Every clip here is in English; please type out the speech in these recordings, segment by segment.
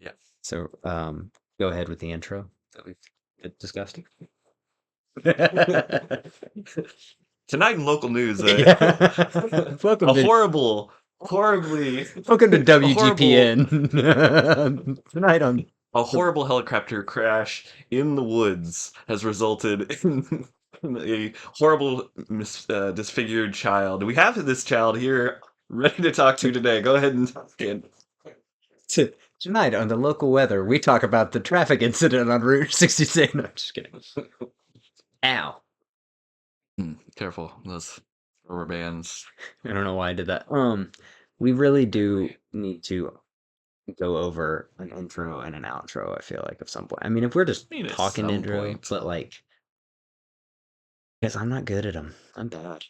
Yeah. So, go ahead with the intro that we've discussed. Tonight in local news, Yeah. Welcome a to horribly, welcome to a horrible, WGPN. Tonight on a horrible helicopter crash in the woods has resulted in a horrible, disfigured child. We have this child here ready to talk to today. Go ahead and talk in. tonight on the local weather, we talk about the traffic incident on Route 66. No, just kidding. Ow. Careful, those rubber bands. I don't know why I did that. We really do need to go over an intro and an outro, I feel like, at some point. I mean, if we're just I mean, at talking some intro, point. but like, because I'm not good at them. I'm bad.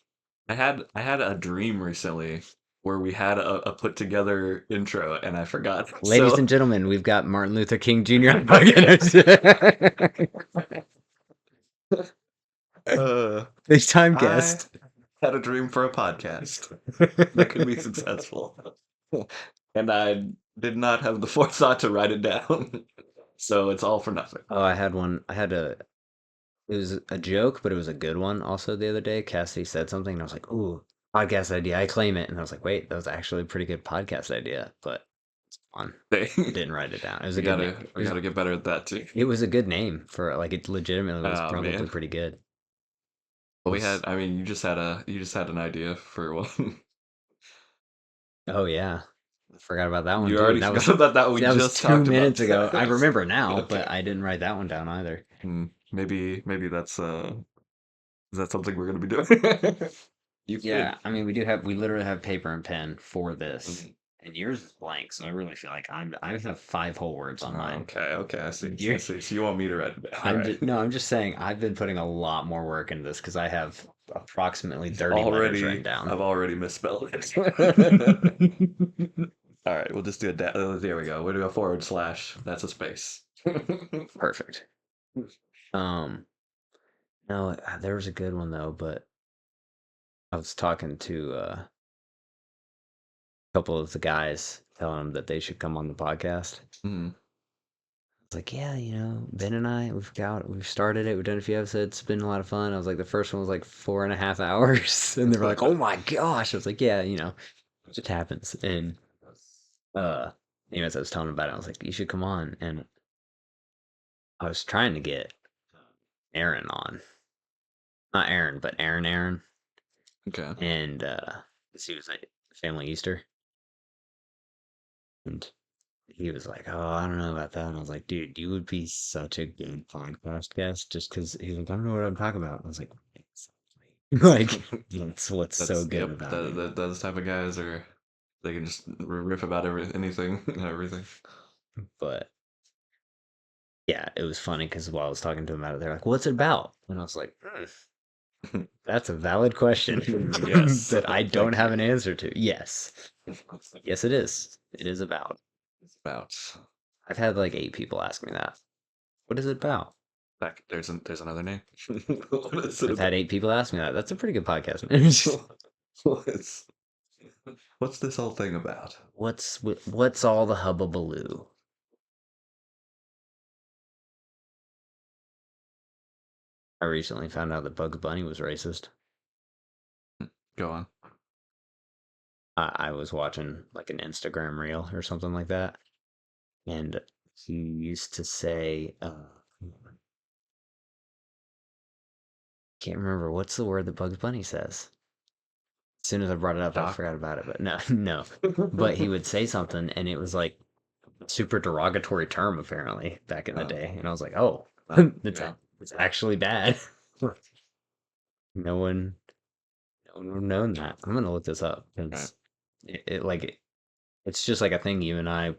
I had a dream recently where we had a put together intro and I forgot. Ladies and So gentlemen, we've got Martin Luther King Jr. on podcast. FaceTime I guest. had a dream for a podcast that could be successful. And I did not have the forethought to write it down. So it's all for nothing. Oh, I had one. It was a joke, but it was a good one also the other day. Cassidy said something, and I was like, ooh, podcast idea. I claim it. And I was like, wait, that was actually a pretty good podcast idea, but it's fun. They, Didn't write it down. It was we a good name. gotta get better at that too. It was a good name for like it legitimately was Oh probably man. pretty good. Well, Was I mean, you just had an idea for one. oh yeah. I forgot about that one You too. already forgot about that. We That was just 2 talked about minutes ago. I that. remember now, but Okay. I didn't write that one down either. Maybe that's is that something we're gonna be doing? You Yeah, could. I mean we literally have paper and pen for this. Mhm. And yours is blank, so I really feel like I have 5 whole words on mine. Okay, I see. You're, So you want me to write it down, right? I'm just saying I've been putting a lot more work into this because I have approximately 30 letters written down. I've already misspelled it. All right, we'll just do it. There we go. We'll do a forward slash. That's a space. Perfect. Um, no, there was a good one though, but I was talking to a couple of the guys, telling them that they should come on the podcast. Mhm. I was like, yeah, Ben and I, we've started it. We've done a few episodes. It's been a lot of fun. I was like, the first one was like 4.5 hours, and they were like, oh my gosh. I was like, yeah, it just happens. And uh, as I was telling them about it, I was like, you should come on. And I was trying to get Aaron on, not Aaron, but Aaron, Okay. and he was like Family Easter, and he was like, "Oh, I don't know about that." And I was like, "Dude, you would be such a good podcast guest just because he's like, I don't know what I'm talking about." I was like, like that's what's so good Yep. about him. Those type of guys are they can just riff about anything and everything. But yeah, it was funny because while I was talking to him about it, they're like, "What's it about?" And I was like, "That's a valid question Yes. that I don't Thank have you. an answer to." Yes, yes, it is. It is about. It's about. I've had like 8 people ask me that. What is it about? Back there's another name. What is it I've had about? 8 people ask me that. That's a pretty good podcast, man. What's what's this whole thing about? What's all the hubbubaloo? I recently found out that Bugs Bunny was racist. Go on. I was watching like an Instagram reel or something like that, and he used to say, can't remember what's the word that Bugs Bunny says. As soon as I brought it up, I Doc. forgot about it. But no, no. But he would say something, and it was like super derogatory term apparently back in the day, and I was like, oh, Yeah. it's actually bad. No one, no one would have known that. I'm gonna look this up Right. because it's just like a thing you and I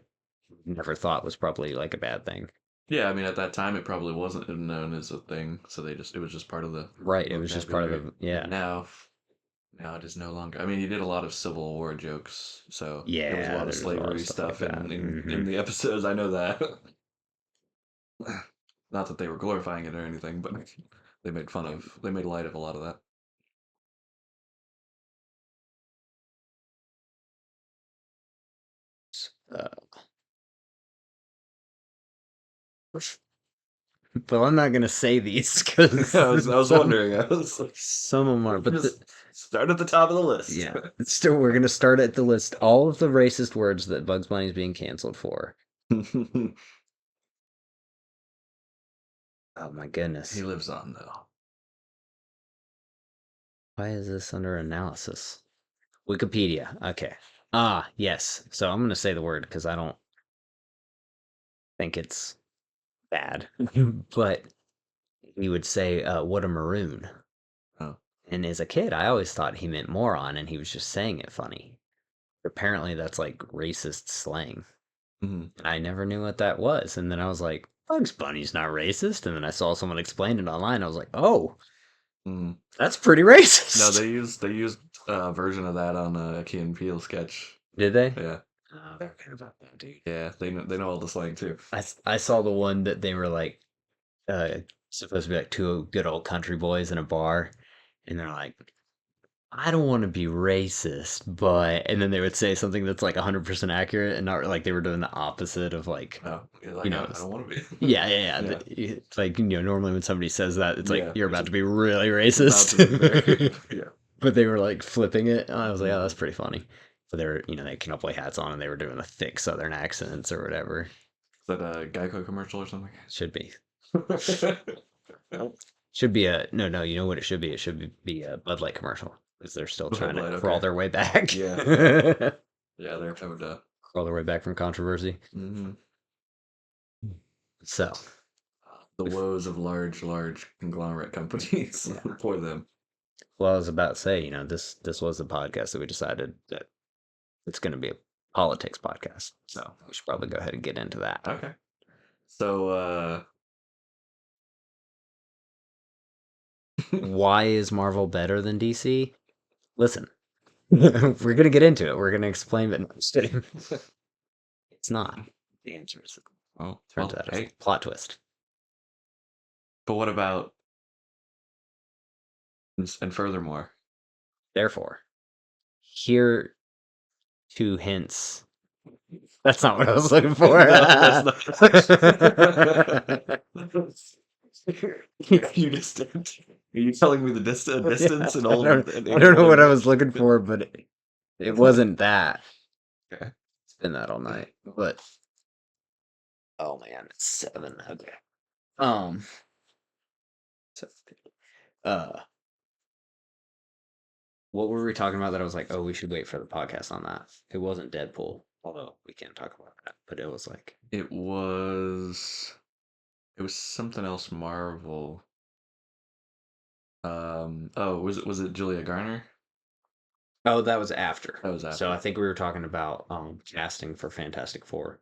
never thought was probably like a bad thing. Yeah, I mean at that time it probably wasn't known as a thing, so it was just part of the Right. It was just part of vocabulary. the And yeah. now it is no longer. I mean, he did a lot of Civil War jokes, so there was a Yeah, lot of there's a lot of slavery stuff like stuff that. in the episodes. I know that. Not that they were glorifying it or anything, but they made light of a lot of that. Uh, Well, I'm not gonna say these because I was wondering. I was like, some of them are, but just start at the top of the list. yeah, still we're gonna start at the list. All of the racist words that Bugs Bunny is being canceled for. Oh my goodness. He lives on though. Why is this under analysis? Wikipedia. Okay. Yes. So I'm gonna say the word because I don't think it's bad. But he would say, "What a maroon." Oh. And as a kid, I always thought he meant moron, and he was just saying it funny. Apparently, that's like racist slang. Mhm. And I never knew what that was. And then I was like, Bugs Bunny's not racist. And then I saw someone explain it online. I was like, oh, Mhm. that's pretty racist. No, they used a version of that on a Key and Peele sketch. Did they? Yeah. Oh, they're good about that, dude. Yeah, they know all the slang too. I saw the one that they were like, supposed to be like two good old country boys in a bar. And they're like, I don't want to be racist, but, and then they would say something that's like 100% accurate and not like they were doing the opposite of like, Oh, you're like, you know, I don't want to be. yeah. Yeah. It's like, normally when somebody says that, it's like, Yeah, you're it's about to be really about racist. to be very- yeah. But they were like flipping it. And I was like, oh, Mhm. that's pretty funny. But they were, they had cowboy hats on and they were doing the thick southern accents or whatever. Is that a Geico commercial or something? Should be. Should be no, you know what it should be? It should be a Bud Light commercial. Because they're still trying Bud to Light, crawl okay. their way back. Yeah. Yeah, they're covered up. Crawl their way back from controversy. Mm-hmm. So, The woes of large conglomerate companies. Yeah. For them. well, I was about to say, this was the podcast that we decided that it's going to be a politics podcast. So we should probably go ahead and get into that. Okay. So, Why is Marvel better than DC? Listen, we're going to get into it. We're going to explain it. No, I'm just kidding. It's not. The answer is, well, turns out hey, it's a plot twist. but what about and furthermore? Therefore, here two hints. That's not what I was looking for. No, that's not. You just are you telling me the distance and all? I don't know what I was looking for, but it wasn't that. Okay. It's been that all night. But oh man, it's 7. Okay. So, uh, what were we talking about that I was like, oh, we should wait for the podcast on that? It wasn't Deadpool, although we can't talk about that. But it was like It was something else Marvel. Oh, was it Julia Garner? oh, that was after. That was So after. I think we were talking about casting for Fantastic Four.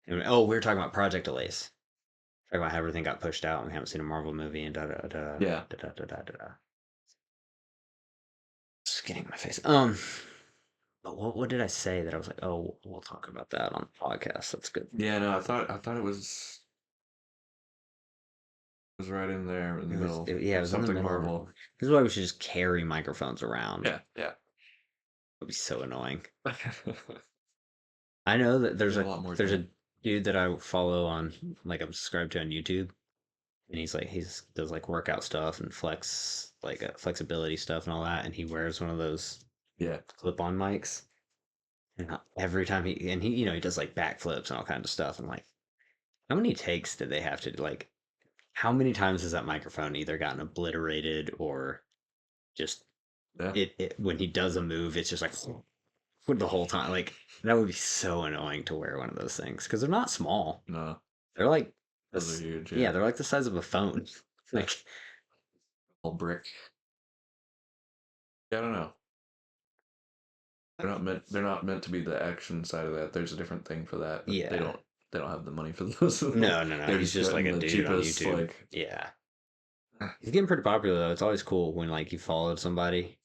And, oh, we were talking about project delays. Talking about how everything got pushed out and we haven't seen a Marvel movie and da da da Yeah. da da da da da. Just getting my face. But what did I say that I was like, oh, we'll talk about that on the podcast. That's good. Yeah, no, I thought it was right in there in the middle. Yeah, it was in the something middle. Marvel. This is why we should just carry microphones around. Yeah. It would be so annoying. I know that there's a lot more there's time. a dude that I follow on, like, I'm subscribed to on YouTube, and he does like workout stuff and flexibility stuff and all that, and he wears one of those Yeah. clip-on mics, and every time he does like backflips and all kinds of stuff. And like, how many takes did they have to like? How many times has that microphone either gotten obliterated or just Yeah. it when he does a move, it's just like the whole time. Like, that would be so annoying to wear one of those things because they're not small. No, They're like those are huge. yeah, they're like the size of a phone. Like, all brick. Yeah, I don't know. They're not meant to be the action side of that. There's a different thing for that. But yeah, they don't have the money for those. no. They're He's just like getting a the dude on cheapest, YouTube. like Yeah, he's getting pretty popular though. It's always cool when like you followed somebody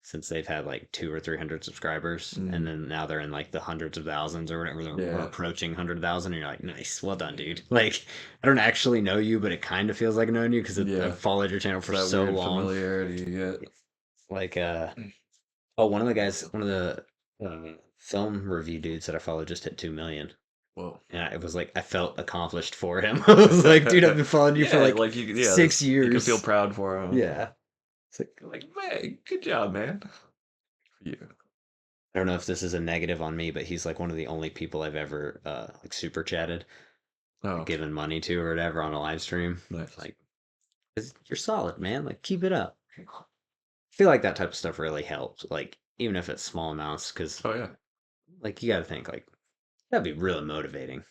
since they've had like 200 or 300 subscribers, and then now they're in like the hundreds of thousands or whatever. They're Yeah. approaching 100,000, and you're like, nice, well done, dude. Like, I don't actually know you, but it kind of feels like knowing you because Yeah. I've followed your channel for that so weird long. familiarity you get. Like, one of the film review dudes that I follow just hit 2 million. Whoa. And it was like I felt accomplished for him. I was like, dude, I've been following you for Yeah, like like you could, yeah, 6 years. you could feel proud for him. Yeah. It's Like, man, good job, man. For you. I don't know if this is a negative on me, but he's like one of the only people I've ever like super chatted, Oh, given money to or whatever on a live stream. nice. Like, 'cause you're solid, man. Like, keep it up. I feel like that type of stuff really helps. Like, even if it's small amounts, because Oh yeah. like you got to think like that'd be really motivating.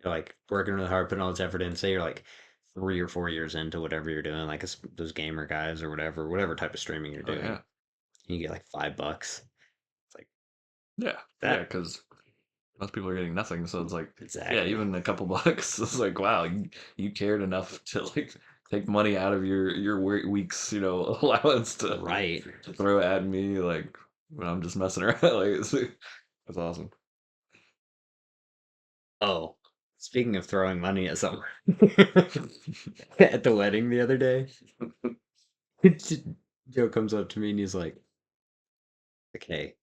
You're like working really hard, putting all this effort in. Say you're like 3 or 4 years into whatever you're doing, like those gamer guys or whatever type of streaming you're Oh doing. yeah. You get like $5. It's like Yeah. Yeah, that because most people are getting nothing, so it's like, yeah, exactly even a couple bucks. It's like, wow, you cared enough to like take money out of your week's, allowance right. to throw at me, like when I'm just messing around. Like, that's awesome. Oh, speaking of throwing money at someone, at the wedding the other day, Joe comes up to me and he's like, "Okay,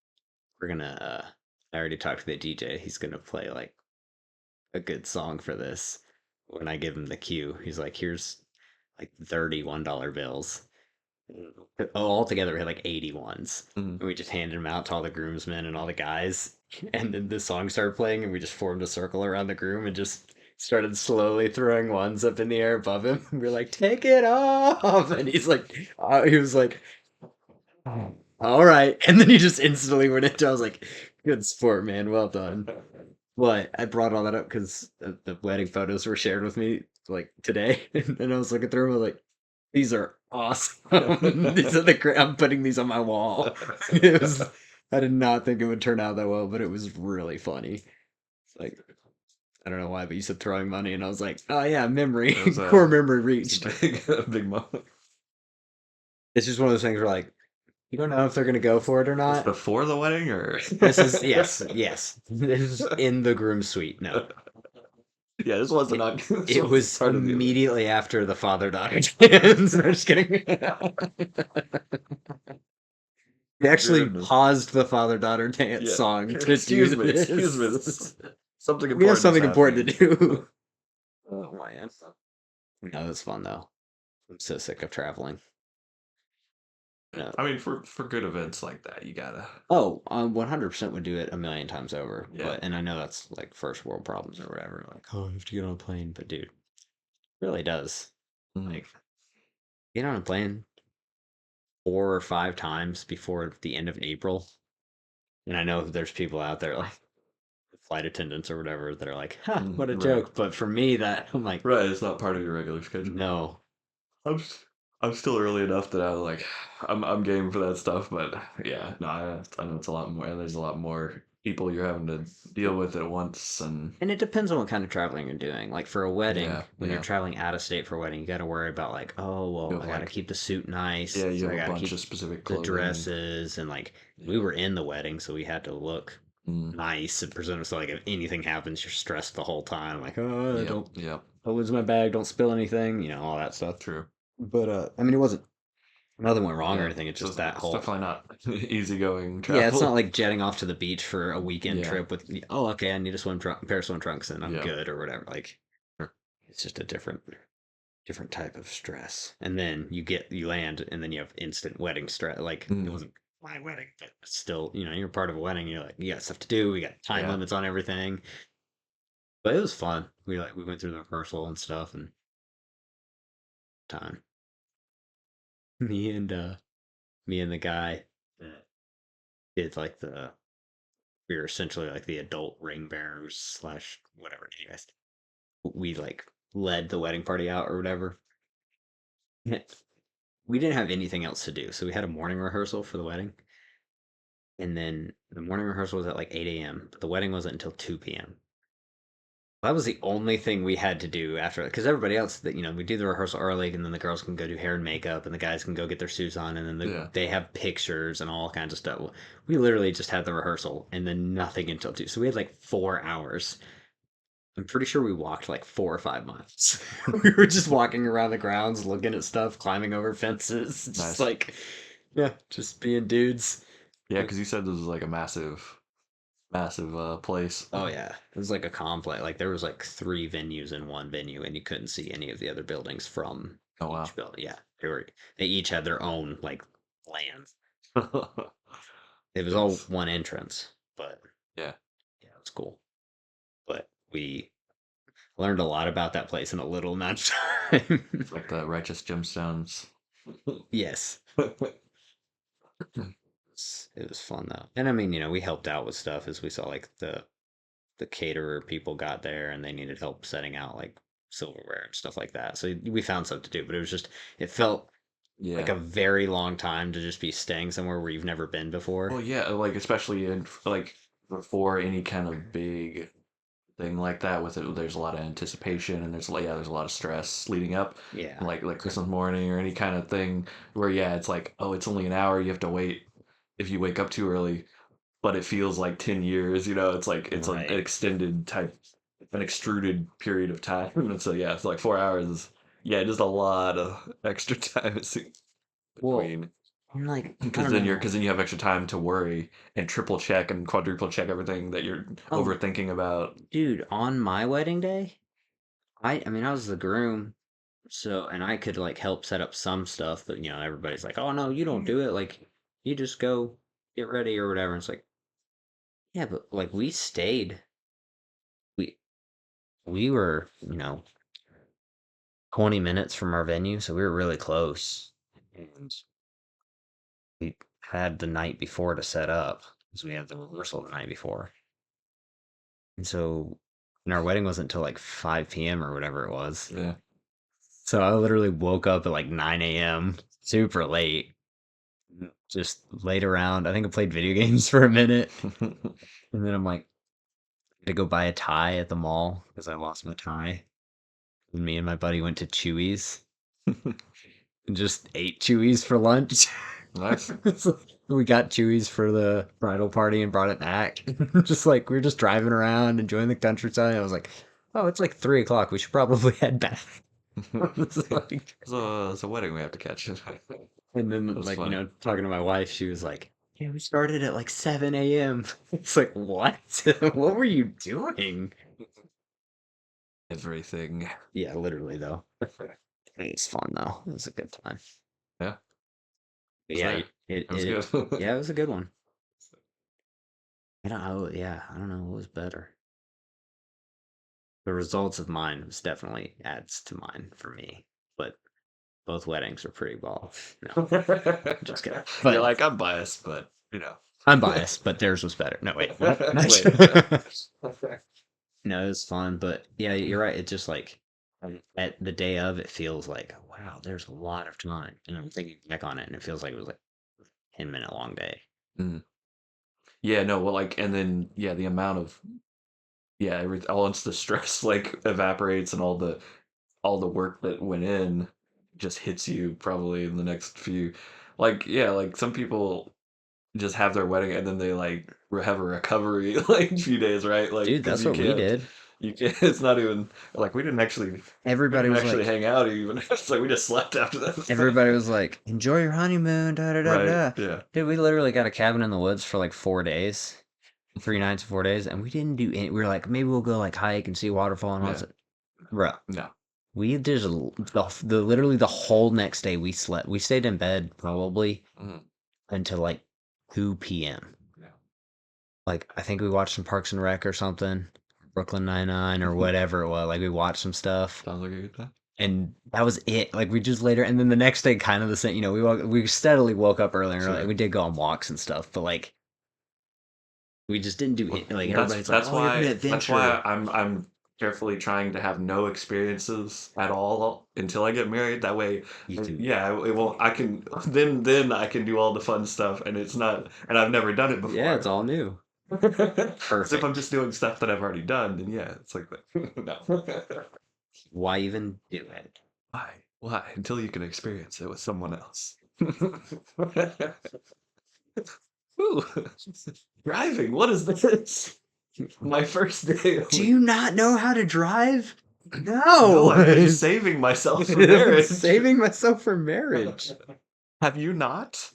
we're gonna." I already talked to the DJ. He's gonna play like a good song for this. When I give him the cue, he's like, "Here's like 30 $1 bills." All together, we had like 80 ones. Mhm. And we just handed them out to all the groomsmen and all the guys. And then the song started playing, and we just formed a circle around the groom and just started slowly throwing ones up in the air above him. We were like, "Take it off!" And he was like, "All right." And then he just instantly went into, I was like, "Good sport, man. Well done." But I brought all that up because the wedding photos were shared with me like today. And I was looking through them, I was like, these are awesome. These are I'm putting these on my wall. It was, I did not think it would turn out that well, but it was really funny. It's like, I don't know why, but you said throwing money, and I was like, oh yeah, memory, It was core memory it's reached. a big moment. It's just one of those things where like, you don't know if they're gonna go for it or This not. before the wedding or This is, yes. This is in the groom suite. No. Yeah, this wasn't It, not this it wasn't was part of the event. immediately after the father-daughter dance. I'm just kidding. We actually Goodness. paused the father-daughter dance Yeah. song to Excuse do me, excuse me. this. Something We have important is something important happening. to do. Oh man. No, that's fun though. I'm so sick of traveling. No. I mean, for good events like that, you gotta. Oh, 100% would do it a million times over. Yeah. And I know that's like first world problems or whatever. Like, oh, I have to get on a plane. But dude, it really does. Mhm. Like, get on a plane 4 or 5 times before the end of April. And I know there's people out there like flight attendants or whatever that are like, "Ha, what a Right. joke." But for me, that I'm like, Right. It's not part of your regular schedule. no, I'm still early enough that I'm game for that stuff, but yeah, no, I know it's a lot more. There's a lot more people you're having to deal with at once, and and it depends on what kind of traveling you're doing. Like for a wedding, yeah, when you're yeah. traveling out of state for a wedding, you got to worry about like, oh, You well, have I got to like keep the suit nice, yeah, you so have I a got to bunch keep of specific the clothing. dresses, and like we Yeah. were in the wedding, so we had to look Mm. nice and presentable. So like if anything happens, you're stressed the whole time. Like, oh, Yep. Yep. don't lose my bag, don't spill anything, all that stuff. True. But I mean, it wasn't nothing went wrong or Yeah. anything. It's So just that it's whole. definitely not easygoing Yeah, it's not travel. like jetting off to the beach for a weekend Yeah. trip with, oh, okay, I need a pair of swim trunks and I'm Yeah. good or whatever. Like, Sure. it's just a different type of stress. And then you land and then you have instant wedding stress. Like, it Mm. wasn't my wedding, but still, you're part of a wedding. You're like, you got stuff to do. We got time Yeah. limits on everything. But it was fun. We went through the rehearsal and stuff and time. Me and, uh, me and the guy that did like we were essentially like the adult ring bearers slash whatever. Anyways, we like led the wedding party out or whatever. We didn't have anything else to do, so we had a morning rehearsal for the wedding, and then the morning rehearsal was at like 8 a.m. But the wedding wasn't until 2 p.m. That was the only thing we had to do after, because everybody else that we do the rehearsal early, and then the girls can go do hair and makeup, and the guys can go get their suits on, and then Yeah. they have pictures and all kinds of stuff. We literally just had the rehearsal, and then nothing until 2. So we had like 4 hours. I'm pretty sure we walked like 4 or 5 miles. We were just walking around the grounds, looking at stuff, climbing over fences, just Nice. like, yeah, just being dudes. Yeah, because you said this was like a massive massive place. Oh yeah, it was like a complex. Like there was like 3 venues in one venue, and you couldn't see any of the other buildings from Oh wow. each building. Yeah, they each had their own like land. It was all Nice. one entrance, but Yeah. yeah, it was cool. But we learned a lot about that place in a little amount of time. Like the righteous gemstones. Yes, it was fun though. And I mean, we helped out with stuff as we saw like the caterer people got there and they needed help setting out like silverware and stuff like that. So we found stuff to do, but it felt like Yeah. a very long time to just be staying somewhere where you've never been before. Well, yeah, like especially in like before any kind of big thing like that with it, there's a lot of anticipation and there's a lot of stress leading up, Yeah. like Christmas morning or any kind of thing where yeah, it's like oh, it's only an hour, you have to wait if you wake up too early, but it feels like 10 years. It's like it's an Right. extended type, an extruded period of time, and so yeah, it's like 4 hours. Yeah, just a lot of extra time Well, between. I'm like, I Because don't then you're know. because then you have extra time to worry and triple check and quadruple check everything that you're Oh, overthinking about. dude, on my wedding day, I mean, I was the groom, so, and I could like help set up some stuff, but everybody's like, oh no, you don't do it. Like, you just go get ready or whatever. And it's like, yeah, but like we stayed, we, we were, 20 minutes from our venue, so we were really close. And we had the night before to set up because we had the rehearsal the night before. And so, and our wedding wasn't until like 5 p.m. or whatever it was. Yeah. So I literally woke up at like 9 a.m., super late, just laid around. I think I played video games for a minute. And then I'm like, to go buy a tie at the mall because I lost my tie. And me and my buddy went to Chewy's and just ate Chewy's for lunch. Nice. So we got Chewy's for the bridal party and brought it back. Just like we were just driving around, enjoying the countryside. I was like, "Oh, it's like 3 o'clock. We should probably head back." It's like, It's a wedding we have to catch. and then That's like funny. talking to my wife, she was like, "Yeah, we started at like 7 a.m." It's like, what? What were you doing? Everything. Yeah, literally though. It's fun though. It was a good time. Yeah. But Was yeah, there. It was it good. yeah, it was a good one. I don't know. Yeah, I don't know what was better. The results of mine was definitely adds to mine for me, but both weddings were pretty ball. No, just kidding. You're But like, I'm biased, but I'm biased, but theirs was better. No, wait, what? Nice. Wait. No, it was fun, but yeah, you're right. It just like at the day of, it feels like wow, there's a lot of time, and I'm thinking back on it, and it feels like it was like 10-minute long day. Mm. Yeah, no, well, like, and then yeah, the amount of yeah, once the stress like evaporates and all the work that went in just hits you probably in the next few, like yeah, like some people just have their wedding and then they like have a recovery like few days, right? Like Dude, because that's what we did. you can't. It's not even like we Everybody didn't was actually like, hang out even. It's like we just slept after that. everybody was like, enjoy your honeymoon, da da da Right? da. Yeah. Dude, we literally got a cabin in the woods for like 4 days, 3 nights, 4 days, and we didn't do any. We were like, maybe we'll go like hike and see a waterfall and all Yeah. that. Bro, No. we just the literally the whole next day we slept. We stayed in bed probably Mhm. until like 2 p.m. Yeah. Like I think we watched some Parks and Rec or something, Brooklyn Nine-Nine or whatever it was. Like we watched some stuff. Sounds like a good time. And that was it. Like we just later, and then the next day, kind of the same. We steadily woke up early and early. Sure. We did go on walks and stuff, but like we just didn't do Well, it. Like everybody's like, that's "Oh, you're gonna why adventure." I'm carefully trying to have no experiences at all until I get married. That way, You can, yeah, it won't. I can then I can do all the fun stuff, and it's not. And I've never done it yeah, it's before. all new. 'Cause if I'm Perfect. just doing stuff that I've already done, then yeah, it's like that. No. Why even do it? Why? Why? Until you can experience it with someone else. Ooh, driving. What is this? My first day. Do you not know how to drive? No, No. I'm just saving myself for marriage. Saving myself for marriage. Have you not?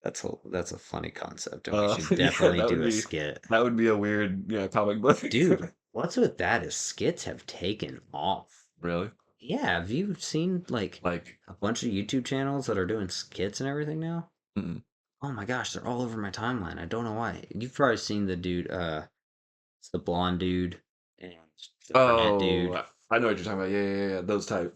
That's a funny concept, and we should Yeah, definitely do a skit. that would be a weird, comic book. Dude, what's with that is skits have taken off. Really? Yeah, have you seen like Like, a bunch of YouTube channels that are doing skits and everything now? mm. Oh my gosh, they're all over my timeline. I don't know why. You've probably seen the dude, it's the blonde dude and the brunette dude. Oh, I know what you're talking about. Yeah, yeah, yeah, those type.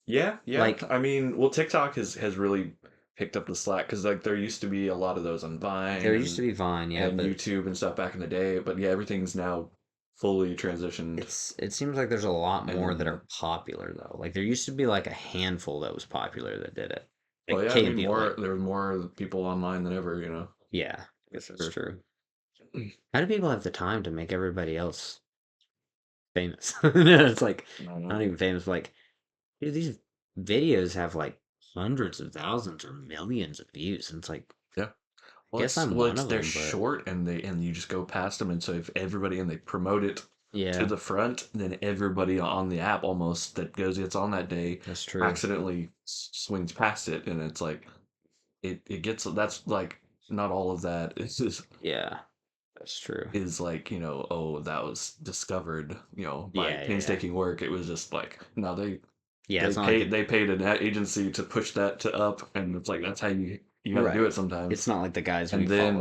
Yeah, yeah. Like, I mean, well, TikTok has really picked up the slack because like there used to be a lot of those on there Vine used to be Vine, yeah, and but YouTube and stuff back in the day, but yeah, everything's now fully transitioned. it seems like there's a lot more that And are popular though. Like there used to be like a handful that was popular that did it. well, Like yeah, I mean, KV, like there were more people online than ever. yeah, I For guess that's sure. true. How do people have the time to make everybody else famous? It's like I don't know. not even famous, like dude, these videos have like hundreds of thousands or millions of views, and it's like, Yeah. I guess I'm one of They're them, but short and you just go past them, and so if everybody and they promote it to yeah, the front, then everybody on the app almost that gets on that day that's true. accidentally swings past it, and it's like it gets that's like not all of that Yeah, that's true. is like oh that was discovered by Yeah, yeah, yeah. painstaking work. It was just like no Yeah, it's not like they paid an agency to push that to up, and it's like that's how you got to do right. it sometimes. It's not like the guys we And then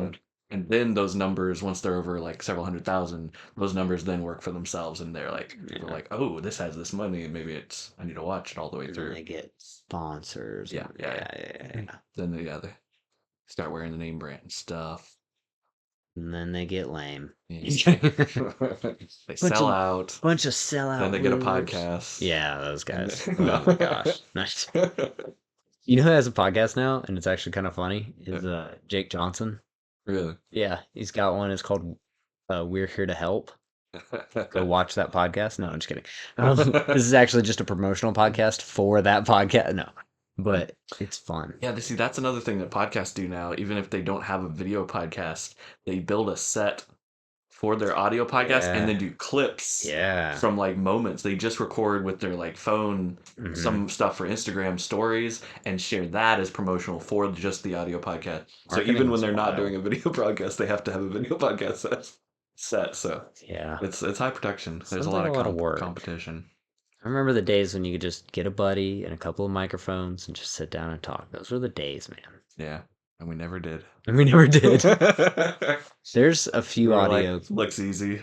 followed. those numbers, once they're over like several 100,000, those numbers then work for themselves, and they're like people are Yeah. like, oh, this has this money, and maybe it's I need to watch it all the way And then through. they get sponsors Yeah, and yeah, yeah, yeah, yeah, yeah. yeah. Then they start wearing the name brand stuff. And then they get lame. Yeah. They bunch sell of out. bunch of Then sellout they get a losers. podcast. Yeah, those And guys. Oh my gosh. then, Nice. You know who has a podcast now, and it's actually kind of funny, Yeah, is Jake Johnson. really. Yeah, he's got one. It's called We're Here to Help. Go watch that podcast. No, I'm just kidding. This is actually just a promotional podcast for that podcast. No, but it's fun. Yeah, see, that's another thing that podcasts do now. Even if they don't have a video podcast, they build a set for their audio podcast and Yeah, then do clips yeah. from like moments. They just record with their like phone Hmm. some stuff for Instagram stories and share that as promotional for just the audio podcast. So even when Marketing's they're not doing wild. a video podcast, they have to have a video podcast set. So Yeah, it's high production. There's a sounds like lot a of lot of work. competition. I remember the days when you could just get a buddy and a couple of microphones and just sit down and talk. Those were the days, man. Yeah, and we never did. And we never did. We There's a few were like, audio. looks easy.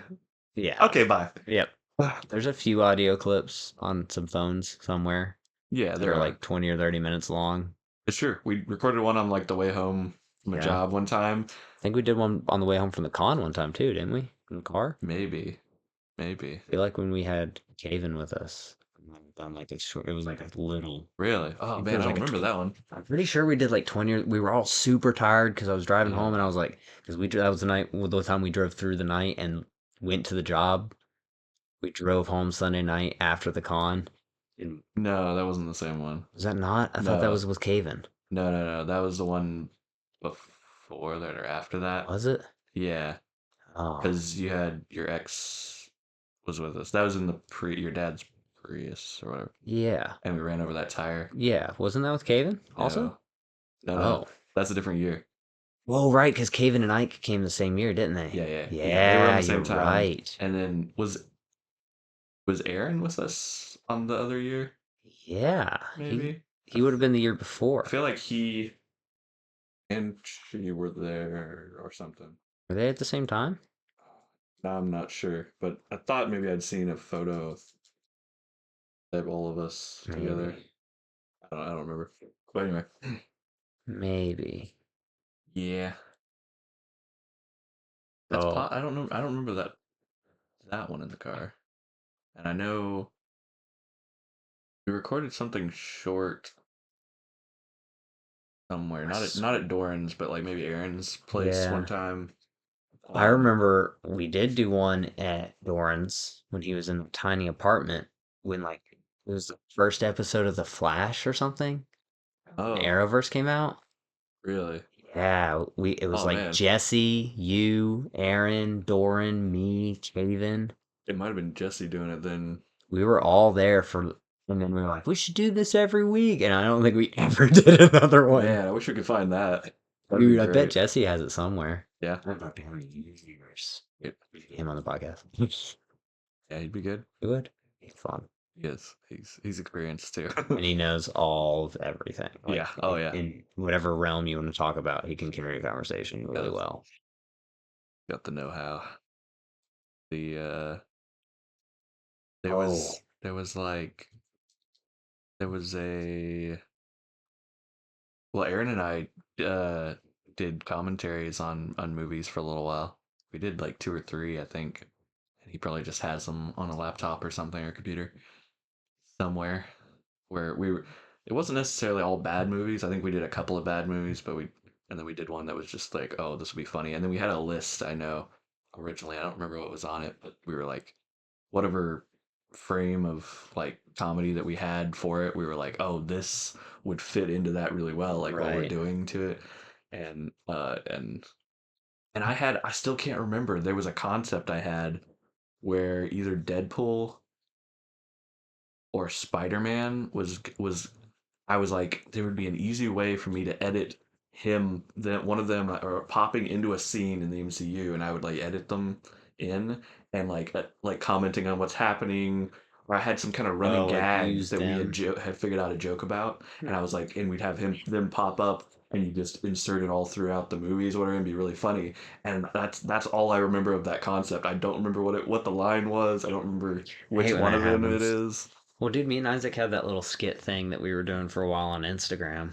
Yeah. Okay, bye. Yep. There's a few audio clips on some phones somewhere Yeah, that there are are. like 20 or 30 minutes long. Sure. We recorded one on like the way home from a Yeah. job one time. I think we did one on the way home from the con one time too, didn't we? In the car? Maybe. I feel like when we had Caven with us, on like a short, it was like a little. Really? I Oh think it man, was I like don't a. remember that one. I'm pretty sure we did like 20. We were all super tired because I was driving home and I Yeah. was like, because that was the night, the time we drove through the night and went to the job. We drove home Sunday night after the con. And No, that wasn't the same one. was that not? I thought that No. was with Caven. No. That was the one before that or after that. Was it? Yeah, Oh, because you had your ex was with us. That was in the your dad's Prius or whatever, yeah. and we ran over that tire. Yeah. Wasn't that with Caven also? No, no. Oh. That's a different year. Well, right, because Caven and Ike came the same year, didn't they? Yeah. They were on Yeah, the you're same time, right. and then was Aaron with us on the other year? Yeah, Maybe. he would have been the year I before. feel like he and she were there or something. Were they at the same time? Now I'm not sure, but I thought maybe I'd seen a photo of all of us together. Maybe. I don't remember. But anyway, Maybe. yeah, Oh, I don't know. I don't remember that one in the car, and I know we recorded something short somewhere. I Not at Doran's, but like maybe Aaron's place one yeah. time. I Um, remember we did do one at Doran's when he was in a tiny apartment when like it was the first episode of The Flash or something. When oh, Arrowverse came out. really? Yeah, it was Oh like man, Jesse, you, Aaron, Doran, me, Caven. it might have been Jesse doing it then. We were all there for, and then we were like, we should do this every week. And I don't think we ever did another one. Man, I wish we could find that. That'd be Dude, I bet great. Jesse has it somewhere. Yeah. I've not been in years. Yep. Him on the podcast. Yeah, he'd be good. It would be fun. He is. He's experienced too. And he knows all of everything. Yeah. Like Oh yeah. in whatever realm you want to talk about, he can carry a conversation really Yes. well. Got the know-how. The there Oh, was like there was a well, Aaron and I did commentaries on movies for a little while. We did like two or three, I think. And he probably just has them on a laptop or something or computer somewhere where we were, it wasn't necessarily all bad movies. I think we did a couple of bad movies, but and then we did one that was just like, oh, this would be funny. And then we had a list, I know, originally. I don't remember what was on it, but we were like, whatever frame of like comedy that we had for it, we were like, oh, this would fit into that really well, like what we're right. doing to it. And I still can't remember. There was a concept I had where either Deadpool or Spider-Man was I was like, there would be an easy way for me to edit one of them, or popping into a scene in the MCU, and I would like edit them in and like commenting on what's happening. Or I had some kind of running Oh, like gag use that we them. had figured out a joke about, and I was like, and we'd have them pop up, and you just insert it all throughout the movies, whatever, and be really funny. And that's all I remember of that concept. I don't remember what the line was. I don't remember I hate which when one that of them it happens. is. Well, dude, me and Isaac had that little skit thing that we were doing for a while on Instagram,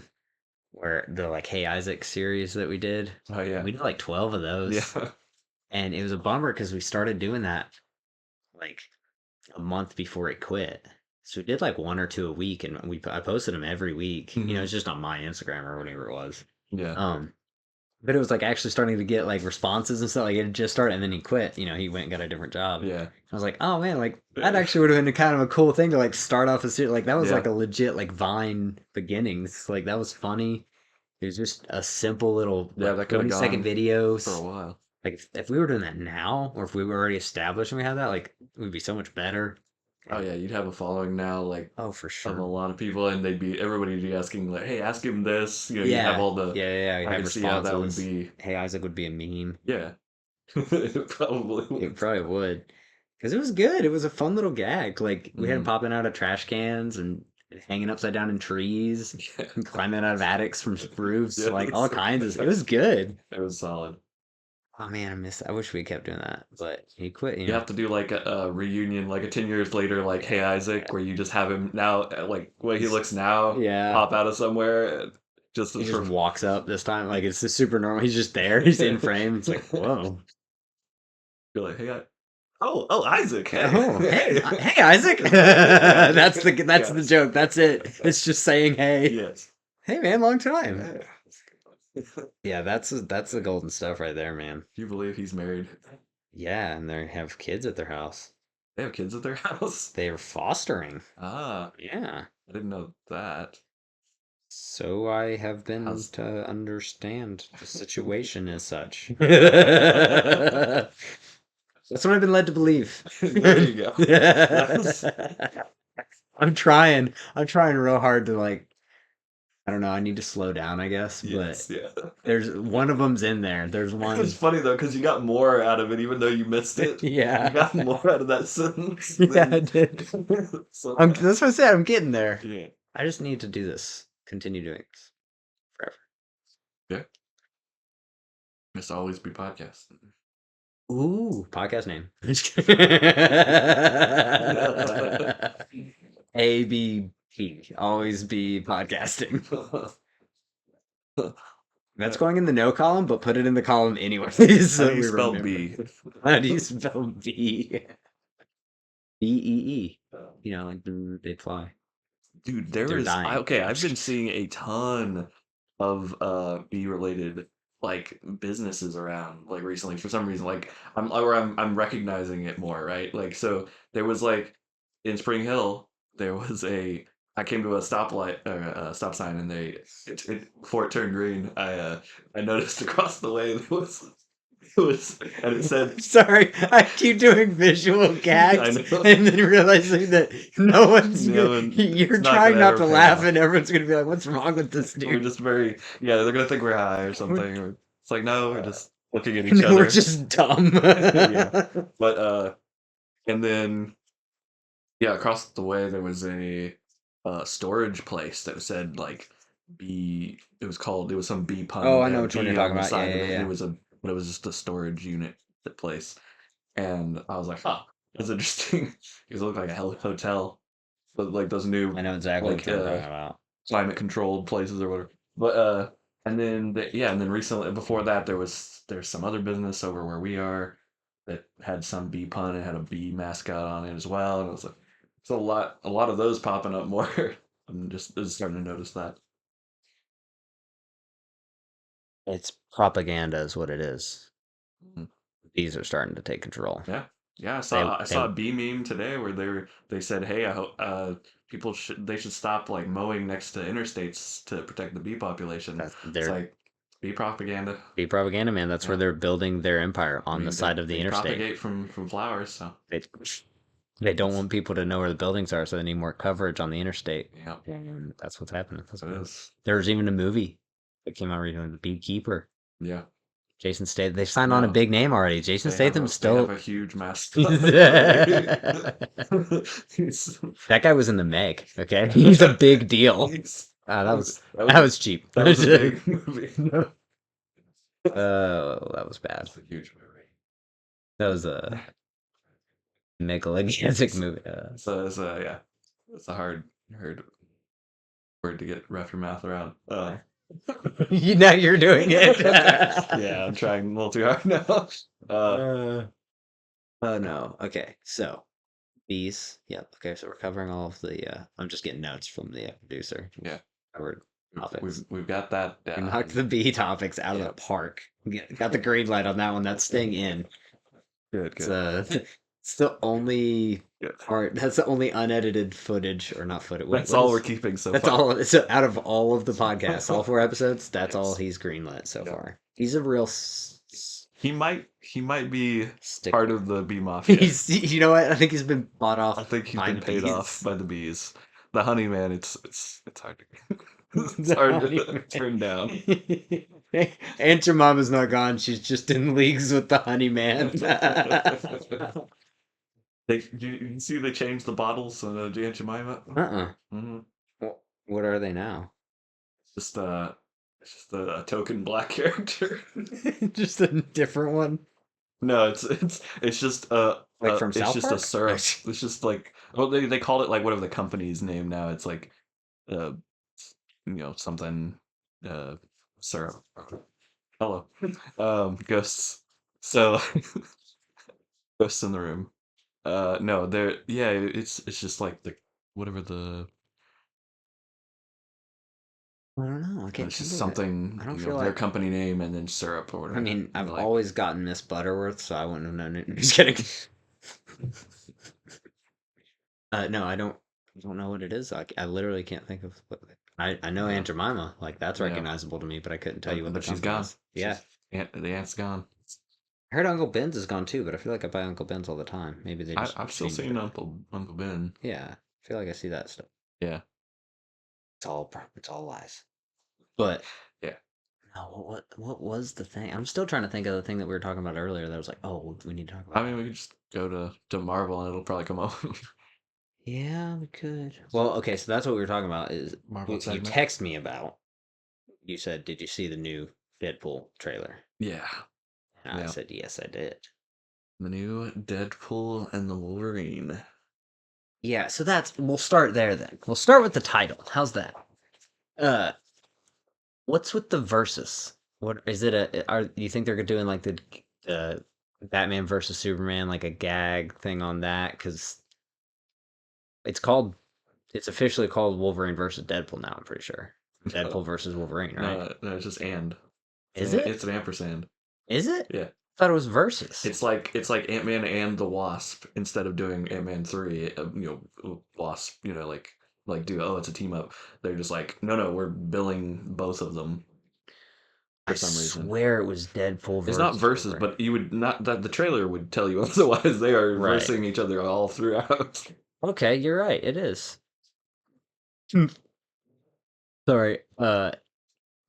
where the like Hey Isaac series that we did. Oh And yeah, we did like 12 of those. yeah. And it was a bummer because we started doing that like a month before it quit. So we did like one or two a week, and I posted them every week. You know, Hmm. it's just on my Instagram or whatever it was. Yeah. Um, but it was like actually starting to get like responses and stuff. Like it had just started, and then he quit. You know, he went and got a different job. Yeah. I was like, oh man, like that actually would have been kind of a cool thing to like start off a series. Like that was like Yeah. a legit like Vine beginnings. Like that was funny. It was just a simple little Yeah, like that could have 20-second gone for a videos. while. Like if we were doing that now, or if we were already established and we had that, like it would be so much better. Oh And yeah, you'd have a following now, like oh, for of a sure. lot of people, and everybody would be asking like, "Hey, ask him this." You know, you'd have Yeah, all the. yeah. You I have could see how that would responses. be. Hey, Isaac would be a meme. Yeah, it probably It would. probably would. Because it was good. It was a fun little gag. Like, we had him Mm. popping out of trash cans and hanging upside down in trees Yeah, and climbing out of attics from roofs. yeah, Like, all kinds of. It was good. it was solid. Oh, man, I wish we kept doing that. But he quit, you You know. have to do like a reunion, like a 10 years later, like "Hey Isaac," where you just have him now, like the way he He's, looks now, yeah. pop out of somewhere, just He as just for. walks up this time. Like, it's just super normal. He's just there. He's in frame. It's like, whoa. You're like, "Hey, oh, Isaac, hey, Oh, hey, hey." hey, Isaac. Yeah, That's the yes, joke. That's it. It's just saying, hey, yes. hey, man, long time. Yeah. Yeah, that's the golden stuff right there, man. Do you believe he's married? Yeah, and they have kids at their house. They have kids at their house? They're fostering. Ah, Yeah. I didn't know that. So I have been How's to understand the situation as such. That's what I've been led to believe. there you go. That's I'm trying. I'm trying real hard to like. I don't know. I need to slow down, I guess. But yes, yeah. there's one of them's in there. There's It's one. funny though, because you got more out of it, even though you missed it. You Yeah. got more out of that sentence Yeah, I than did. sometimes. That's what I said. I'm getting there. Yeah. I just need to do this. Continue doing this forever. Yeah. Must always be podcasting. Ooh, podcast name. ABP. Always be podcasting. That's going in the no column, but put it in the column anyways. How So do you we spell remember. B? How do you spell B? BEE. You know, like they fly. Dude, They're dying. okay, I've been seeing a ton of bee related like businesses around like recently for some reason. Like I'm recognizing it more, right? Like so there was like in Spring Hill, there was a I came to a stoplight a stop sign, and before it turned green, I noticed across the way there was and it said, Sorry, I keep doing visual I gags know. and then realizing that no one's No gonna, one, you're it's not trying gonna not ever to pay laugh off. and everyone's gonna be like, what's wrong with this We're dude? just very, yeah, they're gonna think we're high or something. Or it's like, no, we're just looking at each No, we're other. just dumb. Yeah. But and then yeah, across the way there was a storage place that said like B. It was some B Oh, pun. I It know had a which one you're B talking on the about. Yeah, side of yeah, it, and yeah. but it was just a storage unit place. And I was like, huh, that's interesting. Because it looked like a hotel, but like those new I know exactly which like one you're talking about. climate controlled places or whatever. But and then yeah, and then recently before that there's some other business over where we are that had some bee pun and had a bee mascot on it as well, and it was like it's a lot of those popping up more. I'm just starting to notice that. It's propaganda, is what it is. Mhm. These are starting to take control. Yeah. Yeah, They, I they, saw a bee meme today where they said, "Hey, I hope people should stop like mowing next to interstates to protect the bee population." It's they're like bee propaganda. be propaganda, man. That's where Yeah. they're building their empire I on the mean, side of the they interstate. propagate from flowers, so They, they don't it's want people to know where the buildings are, so they need more coverage on the interstate. yeah, And that's what's happening. it is. There was even a movie that came out recently, The Beekeeper. Yeah, Jason Statham. They signed on a no, big name already. Jason Statham's they have still. a huge mascot already. That He's- guy was in the Meg. Okay, he's a big deal. he's- Ah, that was that was cheap. that was a big movie. Oh, that was bad. It's a huge movie. That was a megalogigantic movie. So yeah, it's a hard word to wrap your mouth around. Now you're doing it. Yeah, I'm trying a little too hard now. Uh, oh no. Okay, so bees. Yep. Okay, so we're covering all of the. I'm just getting notes from the producer. Yeah, Covered topics. we've got that We knocked down. the bee topics out of Yeah. the park. Got the green light on that one. That's staying in. Good, It's good. it's the only Good. part. That's the only unedited footage, or not footage. That's all we're keeping so That's far. all. It's out of all of the podcasts, all 4 episodes. That's all Yes. he's greenlit so Yeah. far. He's a real He might be stick. part of the bee mafia. You know what? I think he's been bought off. I think he's by been the paid bees. off by the bees. The honey man, it's hard to it's The hard honey to man. turn down. Aunt Jemima's not gone. She's just in leagues with the honey man. You see they changed the bottles on Aunt Jemima. Mm-hmm. What are they now? Just it's just a token black character. Just a different one. No, it's just Like from it's South just a Park? syrup. It's just like well they called it like whatever the company's name now. It's like uh something syrup. Hello. Ghosts. So ghosts in the room. No, they're yeah, it's just like the whatever the I don't know. I can't it's just think of it. something I don't their feel like. company name and then syrup or whatever. I mean, I've You're like always gotten Miss Butterworth, so I wouldn't have known it. Just kidding. No, I don't know what it is. I literally can't think of what. I know yeah, Aunt Jemima, like that's yeah. recognizable to me, but I couldn't tell you what the But she's company gone. is. Yeah, The aunt's gone. I heard Uncle Ben's is gone too, but I feel like I buy Uncle Ben's all the time. Maybe they just I've still changed seen it. Uncle Ben. Yeah, I feel like I see that stuff. Yeah. It's all lies. But Yeah. no, what was the thing? I'm still trying to think of the thing that we were talking about earlier. That was like, oh, we need to talk I about. mean, we could just go to Marvel and it'll probably come up. Yeah, we could. Well, okay, so that's what we were talking about. Is Marvel you segment. text me about? You said, "Did you see the new Deadpool trailer?" Yeah. And I Yeah. said, "Yes, I did." The new Deadpool and the Wolverine. Yeah, so we'll start there then. We'll start with the title. How's that? Uh, what's with the versus? What is it? You think they're doing like the Batman versus Superman, like a gag thing on that? Because it's called, it's officially called Wolverine versus Deadpool now. I'm pretty sure. Deadpool versus Wolverine, right? No, it's just and. Is it? It's an ampersand. Is it? Yeah. I thought it was versus. It's like Ant-Man and the Wasp instead of doing Ant-Man 3, Wasp, like do it's a team up. They're just like, no, we're billing both of them. for I some reason. swear it was Deadpool It's not versus versus, Wolverine. but you would not that the trailer would tell you otherwise. They are Right. versing each other all throughout. Okay, you're right. It is. Sorry.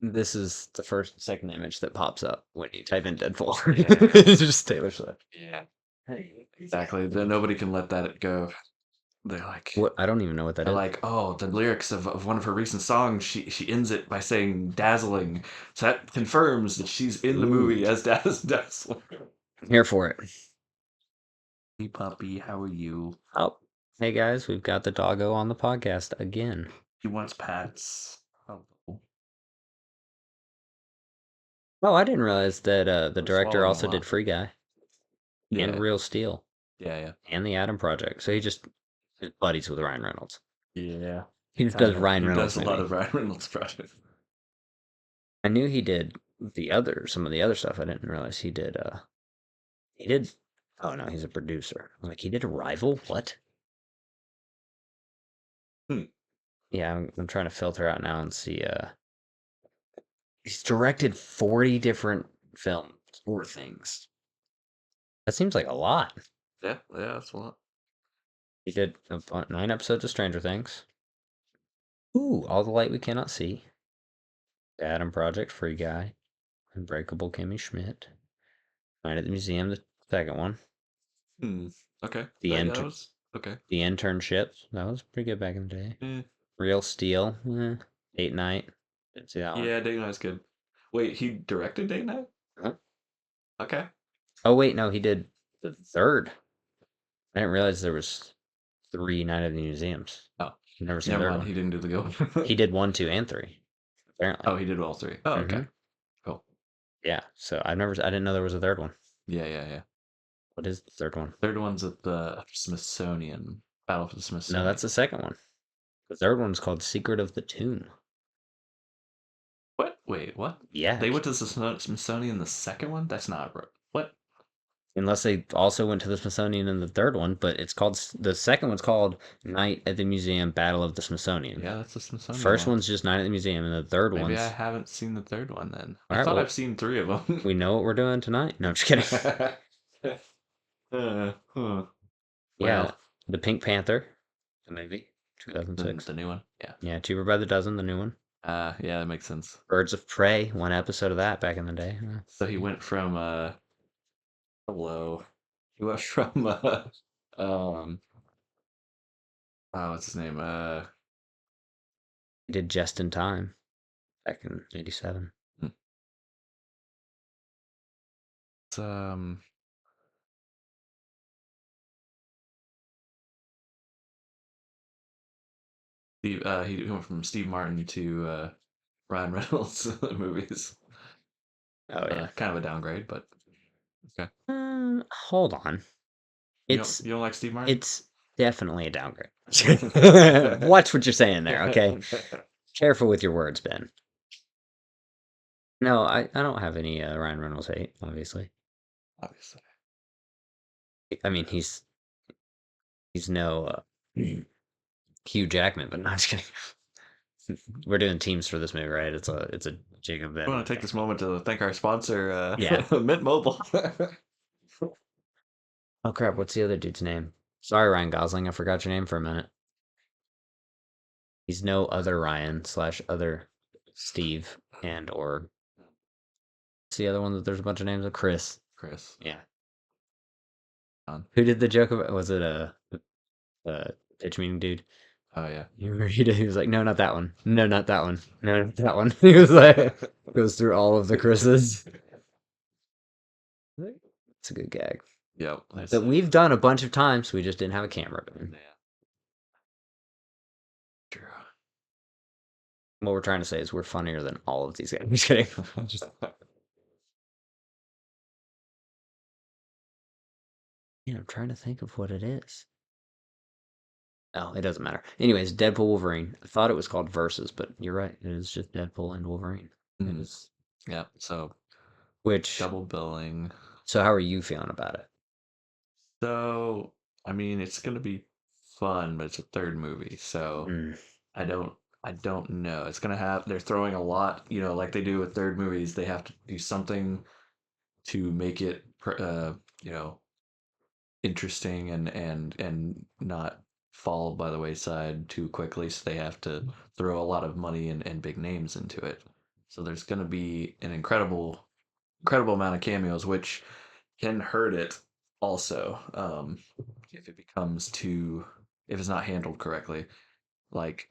This is the second image that pops up when you type in Deadpool. Yeah. It's just Taylor Swift. Yeah. Exactly. Then nobody can let that go. They're like What? I don't even know what that they're is. like, oh, the lyrics of one of her recent songs, she ends it by saying dazzling. So that confirms that she's in the Ooh, movie as Dazzling. I'm here for it. Hey puppy, how are you? Oh, hey guys, we've got the doggo on the podcast again. He wants pats. Oh, Oh, I didn't realize that the I'm director swallowing a also did lot. Free Guy and Yeah, Real Steel yeah, and The Atom Project. So he just is buddies with Ryan Reynolds. yeah. He just does Ryan He Reynolds does a lot movies. of Ryan Reynolds projects. I knew he did some of the other stuff. I didn't realize he did. Oh no, he's a producer. I'm like, he did Arrival? What? Hmm. Yeah, I'm trying to filter out now and see. He's directed 40 different films or things. That seems like a lot. Yeah, that's a lot. He did 9 episodes of Stranger Things. Ooh, All the Light We Cannot See. The Adam Project, Free Guy. Unbreakable Kimmy Schmidt. Night at the Museum, the second one. Hmm. Okay. The Yeah, that Inter- was okay. The Internship. That was pretty good back in the day. Eh. Real Steel. Date Night. Didn't see that one. Yeah, Date Night's good. Wait, he directed Date Night? Huh? Okay. Oh wait, no, he did the third. I didn't realize there was 3 Night at the Museums. Oh, I've never seen the never third mind. one. He didn't do the good one. He did 1, 2, and 3. Apparently. Oh, he did all three. Oh, okay. Hmm. Cool. Yeah. So I didn't know there was a third one. Yeah, yeah, yeah. What is the third one? Third one's at the Smithsonian. Battle for the No, Smithsonian. that's the second one. The third one's called Secret of the Tomb. What? Wait, what? Yeah. They went to the Smithsonian the second one? That's not right. What? Unless they also went to the Smithsonian in the third one, but the second one's called Night at the Museum, Battle of the Smithsonian. Yeah, that's the Smithsonian First one. one's just Night at the Museum, and the third Maybe one's. I haven't seen the third one then. All I right, thought well, I've seen 3 of them. we know what we're doing tonight. No, I'm just kidding. Huh. Yeah, Well, the Pink Panther, the movie, the, 2006. the new one. Yeah. Yeah, Cheaper by the Dozen, the new one. Yeah, that makes sense. Birds of Prey, 1 episode of that back in the day. So he went from hello. He went from um oh, what's his name? He did Just in Time back in '87. Hmm, it's, he went from Steve Martin to Ryan Reynolds movies. Oh yeah. Kind of a downgrade, but okay. Hold on. You don't like Steve Martin? It's definitely a downgrade. Watch what you're saying there, okay? Careful with your words, Ben. No, I don't have any Ryan Reynolds hate, obviously. Obviously. I mean, he's no Hugh Jackman, but not just kidding. We're doing teams for this movie, right? It's a Jacob I Ben. want to take this moment to thank our sponsor, Yeah. Mint Mobile. Oh crap, what's the other dude's name? Sorry, Ryan Gosling, I forgot your name for a minute. He's no other Ryan slash other Steve and or what's the other one that there's a bunch of names of? Chris. Chris. Yeah. On. Who did the joke about? Was it a pitch meeting dude? Oh yeah. You remember he was like, no, not that one. No, not that one. No, not that one. He was like, goes through all of the Chris's. It's a good gag Yep. that we've done a bunch of times. We just didn't have a camera. Yeah. True. What we're trying to say is we're funnier than all of these guys. I'm just kidding. Yeah, I'm trying to think of what it is. Oh, it doesn't matter. Anyways, Deadpool Wolverine. I thought it was called Versus, but you're right. It is just Deadpool and Wolverine. It Mhm. is. Yeah. So Which. double billing. So how are you feeling about it? So I mean, it's gonna be fun, but it's a third movie, so Mm. I don't I don't know. It's gonna have. They're throwing a lot. Like they do with third movies. They have to do something to make it, you know, interesting and not fall by the wayside too quickly. So they have to throw a lot of money and big names into it. So there's gonna be an incredible amount of cameos, which can hurt it also, if it becomes too if it's not handled correctly. Like,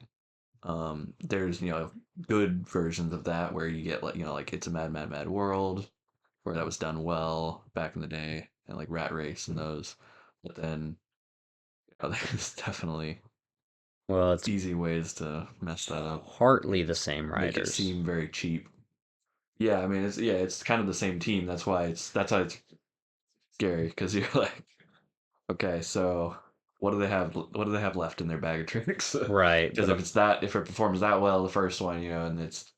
there's good versions of that where you get like It's a Mad Mad Mad World, where that was done well back in the day, and like Rat Race and those. But then there's definitely Well, it's easy ways to mess that up, partly the same make it writers. seem very cheap. Yeah, I mean it's kind of the same team. That's why it's scary because you're like, okay, so what do they have? What do they have left in their bag of tricks? Right, Because if it performs that well, the first one, and it's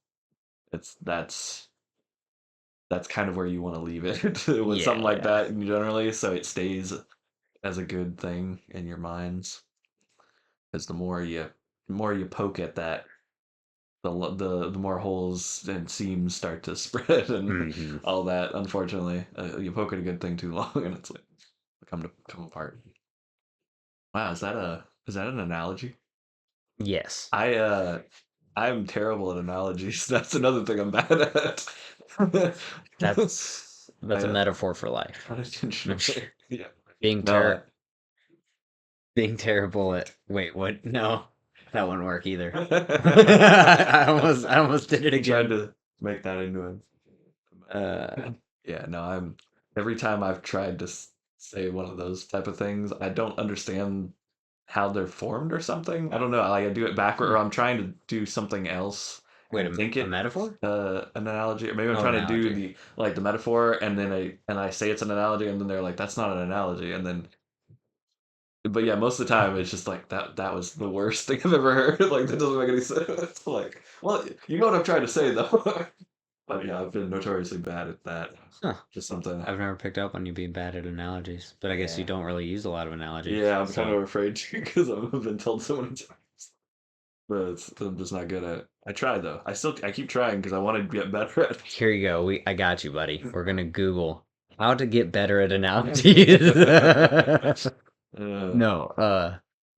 that's kind of where you want to leave it with something like yeah. that generally, so it stays as a good thing in your minds. Because the more you poke at that, the more holes and seams start to spread and Hmm. all that. Unfortunately, you poke at a good thing too long, and it's like come apart. Wow, is that an analogy? Yes. I I'm terrible at analogies. That's another thing I'm bad at. That's I a metaphor for life. unintentionally. Yeah. Being No, I being terrible at wait, what? No, that wouldn't work either. I I almost did it tried again. to make that into a Uh, yeah, no, I'm every time I've tried to say one of those type of things, I don't understand how they're formed or something. I don't know. Like I do it backward, hmm. or I'm trying to do something else Wait, and think a it metaphor? an analogy, or maybe I'm Oh, trying to do analogy. the metaphor, and then I say it's an analogy, and then they're like, "That's not an analogy," and then. But yeah, most of the time it's just like that was the worst thing I've ever heard. Like that doesn't make any sense. Like, well, you know what I'm trying to say though. But yeah, I've been notoriously bad at that. Huh. Just something. I've never picked up on you being bad at analogies, but I guess you Yeah. don't really use a lot of analogies. Yeah, I'm kind So of afraid to because I've been told so many times. But I'm just not good at it. I try though. I keep trying because I want to get better at here you go. I got you, buddy. We're gonna Google how to get better at it. analogies. uh, No,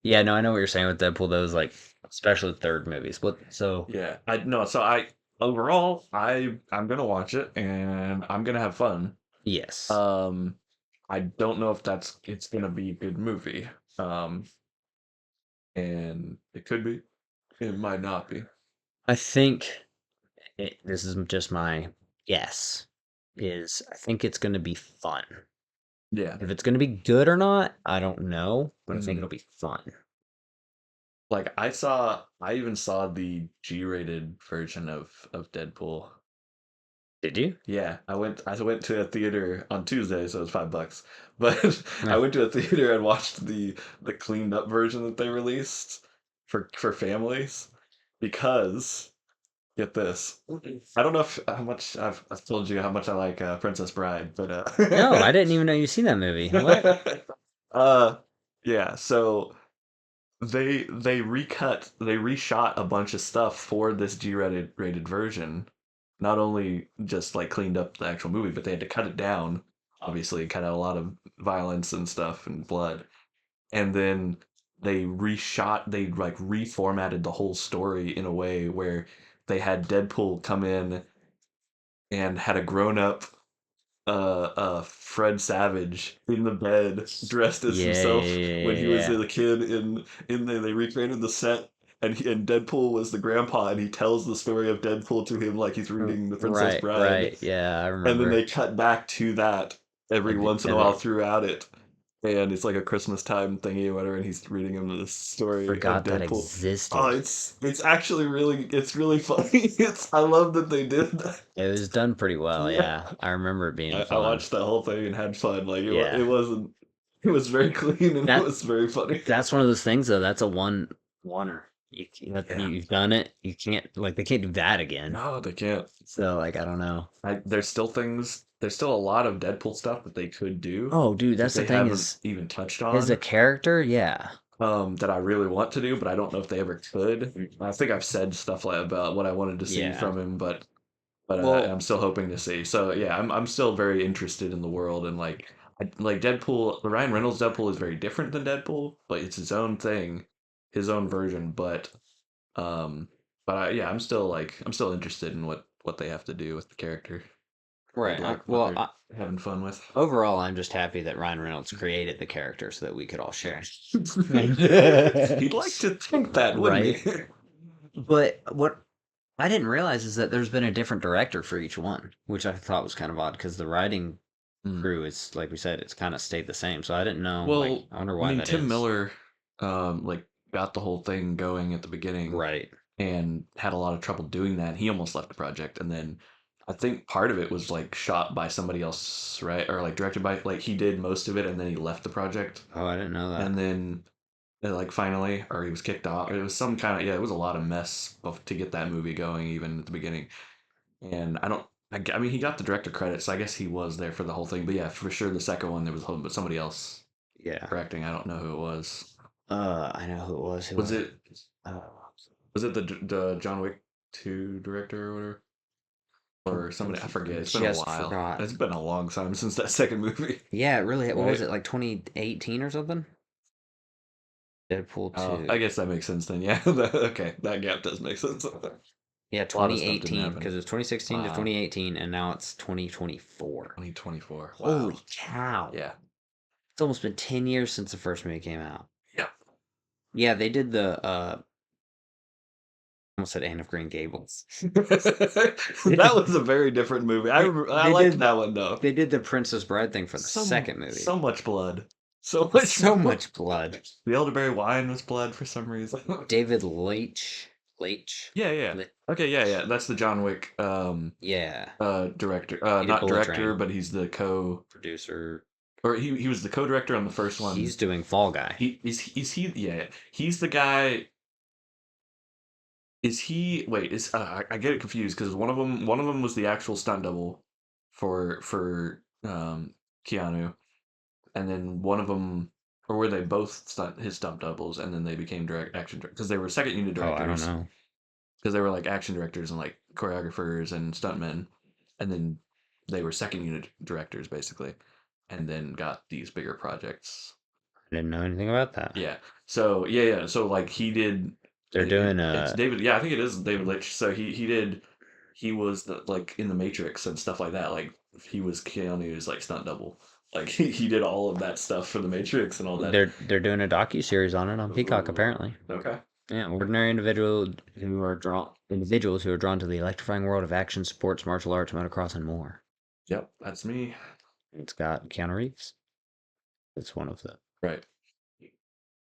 yeah, no, I know what you're saying with Deadpool. Those like, especially third movies. What? So yeah, I no. So I overall, I'm gonna watch it and I'm gonna have fun. yes, Um, I don't know if it's gonna be a good movie. Um, and it could be. It might not be. I think this is just my guess. Is I think it's gonna be fun. Yeah. If it's gonna be good or not, I don't know, but I think Mhm. it'll be fun. Like I even saw the G-rated version of Deadpool. Did you? Yeah, I went to a theater on Tuesday, so it was $5. But I Yeah. went to a theater and watched the cleaned up version that they released for families because get this. I don't know if how much I've told you how much I like Princess Bride, but No, I didn't even know you've seen that movie. What? uh yeah, so they reshot a bunch of stuff for this G-rated version. Not only just like cleaned up the actual movie, but they had to cut it down, obviously, cut out a lot of violence and stuff and blood. And then they like reformatted the whole story in a way where they had Deadpool come in and had a grown-up Fred Savage in the bed dressed as Yeah, yeah, himself when yeah, he was yeah. a kid they recreated the set and Deadpool was the grandpa and he tells the story of Deadpool to him like he's reading the Princess Right, Bride, right. Yeah, I and then remember. they cut back to that every once in a And while they throughout it, and it's like a Christmas time thingy or whatever, and he's reading him this story of forgot that Deadpool. Oh, existed. it's actually it's really funny. I love that they did that. It was done pretty well, Yeah. yeah. I remember it being I fun. watched that whole thing and had fun. Like it Yeah. wasn't. It was very clean and it That was very funny. that's one of those things though. That's a oneer. Yeah. You've done it. You can't like they can't do that again. No, they can't. So like I don't know. There's still things. There's still a lot of Deadpool stuff that they could do Oh, dude, that that's the they thing haven't is even touched as a on. character, yeah. that I really want to do, but I don't know if they ever could. I think I've said stuff like about what I wanted to see Yeah. from him, but Well, I'm still hoping to see. So yeah, I'm still very interested in the world and like Deadpool. The Ryan Reynolds Deadpool is very different than Deadpool, but it's his own thing, his own version. Um, yeah, I'm still interested in what they have to do with the character. right. What they're having fun with. Overall, I'm just happy that Ryan Reynolds created the character so that we could all share. He'd like to think that, wouldn't Right? he? But what I didn't realize is that there's been a different director for each one, which I thought was kind of odd because the writing Mm. crew is, like we said, it's kind of stayed the same. So I didn't know. Like, Well, I wonder I why mean, that Tim is. Miller, like got the whole thing going at the beginning Right. and had a lot of trouble doing that. He almost left the project, and then I think part of it was like shot by somebody else, right? Or like directed by like he did most of it, and then he left the project, Oh, I didn't know that. and then like finally, or he was kicked off. It was some kind of yeah, it was a lot of mess to get that movie going, even at the beginning. And I don't. I mean, he got the director credit, so I guess he was there for the whole thing. But yeah, for sure, the second one there was but somebody else Yeah. directing. I don't know who it was. I know who it was. Who Was was it? it Uh, was it the John Wick 2 director or whatever? Or somebody, I forget. It's been a just while. forgot. It's been a long time since that second movie, Yeah, it really. What was right? it, like 2018 or something? Deadpool Oh, I 2. guess that makes sense then. Yeah, okay, that gap does make sense. Yeah, A lot of stuff didn't 2018 happen. because it was 2016 to Wow, 2018, and now it's 2024. 2024. Wow. Holy cow! Yeah. It's almost been 10 years since the first movie came out. Yeah. Yeah, they did the almost said Anne of Green Gables. That was a very different movie. I They liked did that one though. they did the Princess Bride thing for the So second movie. so much blood. So much So blood. much blood. The elderberry wine was blood for some reason. David Leitch. Yeah, yeah. Lit- Okay, yeah, yeah. That's the John Wick Yeah, director. he did Not Bullet director, Train. but he's the co Producer. or he was the co-director on the first He's one. doing Fall Guy. Is he yeah, yeah. He's the guy. Is he wait, is I get it confused because one of them was the actual stunt double for Keanu, and then one of them, or were they both his stunt doubles, and then they became direct action because they were second unit Oh, I don't directors know. because they were like action directors and like choreographers and stuntmen, and then they were second unit directors basically, and then got these bigger projects. I didn't know anything about that. Yeah. So yeah, yeah. So like he did. They're doing It's David. Yeah, I think it is David Lynch. So he did. He was like in the Matrix and stuff like that. Like he was Keanu's like stunt double. Like he did all of that stuff for the Matrix and all that. they're doing a docu-series on it on Peacock Ooh, apparently. okay. Yeah, individuals who are drawn to the electrifying world of action, sports, martial arts, motocross, and more. Yep, that's me. It's got Keanu Reeves. It's one of the Right.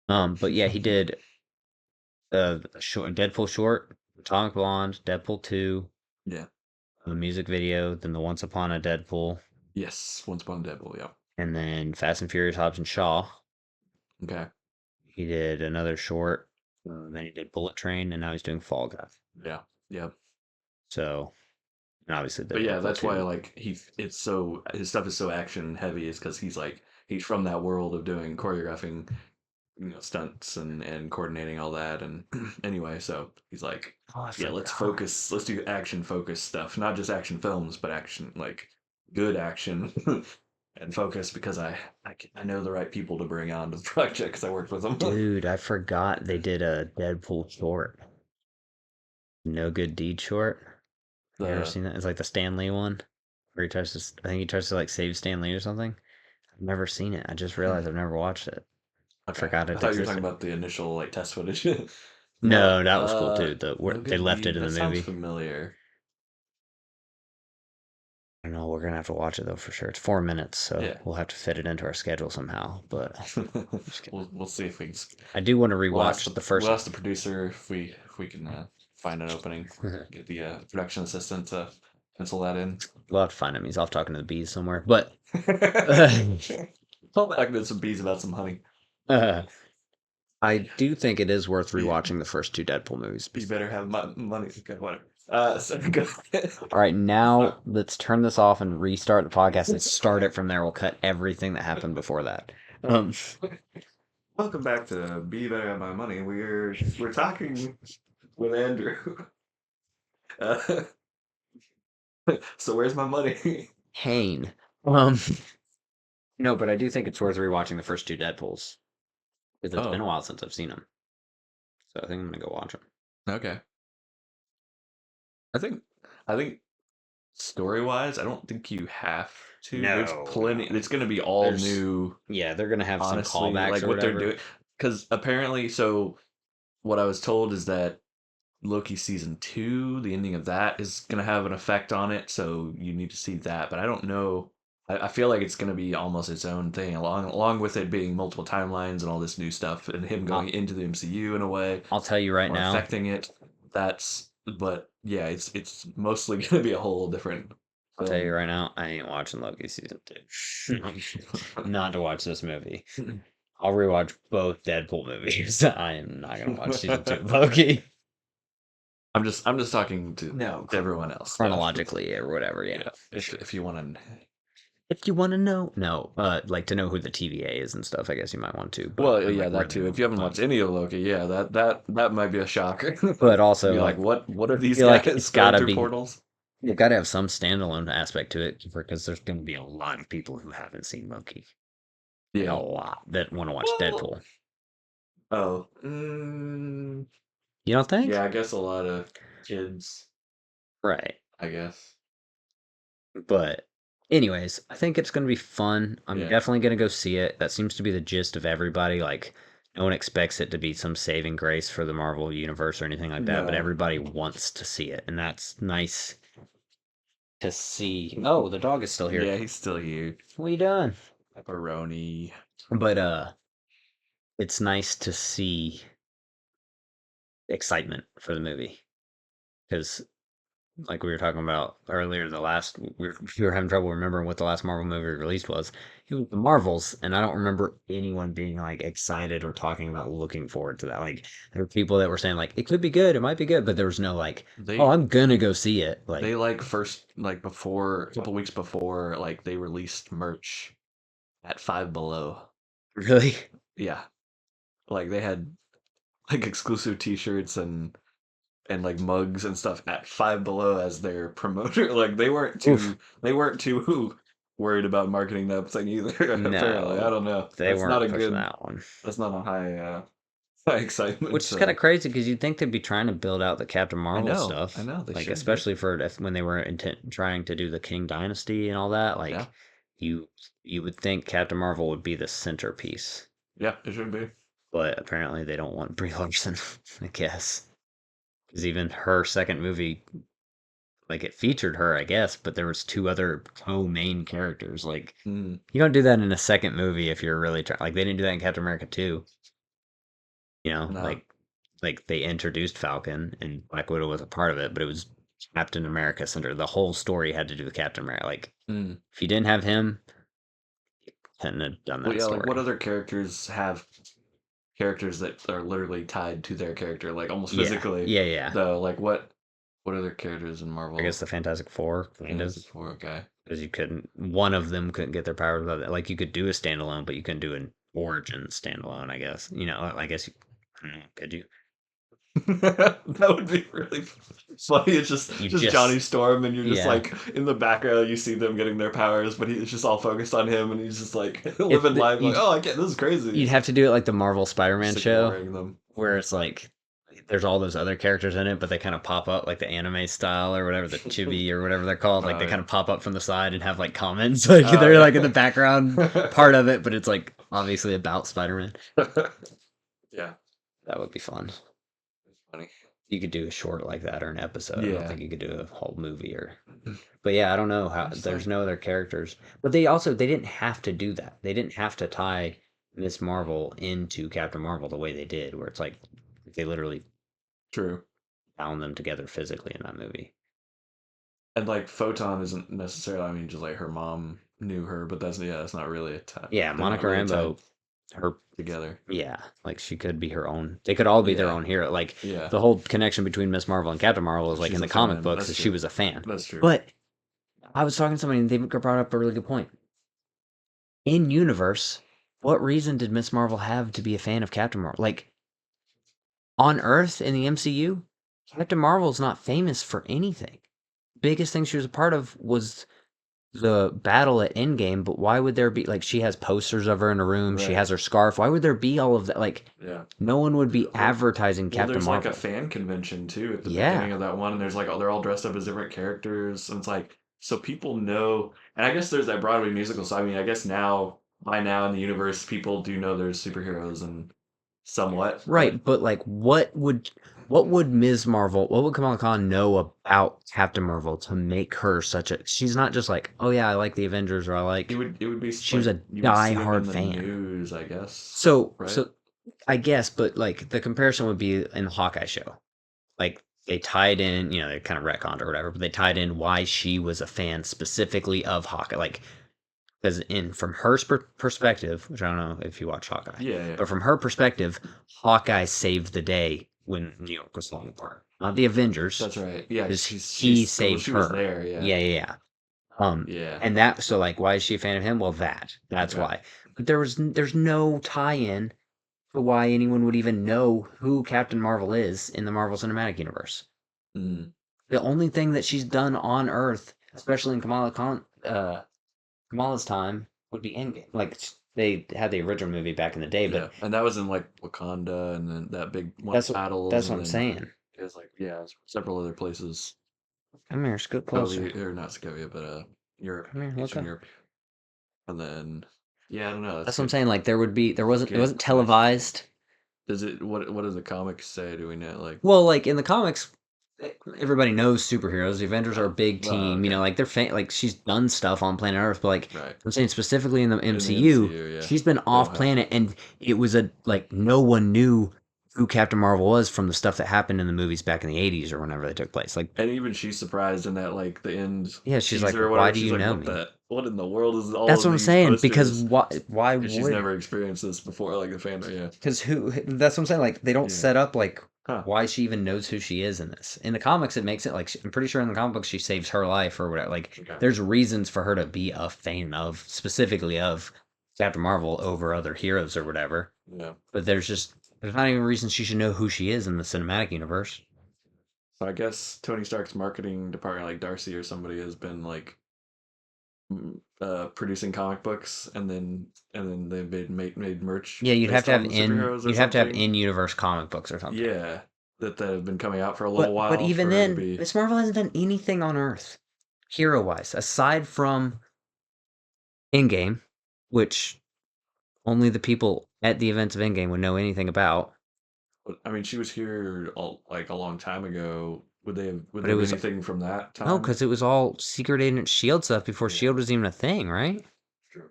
but yeah, he did short Deadpool short, Atomic Blonde, Deadpool 2, Yeah. the music video, then the Once Upon a Deadpool, Yes. Once Upon a Deadpool. Yep. and then Fast and Furious Hobbs and Shaw. Okay. He did another short, then he did Bullet Train, and now he's doing Fall Guy. Yeah. Yep. So, and obviously the But yeah, Deadpool that's why 2. like it's so his stuff is so action heavy is because he's from that world of doing choreographing, stunts and coordinating all that. And anyway, so he's like, Oh, I yeah, forgot. let's do action focused stuff, not just action films, but action like good action and focus because I know the right people to bring on to the project because I worked with them. Dude, I forgot they did a Deadpool short. No Good Deed short. You ever The seen that? It's like the Stan Lee one where he tries to, I think he tries to like save Stan Lee or something. I've never seen it. I just realized I've never watched it. I okay, forgot I it thought you were talking existed. about the initial like test footage. No, No, that was cool too. Where no they good left it deed. in the That sounds movie. familiar. I don't know. We're gonna have to watch it though for sure. It's 4 minutes, so Yeah. we'll have to fit it into our schedule somehow. But just kidding. We'll see if we can. I do want to We'll ask rewatch the first. we'll ask the producer if we can find an opening. Get the production assistant to pencil that in. We'll have to find him. He's off talking to the bees somewhere. But Call back to some bees about some honey. I do think it is worth rewatching the first two Deadpool movies. You better have money. Okay, whatever. So go ahead. All right, now let's turn this off and restart the podcast and start it from there. We'll cut everything that happened before that. Welcome back to Be Better at My Money. We're talking with Andrew. Uh, so where's my money? Hane. Um, no, but I do think it's worth rewatching the first two Deadpools because it's been a Oh, while since I've seen them. So I think I'm gonna go watch them. okay. I think story wise, I don't think you have to. There's No, plenty. no. It's gonna be all There's new. yeah, they're gonna have some Honestly, callbacks like or what they're whatever. doing, because apparently, so what I was told is that Loki season two, the ending of that is gonna have an effect on it, so you need to see that. But I don't know. I feel like it's gonna be almost its own thing, along with it being multiple timelines and all this new stuff, and him going I'll, into the MCU in a way I'll tell you right or now. affecting it. That's but yeah, it's mostly gonna be a whole different I'll tell you film. right now. I ain't watching Loki season two. Not to watch this movie. I'll rewatch both Deadpool movies. I am not gonna watch season two of Loki. I'm just talking No, to everyone else though. chronologically or whatever. Yeah, Yeah, for sure. if you want to. If you want to know, no, like to know who the TVA is and stuff. I guess you might want to, but Well, I'm yeah, like that really too. If not. you haven't But watched any of Loki, yeah, that might be a shocker. but also Be like, like what are I these feel like it's guys going gotta through be. portals? You've got to have some standalone aspect to it because there's going to be a lot of people who haven't seen Loki, like a Yeah. lot that want to watch Well, Deadpool. oh, You don't yeah, think? I guess a lot of kids, Right. I guess. But anyways, I think it's going to be fun. I'm Yeah. definitely going to go see it. That seems to be the gist of everybody. Like, no one expects it to be some saving grace for the Marvel universe or anything like that, but No. everybody wants to see it, and that's nice to see. Oh, the dog is still here. Yeah, he's still here. What are you doing? Pepperoni. But it's nice to see excitement for the movie because like we were talking about earlier, we were having trouble remembering what the last Marvel movie released was. It was the Marvels, and I don't remember anyone being like excited or talking about looking forward to that. Like there were people that were saying like it could be good, it might be good, but there was no like, oh, They I'm gonna go see it. Like they like first like before a couple weeks before like they released merch at Five Below. really, Yeah, like they had like exclusive T-shirts and like mugs and stuff at Five Below as their promoter. Like oof, they weren't too worried about marketing that thing either. Apparently, I no, don't know. they weren't pushing that one. That's not a high excitement. Which is kind of crazy because you'd think they'd be trying to build out the Captain Marvel I stuff, know they like should be. especially for when they were trying to do the King Dynasty and all that. Yeah, Like you you would think Captain Marvel would be the centerpiece, yeah, it should be. but apparently they don't want Brie Larson. I guess because even her second movie, like it featured her, I guess, but there was two other co-main characters. Like Mm, you don't do that in a second movie if you're really trying. Like they didn't do that in Captain America 2. You know, no. like they introduced Falcon and Black Widow was a part of it, but it was Captain America center. The whole story had to do with Captain America. Like Mm. if you didn't have him, couldn't have done Well, that yeah, like what story. other characters have characters that are literally tied to their character, like almost Yeah, physically? yeah, yeah. Though, like what other characters in I guess Marvel? the Fantastic Four kind of Fantastic Four, okay. because you couldn't. One of them couldn't get their powers without that. Like you could do a standalone, but you couldn't do an origin standalone. I guess you know. I guess you I don't know, could you? That would be really funny. It's You just Johnny just Storm, and you're just yeah. like in the background. You see them getting their powers, but he's just all focused on him, and he's just like If living life. Like, you'd oh, I get this is crazy. you'd have to do it like the Marvel Just Spider-Man show ignoring them. where it's like there's all those other characters in it, but they kind of pop up like the anime style or whatever, the chibi or whatever they're called. Like they kind Yeah. of pop up from the side and have like comments. Like Oh they're like in the yeah. background part of it, but it's like obviously about Spider-Man. Yeah. That would be fun. It's funny. You could do a short like that or an episode. I don't Yeah. think you could do a whole movie or but yeah, I don't know how Just there's like no other characters. But they didn't have to do that. They didn't have to tie Miss Marvel into Captain Marvel the way they did, where it's like they literally true. bound them together physically in that movie. And like Photon isn't necessarily. I mean, just like her mom knew her, but that's yeah, that's not really a tie. Yeah, They're not Monica really tied Rambeau, her together. yeah, like she could be her own. They could all be their Yeah. own hero. Like Yeah. the whole connection between Miss Marvel and Captain Marvel is like in She's the a comic fan. books, That's is she true. was a fan. That's true. But I was talking to somebody and they brought up a really good point. In universe, what reason did Miss Marvel have to be a fan of Captain Marvel? Like on Earth in the MCU, Captain Marvel's not famous for anything. Biggest thing she was a part of was the battle at Endgame, but why would there be like she has posters of her in a room, she Right. has her scarf. Why would there be all of that? Like Yeah. no one would be Well, advertising well, Captain there's like a Marvel. fan convention too at the Yeah. beginning of that one, and there's like they're all dressed up as different characters, and it's like so people know. And I guess there's that Broadway musical, so I mean, I guess now by now in the universe, people do know there's superheroes and somewhat, but Right, but like what would Ms. Marvel, what would Kamala Khan know about Captain Marvel to make her such a she's not just like, "Oh yeah, I like the Avengers," or I like it would be she was like a you would see them in die-hard the fan. news, I guess, So right? so I guess, but like the comparison would be in the Hawkeye show. Like they tied in, they kind of retconned or whatever, but they tied in why she was a fan specifically of Hawkeye. Like because in from her perspective, which I don't know if you watch Hawkeye, Yeah, yeah, but from her perspective, Hawkeye saved the day when New York was falling apart. Not the Avengers, that's right. Yeah, because he she's well, saved she was her. there. Yeah, Yeah, yeah, yeah. yeah. And that so like why is she a fan of him? Well, that's Okay. why. But there's no tie-in to why anyone would even know who Captain Marvel is in the Marvel Cinematic Universe. Mm, The only thing that she's done on Earth, especially in Kamala's time, would be Endgame. Like they had the original movie back in the day, but yeah, and that was in like Wakanda, and then that big one that's of battles, that's what and I'm then saying. it was like several other places. Come here, scoot closer. Scovia, or not Scovia, but Europe, Come here, look Eastern up. Europe, and then yeah, I don't know. That's That's what I'm good. saying. Like there wasn't it Good wasn't question. televised. Does it what does the comics say? Do we know like Well, like in the comics, everybody knows superheroes. The Avengers are a big team. okay, Like they're like she's done stuff on planet Earth, but like right. I'm saying specifically in the In the MCU, MCU, yeah, she's been they don't off have planet, and it was a like no one knew who Captain Marvel was from the stuff that happened in the movies back in the '80s or whenever they took place. Like, and even she's surprised in that like the end yeah, she's like, teaser or "Why whatever. do She's you like, know what me?" the what in the world is all That's of what I'm these saying. Because posters? why And she's would never experienced this before, like the fandom. Yeah, because who that's what I'm saying. Like they don't yeah. set up like Huh. why she even knows who she is in this. In the comics, it makes it like I'm pretty sure in the comic books she saves her life or whatever. Like Okay. there's reasons for her to be a fan of specifically of Captain Marvel over other heroes or whatever. Yeah. But there's not even a reason she should know who she is in the cinematic universe. So I guess Tony Stark's marketing department, like Darcy or somebody, has been like producing comic books, and then they've made merch Yeah, based on the superheroes or you'd have to have something. in universe comic books or something. Yeah, that have been coming out for a little But while even for it to then, be. Miss Marvel hasn't done anything on Earth hero wise aside from Endgame, which only the people at the events of Endgame would know anything about. But I mean, she was here like a long time ago. Would But it there be was anything from that no, time? because it was all Secret Agent Shield stuff before Yeah, Shield was even a thing, right? true.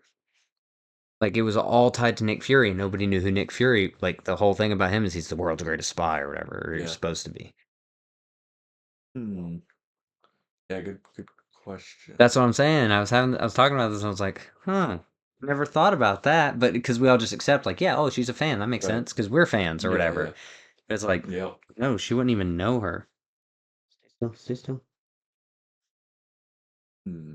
Like it was all tied to Nick Fury. Nobody knew who Nick Fury. Like the whole thing about him is he's the world's greatest spy or whatever, or he's Yeah. supposed to be. Hmm. Yeah, good question. That's what I'm saying. I was talking about this, and I was like, huh, never thought about that. But because we all just accept, like, yeah, oh, she's a fan. That makes Right. sense because we're fans or Yeah, whatever. yeah. But it's like, Yep. no, she wouldn't even know her. Stay still, stay still. Hmm.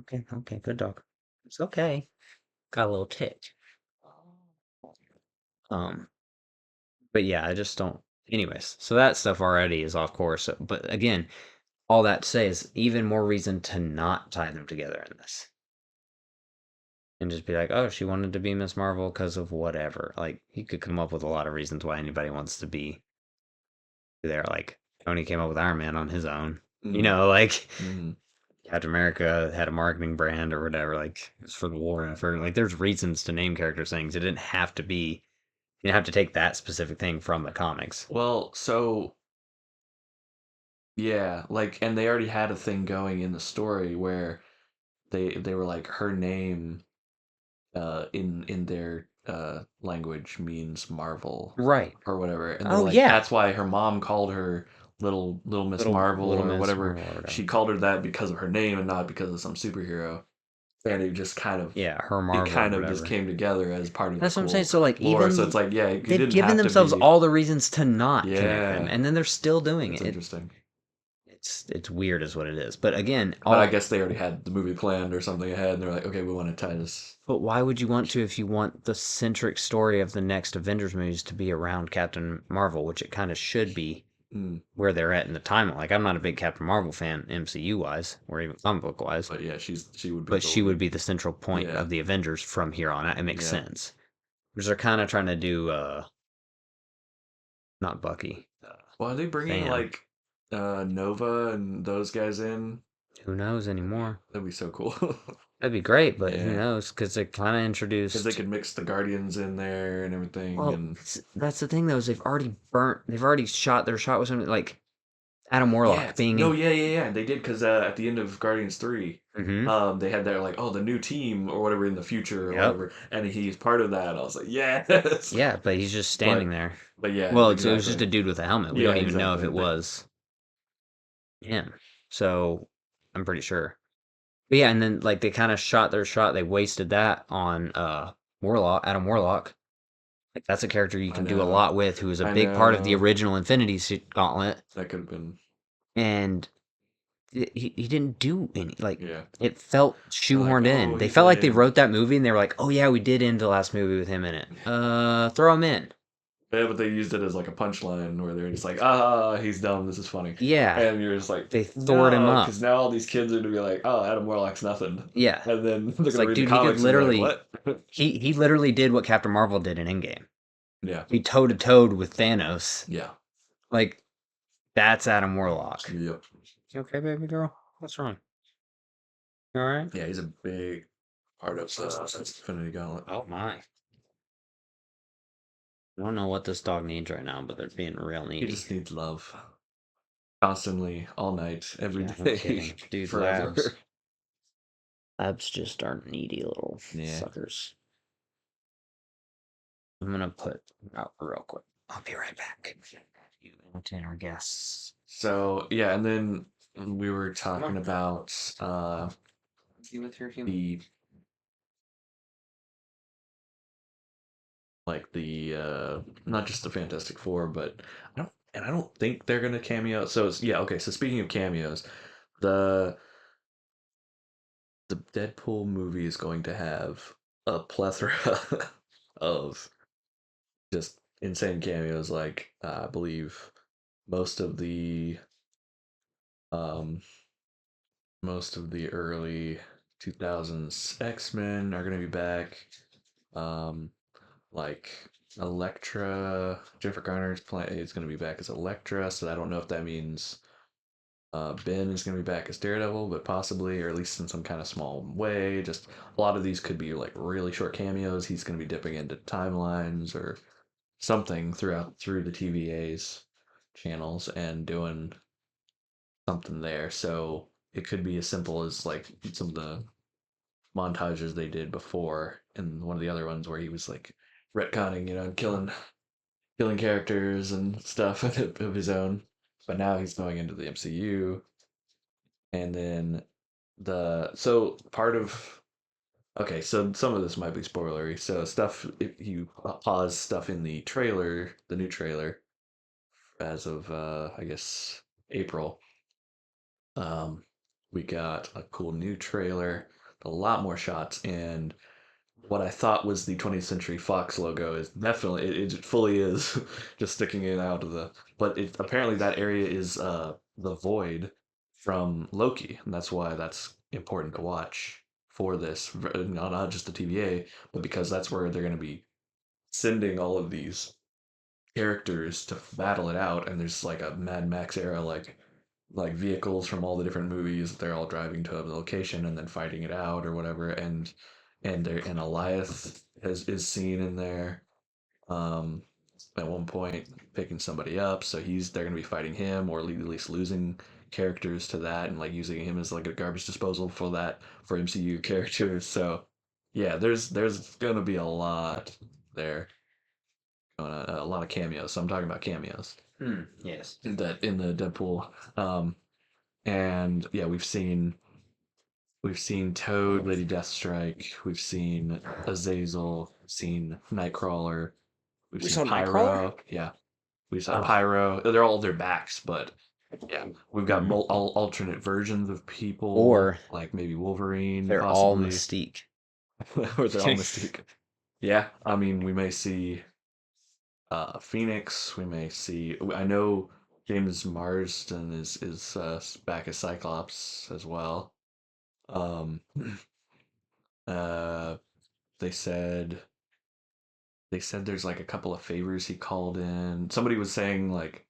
Okay, okay, good dog. It's okay. Got a little tick. Um, but yeah, I just don't. Anyways, so that stuff already is off course. But again, all that to say is even more reason to not tie them together in this. And just be like, oh, she wanted to be Miss Marvel because of whatever. Like, he could come up with a lot of reasons why anybody wants to be there. Like, Tony came up with Iron Man on his own. Mm-hmm. Like, Mm-hmm. Captain America had a marketing brand or whatever. Like, it was for the war effort. Like, there's reasons to name characters things. It didn't have to be, you didn't have to take that specific thing from the comics. Well, so yeah, like, and they already had a thing going in the story where they were like her name in their language means Marvel Right. or whatever, and they're Oh, like yeah. that's why her mom called her little Miss Marvel Little or Miss whatever. Marvel or whatever. She called her that because of her name and not because of some superhero. and it just Yeah, her it Marvel or kind of just whatever. came together as part of the That's what I'm saying. cool So like lore. So it's even like, yeah, it they've didn't given have to themselves be. all the reasons to not connect them, Yeah, and then they're still doing that's it. interesting. It's weird, is what it is. But again, But I all guess they already had the movie planned or something ahead, and they're like, okay, we want to tie this. but why would you want to if you want the centric story of the next Avengers movies to be around Captain Marvel, which it kind of should be Mm. where they're at in the timeline. Like I'm not a big Captain Marvel fan MCU wise or even comic book wise, But yeah, she would be but the she would lead. be the central point Yeah, of the Avengers from here on out. It makes yeah. sense. Because they're kind of trying to do not Bucky, Well, are they bringing Sam. like Nova and those guys in? Who knows anymore? That'd be so cool. That'd be great, but who Yeah, knows? Because they kind of because they introduced. could mix the Guardians in there and everything, Well, and that's the thing though is they've already burnt. They've already shot their shot with something like Adam yeah, Warlock being no, in. yeah, yeah, yeah. They did because at the end of Guardians 3, Hmm. they had their like, oh, the new team or whatever in the future or Yep. whatever, and he's part of that. I was like, yes, Yeah, but he's just standing but there. yeah, Well, it was just exactly, a dude with a helmet. We yeah, don't even know if exactly. it was him. So I'm pretty sure. But yeah, and then like they kind of shot their shot. They wasted that on Warlock, Adam Warlock. Like that's a character you I can do a know, lot with, who is a I big part of the know. original Infinity Suit Gauntlet, That could have been, and he didn't do any. Like yeah. it felt They're like, shoehorned oh, in. They he's felt like they lame. wrote that movie and they were like, oh yeah, we did end the last movie with him in it. Throw him in. Yeah, but they used it as like a punchline where they're just like, ah, he's dumb. This is funny, Yeah, and you're just like, they thored him no, up. because now all these kids are gonna be like, oh, Adam Warlock's nothing, Yeah, and then they're it's gonna like, read the dude, he could comics and be like, literally. what? He literally did what Captain Marvel did in Endgame. Yeah, He toe to toed with Thanos. yeah, Like that's Adam Warlock. yep, You okay, baby girl? What's wrong? You all right? yeah. He's a big part of the Infinity Gauntlet. Oh my! I don't know what this dog needs right now, but they're being real He needy. just needs love constantly, all night, every Yeah, no day, kidding, dude. forever. Labs just are needy little Yeah. suckers. I'm gonna put out real quick. I'll be right back. You entertain our guests. So yeah, and then we were Come talking on. about See with your human. the like the not just the Fantastic Four, but I don't think they're gonna cameo. So it's, yeah, okay. So speaking of cameos, the the Deadpool movie is going to have a plethora of just insane cameos. Like I believe most of the um most of the early 2000s X-Men are gonna be back. Um, like Elektra, Jennifer Garner's play is going to be back as Elektra, so I don't know if that means Ben is going to be back as Daredevil, but possibly, or at least in some kind of small way. Just a lot of these could be like really short cameos. He's going to be dipping into timelines or something through the TVA's channels and doing something there. So it could be as simple as like some of the montages they did before, and one of the other ones where he was like retconning, and killing characters and stuff of his own. But now he's going into the MCU, and then the so part of okay, so some of this might be spoilery. So stuff if you pause stuff in the trailer, the new trailer, as of I guess April. Um, we got a cool new trailer, a lot more shots, and what I thought was the 20th Century Fox logo is definitely it fully is just sticking it out of the. But it apparently that area is the void from Loki, and that's why that's important to watch for this. Not just the TVA, but because that's where they're going to be sending all of these characters to battle it out, and there's like a Mad Max era like vehicles from all the different movies. They're all driving to a location and then fighting it out or whatever. And Elias is seen in there. Um, at one point picking somebody up, so they're gonna be fighting him or at least losing characters to that and like using him as like a garbage disposal for MCU characters. So yeah, there's gonna be a lot there going on, a lot of cameos. So I'm talking about cameos Yes. in the Deadpool. And yeah, we've seen We've seen Toad, Lady Deathstrike. We've seen Azazel. We've seen Nightcrawler. We've We seen saw Nightcrawler. Pyro. Yeah, we saw Oh, Pyro. They're all their backs, but yeah, we've got hmm. alternate versions of people, Or like maybe Wolverine, they're all possibly, Mystique. or they're all Mystique. Yeah, I mean, we may see Phoenix. We may see. I know James Marsden is back as Cyclops as well. Um, uh, they said they said there's like a couple of favors he called in. Somebody was saying like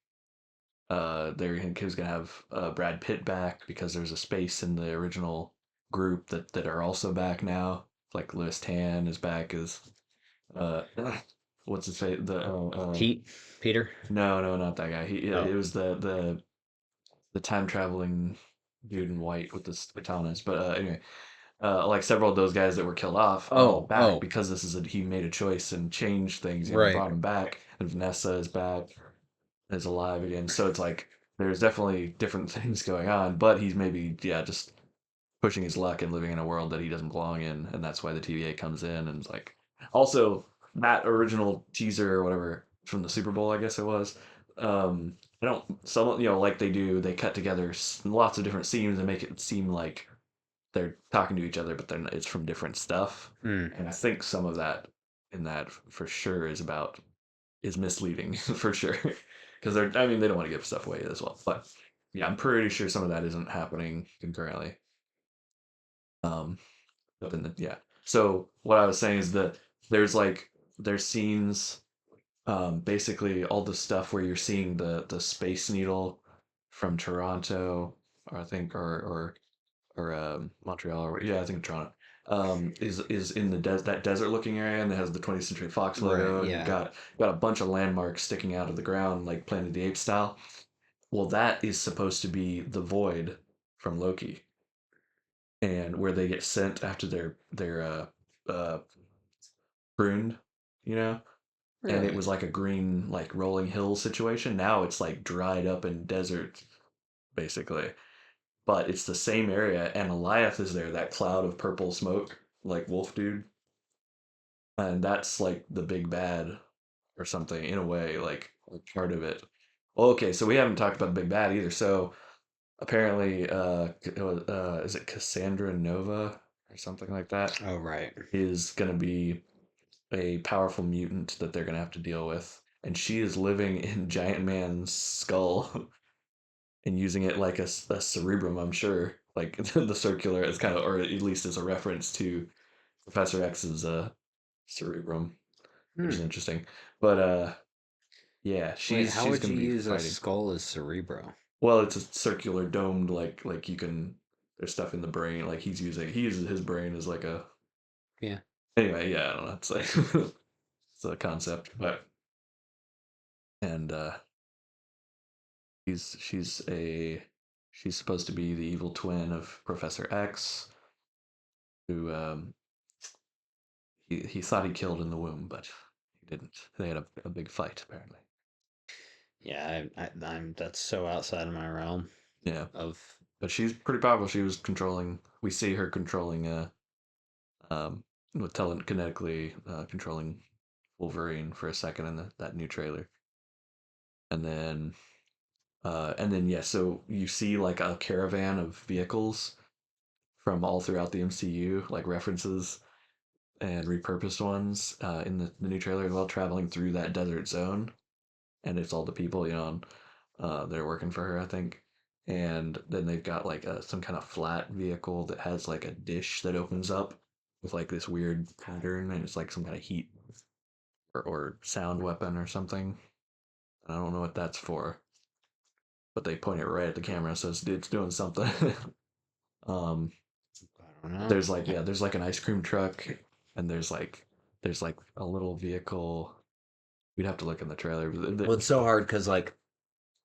he was gonna have Brad Pitt back because there's a space in the original group that are also back now. Like Louis Tan is back as uh what's his face the Pete, Peter. no, not that guy. Oh, It was the time traveling dude in white with the katanas. But anyway, like several of those guys that were killed off are all back oh, because he made a choice and changed things, right. brought them back. And Vanessa is back, is alive again. So it's like there's definitely different things going on, but he's maybe just pushing his luck and living in a world that he doesn't belong in, and that's why the TVA comes in and it's like also that original teaser or whatever from the Super Bowl, I guess it was. I don't some like they do, they cut together lots of different scenes and make it seem like they're talking to each other, but then it's from different stuff. Hmm. And I think some of that in that for sure is misleading for sure because I mean they don't want to give stuff away as well, but yeah, I'm pretty sure some of that isn't happening concurrently. Um, up in the yeah. So what I was saying is that there's like there's scenes, basically all the stuff where you're seeing the Space Needle from Toronto, or I think or Montreal, or yeah, I think Toronto. Is in that desert looking area, and it has the 20th Century Fox Right. logo, and you Yeah. got a bunch of landmarks sticking out of the ground like Planet of the Apes style. Well, that is supposed to be the Void from Loki, and where they get sent after uh pruned, you know. And it Really. was like a green like rolling hill situation. Now it's like dried up in desert basically, but it's the same area, and Eliath is there, that cloud of purple smoke, like wolf dude, and that's like the big bad or something in a way, like part of it. Well, okay, so we haven't talked about the big bad either. So apparently, is it Cassandra Nova or something like that? Oh, right. Is gonna be a powerful mutant that they're gonna have to deal with, and she is living in Giant Man's skull and using it like a cerebrum, I'm sure. Like the circular is kind of, or at least as a reference to Professor X's cerebrum, which is Hmm. interesting. But yeah, Wait, how she's would you gonna be use a fighting. skull as Cerebro? Well, it's a circular domed like you can. There's stuff in the brain. Like he uses his brain as like a. Yeah. Anyway, yeah, I don't know. It's like it's a concept, but and she's a she's supposed to be the evil twin of Professor X, who he thought he killed in the womb, but he didn't. They had a big fight apparently. Yeah, I'm that's so outside of my realm Yeah, of. but she's pretty powerful. She was controlling. We see her controlling um with telekinetically controlling Wolverine for a second in that new trailer, and then yeah. So you see like a caravan of vehicles from all throughout the MCU, like references and repurposed ones in the new trailer as well, traveling through that desert zone, and it's all the people that are working for her, I think. And then they've got like some kind of flat vehicle that has like a dish that opens up with like this weird pattern, and it's like some kind of heat or sound weapon or something. I don't know what that's for, but they point it right at the camera, so it's doing something. um, I don't know. there's like there's like an ice cream truck, and there's like a little vehicle. We'd have to look in the trailer. Well, it's so hard because like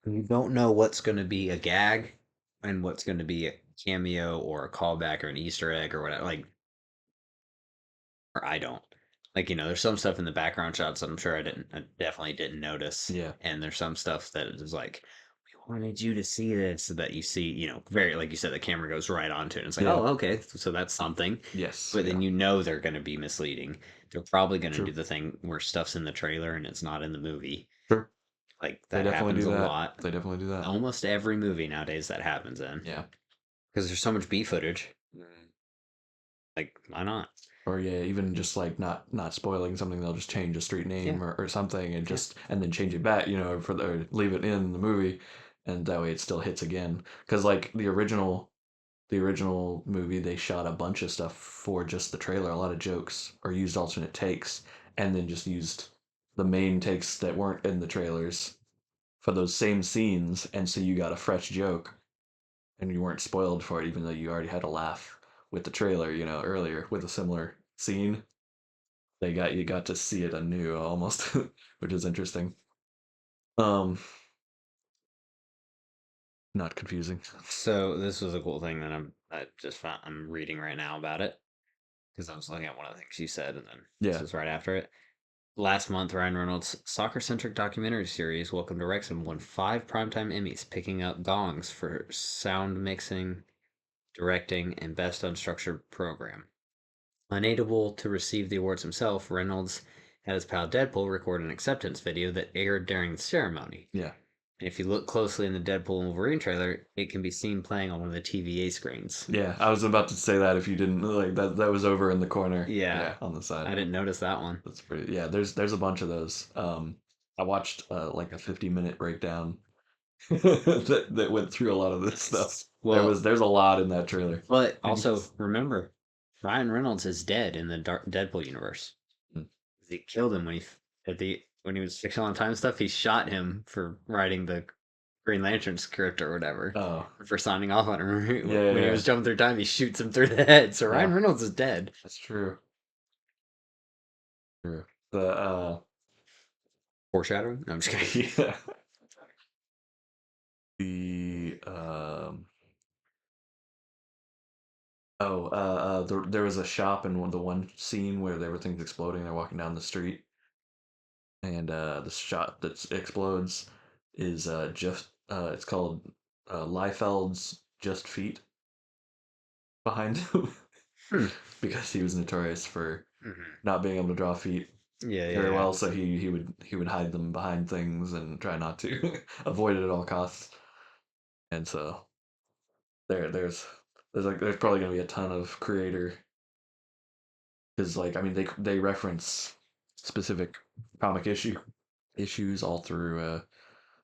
you don't know what's going to be a gag and what's going to be a cameo or a callback or an Easter egg or whatever. Like, or I don't. Like, there's some stuff in the background shots that I definitely didn't notice, Yeah, and there's some stuff that is like, we will wanted you to see this so that you see, very like you said, the camera goes right onto it. And it's like, Yeah. oh, okay, so that's something. Yes. But Yeah. then they're going to be misleading. They're probably going to do True. the thing where stuff's in the trailer and it's not in the movie. Sure. Like They that definitely happens do a that. lot. They definitely do that. Almost every movie nowadays that happens in Yeah. because there's so much B footage. Mm. Like, why not? Or yeah, even just like not spoiling something, they'll just change a street Yeah, name or something and yeah. just and then change it back, for the or leave it in the movie, and that way it still hits again. Because like the original movie, they shot a bunch of stuff for just the trailer, a lot of jokes, or used alternate takes, and then just used the main takes that weren't in the trailers for those same scenes, and so you got a fresh joke, and you weren't spoiled for it, even though you already had a laugh with the trailer, earlier with a similar scene. You got to see it anew almost, which is interesting. Um, not confusing. So this was a cool thing that I'm reading right now about it because I was looking at one of the things you said, and then this Yeah, was right after it. Last month, Ryan Reynolds' soccer-centric documentary series Welcome to Wrexham won 5 Primetime Emmys, picking up gongs for sound mixing, directing, and best unstructured program. Unable to receive the awards himself, Reynolds had his pal Deadpool record an acceptance video that aired during the ceremony. yeah, And if you look closely in the Deadpool and Wolverine trailer, it can be seen playing on one of the TVA screens. yeah. I was about to say that if you didn't like that, that was over in the corner. Yeah, Yeah, on the side. I didn't notice that one. That's pretty. Yeah, there's a bunch of those. I watched like a 50-minute breakdown that went through a lot of this stuff. Well, There's a lot in that trailer. but And also remember, Ryan Reynolds is dead in the Deadpool universe. Mm. They killed him when he was fixing on time stuff. He shot him for writing the Green Lantern script or whatever Oh, for signing off on it. yeah, yeah, When he yeah. was jumping through time, he shoots him through the head. So Ryan Yeah, Reynolds is dead. that's true. True. The Foreshadowing? No, I'm just kidding. yeah. The there was a shop in the one scene where everything's exploding. They're walking down the street, and the shop that explodes is just it's called Liefeld's Just Feet behind him Hmm. because he was notorious for Mhm. not being able to draw feet Yeah, very yeah, well. So he would hide them behind things and try not to avoid it at all costs. And so there's probably gonna be a ton of creator because like I mean they reference specific comic issues all through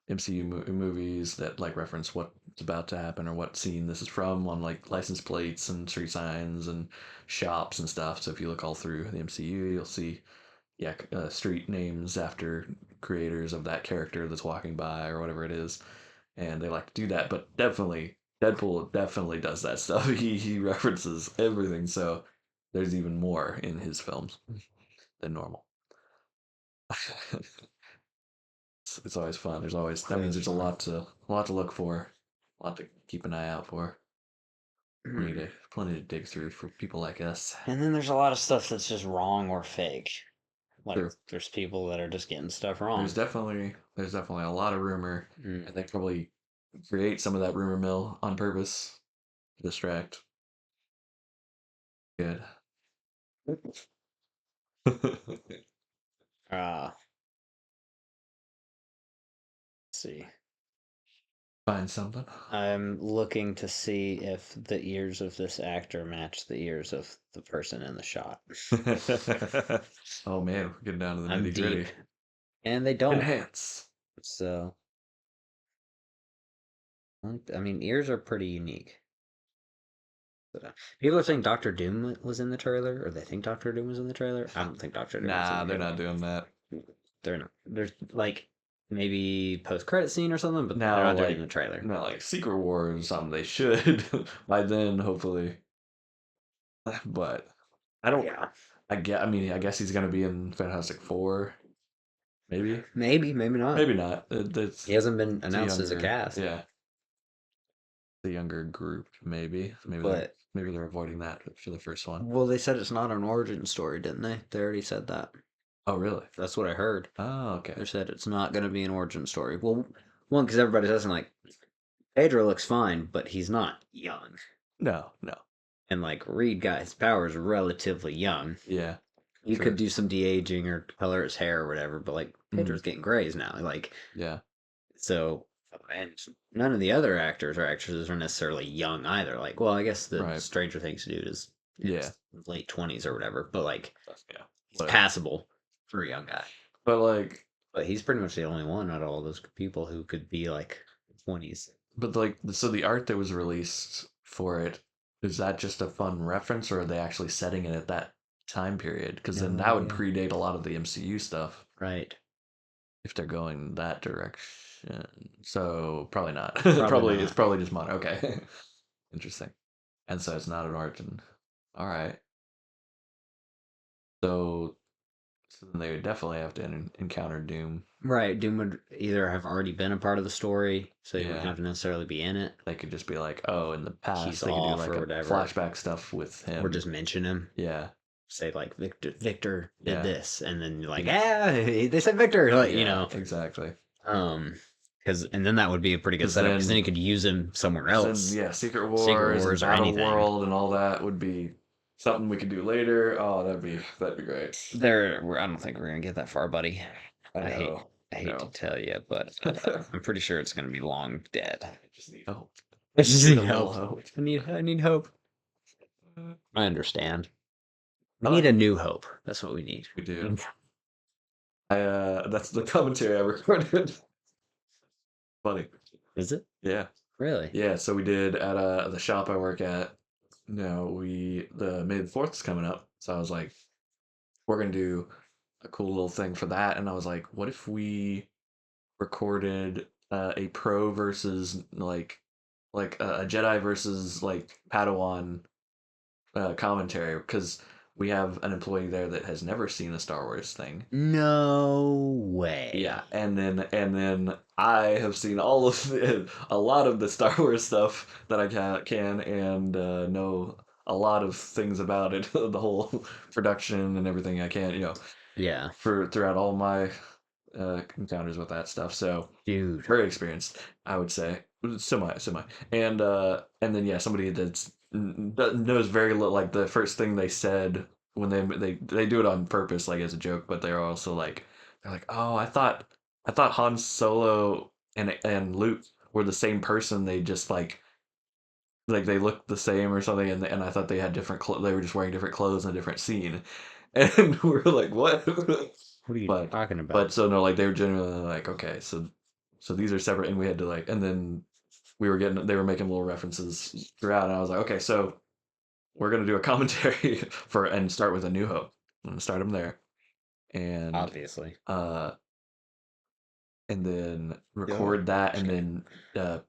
MCU movies that like reference what's about to happen or what scene this is from on like license plates and street signs and shops and stuff. So if you look all through the MCU, you'll see street names after creators of that character that's walking by or whatever it is, and they like to do that. But definitely, Deadpool definitely does that stuff. He references everything, so there's even more in his films than normal. It's always fun. That means there's a lot to look for, a lot to keep an eye out for. Plenty Mhm. to plenty to dig through for people like us. And then there's a lot of stuff that's just wrong or fake. Like True. there's people that are just getting stuff There's wrong. definitely a lot of rumor, Mm. and they probably create some of that rumor mill on purpose to distract. Good. Uh, let's see. Find something. I'm looking to see if the ears of this actor match the ears of the person in the shot. Oh man, we're getting down to the I'm nitty deep, gritty. and they don't. Enhance. So, I mean, ears are pretty unique. But, people are saying Doctor Doom was in the trailer, or they think Doctor Doom was in the trailer. I don't think Doctor Doom was in Nah, the they're not trailer. doing that. They're not. There's like maybe post-credit scene or something, but they're Now, not doing it in like, the trailer. not like Secret Wars or something. They should by then, hopefully. But I don't. Yeah, I mean, I guess he's gonna be in Fantastic Four. Maybe. maybe not. Maybe not. He It's hasn't been a announced as a younger. cast, Yeah, the younger group. Maybe. but Maybe they're avoiding that for the first one. well, they said it's not an origin story, didn't they? They already said that. Oh, really? That's what I heard. Oh, okay. They said it's not going to be an origin story. Well, One, because everybody's asking, like, Pedro looks fine, but he's not young. No, no. And, like, Reed got his powers relatively young. Yeah. You Sure. could do some de-aging or color his hair or whatever, but, like, Pedro's getting grays now. Like, Yeah. so, and none of the other actors or actresses are necessarily young either. Like, well, I guess the Right. Stranger Things dude is in Yeah. his late 20s or whatever, but, like, Yeah. he's Whatever. passable for a young guy. But like, But he's pretty much the only one out of all those people who could be, like, 20s. but like, so the art that was released for it, is that just a fun reference, or are they actually setting it at that time period? Because then No that would idea. predate a lot of the MCU stuff Right. if they're going that direction. So probably not. Probably It's not. probably just modern. Okay, interesting. And so it's not an origin. All right. So, so then they would definitely have to encounter Doom. Right. Doom would either have already been a part of the story, so he wouldn't Yeah. have to necessarily be in it. They could just be like, oh, in the past, He's they could do off like or a whatever. flashback stuff with him. Or just mention him. Yeah. Say, like, Victor did Yeah. this. And then you're like, Yeah. they said Victor. Like, you know. Exactly. And then that would be a pretty good 'Cause setup, because then then- you could use him somewhere else. Then, yeah, Secret Secret Wars Wars and or Battle anything. World and all that would be something we could do later. Oh, that'd be great. I don't think we're gonna get that far, buddy. I know. hate to tell you, but I'm pretty sure it's gonna be long dead. I just need hope. I just Need need a little hope. hope. I need hope. I understand. We I need like- a new hope. That's what we need. We do. That's the commentary I recorded. Funny. Is it Yeah. really? Yeah, so we did at the shop I work at. You know, the May the 4th is coming up. So I was like, we're gonna do a cool little thing for that. And I was like, what if we recorded a pro versus like a Jedi versus like Padawan commentary, because we have an employee there that has never seen a Star Wars thing. No way. Yeah, and then I have seen all of a lot of the Star Wars stuff that I can and know a lot of things about it, the whole production and everything I can, Yeah. for throughout all my encounters with that stuff. So Dude. very experienced, I would say, semi, and then yeah, somebody that knows very little. Like the first thing they said when they do it on purpose, like as a joke, but they're also like they're like, oh, I thought Han Solo and Luke were the same person. They just like they looked the same or something, and I thought they had different they were just wearing different clothes in a different scene, and we are like, what? What are you But talking about? but so no, like they were genuinely like, okay, so these are separate, and we had to like, and then they were making little references throughout, and I was like, okay, so we're gonna do a commentary and start with A New Hope. I'm gonna start them there, and Obviously. and then record that, and then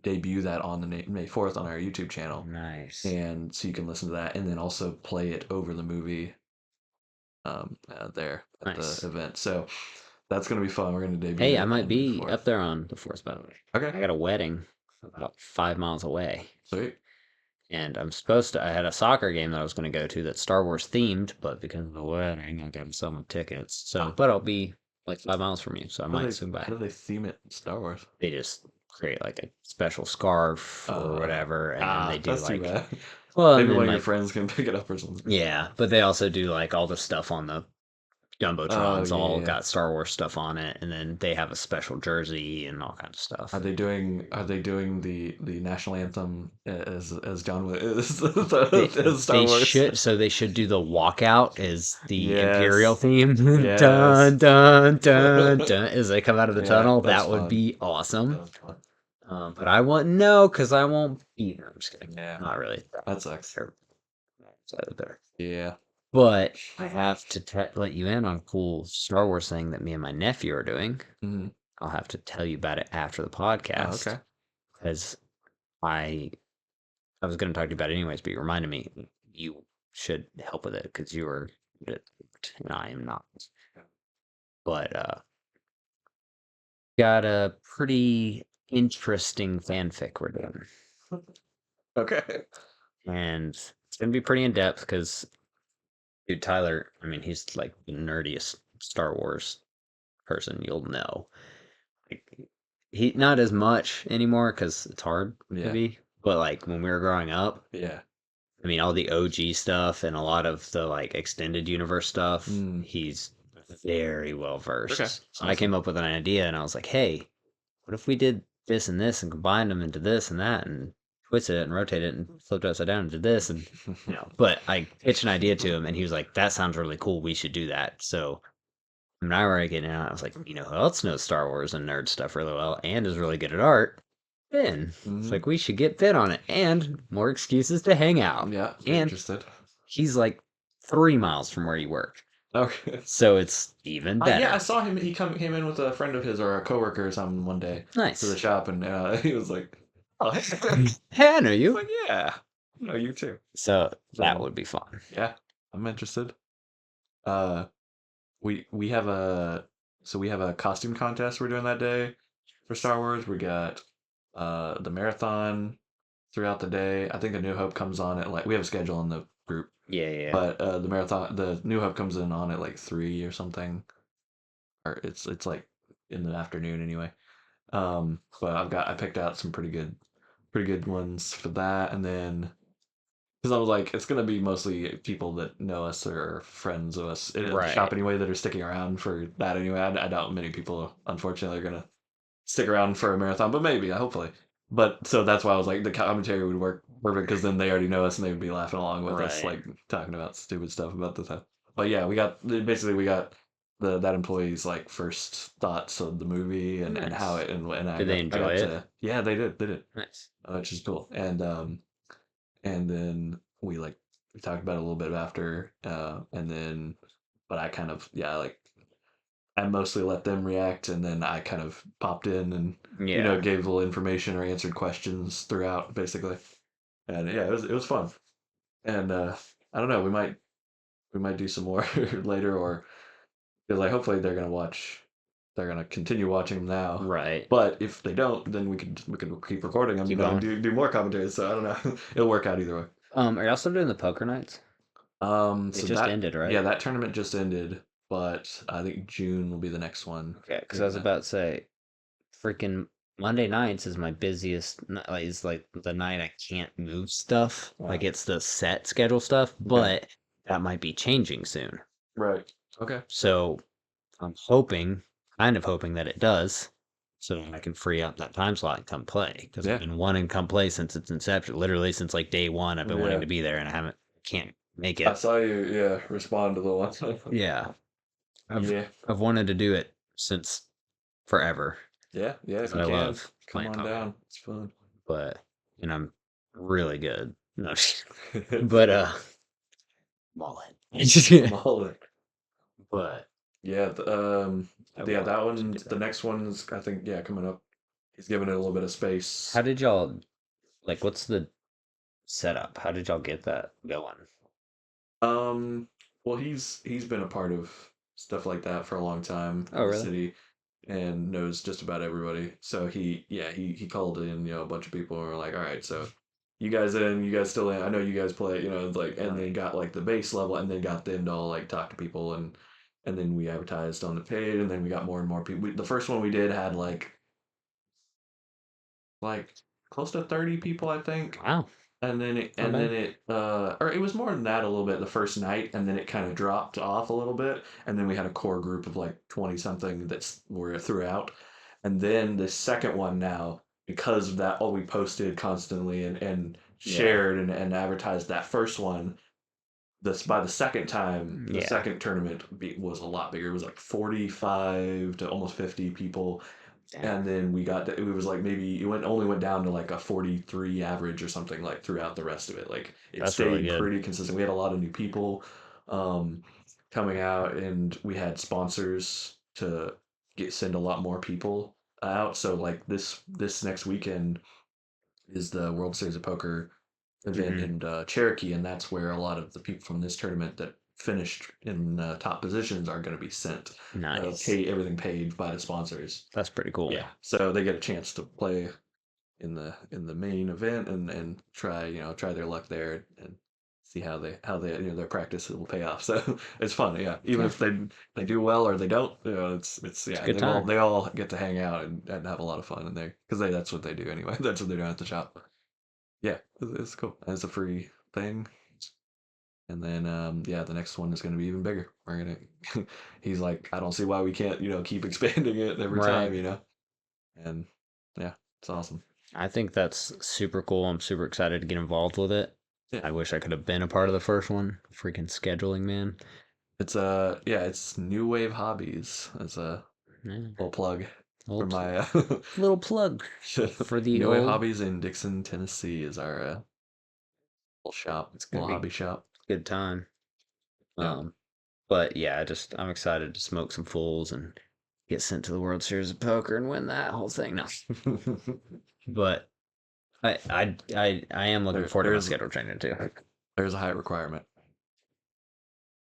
debut that on the May 4th on our YouTube channel, Nice. and so you can listen to that, and then also play it over the movie there at Nice. the event. So that's gonna be fun. We're gonna debut. Hey, it I might on be the 4th. up there on the 4th, by the way. I Okay, got a wedding about 5 miles away. sweet. And I had a soccer game that I was going to go to that's Star Wars themed, but because of the wedding, I got to sell my tickets. So, but I'll be like 5 miles from you, so I might swing by. How do they theme it Star Wars? They just create like a special scarf or whatever, and then they do that's too like, bad. well, and Maybe then one of your like, friends can pick it up or something. yeah, but they also do like all the stuff on the Jumbotrons, yeah, all yeah. got Star Wars stuff on it, and then they have a special jersey and all kinds of stuff. Are they doing the national anthem as John as Star Wars? They should do the walkout as the Yes. Imperial theme. Yes. Dun dun dun dun as they come out of the Yeah, tunnel. that's That would fun. be awesome. That's fun. But I won't know because I won't be there. I'm just kidding. Yeah, Not really. that sucks. Outside there. Yeah. But I have to let you in on a cool Star Wars thing that me and my nephew are doing. Mhm. I'll have to tell you about it after the Oh, podcast. okay. Because I was going to talk to you about it anyways, but you reminded me you should help with it because you were good at it, and I am not. But got a pretty interesting fanfic we're doing, Okay. and it's going to be pretty in depth because, dude, Tyler, I mean, he's like the nerdiest Star Wars person you'll know. Like, he not as much anymore because it's hard to Yeah. be. But like when we were growing up, Yeah. I mean, all the OG stuff and a lot of the like extended universe stuff, Mm. he's very well Okay. versed. So I Awesome. came up with an idea and I was like, hey, what if we did this and this and combined them into this and that and twisted it and rotated it and flipped it upside down and did this and but I pitched an idea to him and he was like, that sounds really cool. We should do that. So when I were getting out, I was like, you know who else knows Star Wars and nerd stuff really well and is really good at art? Ben. It's Mhm. like we should get Ben on it and more excuses to hang out. Yeah. And Interested. he's like 3 miles from where you work. Okay. So it's even better. Yeah, I saw him. He came in with a friend of his or a coworker or something one day to the Nice. shop, and he was like, "Oh, hey." Hey, I know He's you. like, "Yeah, no, you too." So that So would be fun. yeah, I'm interested. Uh, we have a we have a costume contest we're doing that day for Star Wars. We got the marathon throughout the day. I think the New Hope comes on at like we have a schedule in the group, Yeah, yeah. but the New Hope comes in on at like 3 or something, or it's like in the afternoon anyway. But I picked out some pretty good ones for that, and then because I was like, it's gonna be mostly people that know us or friends of us at the shop Right. anyway that are sticking around for that anyway. I doubt many people, unfortunately, are gonna stick around for a marathon, but maybe, hopefully. But so that's why I was like, the commentary would work perfect because then they already know us and they would be laughing along with us, Right. like talking about stupid stuff about the stuff. But yeah, we got that employee's like first thoughts of the movie and how Nice. it and Did they I enjoy got it? to they did Nice. which is cool and then we talked about it a little bit after and then but I kind of like I mostly let them react, and then I kind of popped in and Yeah. gave a little information or answered questions throughout, basically. And yeah, it was fun. And I don't know, we might do some more later, or because like hopefully they're gonna continue watching them now. Right. But if they don't, then we could keep recording them, Keep and going. do more commentaries. So I don't know, it'll work out either way. Are y'all still doing the poker nights? It So just that ended, yeah, right? that tournament just ended, but I think June will be the next one. Okay, because I In was about to say, freaking Monday nights is my busiest. Like, is like the night I can't move stuff. Like it's the set schedule stuff, okay. but that might be changing soon. Right. Okay. So I'm hoping, kind of hoping that it does, so that I can free up that time slot and come play. Because I've Yeah. been wanting to come play since its inception. Literally since like day one, I've been wanting Yeah. to be there, and I can't make I it. saw you, yeah, respond to the one. Yeah, I've Yeah. I've wanted to do it since forever Yeah. Yeah. If because you I can, love come playing on poker. down. It's fun. But and I'm really good. No, but mullet. I'm all in. But Yeah. I Yeah. want That to one, do the that. next one's, I think, yeah, coming up. He's giving it a little bit of How space. did y'all like? What's the setup? How did y'all get that going? Um, well, he's been a part of stuff like that for a long time Oh, in the really? city and knows just about everybody. So he called in, a bunch of people and were like, all right, so you guys in, you guys still in. I know you guys play, it's like, and then Right. got like the base level, and then got them to all like talk to people, and then we advertised on the page, and then we got more and more people. The first one we did had like close to 30 people, I think. Wow, not And then bad. or it was more than that a little bit the first night, and then it kind of dropped off a little bit, and then we had a core group of like 20 something that's were throughout, and then the second one now, because of that, all we posted constantly and Yeah. shared and advertised that first one. This by the second time, the Yeah. second tournament was a lot bigger. It was like 45 to almost 50 people, Damn. and then it was like maybe only went down to like a 43 average or something like throughout the rest of it. Like it That's really stayed good. pretty consistent. We had a lot of new people um, coming out, and we had sponsors to send a lot more people out. So like this next weekend is the World Series of Poker event Hmm. in Cherokee, and that's where a lot of the people from this tournament that finished in top positions are going to be sent. Nice. Pay everything paid by the sponsors. That's pretty cool. Yeah, so they get a chance to play in the main event and try try their luck there and see how their practice will pay off. So it's fun, yeah. Even Yeah, if they do well or they don't, it's it's a yeah. good time. They all get to hang out and have a lot of fun in there because that's what they do anyway. That's what they're doing at the shop. Yeah, it's cool. It's a free thing. And then, yeah, the next one is going to be even bigger. We're gonna. He's like, I don't see why we can't, keep expanding it every Right. time. And yeah, it's awesome. I think that's super cool. I'm super excited to get involved with it. Yeah, I wish I could have been a part of the first one. Freaking scheduling, man. it's yeah, it's New Wave Hobbies. It's a Yeah. little plug for Little, pl- my little plug for the New Wave old. Hobbies in Dixon, Tennessee is our little shop, It's gonna little be hobby shop. a good time. Yeah. Um, but yeah, I'm excited to smoke some fools and get sent to the World Series of Poker and win that whole thing. No, but I am looking forward to my there's schedule training too. there's a height requirement.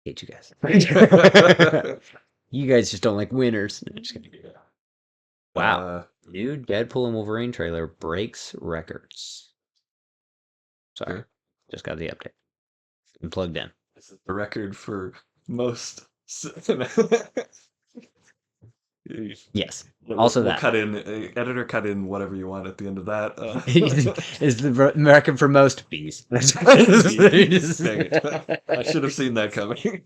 Hate you guys. You guys just don't like winners. Just kidding. Wow. Uh, New Deadpool and Wolverine trailer breaks records. Sorry. sure. Just got the update. I'm plugged in. This is the record for most. Yes. We'll, Also we'll that. cut in editor cut in whatever you want at the end of that. Is the record for most bees. Dang it. I should have seen that coming.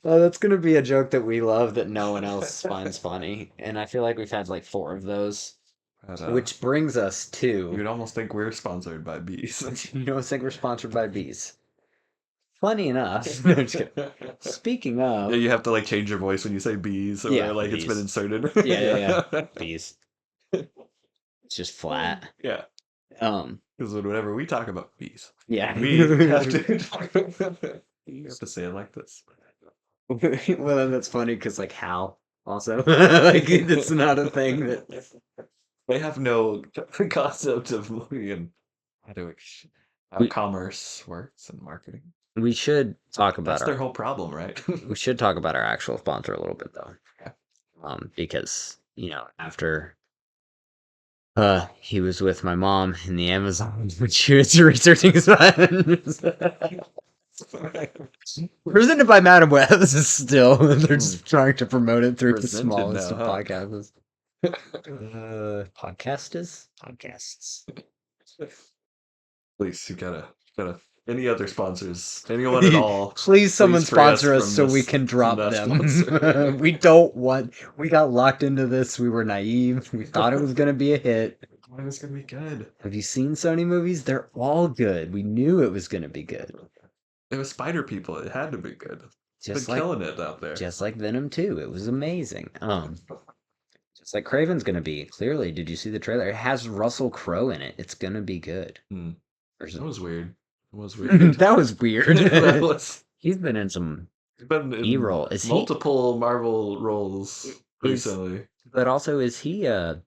Oh, that's gonna be a joke that we love that no one else finds funny, and I feel like we've had like 4 of those. But, Which brings us you'd to almost think we're sponsored by bees. you don't think we're sponsored by bees. Funny enough. No, just kidding. Speaking Yeah, of, you have to like change your voice when you say bees, or Yeah, like it's been bees. inserted. Yeah. bees, it's just flat. Yeah, Um, because whenever we talk about bees, yeah. we have to. You have to say it like this. Well, then that's funny because like how also like it's not a thing that They have no concept of how to how we commerce works and marketing. we should talk about That's their our whole problem, right? we should talk about our actual sponsor a little bit though. Yeah. Because after he was with my mom in the Amazon when she was researching his violence. Presented by Madam Web still. They're just trying to promote it through the Presented smallest now, of huh? podcasts. Podcasts. Please, you gotta any other sponsors, anyone at all. Please, someone Please free us sponsor us from so we this- can from drop that them. sponsor. We don't want. We got locked into this. We were naive. We thought it was gonna be a hit. It was gonna be good. Have you seen Sony movies? They're all good. We knew it was gonna be good. It was Spider People. It had to be good. Just Been like killing it out there. just like Venom 2. It was amazing. Just like Craven's gonna be. Clearly, did you see the trailer? It has Russell Crowe in it. It's gonna be good. That was weird. It was weird. That was weird. That was. He's been in some He's been in E-roll. Is he? multiple Marvel roles recently. But also, is he? Does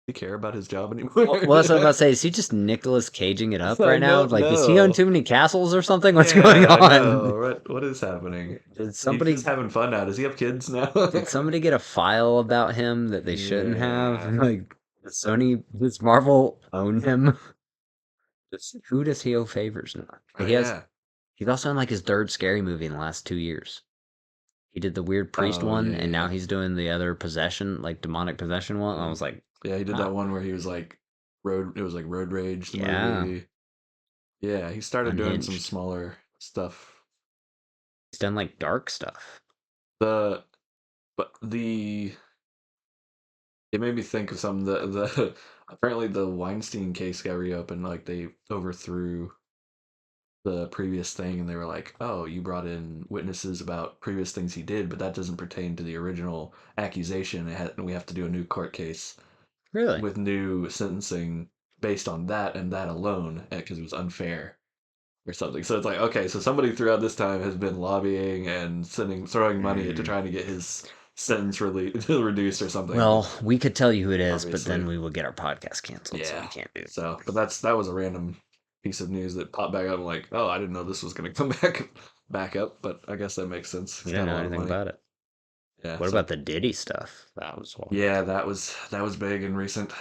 he care about his job anymore? Well, that's what I was about to say. Is he just Nicolas Caging it up I right now? don't Like, is he on know. too many castles or something? What's Yeah, going I on? know. What is happening? Did somebody He's just having fun now. Does he have kids now? did somebody get a file about him that they shouldn't have? Yeah. Like, does Marvel own him? Who does he owe favors now? Oh, He's also in like his 3rd scary movie in the last 2 years. He did the weird priest Oh, one, yeah, and now yeah. he's doing the other possession, like demonic possession one. I was like, Yeah, he did Wow. that one where he was like Road Rage, the Yeah. movie. Yeah, he started doing some Unhinged. smaller stuff. he's done like dark stuff. But it made me think of something. The apparently the Weinstein case got reopened. Like they overthrew the previous thing, and they were like, "Oh, you brought in witnesses about previous things he did, but that doesn't pertain to the original accusation. And we have to do a new court case Really? with new sentencing based on that and that alone, because it was unfair." Or something. So it's like, okay, so somebody throughout this time has been lobbying and throwing money into trying to get his sentence reduced or something. Well, we could tell you who it is, but then Obviously. we will get our podcast canceled, so we Yeah. can't do it. So, but that was a random piece of news that popped back up. I'm like, oh, I didn't know this was going to come back up, but I guess that makes sense. It's We got didn't a know lot of anything money. about it. Yeah. What so- about the Diddy stuff? That was wild. Yeah, that was big and recent.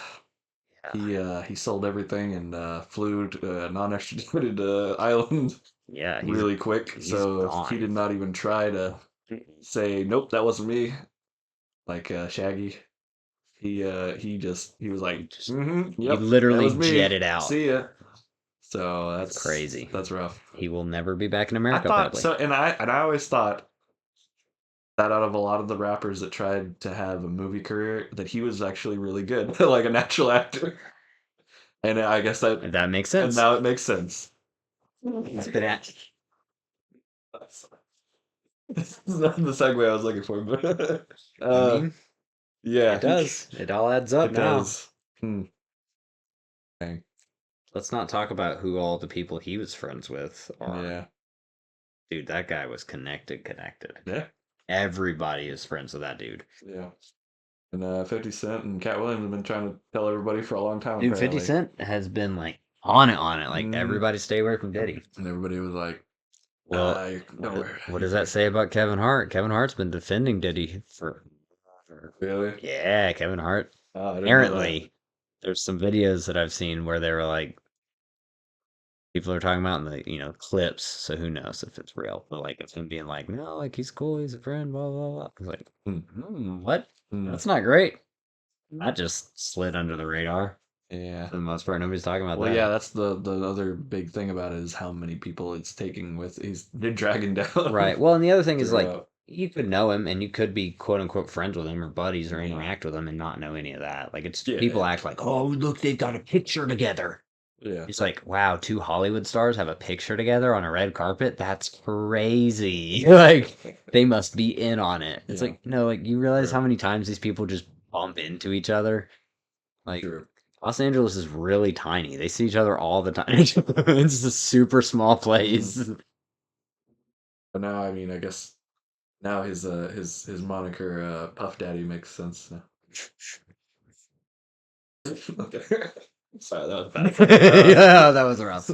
He sold everything and flew to a non-extradited island Yeah, really quick. he's So he gone. did not even try to say, "Nope, that wasn't me." Like Shaggy, he was like, Just he "Yep, that literally was me. jetted out. See ya." So Crazy. that's rough. He will never be back in I America, thought probably. so, and I always thought that out of a lot of the rappers that tried to have a movie career, that he was actually really good, like a natural actor. And I guess That makes and sense. now it makes sense. It's been at. This is not the segue I was looking for, but I mean, yeah, it does. It all adds up it now. does. Hmm. Dang. Let's not talk about who all the people he was friends with are. Yeah, Dude, that guy was connected. yeah, Everybody is friends with that dude. yeah. And 50 Cent and Cat Williams have been trying to tell everybody for a long time, Dude, 50 apparently. Cent has been like on it. Like Mm. everybody stay away from Diddy. And everybody was like, Well, nowhere. what does that say about Kevin Hart? Kevin Hart's been defending Diddy for Really? yeah, Kevin Hart. Oh, I didn't know that. Apparently, there's some videos that I've seen where they were like people are talking about in the clips, so who knows if it's real? But like it's him being like, no, like he's cool, he's a friend, blah blah blah. I was like, what? Hmm. That's not great. That just slid under the radar Yeah. for the most part. Nobody's talking about Well, that. yeah, that's the other big thing about it is how many people it's taking with they're dragging down Right. Well, and the other thing is like throughout. you could know him and you could be quote unquote friends with him or buddies or Yeah. interact with him and not know any of that. Like it's Yeah, people yeah. act like, oh, look, they've got a picture together. Yeah. It's like, wow, two Hollywood stars have a picture together on a red carpet. That's crazy. Like they must be in on it. It's Yeah. like, no, like you realize Sure. how many times these people just bump into each other? Like Sure. Los Angeles is really tiny. They see each other all the time. It's just a super small place. But now, I mean, I guess now his moniker Puff Daddy makes sense now. Okay. Sorry, that was bad. Yeah, that was rough.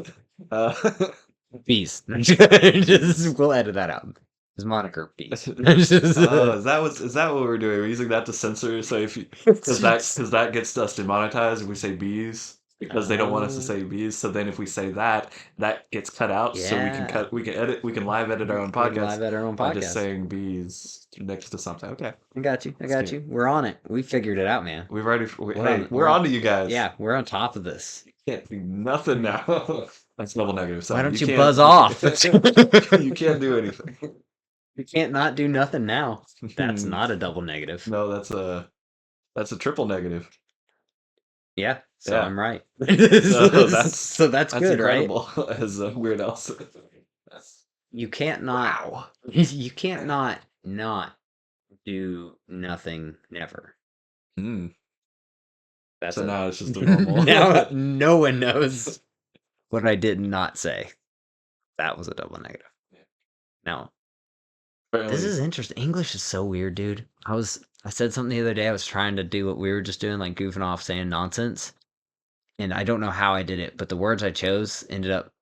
Uh, Peace. We'll edit that out. His moniker, peace. is that what we're doing? We're using that to censor. So if because that gets us demonetized if we say bees because they don't want us to say bees. So then if we say that gets cut out. So Yeah. we can live edit our own We can podcast live at our own by just podcast. saying bees next to something. Okay, I got you. Let's do it. We're on it. We figured it out, man. We've already. We're We're on- on to you guys. Yeah, we're on top of this. Can't do nothing now. That's double negative. So Why don't you can't- buzz off? you can't do anything. You can't not do nothing now. That's not a double negative. No, that's a triple negative. Yeah, so Yeah. I'm right. So that's good, incredible, right? as Weird Al said. You can't not. Wow. You can't not do nothing never. Hmm. That's So a- now it's just a normal. now no one knows what I did not say. That was a double negative. Now this is interesting. English is so weird, dude. I said something the other day. I was trying to do what we were just doing, like goofing off, saying nonsense. And I don't know how I did it, but the words I chose ended up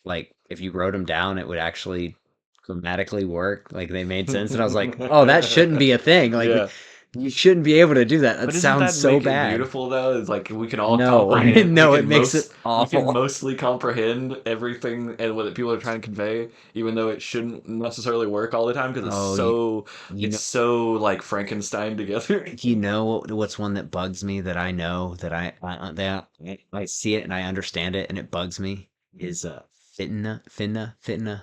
like if you wrote them down, it would actually grammatically work. Like they made sense, and I was like, "Oh, that shouldn't be a thing. Like Yeah. you shouldn't be able to do that. That But isn't sounds that so make it bad." beautiful though? It's like we can all No, comprehend. no, we it can makes it We awful. can mostly comprehend everything and what people are trying to convey, even though it shouldn't necessarily work all the time because Oh, it's so like Frankenstein together. You know what's one that bugs me that I know that I see it and I understand it and it bugs me is fitna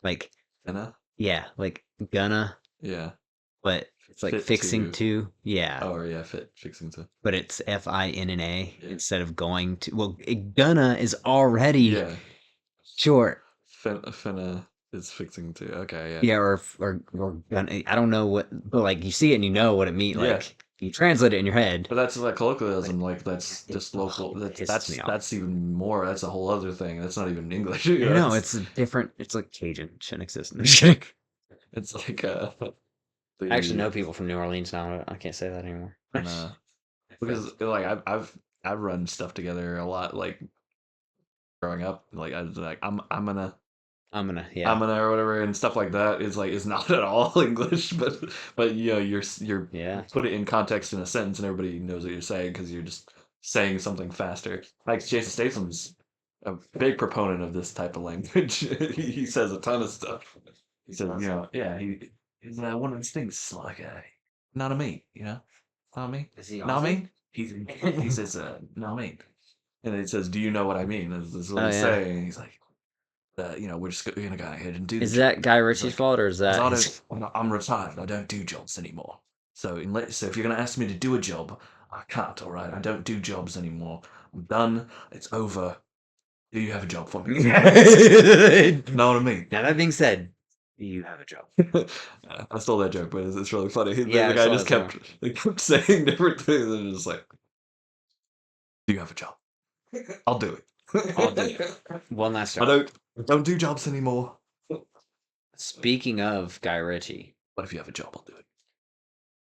like Finna? yeah like gonna Yeah. but it's like Fit fixing to. to yeah Oh, or yeah, fixing to. but it's finna Yeah. instead of going to well gonna is already Yeah. short Finna is fixing to. Okay, yeah. yeah or gonna I don't know what but like you see it and you know what it means Yeah. like you translate it in your head. But that's like colloquialism, like that's just Ugh, local. it pisses me off. That's even more. That's a whole other thing. That's not even English. No, it's a different. It's like Cajun. Shouldn't exist. I'm just kidding. It's like I actually know people from New Orleans now. I can't say that anymore. because like I've run stuff together a lot. Like growing up, like I was like I'm gonna yeah. I'm gonna or whatever and stuff like that is not at all English, but you know you're Yeah. put it in context in a sentence and everybody knows what you're saying because you're just saying something faster. Like Jason Statham's a big proponent of this type of language. He says a ton of stuff. He says, yeah, he's one of those things like, not a me, not me, Is he not Aussie? me. He says, not me, and then he says, "Do you know what I mean?" This is what Oh he's yeah. saying. And he's like, we're just gonna go ahead and do the Is job. that Guy He's Ritchie's like, fault or is because that his? I'm retired. I don't do jobs anymore. So if you're gonna ask me to do a job, I can't. All right, I don't do jobs anymore. I'm done. It's over. Do you have a job for me? Know what I mean? Now that being said, you have a job. I stole that joke, but it's really funny. Yeah, The I guy saw just that somewhere. kept saying different things, and just like, "Do you have a job? I'll do it. I'll do it. One last I job. don't do jobs anymore. Speaking of Guy Ritchie, But if you have a job, I'll do it."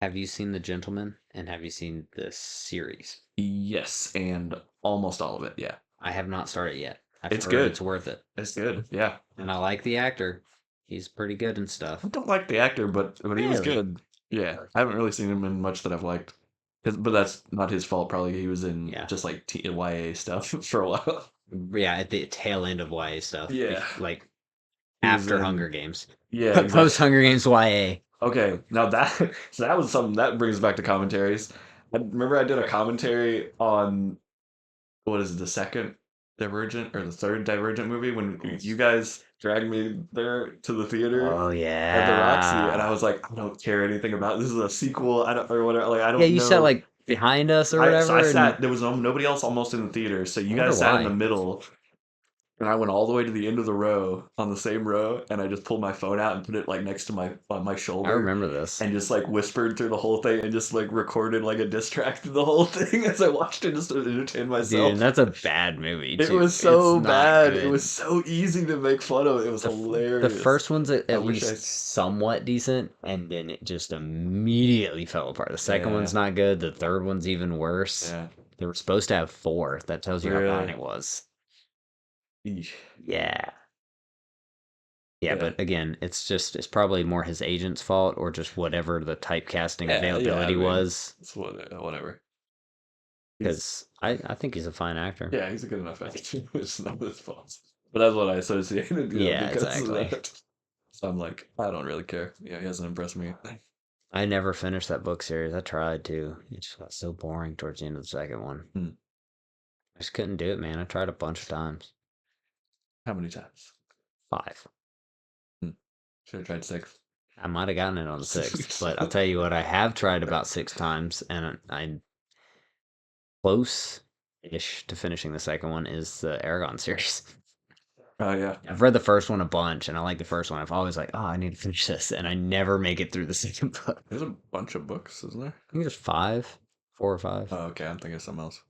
have you seen The Gentleman and have you seen this series? Yes, and almost all of it. Yeah, I have not started yet. I've it's heard good. it's worth it. It's good. Yeah, And I like the actor. He's pretty good and stuff. I don't like the actor, but he was Really? good. Yeah, I haven't really seen him in much that I've liked. But that's not his fault. Probably he was in Yeah. just like YA stuff for a while. Yeah, at the tail end of YA stuff. Yeah, Like he was after in. Hunger Games. Yeah, Post exactly. Hunger Games YA. Okay, now that so that was something that brings back to commentaries. I remember I did a commentary on what is it, the second Divergent or the third Divergent movie when you guys dragged me there to the theater Oh at the Roxy, and I yeah. was like, I don't care anything about this is a sequel. I don't or whatever. Like I Yeah, don't you sat know. like behind us or I whatever, and sat. There was nobody else almost in the theater, so I you wonder guys sat in the why. middle, and I went all the way to the end of the row on the same row, and I just pulled my phone out and put it like next to my on my I shoulder, remember this. and just like whispered through the whole thing, and just like recorded like a diss track through the whole thing as I watched it just to entertain Dude, and myself. that's a bad movie It too. was It's so not bad. It was good. so easy to make fun of. It was The hilarious. first one's I at wish I. least somewhat decent, and then it just immediately fell apart. The second Yeah, one's not good. The third one's even worse. yeah. They were supposed to have four. That tells you how bad Really. it was. Eesh. Yeah. Yeah, Yeah. but again, it's probably more his agent's fault or just whatever the typecasting Yeah. I availability mean, was. it's whatever. He's Because I think he's a fine actor. Yeah, he's a good enough actor. It's not his fault. But that's what I associated, Yeah, because of exactly. that. So I'm like, I don't really care. Yeah, he hasn't impressed me. I never finished that book series. I tried to. It just got so boring towards the end of the second one. Hmm. I just couldn't do it, man. I tried a bunch of times. How many times? 5. Hmm. Should have tried six. I might have gotten it on the 6th, but I'll tell you what, I have tried about 6 times, and I'm close-ish to finishing the second one is the Aragon series. Oh yeah. I've read the first one a bunch, and I like the first one. I've always like, oh, I need to finish this, and I never make it through the second book. There's a bunch of books, isn't there? I think there's 5, 4 or 5. Oh, okay. I'm thinking of something else.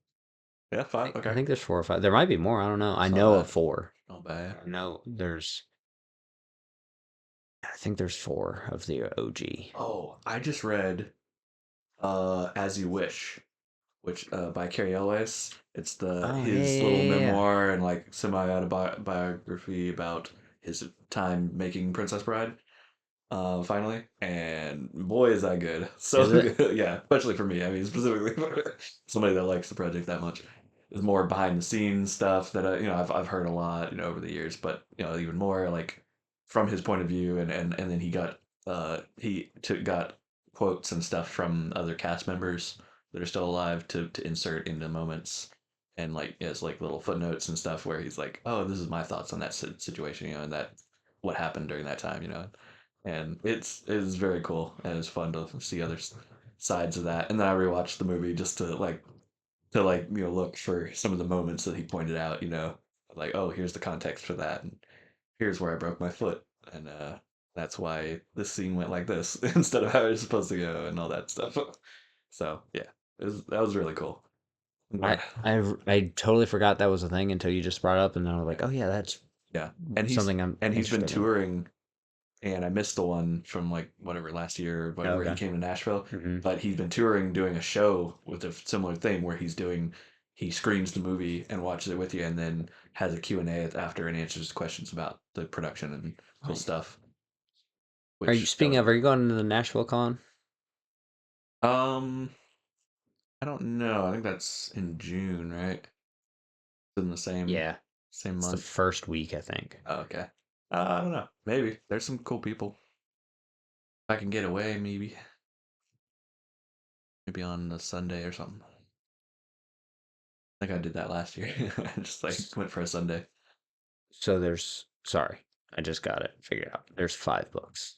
Yeah, five. I Okay. think there's 4 or 5. There might be more. I don't know. I It's not know of bad. 4. Not bad. I know there's. I think there's 4 of the OG. Oh, I just read As You Wish, which by Carrie Ellis. It's Oh yeah, his yeah, little yeah, yeah. memoir and like semi-autobiography about his time making Princess Bride. Finally, and boy, is that good! So Is it? good, yeah. Especially for me. I mean, specifically for somebody that likes the project that much. There's more behind the scenes stuff that I've heard a lot over the years, but even more like from his point of view, and then got quotes and stuff from other cast members that are still alive to insert into moments, and like as like little footnotes and stuff where he's like, oh, this is my thoughts on that situation, and that what happened during that time, and it's very cool and it's fun to see other sides of that. And then I rewatched the movie just to look for some of the moments that he pointed out. Like, oh, here's the context for that, and here's where I broke my foot, and that's why this scene went like this instead of how it was supposed to go, and all that stuff. So yeah, that was really cool. I, Yeah, I totally forgot that was a thing until you just brought it up, and then I was like, oh yeah, that's yeah. And something I'm he's been interested in. touring, and I missed the one from like whatever last year or Oh, whatever he okay. came to Nashville. Hmm. But he's been touring doing a show with a similar thing where he screens the movie and watches it with you, and then has a Q&A after and answers questions about the production and cool Right. stuff. Are you Which that speaking was of? Are really you going to the Nashville con? cool. I don't know. I think that's in June, right? It's in the Yeah, same it's the month. first week, I think. Oh, okay. I don't know. Maybe there's some cool people. If I can get away, maybe on a Sunday or something. I think I did that last year. I just like S- went for a Sunday. So sorry, I just got it figured out. There's 5 books.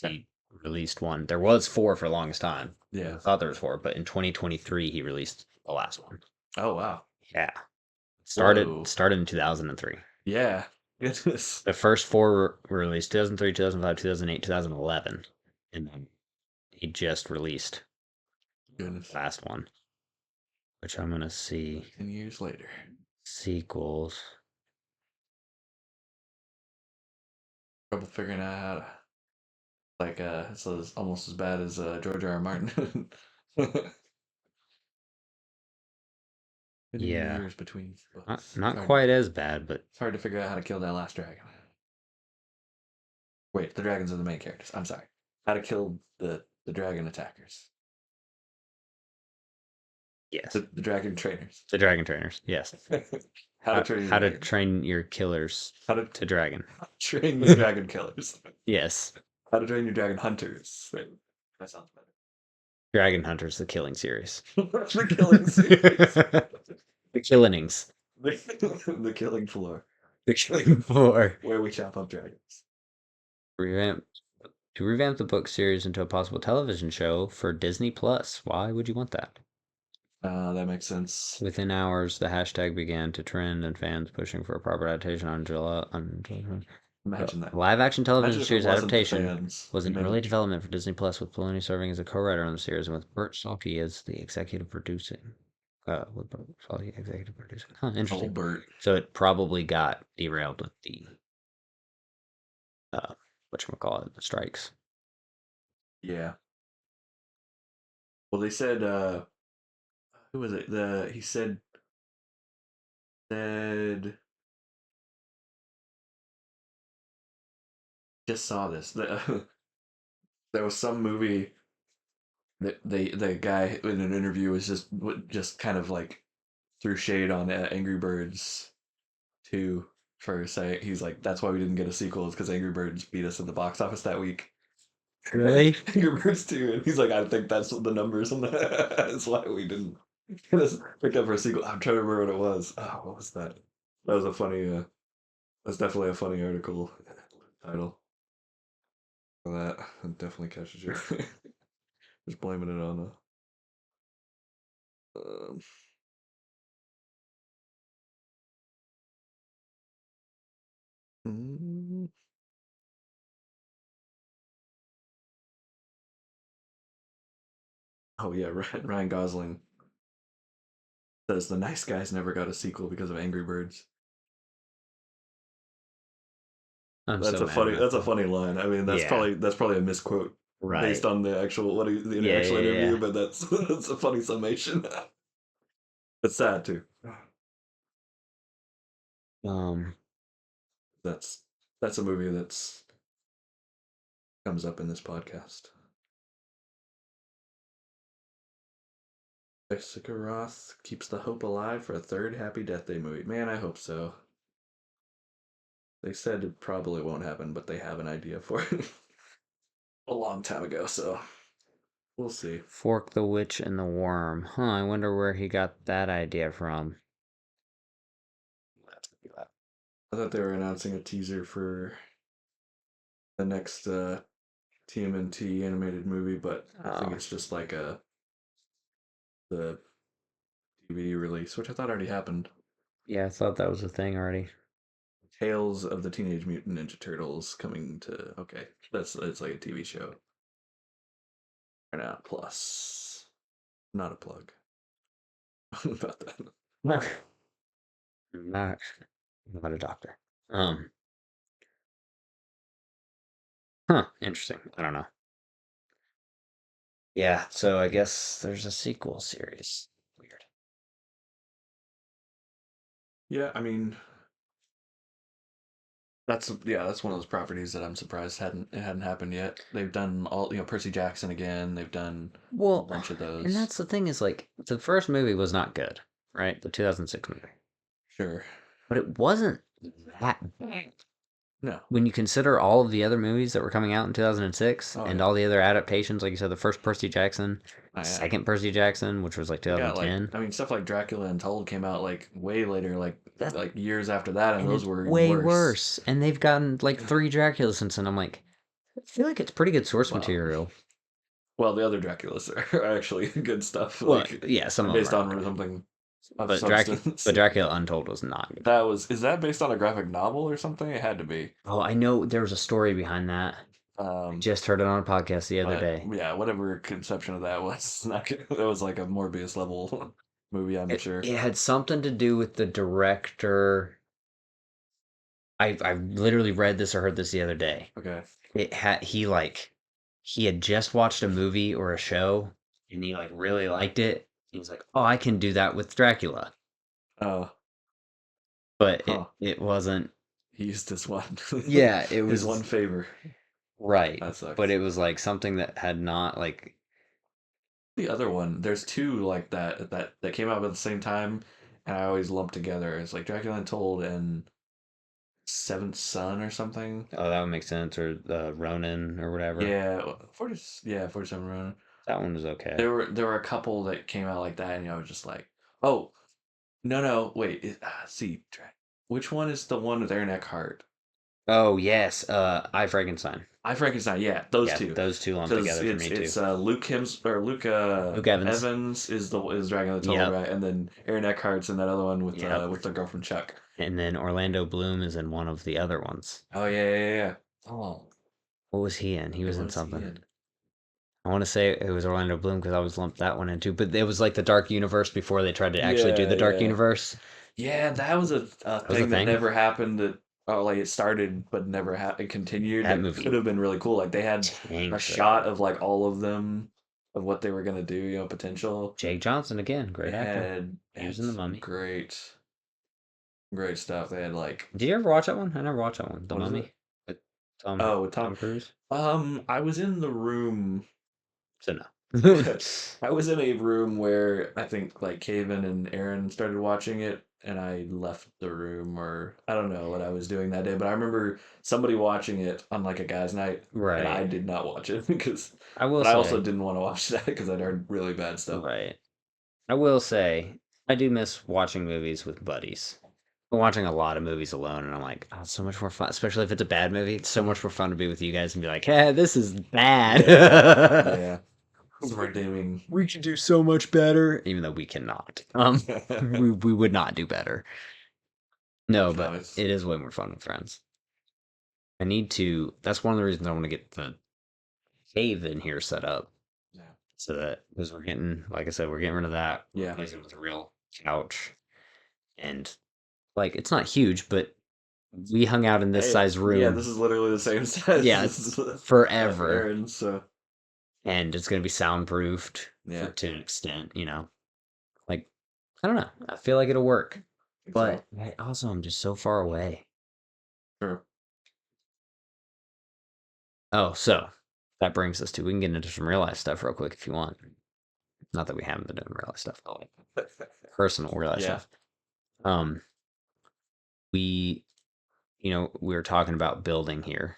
He released one. There was four for the longest time. Yeah. I thought there was four, but in 2023 he released the last one. Oh wow. Yeah, Whoa. started in 2003. Yeah. Goodness. The first four were released 2003, 2005, 2008, 2011, and then he just released Goodness. the last one, which I'm gonna see 10 years later. sequels. Trouble figuring out how to like so it's almost as bad as George R. R. Martin. 10 Yeah, years between not books. not quite as bad, but It's hard to figure out how to kill that last dragon. Wait, the dragons are the main characters. I'm sorry. How to kill the dragon attackers. yes, The dragon trainers. the dragon trainers. Yes, How to train your how to dragon. train your killers How to to dragon. train your dragon killers. Yes, How to train your dragon hunters. Wait, that sounds Dragon Hunters, the killing series. better. The killing series. The Killings. The killing floor. The Killing Floor. Where we chop up dragons. Revamp to revamp the book series into a possible television show for Disney Plus. Why would you want that? That makes sense. Within hours, the hashtag began to trend, and fans pushing for a proper adaptation on July. Imagine that. Live action Imagine television if it series wasn't the adaptation fans. was in Imagine. early development for Disney Plus, with Filoni serving as a co-writer on the series, and with Bert Salke as the executive producing. With Bert Salke executive producing. Huh, interesting. Albert. So it probably got derailed with the whatchamacallit, the strikes. Yeah. Well, they said, who was it? He said, just saw this. There was some movie that the guy in an interview was just kind of like threw shade on Angry Birds 2 for saying he's like that's why we didn't get a sequel is because Angry Birds beat us in the box office that week. Really? Angry Birds 2, and he's like, I think that's the numbers, and that's why we didn't pick up for a sequel. I'm trying to remember what it was. Oh, what was that? That was a funny. That's definitely a funny article title for that. It definitely catches your. Just blaming it on um, mm, oh yeah, Ryan Gosling says the nice guys never got a sequel because of Angry Birds. I'm That's so a mad funny. about That's a that. funny line. I mean, Yeah. that's probably a misquote based Right. on the actual the Yeah, actual yeah, interview, yeah. but that's that's a funny summation. It's sad too. Um, That's that's a movie that's comes up in this podcast. Jessica Roth keeps the hope alive for a third Happy Death Day movie. Man, I hope so. They said it probably won't happen, but they have an idea for it a long time ago, so we'll see. Fork the Witch and the Worm. Huh, I wonder where he got that idea from. I thought they were announcing a teaser for the next TMNT animated movie, but I think Oh, it's just like the DVD release, which I thought already happened. yeah, I thought that was a thing already. Tales of the Teenage Mutant Ninja Turtles coming to okay. That's it's like a TV show. Right now, plus not a plug about that. Not, not a doctor. Um, huh, interesting. I don't know. Yeah, so I guess there's a sequel series. Weird. Yeah, I mean, That's one of those properties that I'm surprised hadn't happened yet. They've done all, Percy Jackson again. They've done a Well, bunch of and those. that's the thing is like the first movie was not good, right? The 2006 movie. Sure. But it wasn't that bad. No. When you consider all of the other movies that were coming out in 2006 Oh and yeah. all the other adaptations, like you said, the first Percy Jackson, Oh yeah. second Percy Jackson, which was like You got like, 2010, I mean, stuff like Dracula Untold came out like way later, that like years after that, and and those it's were even way worse. worse. And they've gotten like three Draculas since, and I'm like, I feel like it's pretty good source Well, material. well, the other Draculas are actually good stuff. Well, Like, yeah, some of them based are not on good, something of but substance. Dracula Untold was not good. Is that based on a graphic novel or something? It had to be. Oh, I know there was a story behind that. I Um, just heard it on a podcast the other but day. yeah, whatever conception of that was, not good. That was like a Morbius level movie, I'm sure. It had something to do with the director. I literally read this or heard this the other day. Okay. He had just watched a movie or a show and he like really liked it. He was like, "Oh, I can do that with Dracula." Oh, But huh. it wasn't. He used his one, Yeah, it his one was favor. right. That But sucks. it was like something that had not like The other one, there's two like that came out at the same time, and I always lump together. It's like Dracula Untold and Seventh Son or something. oh, that would make sense or Ronin or whatever. Yeah, 47 Ronin. That one was okay. There were a couple that came out like that, and I was just like, oh no, wait, which one is the one with Aaron Eckhart? Oh, yes, I Frankenstein. I Frankenstein, yeah, those Yeah, two. those two lumped Because together for me too. it's Luke Luke Evans. Evans is Dragon the Toll, Yep. right? And then Aaron Eckhart's in that other one Yep. with the girl from Chuck. And then Orlando Bloom is in one of the other ones. Oh yeah. Oh, What was he in? He yeah, was what in is he something. in? I want to say it was Orlando Bloom because I always lumped that one in too. But it was like the Dark Universe before they tried to actually do Yeah, the Dark yeah. Universe. Yeah, that was a That was a thing that thing. never happened. That like it started but never it continued. That That could movie have been really cool. Like they had a tanked shot though. of like all of them of what they were gonna do. Potential. Jake Johnson again, They great actor. they He was had in The some Mummy. great stuff. They had like Did you ever watch that one? I never watched that one. The what is it? Mummy with Oh, with Tom. Tom Cruise. I was in the room. So no. I was in a room where I think like Caven and Aaron started watching it, and I left the room, or I don't know what I was doing that day, but I remember somebody watching it on like a guy's night, and I Right. did not watch it because, I will but I also say. didn't want to watch that because I'd heard really bad stuff. Right. I will say, I do miss watching movies with buddies. I'm watching a lot of movies alone, and I'm like, oh, it's so much more fun. Especially if it's a bad movie. It's so much more fun to be with you guys and be like, hey, this is bad. Yeah, some redeeming. We can do so much better. Even though we cannot. We would not do better. No, No, but it's it is way more fun with friends. I need to. That's one of the reasons I want to get the cave in here set up. yeah, So that, because we're getting, like I said, we're getting rid of that. yeah. Replacing it with a real couch. And like it's not huge, but we hung out in this Hey, size yeah, room, this is literally the same size yeah, as forever, Aaron's. So and it's gonna be soundproofed yeah, to an extent, you know. Like I don't know, I feel like it'll work, I think so. but also I'm just so far away. Sure. Oh, so that brings us to we can get into some real life stuff real quick if you want. Not that we haven't been doing real life stuff, but like personal real life Yeah. stuff. Um, we, we were talking about building here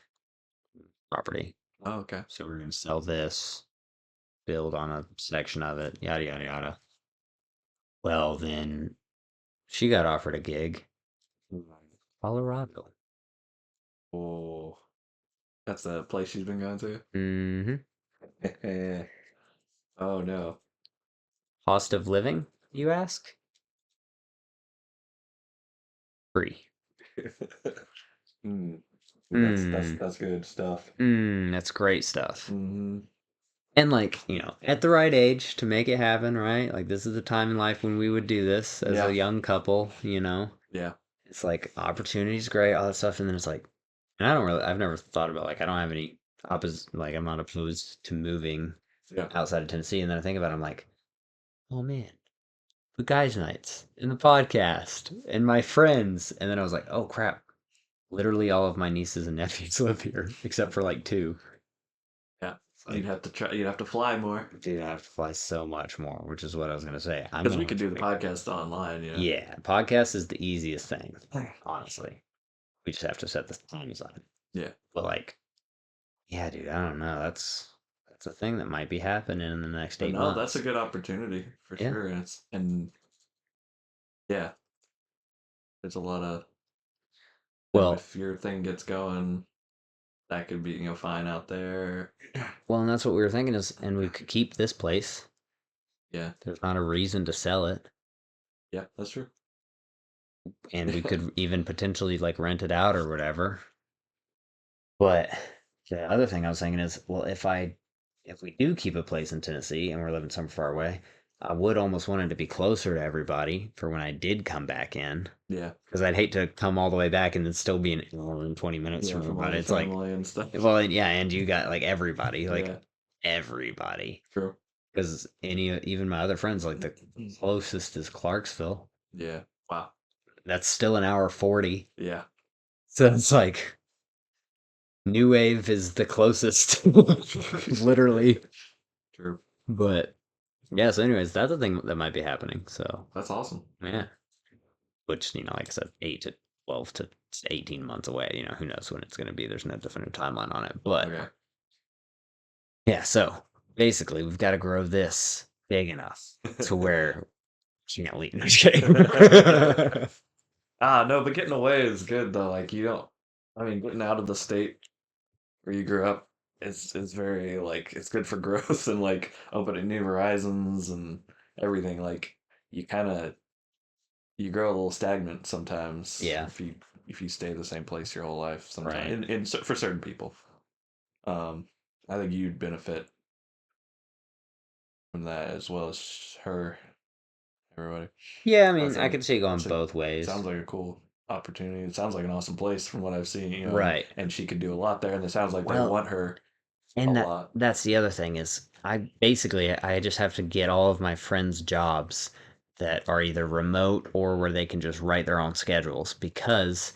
property. Oh, okay. So we're going to sell this, build on a section of it, yada, yada, yada. Well, then she got offered a gig in Colorado. Oh, that's the place she's been going to. Mm-hmm. Oh no. Cost of living, you ask? Free. Hmm. Mm. That's good stuff. That's great stuff. Hmm. And like, at the right age to make it happen, right? Like this is the time in life when we would do this as Yeah. a young couple, Yeah. It's like opportunity's great, all that stuff, and then it's like, and I've never thought about like I don't have any like I'm not opposed to moving Yeah. outside of Tennessee, and then I think about it, I'm like, oh man, the guys' nights and the podcast and my friends, and then I was like, oh crap, Literally all of my nieces and nephews live here, except for like 2. Yeah. It's You'd like, have to try. You'd have to fly more dude, I have to fly so much more, which is what I was gonna say. I'm because gonna we could have to do the figure. podcast online. Yeah. Yeah, podcast is the easiest thing, honestly. We just have to set the time aside. Yeah. But like, yeah, dude, I don't know. That's a thing that might be happening in the next But eight no, that's a months. good opportunity for Yeah. sure. And yeah, there's a lot of Well, if your thing gets going, that could be fine out there. and that's what we were thinking is, and we could keep this place. Yeah. There's not a reason to sell it, Yeah, that's true. and we could even potentially like rent it out or whatever. But the other thing I was thinking is, well, if we do keep a place in Tennessee and we're living somewhere far away, I would almost want it to be closer to everybody for when I did come back in. Yeah. Because I'd hate to come all the way back and then still be an hour and 20 minutes Yeah, from from all everybody. the It's like, family and stuff. well, yeah, and you got like everybody, Yeah, everybody. true. Because even my other friends, like the closest is Clarksville. Yeah. Wow. That's still an hour 40. Yeah. So it's like New Wave is the closest, literally. True. But yeah, so anyways, that's a thing that might be happening. So That's awesome. yeah, which like I said, 8 to 12 to 18 months away. Who knows when it's going to be? There's no definitive timeline on it. But Okay. yeah, so basically, we've got to grow this big enough to where you can't leave. No, just kidding. No, but getting away is good though. Like you don't. I mean, getting out of the state where you grew up is very like it's good for growth and like opening new horizons and everything. Like you kind of you grow a little stagnant sometimes Yeah, if you stay the same place your whole life. Sometimes, right. for certain people, um, I think you'd benefit from that as well as her, everybody. Yeah, I I mean, I think could see it going it's a both ways. sounds like a cool opportunity. It sounds like an awesome place from what I've seen, Right. and she could do a lot there. And it sounds like they Well, want her a and lot. that's the other thing is I just have to get all of my friends jobs that are either remote or where they can just write their own schedules because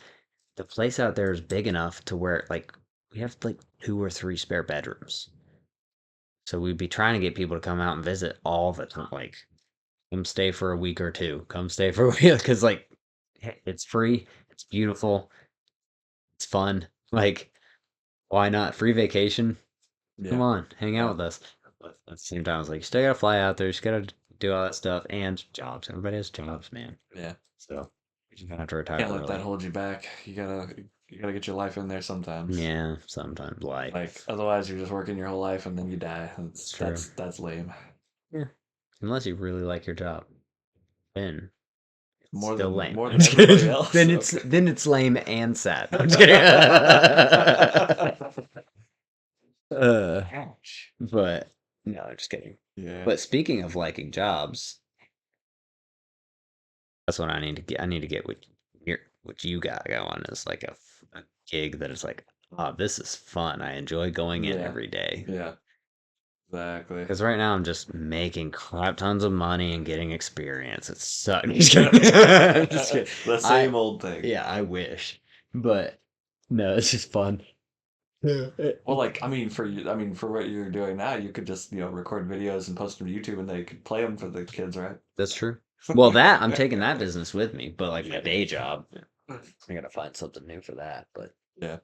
the place out there is big enough to where like we have like 2 or 3 spare bedrooms. So we'd be trying to get people to come out and visit all the time. Like, come stay for a week or 2. Come stay for a week because like it's free, it's beautiful, it's fun. Like, why not? Free vacation. Come Yeah, on, hang out yeah, with us. But at the same time, I was like, you still gotta fly out there, you just gotta do all that stuff and jobs. Everybody has jobs, man. yeah. So you just gonna have to retire Can't let that early. hold you back. You gotta get your life in there sometimes. Yeah, sometimes Like life. otherwise, you're just working your whole life and then you die. It's true. That's lame. Yeah. Unless you really like your job. Then it's More still than lame. more I'm than just everybody kidding. else. Then it's lame and sad. I'm just kidding. Ouch. But no, I'm just kidding. Yeah. But speaking of liking jobs, that's what I need to get. I need to get what you got going is like a gig that is like, oh, this is fun. I enjoy going in Yeah. every day. Yeah. Exactly. Because right now I'm just making crap tons of money and getting experience. It sucks. Just kidding. I'm just kidding. The same old thing. Yeah, I wish, but no, it's just fun. Yeah. Well, like I mean, for what you're doing now, you could just record videos and post them to YouTube, and they could play them for the kids, right? That's true. Well, that I'm taking that business with me, but like my day job, I gotta find something new for that. But Yeah.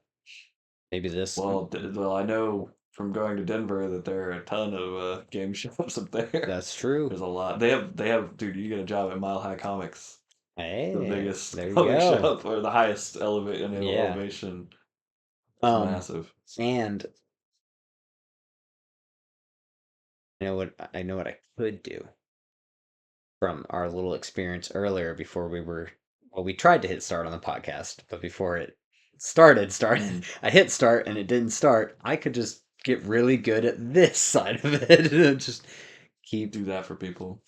maybe this. Well, I know from going to Denver that there are a ton of game shops up there. That's true. There's a lot. They have, dude. You get a job at Mile High Comics, the Hey, biggest there you comic go. shop or the highest Yeah. elevation. It's massive. And I know what I could do from our little experience earlier before we tried to hit start on the podcast, but before it started, I hit start and it didn't start. I could just get really good at this side of it and just keep Do that for people.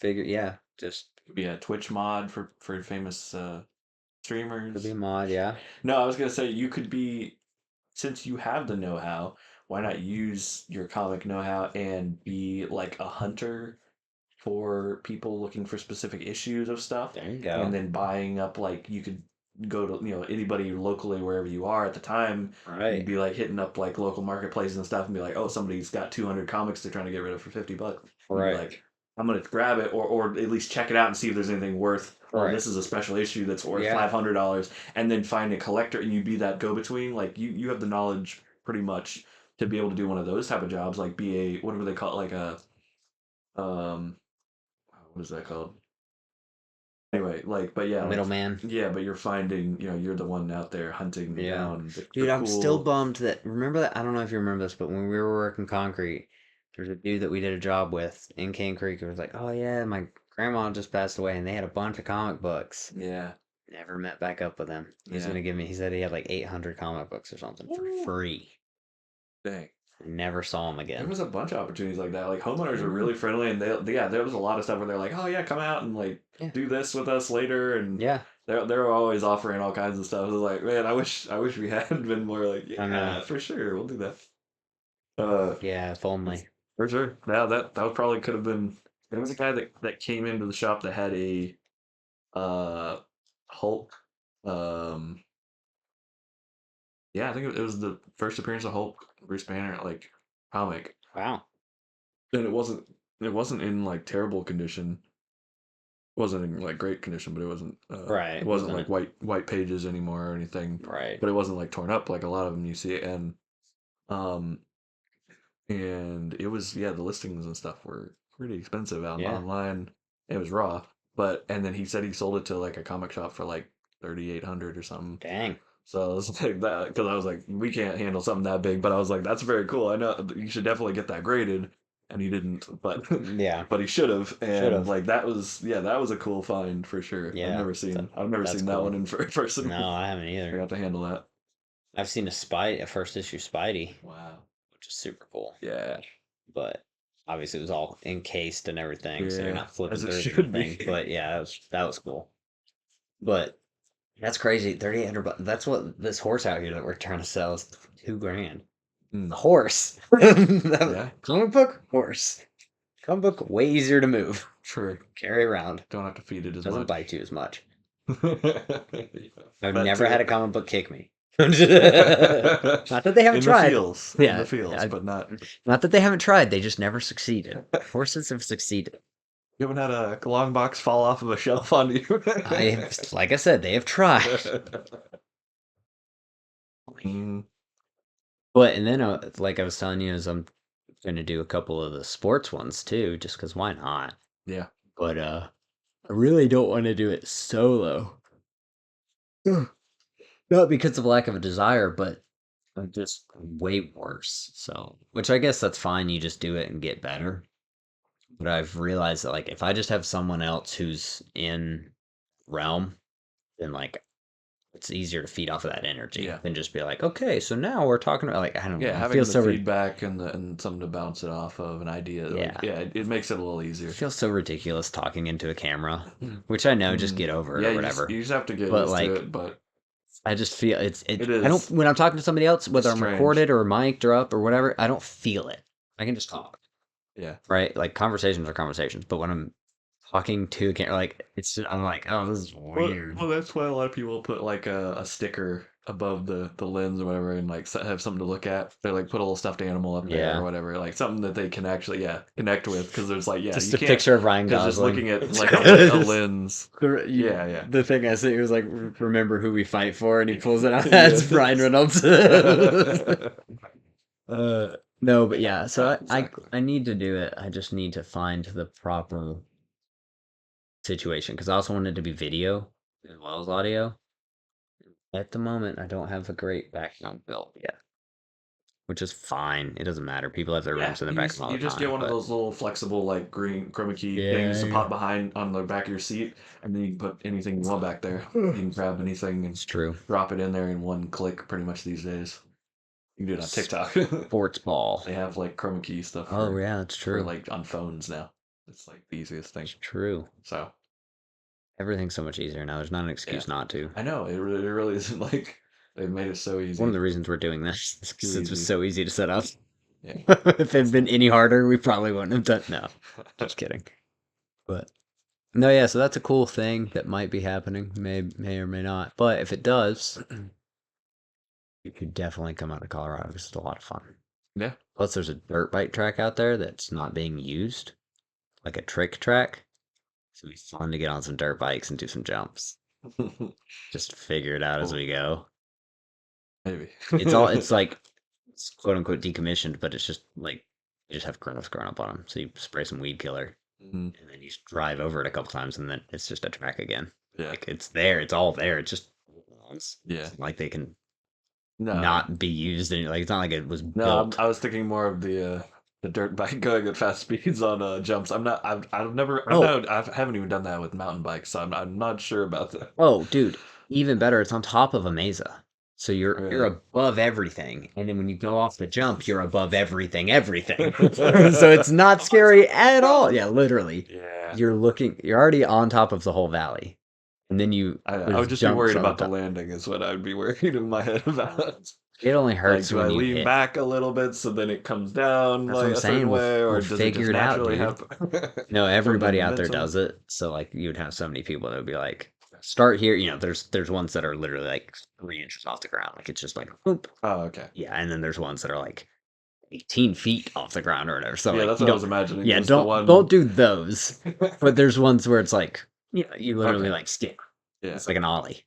just Could be a Twitch mod for famous could streamers. be a mod, yeah. No, I was gonna say you could be since you have the know-how, why not use your comic know-how and be like a hunter for people looking for specific issues of stuff, There you and go. then buying up like you could go to anybody locally wherever you are at the time. You'd Right. be like hitting up like local marketplaces and stuff and be like, oh, somebody's got 200 comics they're trying to get rid of for $50. You'd be Right. like, I'm gonna grab it, or at least check it out and see if there's anything worth. Oh, Right. this is a special issue that's worth Yeah. $500, and then find a collector, and you be that go between. Like you have the knowledge pretty much to be able to do one of those type of jobs, like be a whatever they call it, like a um, what is that called? Anyway, like, but yeah, like, Middleman. yeah, but you're finding, you're the one out there hunting Yeah. down the Dude, I'm still cool. bummed that remember that I don't know if you remember this, but when we were working concrete, there's a dude that we did a job with in Cane Creek who was like, oh yeah, my grandma just passed away and they had a bunch of comic books. Yeah, Never met back up with him. He's yeah. gonna give me he said he had like 800 comic books or something for Ooh. free. Dang. Never saw him There again. was a bunch of opportunities like that. Like homeowners are Mhm. really friendly, and yeah, there was a lot of stuff where they're like, "Oh yeah, come out and like Yeah. do this with us later," and Yeah. they're always offering all kinds of stuff. I was like, man, I wish we had been more like, I know. yeah, for sure, we'll do that. Yeah, if only. For sure. Yeah, that probably could have been. There was a guy that came into the shop that had a uh Hulk. Um, yeah, I think it was the first appearance of Hulk, Bruce Banner, like comic, Wow. and it wasn't in like terrible condition. Wasn't in like great condition, but it Right. wasn't Wasn't like it? white pages anymore or anything. Right. But it wasn't like torn up like a lot of them you see, um and it was, yeah, the listings and stuff were pretty expensive out Yeah. online. It was raw, but and then he said he sold it to like a comic shop for like 3,800 or something. Dang. So I was like that because I was like, we can't handle something that big. But I was like, that's very cool. I know you should definitely get that graded, and he didn't, but Yeah. but he should have. Should And have. like that was a cool find for sure. I've Yeah. never seen I've never That's seen that one cool. in person. No, I haven't I either. got to handle that. I've seen a first issue Spidey, Wow. which is super cool. Yeah. But obviously it was all encased and everything, so you're Yeah. not flipping As it through it or should anything. be. But yeah, that was cool. But that's crazy. 3,800 bucks. That's what this horse out here that we're trying to sell is 2 grand. Mm. The horse. Yeah. Comic book horse. Comic book way easier to move. True. Carry around. Don't have to feed it as Doesn't much. bite you as much. I've That never had too. a comic book kick me. Not that they haven't In the tried. fields. In Yeah, the fields, I- but not. not that they haven't tried. They just never succeeded. Horses have succeeded. You haven't had a long box fall off of a shelf onto you. Like I said, they have tried. Mm, But and then, like I was telling you, is I'm gonna do a couple of the sports ones too, just because why not? yeah. But I really don't want to do it solo. Not because of lack of a desire, but I'm just way worse. So, which I guess that's fine. You just do it and get better. But I've realized that like if I just have someone else who's in realm, then like it's easier to feed off of that energy Yeah. than just be like, okay, so now we're talking about like I don't know. Yeah, It having feels the so feedback and something to bounce it off of, an idea. yeah. Like, yeah, it makes it a little easier. It feels so ridiculous talking into a camera, which I know, just Mm, get over it yeah, or you just, whatever. you just have to get But used to like, it, but I just feel it I don't is when I'm talking to somebody else, whether I'm strange. recorded or mic'd or up or whatever, I don't feel it. I can just talk, Yeah. right? Like conversations are conversations, but when I'm talking to a camera, like I'm like, oh, this is weird. Well, that's why a lot of people put like a sticker above the lens or whatever, and like have something to look at. They like put a little stuffed animal up there or Yeah, whatever, like something that they can actually connect with. Because there's like just you a can't picture of Ryan because just Gosling. looking at like a lens. Yeah. The thing I said, he was like, remember who we fight for, and he pulls it out. Yes. That's Ryan Reynolds. No, but yeah, so Exactly. I need to do it. I just need to find the proper situation because I also want it to be video as well as audio. At the moment, I don't have a great background built yet, which is fine. It doesn't matter. People have their Yeah, rooms in the you just, background all you the just get time, one of but those little flexible like green chroma key yeah, things to yeah. pop behind on the back of your seat, and then you can put anything you want back there. You can grab anything and It's true. drop it in there in one click, pretty much these days. You can do it on TikTok. Sports ball. They have like chroma key stuff Oh yeah, it's for true. like on phones now. It's like the easiest thing. It's true. So Everything's so much easier now. There's not an yeah, excuse not to. I know it really isn't like they've made it so One of easy. the reasons we're doing this is 'cause Too it was easy. so easy to set up. Yeah. If it had been any harder, we probably wouldn't have done. No, just kidding. But No, yeah, so that's a cool thing that might be happening, may or may not. But if it does, you could definitely come out to Colorado because it's a lot of fun. Yeah. Plus, there's a dirt bike track out there that's not being used, like a trick track. So it'd be fun to get on some dirt bikes and do some jumps. Just figure it out as Cool. we go. Maybe. It's like it's quote unquote decommissioned, but it's just like you just have grass growing up on them. So you spray some weed killer Mhm. and then you just drive over it a couple times and then it's just a track again. Yeah. Like it's there, it's all there. It's just Yeah. it's like they can No. not be used and like it's not like it was No, built. I was thinking more of the dirt bike going at fast speeds on jumps. I've never Oh, I haven't even done that with mountain bikes, so I'm not sure about that. oh, dude, even better, it's on top of a mesa. So you're Really. above everything, and then when you go off the jump, you're above everything. So it's not scary at all. Yeah, literally. Yeah. You're already on top of the whole valley. And then I would there's just be jumps worried on the about the top. landing is what I would be worried in my head about. It only Like, hurts do I when you lean hit. back a little bit so then it comes down That's what like I'm a certain saying. way, We'll or does it just figure it out, naturally dude. happen? No, Come to everybody out there momentum? does it. So like you'd have so many people that would be like, start here. There's ones that are literally like 3 inches off the ground. Like it's just like boop. Oh, okay. Yeah, and then there's ones that are like 18 feet off the ground or whatever. So Yeah, like that's you what I was don't, imagining yeah, was the don't one. do those. But there's ones where it's like, you literally Okay. like stick. Yeah. It's like an ollie.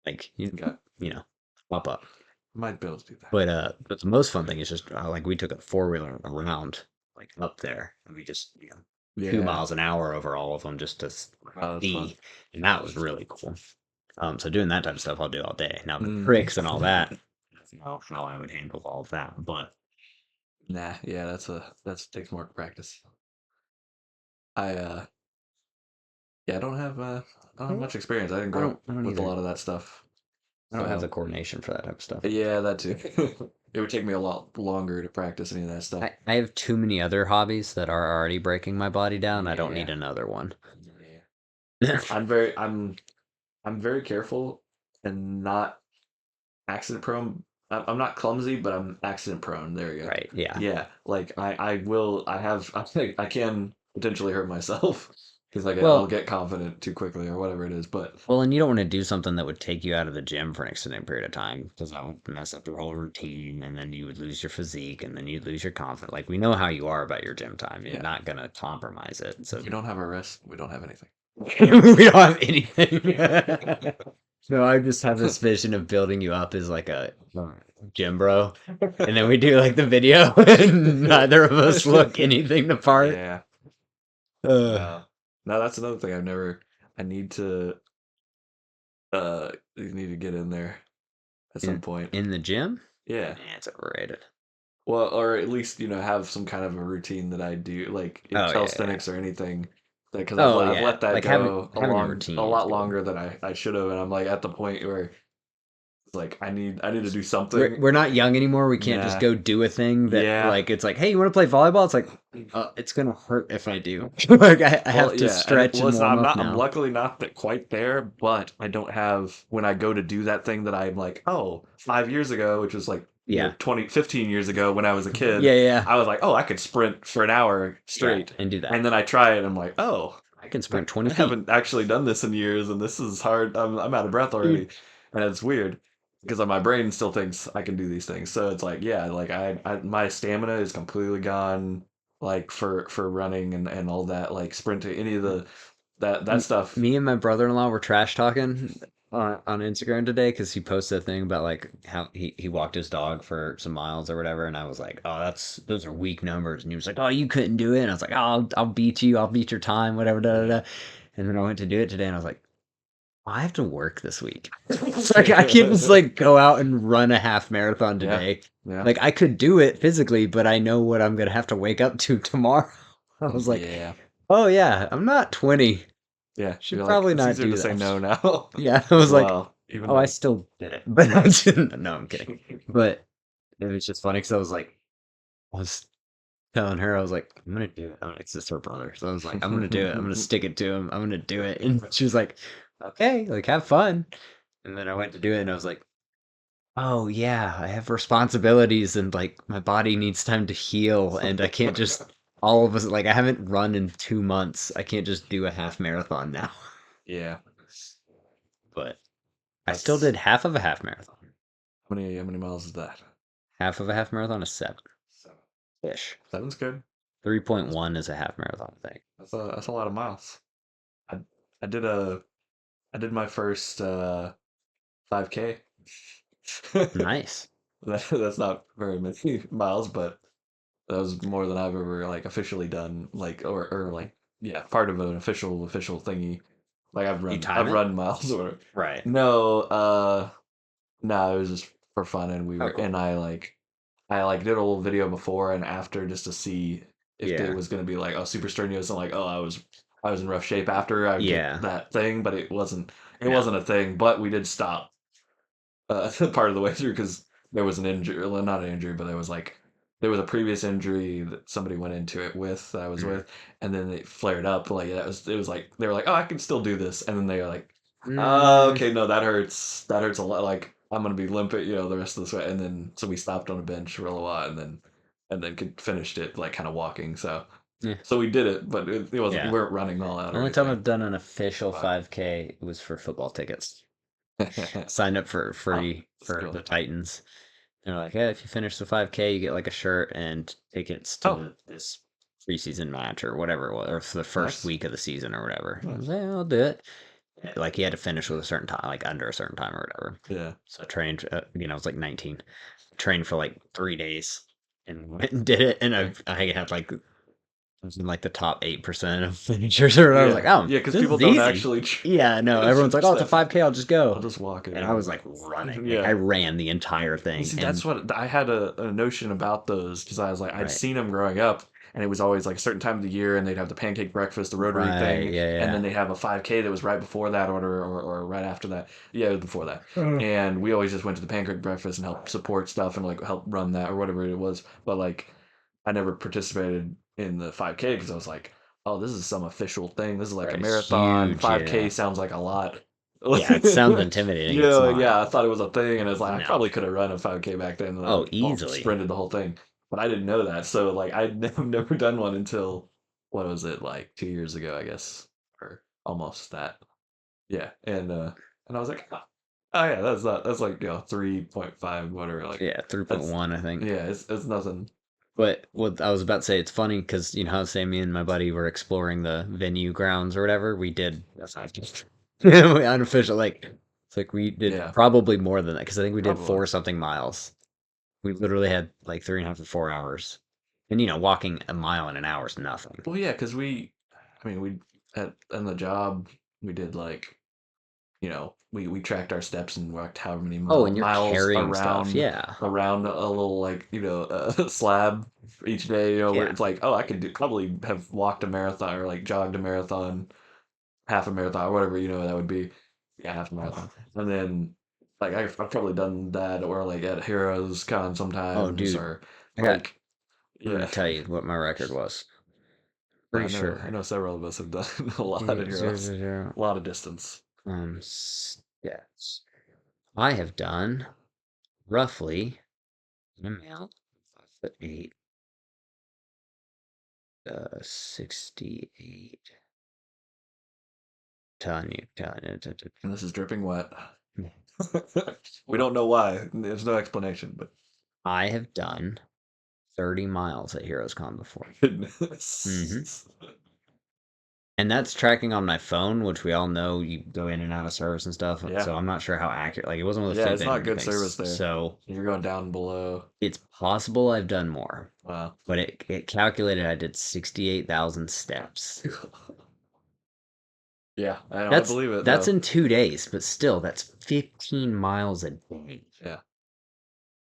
Like Okay. you know, pop up. Might be able to do that. But the most fun thing is just like we took a 4-wheeler around like up there and we just 2 miles an hour over all of them just to Oh, that's fun. see, and that was really cool. So doing that type of stuff I'll do all day. Now the Mm. tricks and all that, I don't know how I would handle all of that, but Nah, yeah, that's takes more practice. I yeah, I don't have much experience. I didn't grow up I don't with a either. lot of that stuff. I don't have the So coordination for that type of stuff. yeah, that too. It would take me a lot longer to practice any of that stuff. I have too many other hobbies that are already breaking my body down. I don't need Yeah. another one. Yeah. I'm very careful and not accident prone. I'm not clumsy, but I'm accident prone. There you go. Right, yeah. Yeah, like I can potentially hurt myself because I'll Well, get confident too quickly or whatever it is. But and you don't want to do something that would take you out of the gym for an extended period of time because that would mess up your whole routine, and then you would lose your physique, and then you'd lose your confidence. Like we know how you are about your gym time. You're yeah, not gonna compromise it. So we don't have a risk. We don't have anything. we don't have anything. No, I just have this vision of building you up as like a gym bro, and then we do like the video, and neither of us look anything the part. Yeah. Uh, No. No, that's another thing I need to you need to get in there at some point. in the gym, Yeah. it's overrated. Well, or at least, have some kind of a routine that I do, like in Oh yeah, yeah. calisthenics or anything. Because Oh I've yeah, let that like having go having a a routine is lot good. longer than I should have, and I'm like at the point where it's like I need to do We're something. we're not young anymore. We can't just Nah. go do a thing that Yeah. like it's like, hey, you want to play volleyball? It's like, it's gonna hurt if I do. Like I Well, have to yeah, and stretch and listen, warm up I'm now. luckily not quite there, but I don't have when I go to do that thing that I'm like, oh, 5 years ago, which was like, Yeah, 15 years ago when I was a yeah, kid, yeah, I was like, oh, I could sprint for an hour yeah, straight. and do that. And then I try it and I'm like, oh, I can I sprint 20 feet. haven't actually done this in years and this is hard. I'm out of breath Dude, already. And it's weird because my brain still thinks I can do these things. So it's like, yeah, like my stamina is completely gone like for running and all that, like sprinting, any of that stuff. me and my brother-in-law were trash talking on Instagram today because he posted a thing about like how he walked his dog for some miles or whatever, and I was like, oh, those are weak numbers, and he was like, oh, you couldn't do it, and I was like, oh, I'll beat you, I'll beat your time, whatever, da da Yeah. da. And then I went to do it today, and I was like, I have to work this week. It's like I can't just like go out and run a half marathon Yeah. today. Yeah. Like I could do it physically, but I know what I'm gonna have to wake up to tomorrow. I was like, Yeah. oh yeah, I'm not 20. Yeah. Should You're like, probably it's not easier do to say no that. now. Yeah, I was like, Well, even oh, I though. still did it, but I didn't. No, I'm kidding. But it was just funny because I was telling her, I was like, I'm gonna do it. It's just her brother, so I was like, I'm gonna do it. I'm gonna stick it to him. I'm gonna do it. And she was like, okay, like have fun. And then I went to do it, and I was like, oh yeah, I have responsibilities, and like my body needs time to heal, and I can't just all of us like I haven't run in 2 months. I can't just do a half marathon now. Yeah, But I still that's did half of a half marathon. how many miles is that? Half of a half marathon is 7-ish. Seven's good. 3.1 is a half marathon, I think. That's a lot of miles. I I did a I did my first 5K. Nice. That's not very many miles, but that was more than I've ever like officially done, like or like yeah, part of an official thingy. Like You time I've it? run miles or Right. no, no, it was just for fun, and Oh, cool. I did a little video before and after just to see if it Yeah. was gonna be like super strenuous and like oh I was in rough shape after I would get Yeah. that thing, but it wasn't No. a thing. But we did stop part of the way through because there was an injury, well, not an injury, but there was a previous injury that somebody went into it with that I was Mm. with, and then it flared up. Like it was like they were like, oh, I can still do this, and then they were like, Mm, okay, no, that hurts a lot. Like I'm gonna be limping, the rest of this way, and then so we stopped on a bench for a little while, and then finished it like kind of walking. So yeah. so we did it, but it wasn't we Yeah. weren't running all out The or only time anything. I've done an official But 5K was for football tickets. Signed up for oh, free that's for cool. the Titans. They're like, yeah, if you finish the 5K, you get like a shirt and tickets Oh, to this preseason match or whatever it was, or for the first nice, week of the season or whatever. I was nice. like, yeah, I'll do it. Like you had to finish with a certain time, like under a certain time or whatever. Yeah. So I trained, I was like 19, trained for like 3 days and went and did it. And I had like, I was in like the top 8% of finishers or whatever. I was like, Yeah, oh, yeah, because this people is don't easy. actually Yeah, no, everyone's like, finish oh, it's a that. 5K, I'll just I'll go. just walk it. And I Yeah, was like running. Like I yeah. ran the entire You thing. see, that's And what I had a notion about those because I was like, I'd right, seen them growing up, and it was always like a certain time of the year, and they'd have the pancake breakfast, the Rotary right, thing, yeah, and then yeah. they have a 5K that was right before that, or right after that. Yeah, it was before that. And we always just went to the pancake breakfast and helped support stuff and like help run that or whatever it was. But like, I never participated in the 5K because I was like, oh, this is some official thing. This is like a Right, it's marathon. huge, 5K yeah. sounds like a lot. Yeah, it sounds intimidating. It's not. Yeah, I thought it was a thing, and it's like I No. probably could have run a 5K back then, and Oh, like all easily. sprinted the whole thing, but I didn't know that. So like I'd never done one until what was it like 2 years ago, I guess, or almost that. Yeah, and I was like, oh yeah, that's like 3.5 whatever. Like Yeah, that's 3.1, I think. yeah, it's nothing. But what I was about to say, it's funny because you know how say me and my buddy were exploring the venue grounds or whatever. We did. That's not just unofficial. Like it's like we did Yeah, probably more than that because I think we did probably. 4 something miles. We literally had like 3.5 to 4 hours, and walking a mile in an hour is nothing. Well, yeah, because I mean, we at in the job we did like we tracked our steps and walked however many Oh, and you're miles carrying stuff. around Yeah. a little like slab each day. Where Yeah. it's like, oh, I could probably have walked a marathon or like jogged a marathon, half a marathon, or whatever that would be. Yeah, half a marathon, and then like I've probably done that or like at Heroes Con Oh, sometimes dude, or I got. like I'm gonna yeah. tell you what my record was. Pretty I sure. know several of us have done a lot Yeah, of zero, Heroes, zero, zero. a lot of distance. Yes. I have done roughly an amount, 5'8", 68. Telling you. And this is dripping wet. Yeah. We don't know why. There's no explanation, but I have done 30 miles at Heroes Con before. Hmm. goodness. And that's tracking on my phone, which we all know you go in and out of service and stuff. Yeah. So I'm not sure how accurate. Like it wasn't with Yeah, it's Fitbit or not good anything. service there. So You're going down below. it's possible I've done more, Wow. but it calculated I did 68,000 steps. Yeah, I know. I That's believe it that's though. in 2 days, but still, that's 15 miles a day. Yeah.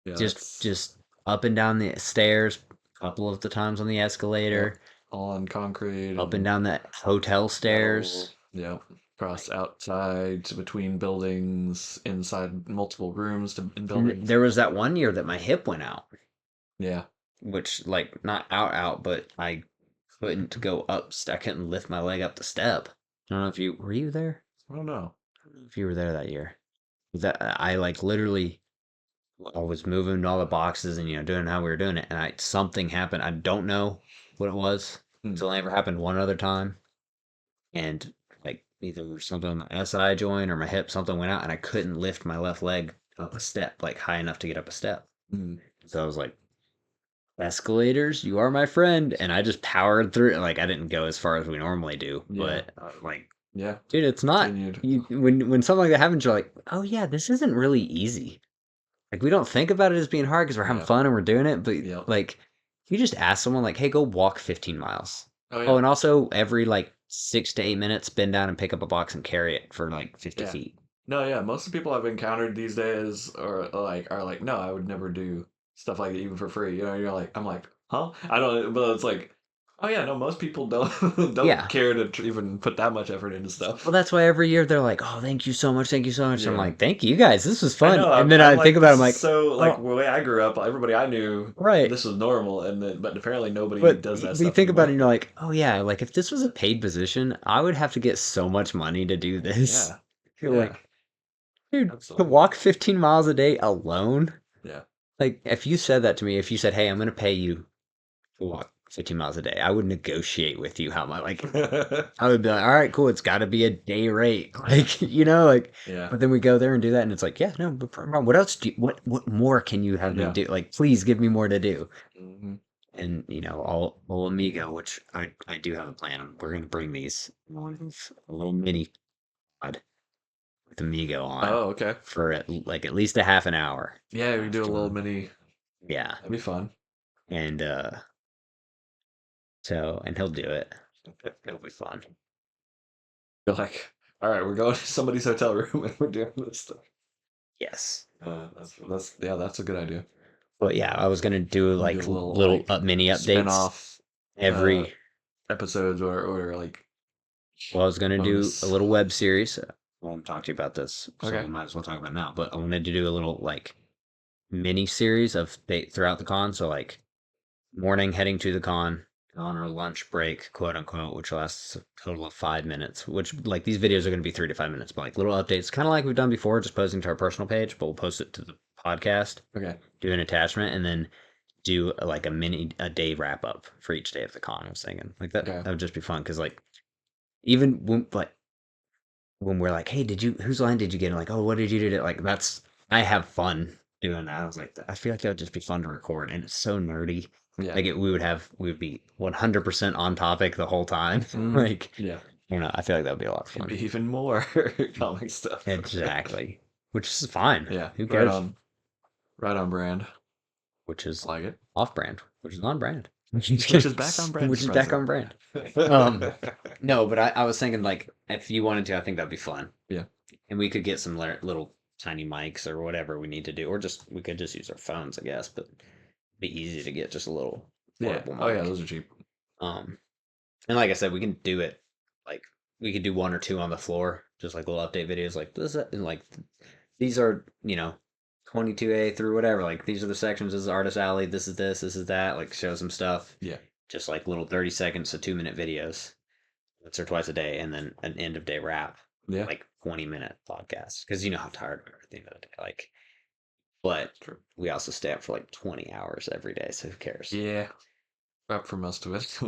Yeah, Just that's just up and down the stairs, a couple of the times on the yep. escalator, All on concrete up and and down that hotel metal. stairs. Yep. Across Like, outside to between buildings, inside multiple rooms in and buildings. there was that one year that my hip went out, Yeah. which like not out, but I couldn't go up. I couldn't lift my leg up the step. I don't know if you were you there? I don't know. I don't know if you were there that year. That I like literally I was moving all the boxes and doing how we were doing it, and something happened. I don't know. what it was. Hmm. It's only ever happened one other time, and like either something on my SI joint or my hip, something went out, and I couldn't lift my left leg up a step, like high enough to get up a step. Hmm. So I was like, escalators, you are my friend, and I just powered through it. Like I didn't go as far as we normally do, Yeah. but like, Yeah. dude, it's not. Continued. You when something like that happens, you're like, oh yeah, this isn't really easy. Like we don't think about it as being hard because we're having Yeah. fun and we're doing it, but Yep. like you just ask someone like, "Hey, go walk 15 miles." Oh Oh, yeah. and also every like 6 to 8 minutes, bend down and pick up a box and carry it for like 50 Yeah. feet. No, yeah. Most of the people I've encountered these days are like, no, I would never do stuff like that even for free. You know, you're like, I'm like, huh? I don't. But it's like, oh yeah, no, most people don't don't Yeah. care to even put that much effort into stuff. Well, that's why every year they're like, "Oh, thank you so much, thank you so much." I'm Yeah. like, "Thank you guys, this was I fun." know. And then I'm I think like, about it, this I'm is like, so like "Oh, the way I grew up. Everybody I knew, right." this was normal, and then, but apparently nobody But does that we stuff think about it anymore. and you're like, "Oh yeah, like if this was a paid position, I would have to get so much money to do this." Yeah. You're Yeah. like, dude, to Absolutely. walk 15 miles a day alone? Yeah. Like, if you said that to me, if you said, "Hey, I'm going to pay you to walk 15 miles a day," I would negotiate with you how much. Like, I would be like, "All right, cool. It's got to be a day rate." Yeah. Like, like. Yeah. But then we go there and do that, and it's like, yeah, no, but what else do you, what more can you have me Yeah. do? Like, please give me more to do. Hmm. And all Amigo, which I do have a plan. We're gonna bring these a little mini pod with Amigo on Oh, okay. for at least a half an hour. Yeah, we do a After little them. mini. Yeah, That'd be fun. and and he'll do it. It'll be fun. You're like, all right, we're going to somebody's hotel room and we're doing this stuff. Yes. That's yeah, that's a good idea. But yeah, I was gonna do We do like a little little like mini updates spin-off uh every. episodes or like Well, I was gonna do a bonus. little web series. I won't talk to you about this, so we Okay. might as well talk about it now. But I wanted to do a little like mini series of throughout the con. So like morning heading to the con, on our lunch break, quote unquote, which lasts a total of 5 minutes. Which like these videos are going to be 3 to 5 minutes, but like little updates, kind of like we've done before, just posting to our personal page. But we'll post it to the podcast, Okay. do an attachment, and then do like a day wrap up for each day of the con. I was thinking like that Okay. that would just be fun because like even when we're like, hey, whose line did you get? And like, oh, what did you do? Like, I have fun doing that. I was like, I feel like that would just be fun to record. And it's so nerdy. Yeah. Like, we would be 100% on topic the whole time. Mm, Like, yeah. I don't know. I feel like that would be a lot of It'd fun. be even more comic stuff. Exactly. Which is fine. Yeah. Who Right cares? on. Right on brand. Which is I like it. off brand, which is on brand. Which is back on brand. Which is back on brand. No, but I was thinking like if you wanted to, I think that'd be fun. Yeah. And we could get some little tiny mics or whatever we need to do, or just we could just use our phones, I guess. But it'd be easy to get just a little Yeah. portable Oh yeah, mic. those are cheap. Um, and like I said, we can do it like we could do one or two on the floor, just like little update videos, like this, and like these are 22A through whatever. Like these are the sections. This is Artist Alley. This is this is that. Like show some stuff. Yeah. Just like little 30 seconds to 2 minute videos, once or twice a day, and then an end of day wrap, Yeah. like 20-minute podcast. Because you know how tired we are at the end of the day. Like, but True. we also stay up for like 20 hours every day, so who cares? Yeah. Up for most of it.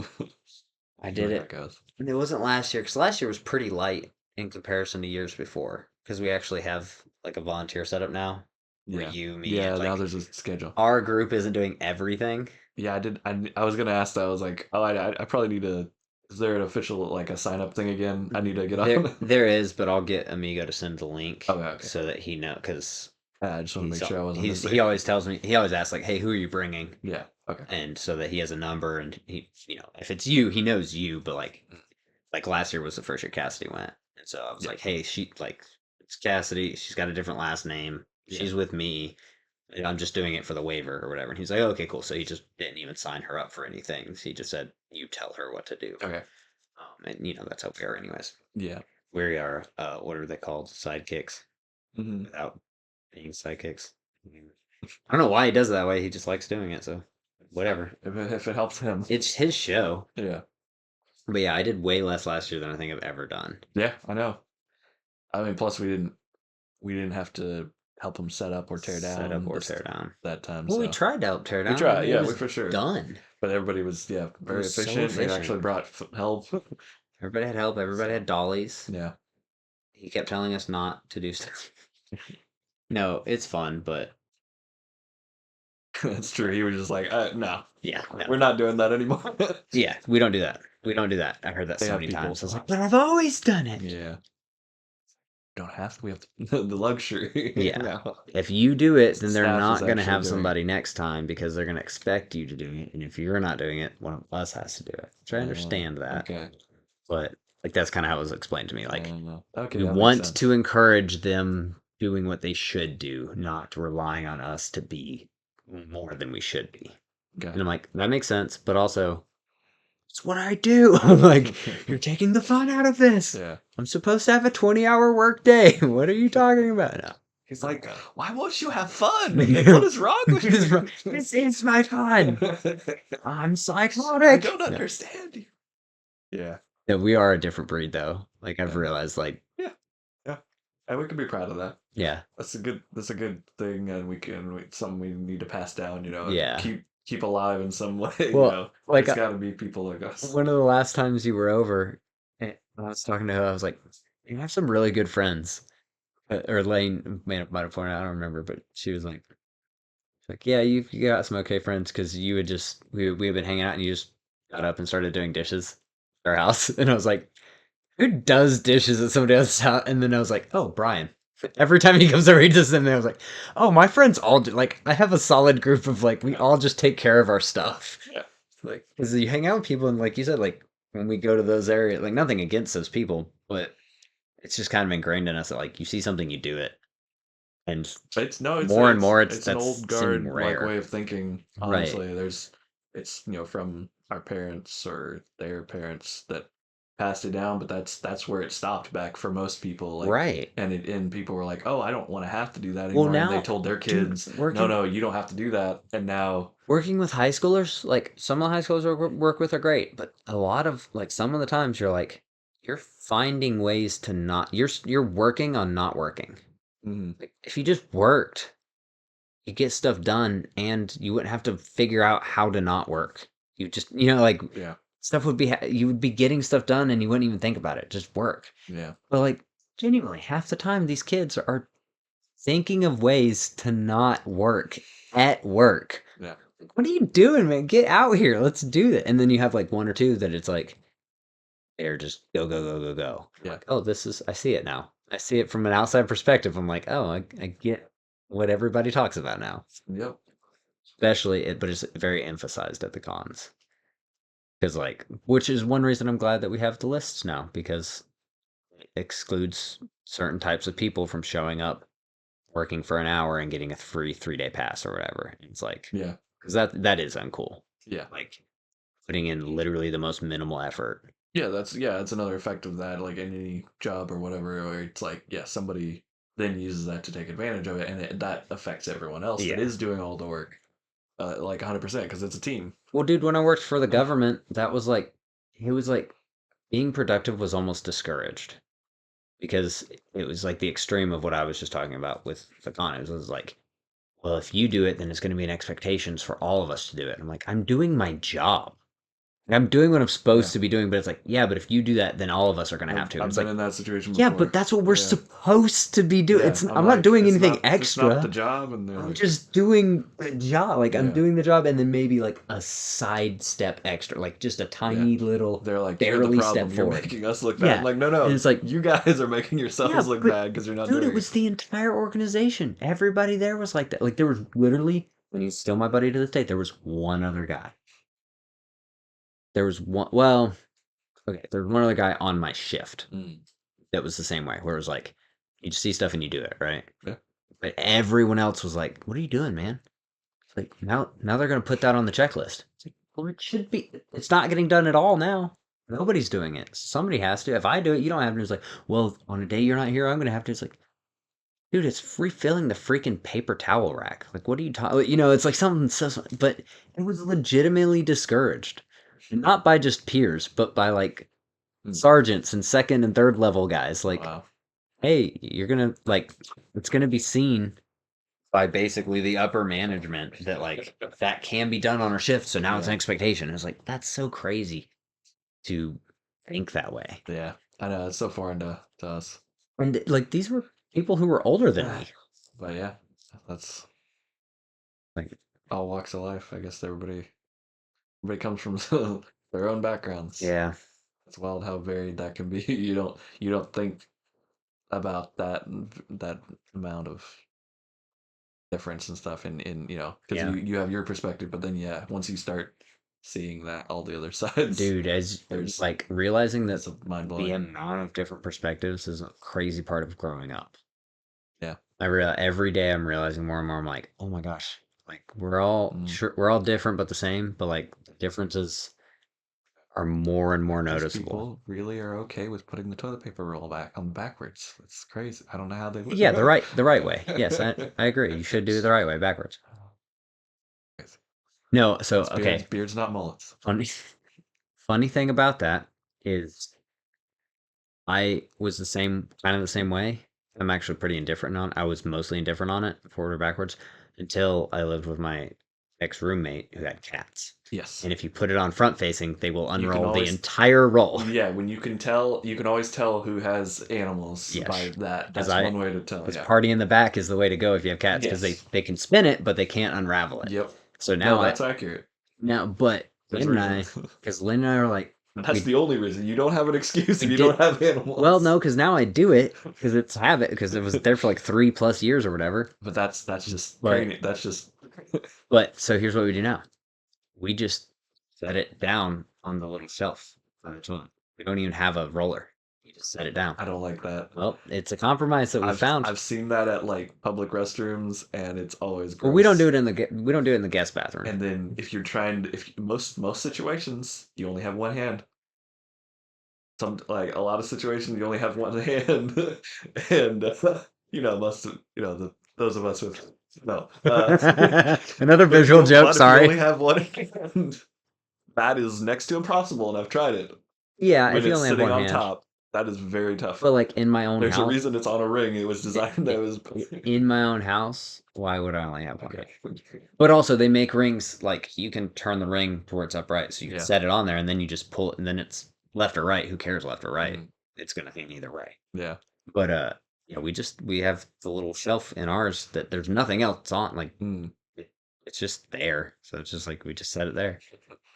I See did where that it. goes. And it wasn't last year because last year was pretty light in comparison to years before. Because we actually have like a volunteer setup now, where Yeah. you, me, Yeah, and now like there's a schedule. our group isn't doing everything. Yeah, I did. I was gonna ask that. I was like, oh, I probably need to. Is there an official like a sign up thing again? I need to get There, on. there is, but I'll get Amigo to send the link Okay, okay. so that he know because I just want to make sure I wasn't missing. he always tells me he always asks like, "Hey, who are you bringing?" Yeah. Okay. And so that he has a number and he if it's you, he knows you. But like last year was the first year Cassidy went, and so I was Yeah. like, "Hey, it's Cassidy. She's got a different last name. Yeah. She's with me. And I'm just doing it for the waiver or whatever." And he's like, oh, "Okay, cool." So he just didn't even sign her up for anything. He just said, "You tell her what to do." Okay. And that's how we are, anyways. Yeah. We are, what are they called? Sidekicks Hmm. without being sidekicks. I don't know why he does it that way. He just likes doing it, so whatever. If it helps him. It's his show. Yeah. But yeah, I did way less last year than I think I've ever done. Yeah, I know. I mean, plus we didn't have to help him set up or tear down. Set up or tear down. that time. Well, we So tried to help tear down. we tried. and it Yeah, was we for sure. done. But everybody was It very was so efficient. They actually efficient. brought help. Everybody had help. Everybody So had dollies. yeah, He kept telling us not to do stuff. No, it's fun, but that's true. He was just like, no, yeah, no. we're not doing that anymore. Yeah, we don't do that. We don't do that. I heard that They so have many people. times. I was like, but I've always done it. Yeah, don't have to. We have the luxury Yeah. now. If you do it, then they're Staff is not going to actually have doing it. somebody next time because they're going to expect you to do it. And if you're not doing it, one of us has to do it. Which I understand that. Okay. But like that's kind of how it was explained to me. Like Okay, we that makes want sense. to encourage them doing what they should do, not relying on us to be more than we should be. Okay. And I'm like, that makes sense, but also it's what I do. I'm like, you're taking the fun out of this. Yeah. I'm supposed to have a 20-hour work day. What are you talking about? No. He's like, why won't you have fun? Like, what is wrong with What is you? wrong? This is my fun. I'm I psychotic. don't No. understand you. Yeah. Yeah, we are a different breed though. Like I've Yeah. realized, like, Yeah. Yeah. And we can be proud of that. yeah, That's a good thing, and it's something we need to pass down, and yeah. keep alive in some way, Well, like There's gotta be people like us. one of the last times you were over, I was talking to her. I was like, "You have some really good friends." Or Lane might have pointed out. I don't remember, but she was like, "Yeah, you got some okay friends because you had just we had been hanging out and you just got up and started doing dishes at our house." And I was like, "Who does dishes at somebody else's house?" And then I was like, "Oh, Brian." Every time he comes over, he does them. And I was like, "Oh, my friends all do." Like, I have a solid group of like we all just take care of our stuff. Yeah. Like, because you hang out with people and like you said, like when we go to those areas, like nothing against those people, but it's just kind of ingrained in us that like you see something, you do it, and It's no, more and more, it's an that's old seeming guard like rare. way of thinking. Right. Honestly, it's from our parents or their parents that passed it down, but that's where it stopped back for most people. Like, Right. and people were like, oh, I don't want to have to do that Well, anymore, and they now, told their dude, kids, no, no, you don't have to do that, and now, working with high schoolers, like some of the high schoolers I work with are great, but a lot of like some of the times you're like you're finding ways to not you're working on not working. mm, Like if you just worked, you get stuff done and you wouldn't have to figure out how to not work. You just like yeah, stuff would be you would be getting stuff done and you wouldn't even think about it. Just work. yeah, But like genuinely, half the time these kids are thinking of ways to not work at work. yeah, Like, what are you doing, man? Get out here. Let's do that. And then you have like one or two that it's like they're just go, go, go, go, go. I'm yeah, like, oh, this is I see it now. I see it from an outside perspective. I'm like, oh, I get what everybody talks about now. yep, Especially it, but it's very emphasized at the cons. Because like which is one reason I'm glad that we have the lists now, because it excludes certain types of people from showing up working for an hour and getting a free 3-day pass or whatever. It's like yeah, because that is uncool. yeah. Like putting in literally the most minimal effort. Yeah, that's another effect of that, like in any job or whatever, where it's like, yeah, somebody then uses that to take advantage of it, and that affects everyone else that Yeah. is doing all the work, like 100%, because it's a team. Well, dude, when I worked for the government, that was like it was like being productive was almost discouraged because it was like the extreme of what I was just talking about with the con. It was like, well, if you do it, then it's going to be an expectations for all of us to do it. I'm like, I'm doing my job. I'm doing what I'm Yeah, supposed to be doing, but it's like, yeah, but if you do that, then all of us are gonna have to. And I've it's been like, in that situation yeah, but before. that's what we're Yeah, supposed to be doing. yeah. I'm I'm not like, doing anything it's not the extra. job, and they're I'm like, just doing the job. Like I'm yeah, doing the job, and then maybe like a side step extra, like just a yeah. tiny little, They're like, you're the barely step problem. You're forward. making us look bad. I'm Yeah, like, no, and no, it's like, you guys are making yeah, yourselves look but bad because you're not dude, it doing it. was the entire organization. Everybody there was like that. Like there was literally, when he's still my buddy to this day, there was one other guy. There was one. Well, okay, there was one other guy on my shift Mm, that was the same way, where it was like, you just see stuff and you do it, right? yeah, But everyone else was like, "What are you doing, man?" It's like now they're gonna put that on the checklist. It's like, well, it should be. It's not getting done at all now. Nobody's doing it. Somebody has to. If I do it, you don't have to. It's like, well, on a day you're not here, I'm gonna have to. It's like, dude, it's refilling the freaking paper towel rack. Like, what are you talking? It's like something so. But it was legitimately discouraged, not by just peers, but by like mm, sergeants and second and third level guys. Like, wow, hey, you're gonna like, it's gonna be seen by basically the upper management that like that can be done on our shift. So now it's an Yeah. expectation. It's like that's so crazy to think that way. Yeah, I know it's so foreign to us. And like these were people who were older than me. But yeah, that's Like all walks of life. I guess everybody comes from their own backgrounds. yeah, It's wild how varied that can be. You don't think about that amount of difference and stuff in because yeah. you have your perspective, but then yeah, once you start seeing that all the other sides, Dude, as there's like realizing that it's mind the blowing. amount of different perspectives is a crazy part of growing up. Yeah. I realize every day I'm realizing more and more. I'm like, oh my gosh, like we're all Mm. sure we're all different but the same, but like the differences are more and more Those noticeable. people really are okay with putting the toilet paper roll back on backwards. It's crazy. I don't know how they Yeah, live. the right way. Yes, I agree. You should do it the right way, backwards. Crazy. No, so It's okay. beards, not mullets. Funny funny thing about that is I was kind of the same way. I'm actually pretty indifferent on. I was mostly indifferent on it, forward or backwards, until I lived with my ex roommate who had cats. Yes. And if you put it on front facing, they will You can unroll the always, entire roll. yeah, when you can always tell who has animals by Yes, that. because That's one way to tell, because yeah. party in the back is the way to go if you have cats because Yes. they can spin it but they can't unravel it. Yep. So No, now that's accurate. but There's a Lynn and reason. I, because Lynn and I are like That's we the only reason. You don't have an excuse we if you did don't have well animals. no because now I do it because it's habit because it was there for like 3+ years or whatever. But that's just But training. That's just so here's what we do now. We just set it down on the little shelf on the toilet. We don't even have a roller. You just set it down. I don't like that. Well, it's a compromise that we found. I've seen that at like public restrooms, and it's always Well, we don't do gross. it we don't do it in the guest bathroom. And then if you're trying to, if most situations you only have one hand. Some like a lot of situations you only have one hand, and most of, those of us with no Another but visual joke. but if you only Sorry. have one hand, that is next to impossible, and I've tried it. Yeah, if When you it's only have sitting one on hand. top, that is very tough. But like in my own There's a house, reason it's on a ring. It was designed that was in my own house, why would I only have one okay. hand? But also, they make rings like you can turn the ring to where it's upright, so you can Yeah. set it on there, and then you just pull it, and then it's left or right. Who cares left or right? Mhm. It's gonna hang either way. Yeah. But yeah, we have the little shelf in ours that there's nothing else on. Like Mm. it's just there, so it's just like we just set it there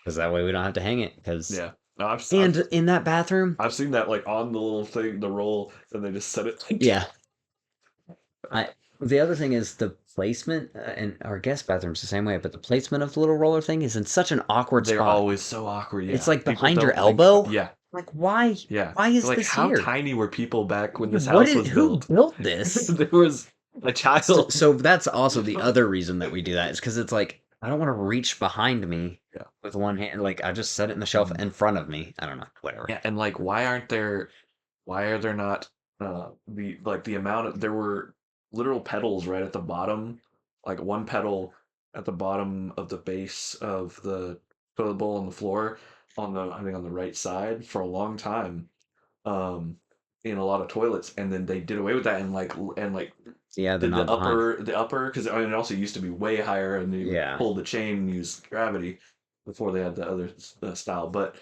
because that way we don't have to hang it. Because Yeah. No, and in that bathroom, I've seen that like on the little thing, the roll, and they just set it. yeah. I the other thing is the placement, and our guest bathroom's the same way, but the placement of the little roller thing is in such an awkward They're spot. always so awkward. Yeah. It's like People behind your don't like. elbow. Yeah. Like why? Yeah. Why is Like this how here? tiny were people back when this What house was who built? built this? There was a child. So that's also the other reason that we do that is because it's like I don't want to reach behind me Yeah. with one hand. Like I just set it in the shelf Mm. in front of me. I don't know, whatever. Yeah, and like why are there not the amount of there were literal pedals right at the bottom, like one pedal at the bottom of the base of the toilet bowl on the floor on the I think on the right side for a long time. Um in a lot of toilets, and then they did away with that and like Yeah, they're did not behind. the upper because I mean it also used to be way higher and you would Yeah. pull the chain and use gravity before they had the other style, but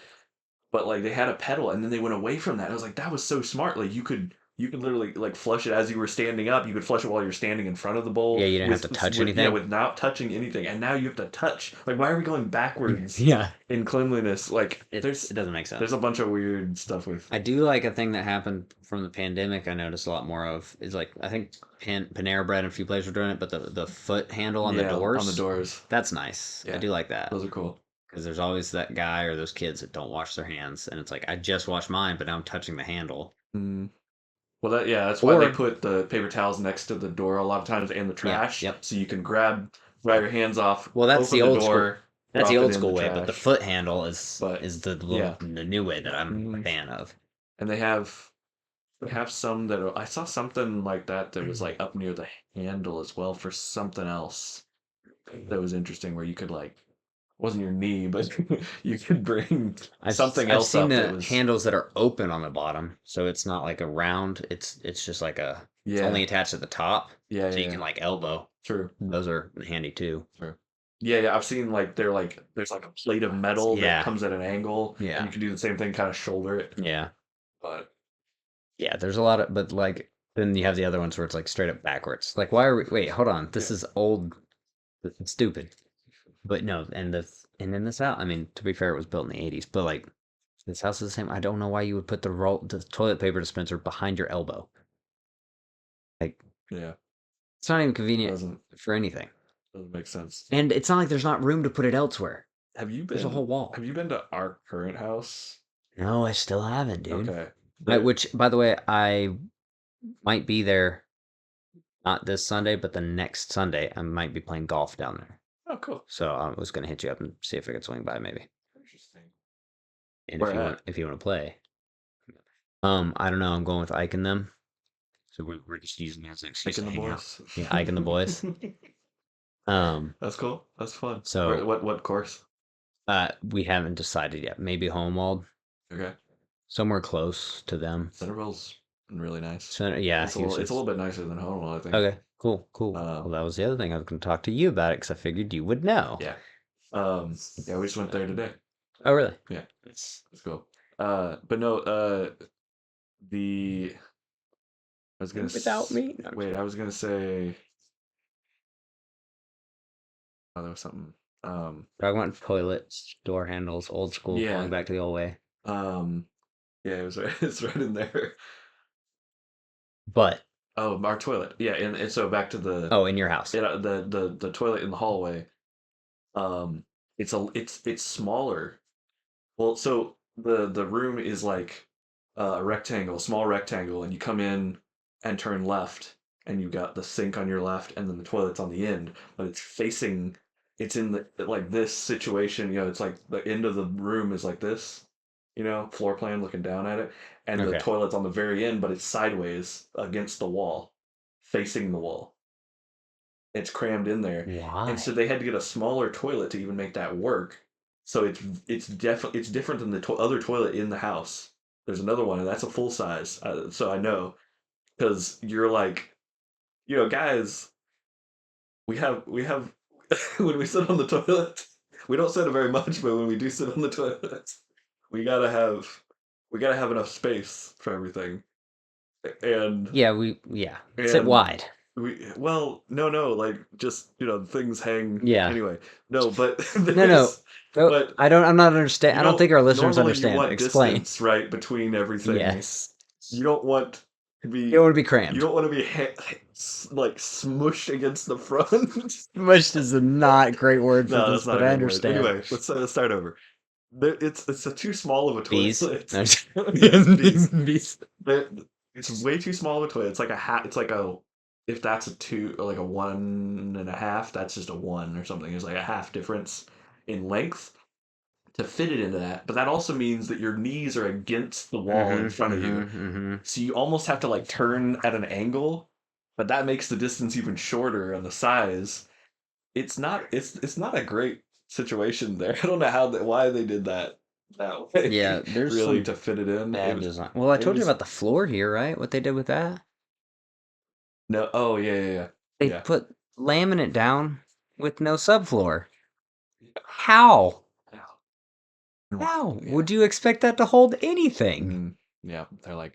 like they had a pedal and then they went away from that. I was like, that was so smart. Like you could literally like flush it as you were standing up. You could flush it while you're standing in front of the bowl Yeah, you didn't have to touch with yeah anything. without touching anything. And now you have to touch. Like why are we going backwards Yeah. in cleanliness? Like It doesn't make sense. there's a bunch of weird stuff with I do like a thing that happened from the pandemic. I noticed a lot more of is like I think Panera Bread and a few places were doing it, but the foot handle on the yeah doors, on the doors. that's nice. I Yeah, do like that those are cool. because there's always that guy or those kids that don't wash their hands, and it's like I just washed mine, but now I'm touching the handle. Mm. Well, that's why they Or put the paper towels next to the door a lot of times and the yeah, trash, yep. so you can dry your hands off, Well, that's open the the old school. door, That's the drop it old in the school way, but the trash. foot handle But is yeah, the new way that I'm a mhm. fan of. And they have some that I saw something like that that was like up near the handle as well for something else that was interesting where you could like wasn't your knee, but you could bring something I've else seen up that the was handles that are open on the bottom, so it's not like a round. It's just like a It's only Yeah. attached at the top, Yeah, so yeah, you can yeah. like elbow. True. Those are handy too. True. Yeah, yeah. I've seen like they're like there's like a plate of metal that Yeah, comes at an angle, and yeah, you can do the same thing, kind of shoulder it. yeah, But yeah. There's a lot of, but like then you have the other ones where it's like straight up backwards. Like why are we? Wait, hold on. yeah, This is old. This is stupid. But no, and then this house. I mean, to be fair, it was built in the '80s, but like this house is the same. I don't know why you would put the toilet paper dispenser behind your elbow. Like yeah. it's not even convenient Doesn't for anything. doesn't make sense. And it's not like there's not room to put it elsewhere. Have you There's a been whole wall. have you been to our current house? No, I still haven't, dude. Okay. I, There. which, by the way, I might be there not this Sunday, but the next Sunday. I might be playing golf down there. Oh, cool. So I was gonna hit you up and see if I could swing by, maybe. Interesting. And Where at? if you want to play, I don't know. I'm going with Ike and them. So we're just using it as an excuse Taking to the hang out. boys. Yeah, Ike and the boys. Um, That's cool. That's fun. Where, so what course? we haven't decided yet. Maybe Homewald, Okay. somewhere close to them. Centerville's really nice. So yeah, It's a little bit nicer than Honolulu, I think. okay. Cool, cool. Um, Well, that was the other thing I was going to talk to you about it because I figured you would know. yeah. Yeah, we just went there today. Oh, really? Yeah, it's cool. But no, the I was gonna Without me? No, wait. I was gonna say. Oh, there was something. I went toilets, door handles, old school, Yeah. going back to the old way. Yeah, it was right. It's right in there. But Oh, our toilet. Yeah, and so back to the oh, in your house. the toilet in the hallway. Um, it's smaller. Well, so the room is like a rectangle, small rectangle, and you come in and turn left, and you got the sink on your left, and then the toilet's on the end, but it's in the like this situation, it's like the end of the room is like this, floor plan looking down at it, and the Okay. toilet's on the very end, but it's sideways against the wall, facing the wall. It's crammed in there. And so Why? they had to get a smaller toilet to even make that work. So it's different than the other toilet in the house. There's another one, and that's a full size. So I know because you're like, guys, we have when we sit on the toilet, we don't sit very much, but when we do sit on the toilet, we gotta have we gotta have enough space for everything. And Yeah, sit and wide. no, like just things hang Yeah. anyway. No, but No. but I don't. I'm not understand. I don't think our listeners normally you understand. want Explain. distance, right, between everything. Yes. You don't want to You don't be want to be you crammed. don't want to be like smushed against the front. Mushed is a not great word for No, this, that's not but a I good word. understand. Anyway, let's start over. It's a too small of a Bees. toilet. No, Yes, bees. bees. It's way too small of a toilet. It's like a hat. It's like a if that's a two or like a 1.5, that's just a one or something. There's like a half difference in length to fit it into that. But that also means that your knees are against the wall in front of you. So you almost have to like turn at an angle, but that makes the distance even shorter on the size. It's not a great situation there. I don't know why they did that way. Yeah, there's Really some to fit it in. bad design. Well, I It told you was about the floor here, right? What they did with that? no. Oh yeah, yeah, yeah, They yeah. put laminate down with no subfloor. How? How Yeah. would you expect that to hold anything? Yeah, they're like,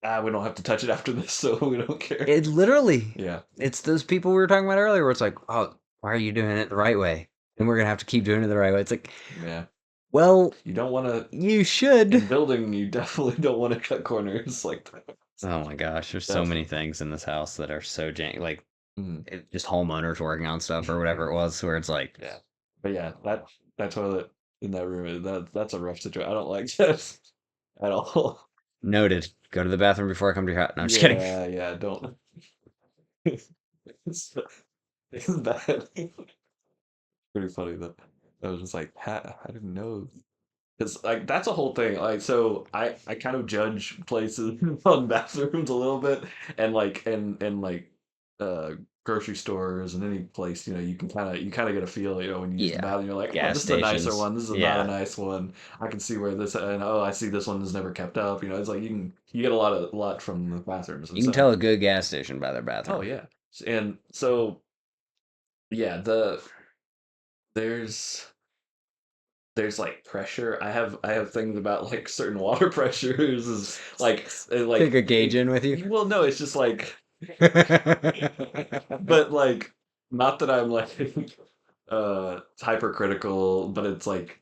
we don't have to touch it after this, so we don't care. It literally, Yeah, it's those people we were talking about earlier where it's like, oh, why are you doing it the right way? And we're gonna have to keep doing it the right way. It's like, yeah. well, You don't want to you in should. building. You definitely don't want to cut corners like that. Oh my gosh, there's so That's many things in this house that are so like mm, just homeowners working on stuff or whatever it was, where it's like, yeah. But yeah, that toilet in that room that's a rough situation. I don't like that at all. noted. Go to the bathroom before I come to your house. No, I'm just kidding. Yeah, don't. it's, it's bad. Pretty funny that I was just like, I didn't know. Because like that's a whole thing. Like so I kind of judge places on bathrooms a little bit and like uh grocery stores and any place, you can kind of get a feel, when you use the Yeah. bathroom, you're like, oh, Gas this is a nicer stations. one. This is not a Yeah. nice one. I can see where this, and oh, I see this one is never kept up. It's like you get a lot from the bathrooms, and You can so tell a good gas station by their oh bathroom. yeah, and so yeah, there's there's like pressure. I have things about like certain water pressures is Take like a gauge in with you. well, no, it's just like but like not that I'm like hypercritical, but it's like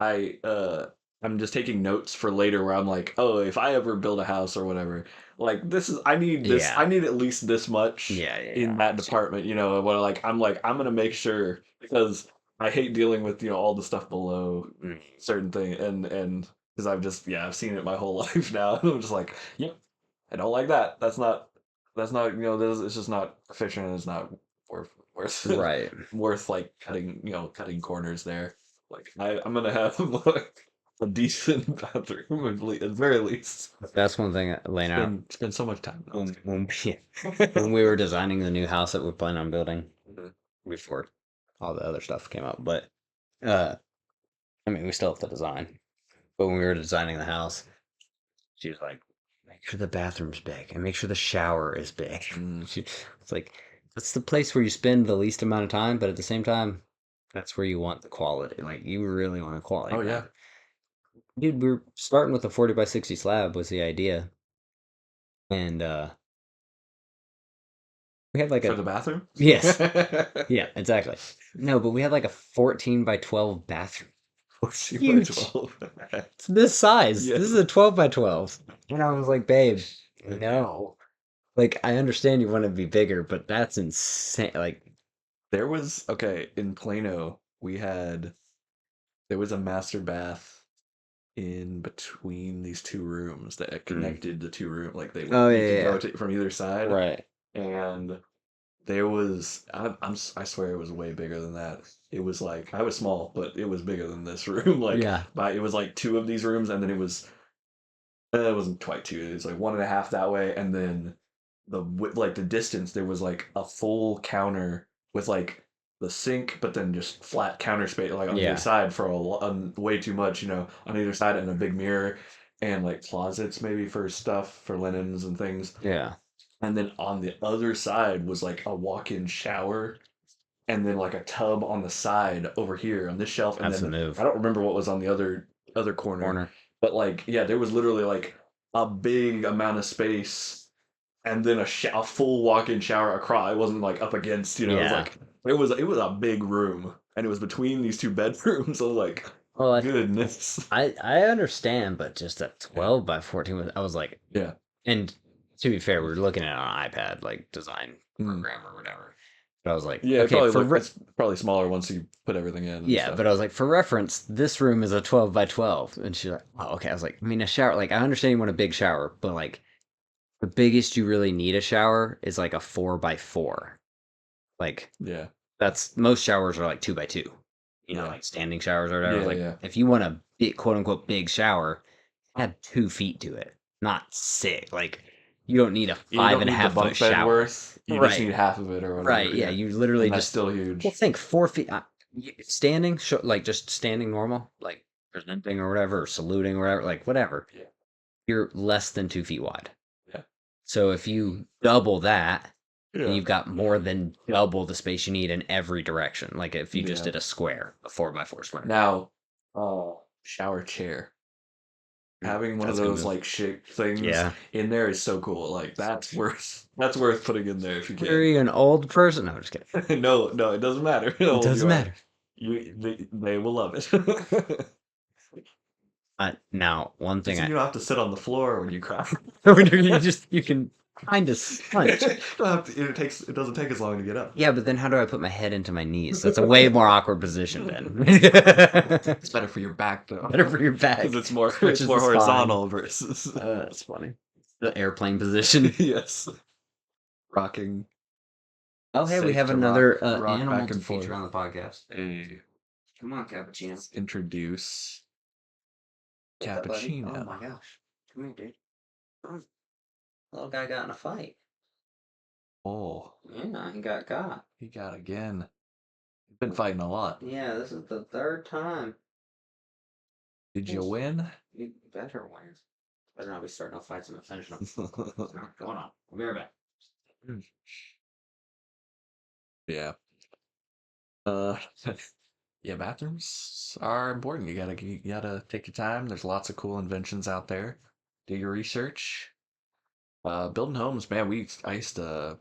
I'm just taking notes for later where I'm like, oh, if I ever build a house or whatever, like I Yeah. need at least this much Yeah, yeah, in yeah. that department, what I'm gonna make sure because I hate dealing with, all the stuff below Mm. certain thing and because I've seen it my whole life now. And I'm just like, yep, I don't like that. That's not it's just not efficient and it's not worth Right. worth like cutting corners there. Like I'm gonna have like a decent bathroom at the very least. That's one thing laying out Spend so much time. No, when we were designing the new house that we're planning on building Mhm. before all the other stuff came up. But uh I mean we still have to design. But when we were designing the house, she was like, make sure the bathroom's big and make sure the shower is big. Mm. It's like that's the place where you spend the least amount of time, but at the same time, that's where you want the quality. Like you really want a quality Oh yeah, bathroom. Dude, we're starting with a 40 by 60 slab was the idea. And we had like for a the bathroom. yes. Yeah, exactly. No, but we had like a 14 by 12 bathroom. 14 by Huge. 12. It's this size. This is Yes. a 12 by 12. And I was like, babe, no. Like, I understand you want to be bigger, but that's insane. Like, There was okay in Plano. There was a master bath in between these two rooms that mm. connected the two room. Like Oh, you yeah, could go yeah. to from either side, Right. and there was I swear it was way bigger than that. It was like I was small, but it was bigger than this room. Yeah. It was like two of these rooms, and then it wasn't quite two. It was like one and a half that way, and then the distance there was like a full counter with like the sink, but then just flat counter space like on either Yeah. side for way too much, on either side, and a big mirror and like closets maybe for stuff for linens and things. Yeah. And then on the other side was like a walk-in shower and then like a tub on the side over here on this shelf, and That's the then I move. don't remember what was on the other corner, Corner. but like yeah, there was literally like a big amount of space, and then a full walk-in shower across. It wasn't like up against, it was Yeah. like it was a big room, and it was between these two bedrooms. I was like, Well, goodness, I understand, but just that yeah, 12 by 14 was, I was like, yeah. and to be fair, we were looking at it on iPad, like design Mm. program or whatever. But I was like, Yeah, okay, it's probably smaller once you put everything in and yeah, stuff. but I was like, for reference, this room is a 12 by 12. And she's like, oh, okay. I was like, I mean, a shower, like, I understand you want a big shower, but like, the biggest you really need a shower is like a 4 by 4. Like, Yeah, that's most showers are like 2 by 2, yeah, like standing showers or whatever. I was yeah, like, yeah. if you want a big, quote unquote, big shower, add 2 feet to it, not 6. Like, you don't need a You five don't and a need the half foot bunk bed shower. worth. You just Right. need half of it or Right. whatever. Yeah. Yeah, You literally and that's just still well, huge. think 4 feet standing, like just standing normal, like presenting or whatever, or saluting or whatever, like whatever. Yeah, You're less than 2 feet wide. yeah, So if you double that, then yeah, you've got more than double the space you need in every direction. Like if you just yeah. did a square, a 4 by 4 square. Now, shower chair. Mm, Having one of that's a good those move. like shake things Yeah. in there is so cool. Like that's worth putting in there if you Are can. you an old person? No, I'm just kidding. No, no, it doesn't matter how It old you doesn't are. matter. They will love it. Now, one thing Just so you don't have to sit on the floor when you cry. you can kind of hunch. You don't have to, it doesn't take as long to get up. Yeah, but then how do I put my head into my knees? That's a way more awkward position then. It's better for your back though, Better for your back. because it's more Which it's is more the spine. horizontal versus That's funny. The airplane position. yes, rocking Oh, hey, we safe have to rock another rock animal back to and feature forth. on the podcast. A Come on, cappuccino. introduce What's up, buddy? Oh my cappuccino. gosh. Come here, dude. Come on. Little guy got in a fight. Oh, Yeah, he got got. he got again. He's been fighting a lot. Yeah, this is the third time. Did you win? You better win. Better not be starting off fights and finishing them. Going on. I'll be right back. Yeah. Uh, yeah, bathrooms are important. You gotta take your time. There's lots of cool inventions out there. Do your research. Building homes, man. I used to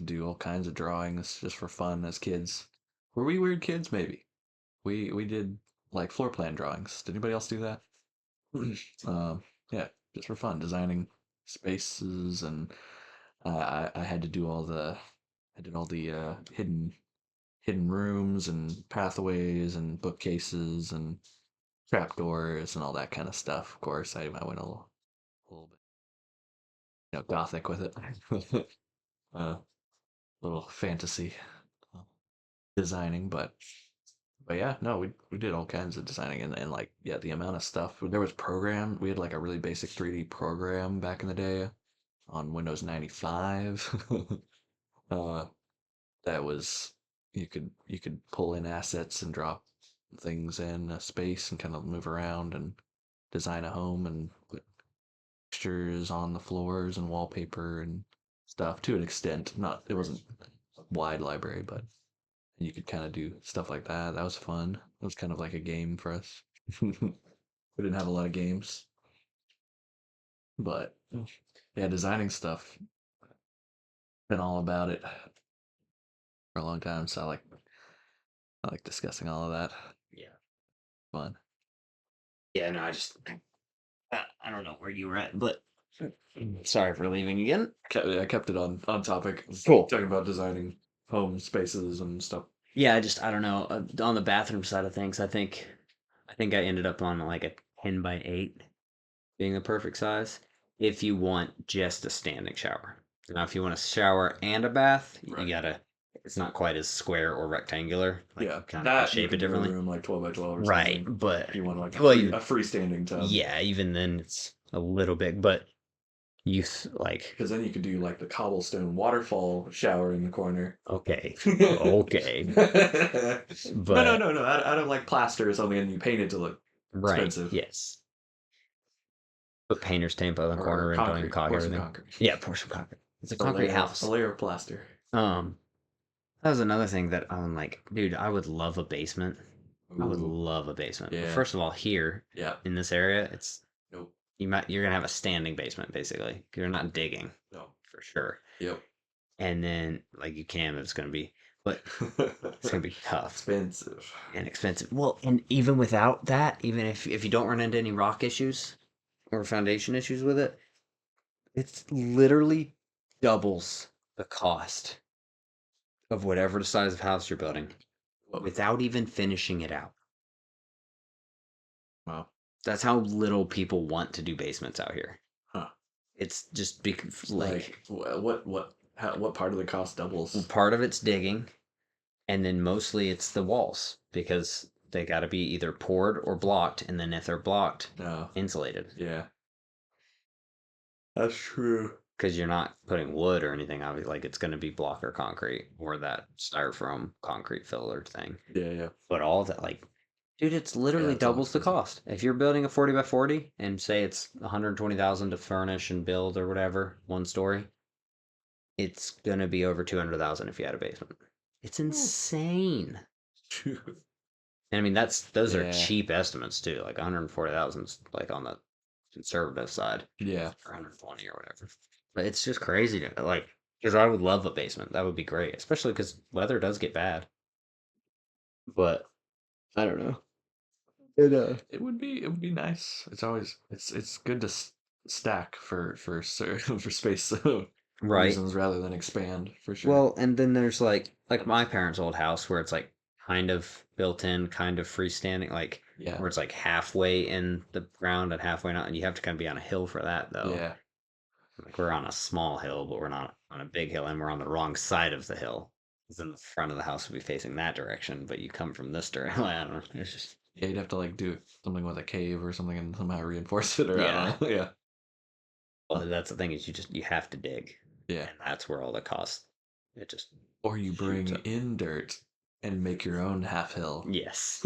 do all kinds of drawings just for fun as kids. Were we weird kids? Maybe. We did like floor plan drawings. Did anybody else do that? um, yeah, just for fun, designing spaces, and I had to do all the hidden rooms and pathways and bookcases and trapdoors and all that kind of stuff. Of course, I went a little bit gothic with it. uh, little fantasy uh, designing, but yeah, no, we did all kinds of designing, and like yeah, the amount of stuff there was program. We had like a really basic 3D program back in the day on Windows 95. uh, that was you could pull in assets and drop things in a space and kind of move around and design a home and put textures on the floors and wallpaper and stuff to an extent. Not it wasn't a wide library, but you could kind of do stuff like that. That was fun. It was kind of like a game for us. We didn't have a lot of games, but yeah, designing stuff. Been all about it for a long time, so I like discussing all of that. Yeah. Fun. Yeah, no, I don't know where you were at, but sorry for leaving again. I kept it on topic. Cool. Talking about designing home spaces and stuff. Yeah, I don't know. On the bathroom side of things, I think I ended up on like a 10 by 8 being the perfect size. If you want just a standing shower. Now, if you want a shower and a bath, you Right. gotta. It's not quite as square or rectangular. Like Yeah, kind of that you shape it could do a differently. room like 12 by 12 or Right, something. but If you want like well, a freestanding tub, yeah, even then it's a little big, but like because then you could do like the cobblestone waterfall shower in the corner. okay, No, okay, no, but no, no. Out of like plaster or something, and you paint it to look right, expensive. yes. Put painter's tape on the Or corner and don't even concrete. caulk Pour some everything. concrete. Yeah, pour some concrete. It's a A concrete layer, house. a layer of plaster. Um, that was another thing that I'm like, dude, I would love a basement. I would Ooh, love a basement. But yeah, first of all, here yeah. in this area, it's Nope, you're gonna have a standing basement basically. You're not digging no. for sure. Yep. And then like you can, but but it's gonna be tough Expensive. and expensive. Well, and even without that, even if you don't run into any rock issues or foundation issues with it, it's literally doubles the cost of whatever the size of house you're building Whoa. without even finishing it out. Wow. That's how little people want to do basements out here. Huh. It's just Like what part of the cost doubles? part of it's digging, and then mostly it's the walls because they got to be either poured or blocked, and then if they're blocked, No. insulated. Yeah. That's true. Because you're not putting wood or anything, obviously, like it's going to be block or concrete or that styrofoam concrete filler thing. Yeah, yeah. But all that, like, dude, it's literally it's all doubles the expensive. cost. If you're building a 40 by 40 and say it's 120,000 to furnish and build or whatever, one story, it's gonna be over 200,000 if you had a basement. It's insane. And I mean, those are Yeah. cheap estimates too. Like 140,000 is like on the conservative side, Yeah. or 120 or whatever. But it's just crazy to like, because I would love a basement. That would be great, especially because weather does get bad. But I don't know. It would be nice. It's good to stack for space Right. reasons rather than expand for sure. Well, and then there's like my parents' old house where it's like kind of built in, kind of freestanding, like Yeah. where it's like halfway in the ground and halfway not, and you have to kind of be on a hill for that though. Yeah. Like we're on a small hill, but we're not on a big hill, and we're on the wrong side of the hill. Because then the front of the house would be facing that direction, but you come from this direction. I don't know. It's just Yeah, you'd have to like do something with a cave or something and somehow reinforce it or I yeah. don't know. Yeah. Well, that's the thing is you have to dig. Yeah. And that's where all the cost it just Or you bring shoots up. in dirt and make your own half hill. Yes.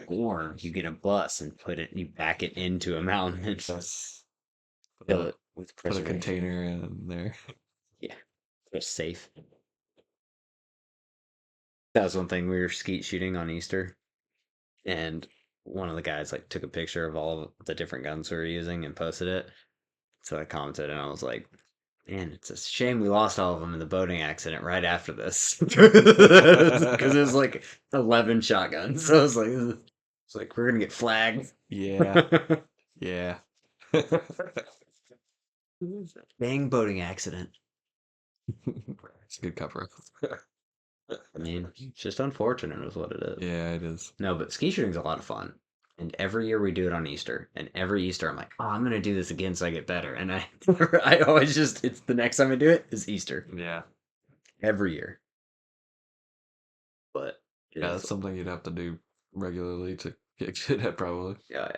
Or you get a bus and you back it into a mountain and Yes. fill it with Put a preservation. container in there. Yeah. Just safe. That was one thing we were skeet shooting on Easter, and one of the guys like took a picture of all of the different guns we were using and posted it. So I commented and I was like, "Man, it's a shame we lost all of them in the boating accident right after this, because it was like 11 shotguns." So I was like, "It's like we're gonna get flagged." Yeah. Yeah. Dang boating accident. It's a good cover. I mean, it's just unfortunate, is what it is. Yeah, it is. No, but ski shooting's a lot of fun. And every year we do it on Easter. And every Easter I'm like, oh, I'm gonna do this again so I get better. And I always just it's the next time I do it is Easter. Yeah. Every year. But Yeah, that's something you'd have to do regularly to get good at, probably. yeah.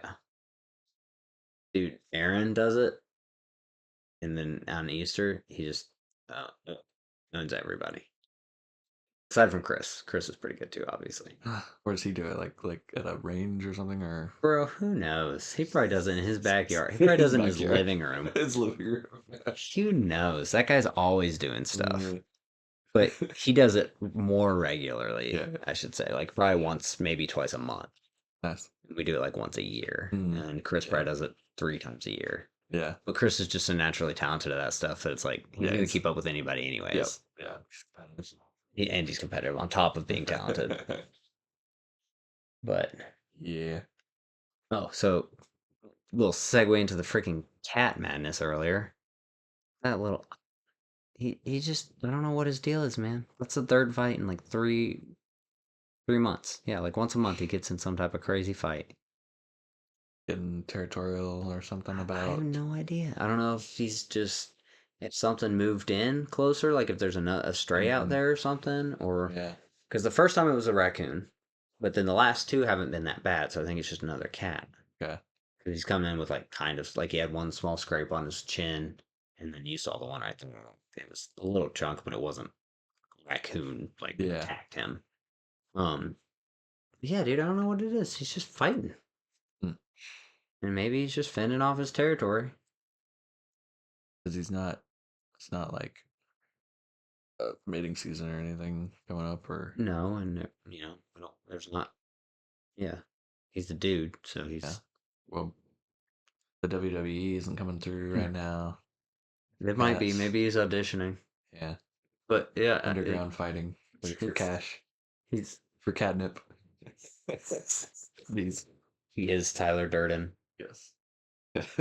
Dude, Aaron does it. And then on Easter, he just owns everybody. Aside from Chris. Chris is pretty good too, obviously. Where does he do it? Like at a range or something, or Bro, who knows? He probably does it in his backyard. He probably does it in his backyard. living room. His living room. Who knows? That guy's always doing stuff. Mm. But he does it more regularly, Yeah. I should say. Like probably once, maybe twice a month. Nice. We do it like once a year. Mm. And Chris probably does it 3 times a year. Yeah. But Chris is just so naturally talented at that stuff that it's like he's Yeah, gonna he's- keep up with anybody anyways. Yeah. And he's competitive on top of being talented. But Yeah. oh, so little segue into the freaking cat madness earlier. That little he just I don't know what his deal is, man. That's the third fight in like 3 months. Yeah, like once a month he gets in some type of crazy fight. Getting territorial or something I about. have no idea. I don't know if he's just if something moved in closer, like if there's a stray out there or something, or Yeah. because the first time it was a raccoon, but then the last 2 haven't been that bad, so I think it's just another cat. Okay. Because he's coming in with like kind of like he had one small scrape on his chin, and then you saw the one right there. It was a little chunk, but it wasn't raccoon like attacked him. Yeah, dude, I don't know what it is. He's just fighting. Hmm. And maybe he's just fending off his territory. Because it's not like mating season or anything coming up, or No, and there's not. Yeah, he's the dude, so he's. yeah. Well, the WWE isn't coming through right now. It might be. Yes. Maybe he's auditioning. Yeah. But yeah, Underground fighting for cash, he's for catnip. These. he is Tyler Durden. Yes.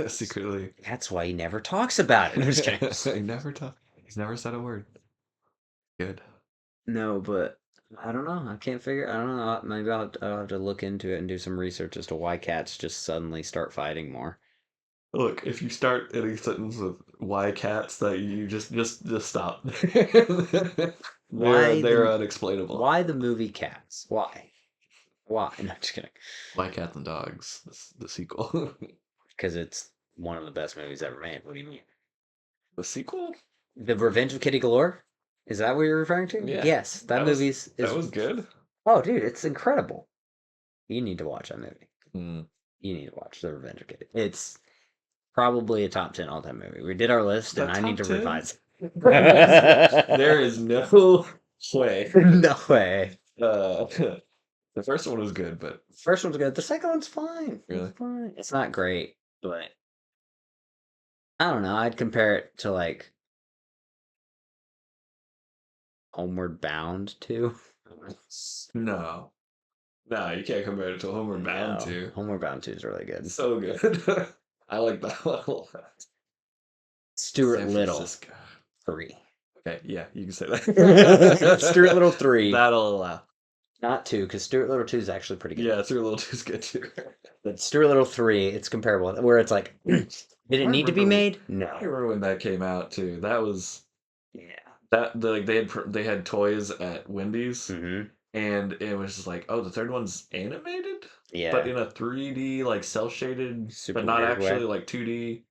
Secretly. That's why he never talks about it. I'm just kidding. He's never said a word. Good. No, but I don't know. I can't figure. I don't know. Maybe I'll have to look into it and do some research as to why cats just suddenly start fighting more. Look, if you start any sentence with "why cats," that you just stop. They're unexplainable. Why the movie Cats? Why? Why? No, just kidding. Why Cats and Dogs? The sequel. Because it's one of the best movies ever made. What do you mean? The sequel? The Revenge of Kitty Galore? Is that what you're referring to? Yeah. Yes, that was good. Oh, dude, it's incredible. You need to watch that movie. Mm. You need to watch The Revenge of Kitty. It's probably a top 10 all-time movie. We did our list, and I need to revise. There is no way. No way. The first one was good, but First one's good. The second one's fine. Really? It's fine. It's not great, but I don't know. I'd compare it to like Homeward Bound 2. no, you can't compare it to Homeward Bound No, to. Homeward Bound 2 is really good. So good. I like that one a lot. Stuart San Little Francisco. 3. Okay, yeah, you can say that. Stuart Little 3. That'll allow. Not 2, because Stuart Little 2 is actually pretty good. Yeah, Stuart Little 2 is good too. But Stuart Little 3, it's comparable. Where it's like, did it need to be made? I No. remember when that came out too. That was Yeah. they had toys at Wendy's, Mm-hmm. and it was just like, oh, the third one's animated, Yeah. but in a 3D like cell shaded, Super but not weird way. actually like 2D.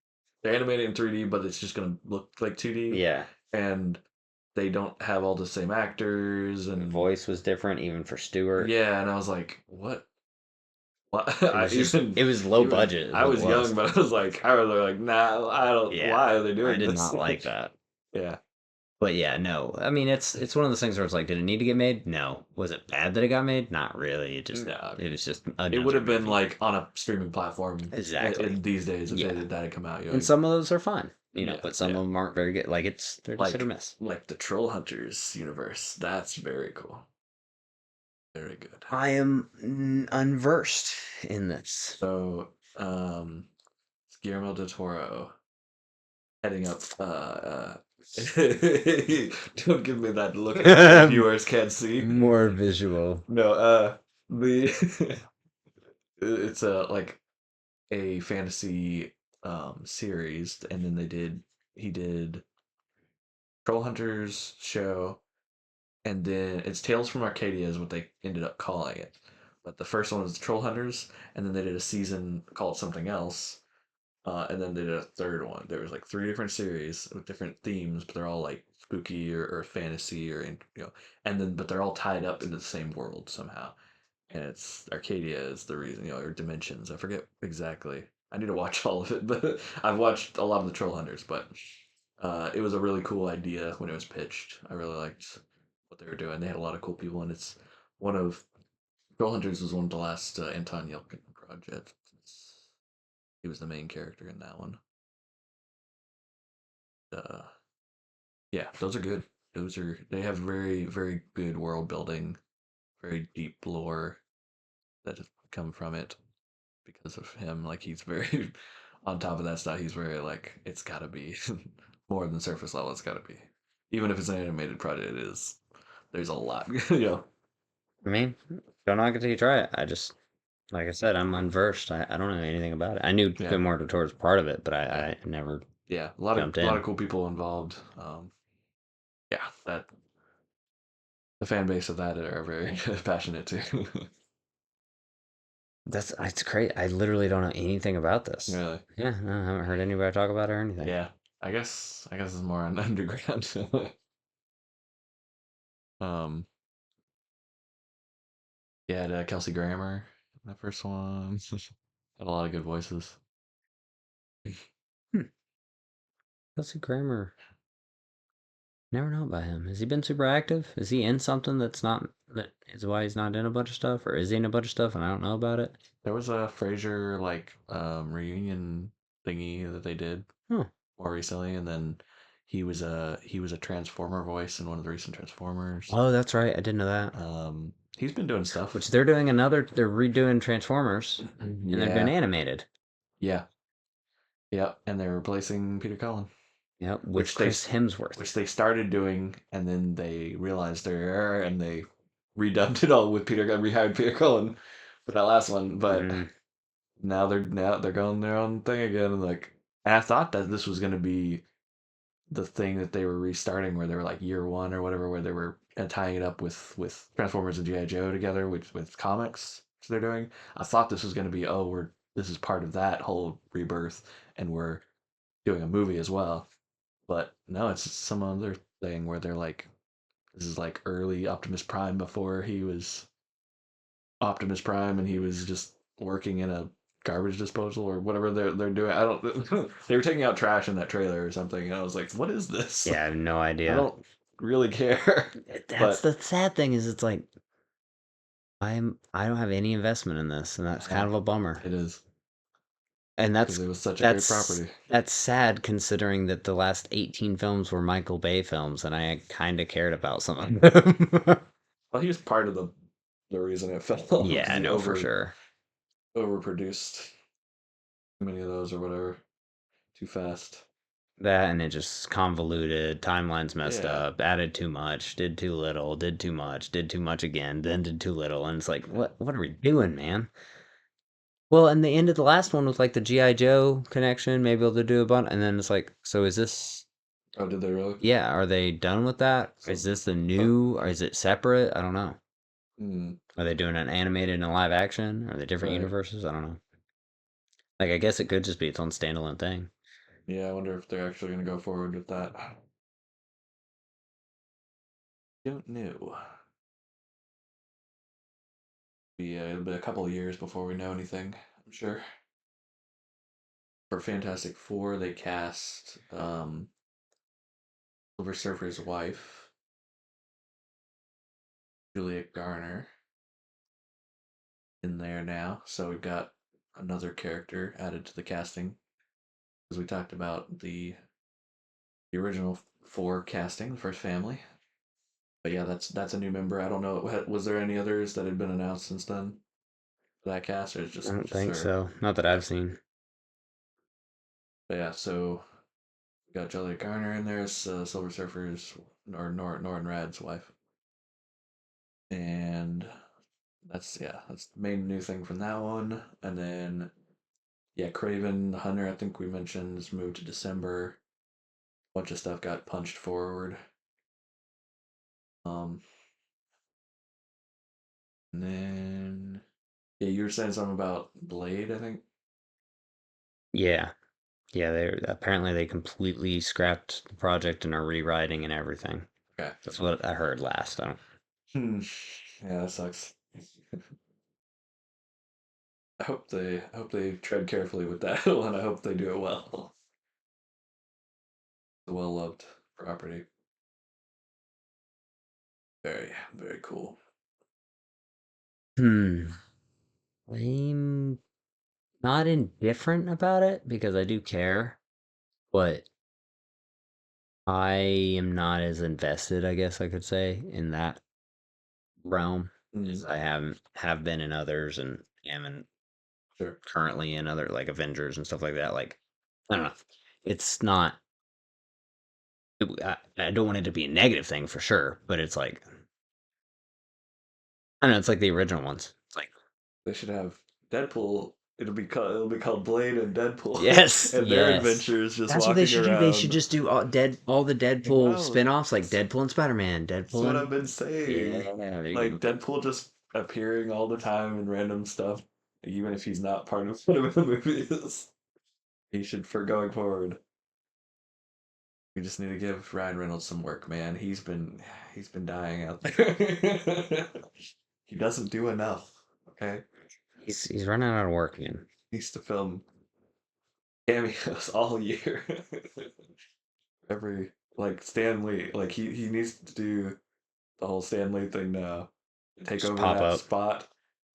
They animate it in 3D, but it's just gonna look like 2D, Yeah. and they don't have all the same actors The and voice was different even for Stewart. yeah, and I was like, what? What? It I was just it was low budget is I what it was young, was. but I was like, nah, I don't. Yeah. Why are they I doing did this? not like that. Yeah, But yeah, no. I mean, it's one of those things where it's like, did it need to get made? No. Was it bad that it got made? Not really. no, I It mean, was just it would another have been movie. like on a streaming platform Exactly. in these days if Yeah. that had come out. And some of those are fun, Yeah, but some yeah, of them aren't very good. Like they're just hit or like miss. the Troll Hunters universe. That's very cool. Very good. I am unversed in this. So, Guillermo del Toro heading up. Don't give me that look that viewers can't see. More visual. No, the it's a like a fantasy series, and then he did Troll Hunters show, and then it's Tales from Arcadia is what they ended up calling it. But the first one was Troll Hunters, and then they did a season called something else, and then they did a third one. There was like three different series with different themes, but they're all like spooky or fantasy and then but they're all tied up into the same world somehow. And it's Arcadia is the reason, or Dimensions. I forget exactly. I need to watch all of it, but I've watched a lot of the Troll Hunters. But it was a really cool idea when it was pitched. I really liked what they were doing. They had a lot of cool people, and it's one of Troll Hunters was one of the last Anton Yelchin projects. He was the main character in that one. Uh, yeah, those are good. They have very very good world building, very deep lore that has come from it because of him. Like he's very on top of that stuff. He's very like it's got to be more than surface level. It's got to be, even if it's an animated project. It is. There's a lot. I mean, don't knock it till you try it. I just, like I said, I'm unversed. I don't know anything about it. I knew Yeah, Guillermo del Toro was part of it, but yeah, I never yeah. jumped A lot of in. cool people involved. Yeah, that the fan base of that are very passionate too. It's crazy. I literally don't know anything about this. Really. Yeah, no, I haven't heard anybody talk about it or anything. Yeah, I guess it's more on underground. um, yeah, Kelsey Grammer, that first one had a lot of good voices. Hmm. Kelsey Grammer. Never know about him. Has he been super active? Is he in something that is why he's not in a bunch of stuff, or is he in a bunch of stuff and I don't know about it? There was a Frasier like reunion thingy that they did Oh, more recently, and then he was a Transformer voice in one of the recent Transformers. oh, that's right. I didn't know that. He's been doing stuff. Which they're redoing Transformers, and they're doing Yeah, animated. yeah, yeah, and they're replacing Peter Cullen, Yep, with which they Chris Hemsworth. which they started doing, and then they realized their error, and they redubbed it all with rehired Peter Cullen for that last one. But Mm, now they're going their own thing again, and like, and I thought that this was gonna be the thing that they were restarting, where they were like year one or whatever, where they were tying it up with Transformers and GI Joe together, with comics. So they're doing. I thought this was gonna be we're this is part of that whole rebirth, and we're doing a movie as well. But no, it's some other thing where they're like, this is like early Optimus Prime before he was Optimus Prime, and he was just working in a garbage disposal or whatever they're doing. I don't. They were taking out trash in that trailer or something, and I was like, what is this? yeah, I have no I idea. don't really care. That's But the sad thing is it's like I don't have any investment in this, and that's kind of a bummer. it is And because it was such a great property. that's sad considering that the last 18 films were Michael Bay films, and I kind of cared about some of them. Well, he was part of the reason it fell Yeah, because I he know for sure. overproduced too many of those or whatever too fast. That and it just convoluted, timelines messed Yeah, up, added too much, did too little, did too much, did too much again, then did too little, and it's like, what are we doing, man? Well, and the end of the last one was like the G.I. Joe connection, maybe they'll do a bunch, and then it's like, so is this, oh, did they really? yeah, are they done with that? So, Is this the so new, or is it separate? I don't know. mm, Are they doing an animated and a live action? Are they different right. universes? I don't know. Like, I guess it could just be its own standalone thing. Yeah, I wonder if they're actually going to go forward with that. Don't know. It'll be a couple of years before we know anything, I'm sure. For Fantastic Four, they cast Silver Surfer's wife, Juliet Garner, in there now. So we've got another character added to the casting. As we talked about the original four casting, the first family. But yeah, that's a new member. I don't know. Was there any others that had been announced since then for that cast, or is I don't just think her? so. Not that I've seen. But yeah, so we got Juliet Garner in there as Silver Surfer's or Norrin Rad's wife, and that's the main new thing from that one. And then yeah, Craven the Hunter, I think we mentioned, is moved to December. A bunch of stuff got punched forward. Um, and then yeah, you were saying something about Blade, I think. Yeah. Yeah, they completely scrapped the project and are rewriting and everything. Okay. That's what I heard last. I don't. Hmm. Yeah, that sucks. I hope they tread carefully with that, and I hope they do it well. It's a well loved property. Very very cool. Hmm. I'm not indifferent about it because I do care, but I am not as invested, I guess I could say, in that realm as Mm, I have been in others and am sure. currently in other like Avengers and stuff like that. Like, I don't know. It's not. I don't want it to be a negative thing for sure, but it's like I don't know. It's like the original ones. It's like They should have Deadpool. It'll be called Blade and Deadpool, yes, and their yes. adventures just That's what they walking should do. They should around. just do all the I Deadpool know. spin-offs, like Deadpool and Spider-Man, That's Deadpool what and I've been saying. yeah, there you Like go. Deadpool just appearing all the time in random stuff, even if he's not part of one of the movies. He should for going forward. We just need to give Ryan Reynolds some work, man. He's been dying out there. He doesn't do enough. Okay, He's running out of work, man. he needs to film cameos all year. Every like Stan Lee, like he needs to do the whole Stan Lee thing now. Take Just over pop that up. spot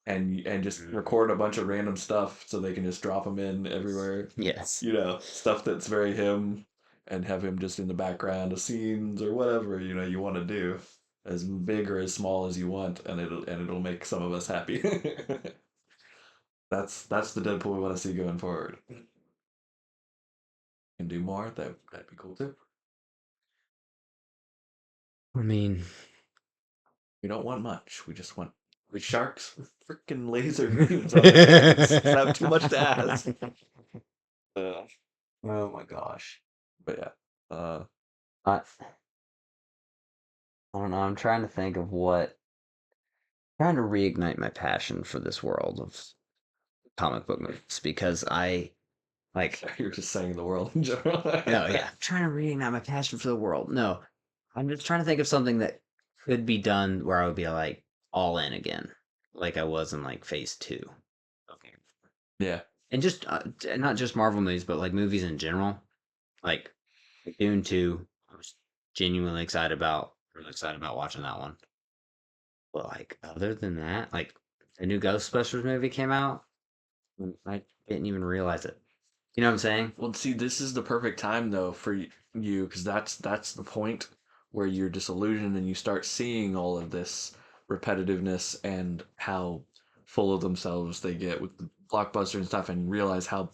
and just record a bunch of random stuff so they can just drop him in everywhere. Yes. You know, stuff that's very him and have him just in the background of scenes or whatever, you know, you want to do. As big or as small as you want, and it'll make some of us happy. That's the Deadpool we want to see going forward. Can do more, that'd be cool too. I mean, We don't want much. We just want sharks with freaking laser beams on their heads. Is that too much to ask? Uh, oh my gosh. but yeah. I I don't know. I'm trying to think of trying to reignite my passion for this world of comic book movies because I like You're just saying the world in general. no, yeah, I'm trying to reignite my passion for the world. No, I'm just trying to think of something that could be done where I would be like all in again, like I was in like phase two. Okay. Yeah. And just not just Marvel movies, but like movies in general. Like Dune 2, I was genuinely excited about. Really excited about watching that one. But like other than that, like the new Ghostbusters movie came out, and I didn't even realize it. You know what I'm saying? Well, see, this is the perfect time though for you because that's the point where you're disillusioned and you start seeing all of this repetitiveness and how full of themselves they get with the blockbuster and stuff, and realize how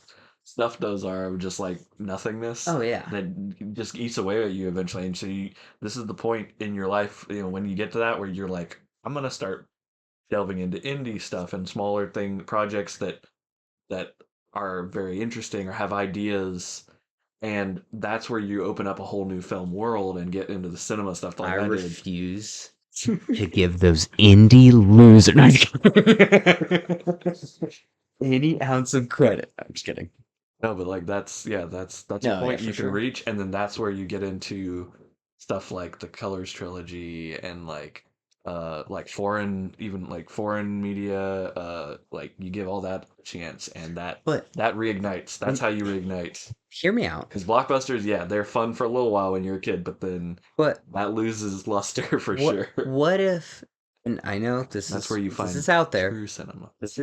stuffed those are of just like nothingness Oh yeah. that just eats away at you eventually. And so this is the point in your life, you know, when you get to that where you're like, I'm gonna start delving into indie stuff and smaller thing projects that are very interesting or have ideas, and that's where you open up a whole new film world and get into the cinema stuff I like I did. refuse to give those indie losers any ounce of credit. I'm just kidding. No, but like that's a No, yeah, point for you can sure. reach, and then that's where you get into stuff like the Colors trilogy and like foreign even like foreign media like you give all that a chance and But that reignites. That's and how you reignite. hear me out. Because blockbusters, yeah, they're fun for a little while when you're a kid, but then But that loses luster for what sure. what if? And I know That's where you this find is out there. true cinema. This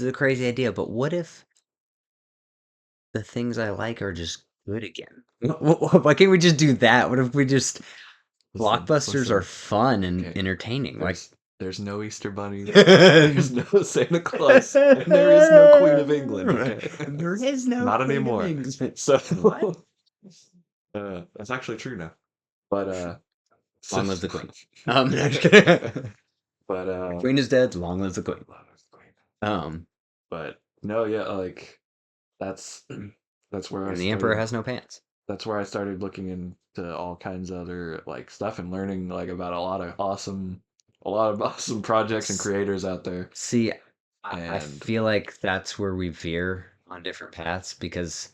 is a crazy idea. But what if the things I like are just good again? Why can't we just do that? What if we just blockbusters are Listen. fun and Okay, entertaining? Like there's no Easter bunnies, there there's no Santa Claus, and there is no Queen of England. Okay, is no not Queen of anymore. England. So What? that's actually true now. But so, Long live the Queen. No, just kidding. but Queen is dead. Long live the Queen. Um, but no, yeah, like that's that's where I and the Emperor started. has no pants. That's where I started looking into all kinds of other like stuff and learning like about a lot of awesome projects and S- creators out there. See, I And feel like that's where we veer on different paths because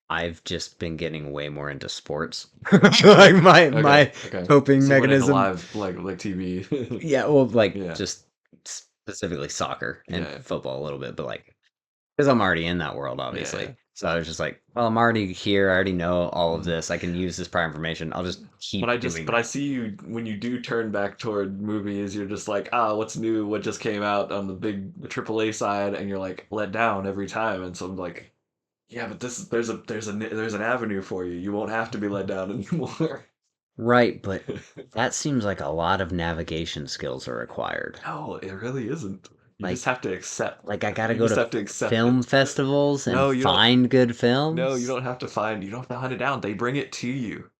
I've just been getting way more into sports. Like my okay. coping So you went into mechanism. live like TV. Yeah, well, like Yeah. just specifically soccer and Yeah. football a little bit, but like because I'm already in that world, Yeah. obviously. So I was just like, well, I'm already here. I already know all of Mhm. this. I can use this prior information. I'll just keep doing But I that. see you when you do turn back toward movies, you're just like, ah, what's new? What just came out on the big AAA side? And you're like let down every time. And so I'm like, yeah, but there's an avenue for you. You won't have to be let down anymore. Right, but that seems like a lot of navigation skills are required. No, it really isn't. You just Like, have to accept. like I gotta You go just to have to accept film it. festivals and No, you don't. find good No, films. you don't have to hunt it down. They bring it to you.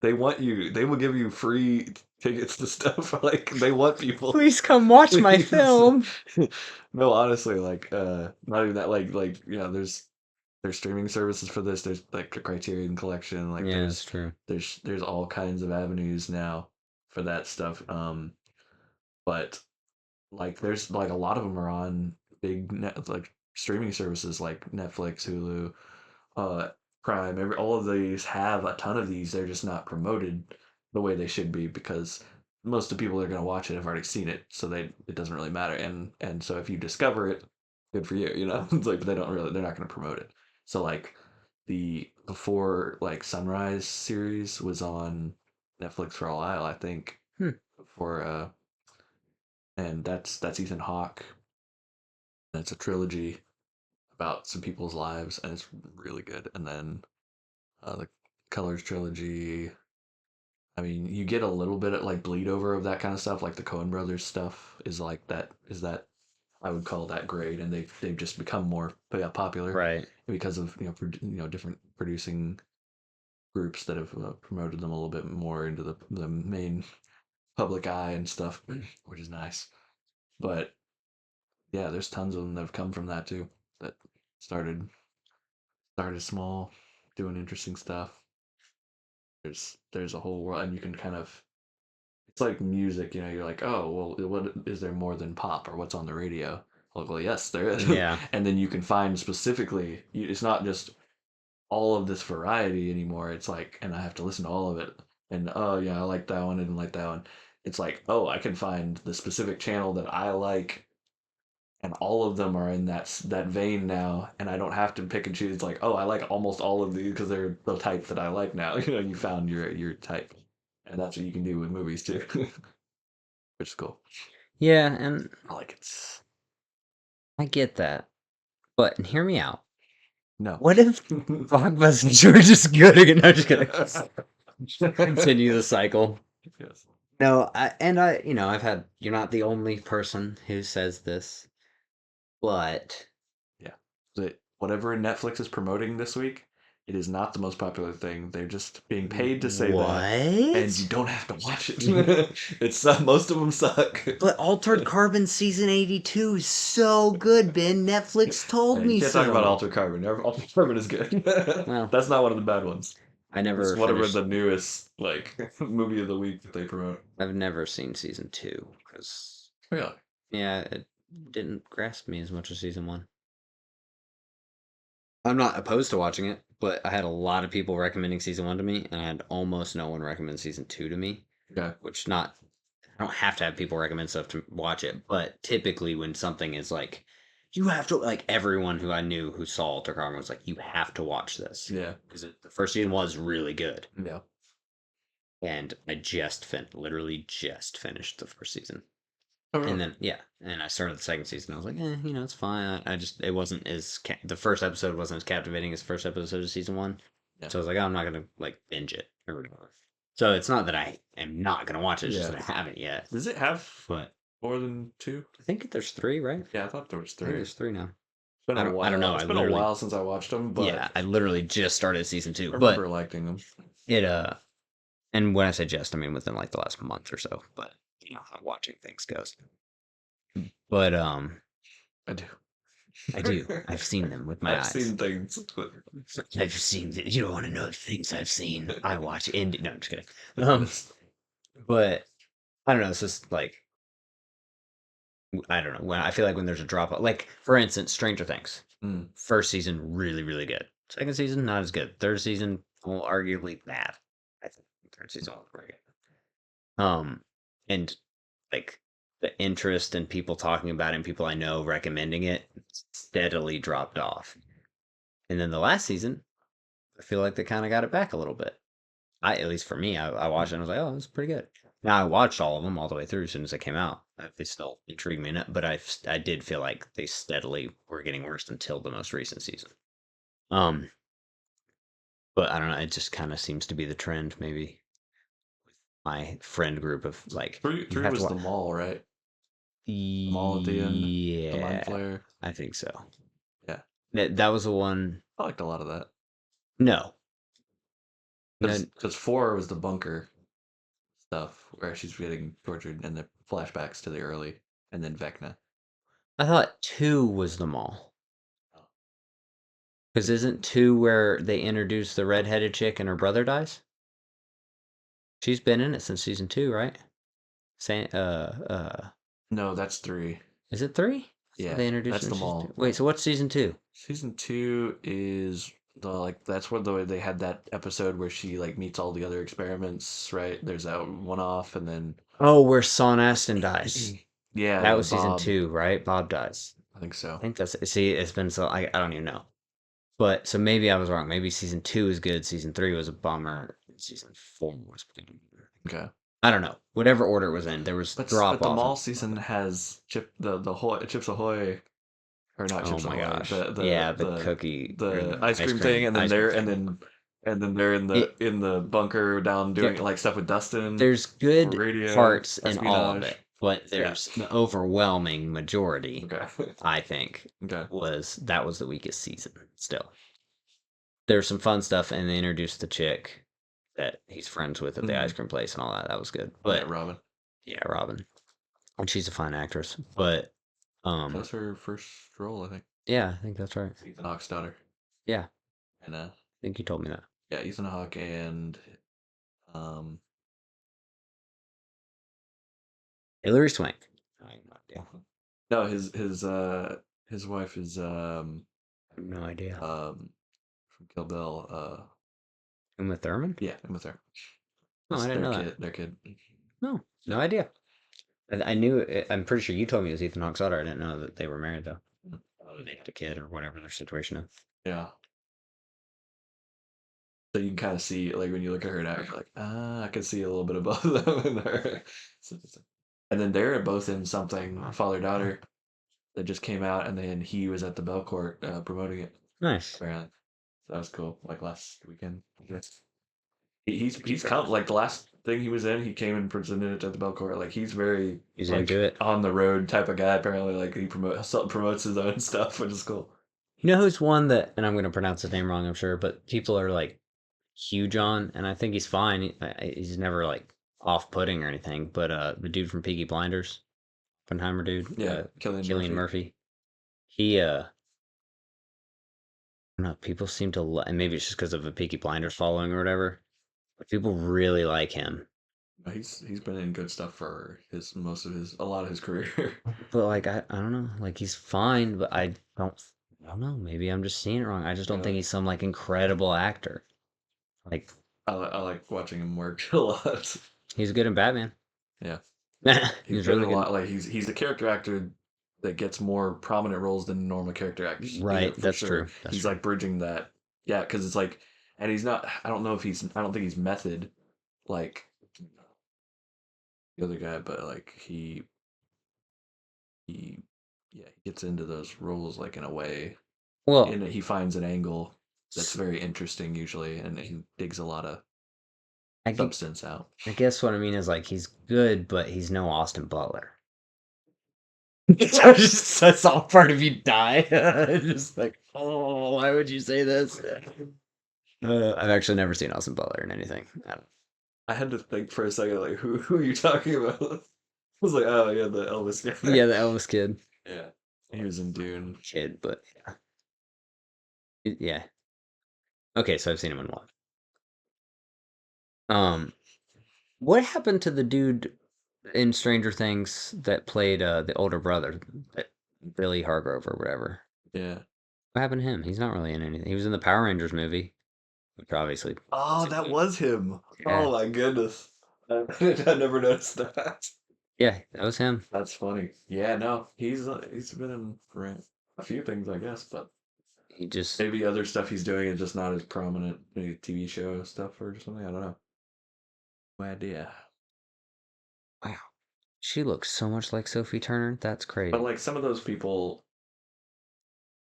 They want you. They will give you free tickets to stuff. Like they want people. Please come watch my Please. film. No, honestly, like not even that. Like there's streaming services for this. There's like the Criterion Collection. Like Yeah, that's true. there's all kinds of avenues now for that stuff. But like there's like a lot of them are on like streaming services like Netflix, Hulu, uh, Prime. All of these have a ton of these. They're just not promoted the way they should be because most of the people that are going to watch it have already seen it, so it doesn't really matter. And so if you discover it, good for you. You know, it's like but they're not going to promote it. So like the before like Sunrise series was on Netflix for a while, I think. Hmm. Before and that's Ethan Hawke. And it's a trilogy about some people's lives, and it's really good. And then the Colors trilogy. I mean, you get a little bit of like bleed over of that kind of stuff, like the Coen Brothers stuff is like that. Is that I would call that grade, and they've just become more popular Right. because of different producing groups that have promoted them a little bit more into the main public eye and stuff, which is nice. But yeah, there's tons of them that have come from that too. That started started small, doing interesting stuff. There's a whole world, and you can kind of it's like music. You're like, oh well, what is there more than pop or what's on the radio? Well, yes, there is, Yeah. and then you can find specifically. It's not just all of this variety anymore. It's like, and I have to listen to all of it. And oh yeah, I like that one. I didn't like that one. It's like, oh, I can find the specific channel that I like and all of them are in that vein now, and I don't have to pick and choose. Like, oh, I like almost all of these because they're the type that I like now. You found your type, and that's what you can do with movies too, which is cool. Yeah, and I like it. I get that. But hear me out. No. What if blockbusters were just good again? No, just kidding. Continue the cycle. Yes. No, I've had, you're not the only person who says this, but Yeah. Whatever Netflix is promoting this week, it is not the most popular thing. They're just being paid to say that, and you what? don't have to watch it. It's most of them suck. But Altered Carbon season 82 is so good, Ben. Netflix told You me can't talk about so. Altered Carbon. Altered Carbon is good. Well, That's not one of the bad ones. I It's never whatever finished. the newest like movie of the week that they promote. I've never seen season 2 because, Really? yeah, it didn't grasp me as much as season 1. I'm not opposed to watching it, but I had a lot of people recommending season 1 to me, and I had almost no one recommend season 2 to me, Okay. which not I don't have to have people recommend stuff to watch it, but typically when something is like you have to like everyone who I knew who saw Alter Carbon was like, you have to watch this. Yeah. Because the first season was really good. Yeah. And I literally just finished the first season. Oh, And really? then yeah, and I started the second season. I was like, it's fine. I just it wasn't as the first episode wasn't as captivating as the first episode of season 1. Yeah. So I was like, I'm not gonna like binge it or whatever. So it's not that I am not gonna watch it. It's just Yeah. that I haven't yet. Does it have But more than 2? I think there's 3, right? Yeah, I thought there was I think 3. there's 3 now. It's been I a don't. I don't while. know. It's I been a literally. while since I watched them, but Yeah, I literally just started season 2. I But remember liking them. it and when I say just, I mean within like the last month or so. But you know how watching things goes. But I do. I do. I've seen them with my I've eyes. seen things. I've seen. You don't want to know the things I've seen. I watch indie. No, I'm just kidding. But I don't know. It's just like I don't know. When I feel like when there's a drop, like for instance, Stranger Things. Mm. First season really really good. Second season not as good. Third season well, arguably bad. I think third season was very good. And like the interest in people talking about it and people I know recommending it steadily dropped off. And then the last season, I feel like they kind of got it back a little bit. At least for me, I watched it and I was like, oh, it's pretty good. Now I watched all of them all the way through as soon as they came out. They still intrigue me, but I did feel like they steadily were getting worse until the most recent season. Um, but I don't know. It just kind of seems to be the trend, maybe with my friend group of like 3 was the mall, right? The mall at the end. The mind Yeah, flayer. I think so. Yeah. That was the one. I liked a lot of that. No, no, Because 4 was the bunker stuff where she's getting tortured and the flashbacks to the early and then Vecna. I thought 2 was the mall. Because isn't 2 where they introduce the redheaded chick and her brother dies? She's been in it since season 2, right? Say, No, that's 3. is it 3? Yeah, They introduced that's her the in season mall. 2. Wait, so what's season 2? Season 2 is that's where they had that episode where she like meets all the other experiments, right? There's that one off and then Oh, where Son Astin dies. yeah, That was season Bob. 2, right? Bob dies. I think so. I think that's see. It's been so I don't even know. But so maybe I was wrong. Maybe season 2 is good. Season 3 was a bummer. Season 4 was good. Okay. I don't know. Whatever order it was in, there was drop But the off. mall season has Chips Ahoy or not Oh Chips my Ahoy. gosh. The Yeah, the cookie or the the ice cream thing and then ice cream they're thing. and then they're It, in the bunker down doing like stuff with Dustin, there's good radio, parts in all of espionage. it, but Yeah. there's the overwhelming majority, Okay. I think, Okay. was the weakest season still. There's some fun stuff and they introduced the chick that he's friends with at the ice cream place and all that. That was good. Yeah, But Robin. yeah, Robin. And she's a fine actress. But That's her first role, I think. yeah, I think that's right. Ethan Hawke's daughter. Yeah. And I think you told me that. yeah, Ethan Hawke and um Hilary Swank. I have no idea. no, his wife is I have no idea. from Kill Bill, Uma Thurman? yeah, I'm with her. Oh, I didn't know that. Their kid. No idea. I knew it, I'm pretty sure you told me it was Ethan Hawke's daughter. I didn't know that they were married though. They had a kid or whatever their situation is. Yeah. So you can kind of see, like, when you look at her now, you're like, I can see a little bit of both of them in her. And then they're both in something, father daughter, that just came out, and then he was at the Belcourt promoting it. Nice. Apparently, so that was cool. Like last weekend. Yes. He's come like the last thing he was in, he came and presented it at the Belcourt. Like he's very He's like into it. on the road type of guy. Apparently, like he promotes his own stuff, which is cool. You know who's one that, and I'm going to pronounce his name wrong, I'm sure, but people are like huge on, and I think he's fine. He's never like off-putting or anything. But the dude from Peaky Blinders, Oppenheimer dude, Yeah, Cillian Murphy. He I don't know. People seem to, and maybe it's just because of a Peaky Blinders following or whatever. But people really like him. He's been in good stuff for a lot of his career. But like I don't know, like he's fine, but I don't I don't know. Maybe I'm just seeing it wrong. I just don't think Really? he's some like incredible actor. Like I like watching him work a lot. he's good in Batman. Yeah, he's He's good in really a good. lot. Like he's a character actor that gets more prominent roles than normal character actors Right. get for That's sure. true. That's He's true. like bridging that. Yeah, because it's like, and he's not. I don't know if he's. I don't think he's method like the other guy, but like he yeah he gets into those roles like in a way. Well, In it, he finds an angle that's very interesting usually, and he digs a lot of I, gue- substance out. I guess what I mean is like he's good, but he's no Austin Butler. I saw part of you die. Just like, oh, why would you say this? I've actually never seen Austin Butler in anything. I don't, I had to think for a second, like, who are you talking about? I was like, oh yeah, the Elvis guy. yeah, the Elvis kid. Yeah, he was in Dune. Kid, but yeah. Yeah. Okay, so I've seen him in one. Um, what happened to the dude in Stranger Things that played the older brother, that Billy Hargrove or whatever? Yeah. What happened to him? He's not really in anything. He was in the Power Rangers movie, which obviously Oh, that was him. yeah, Oh my goodness. I never noticed that. yeah, that was him. That's funny. Yeah, no, he's been in a few things, I guess, but He just maybe other stuff he's doing is just not as prominent, maybe TV show stuff or something. I don't know. No idea. wow. She looks so much like Sophie Turner. That's But crazy. like some of those people,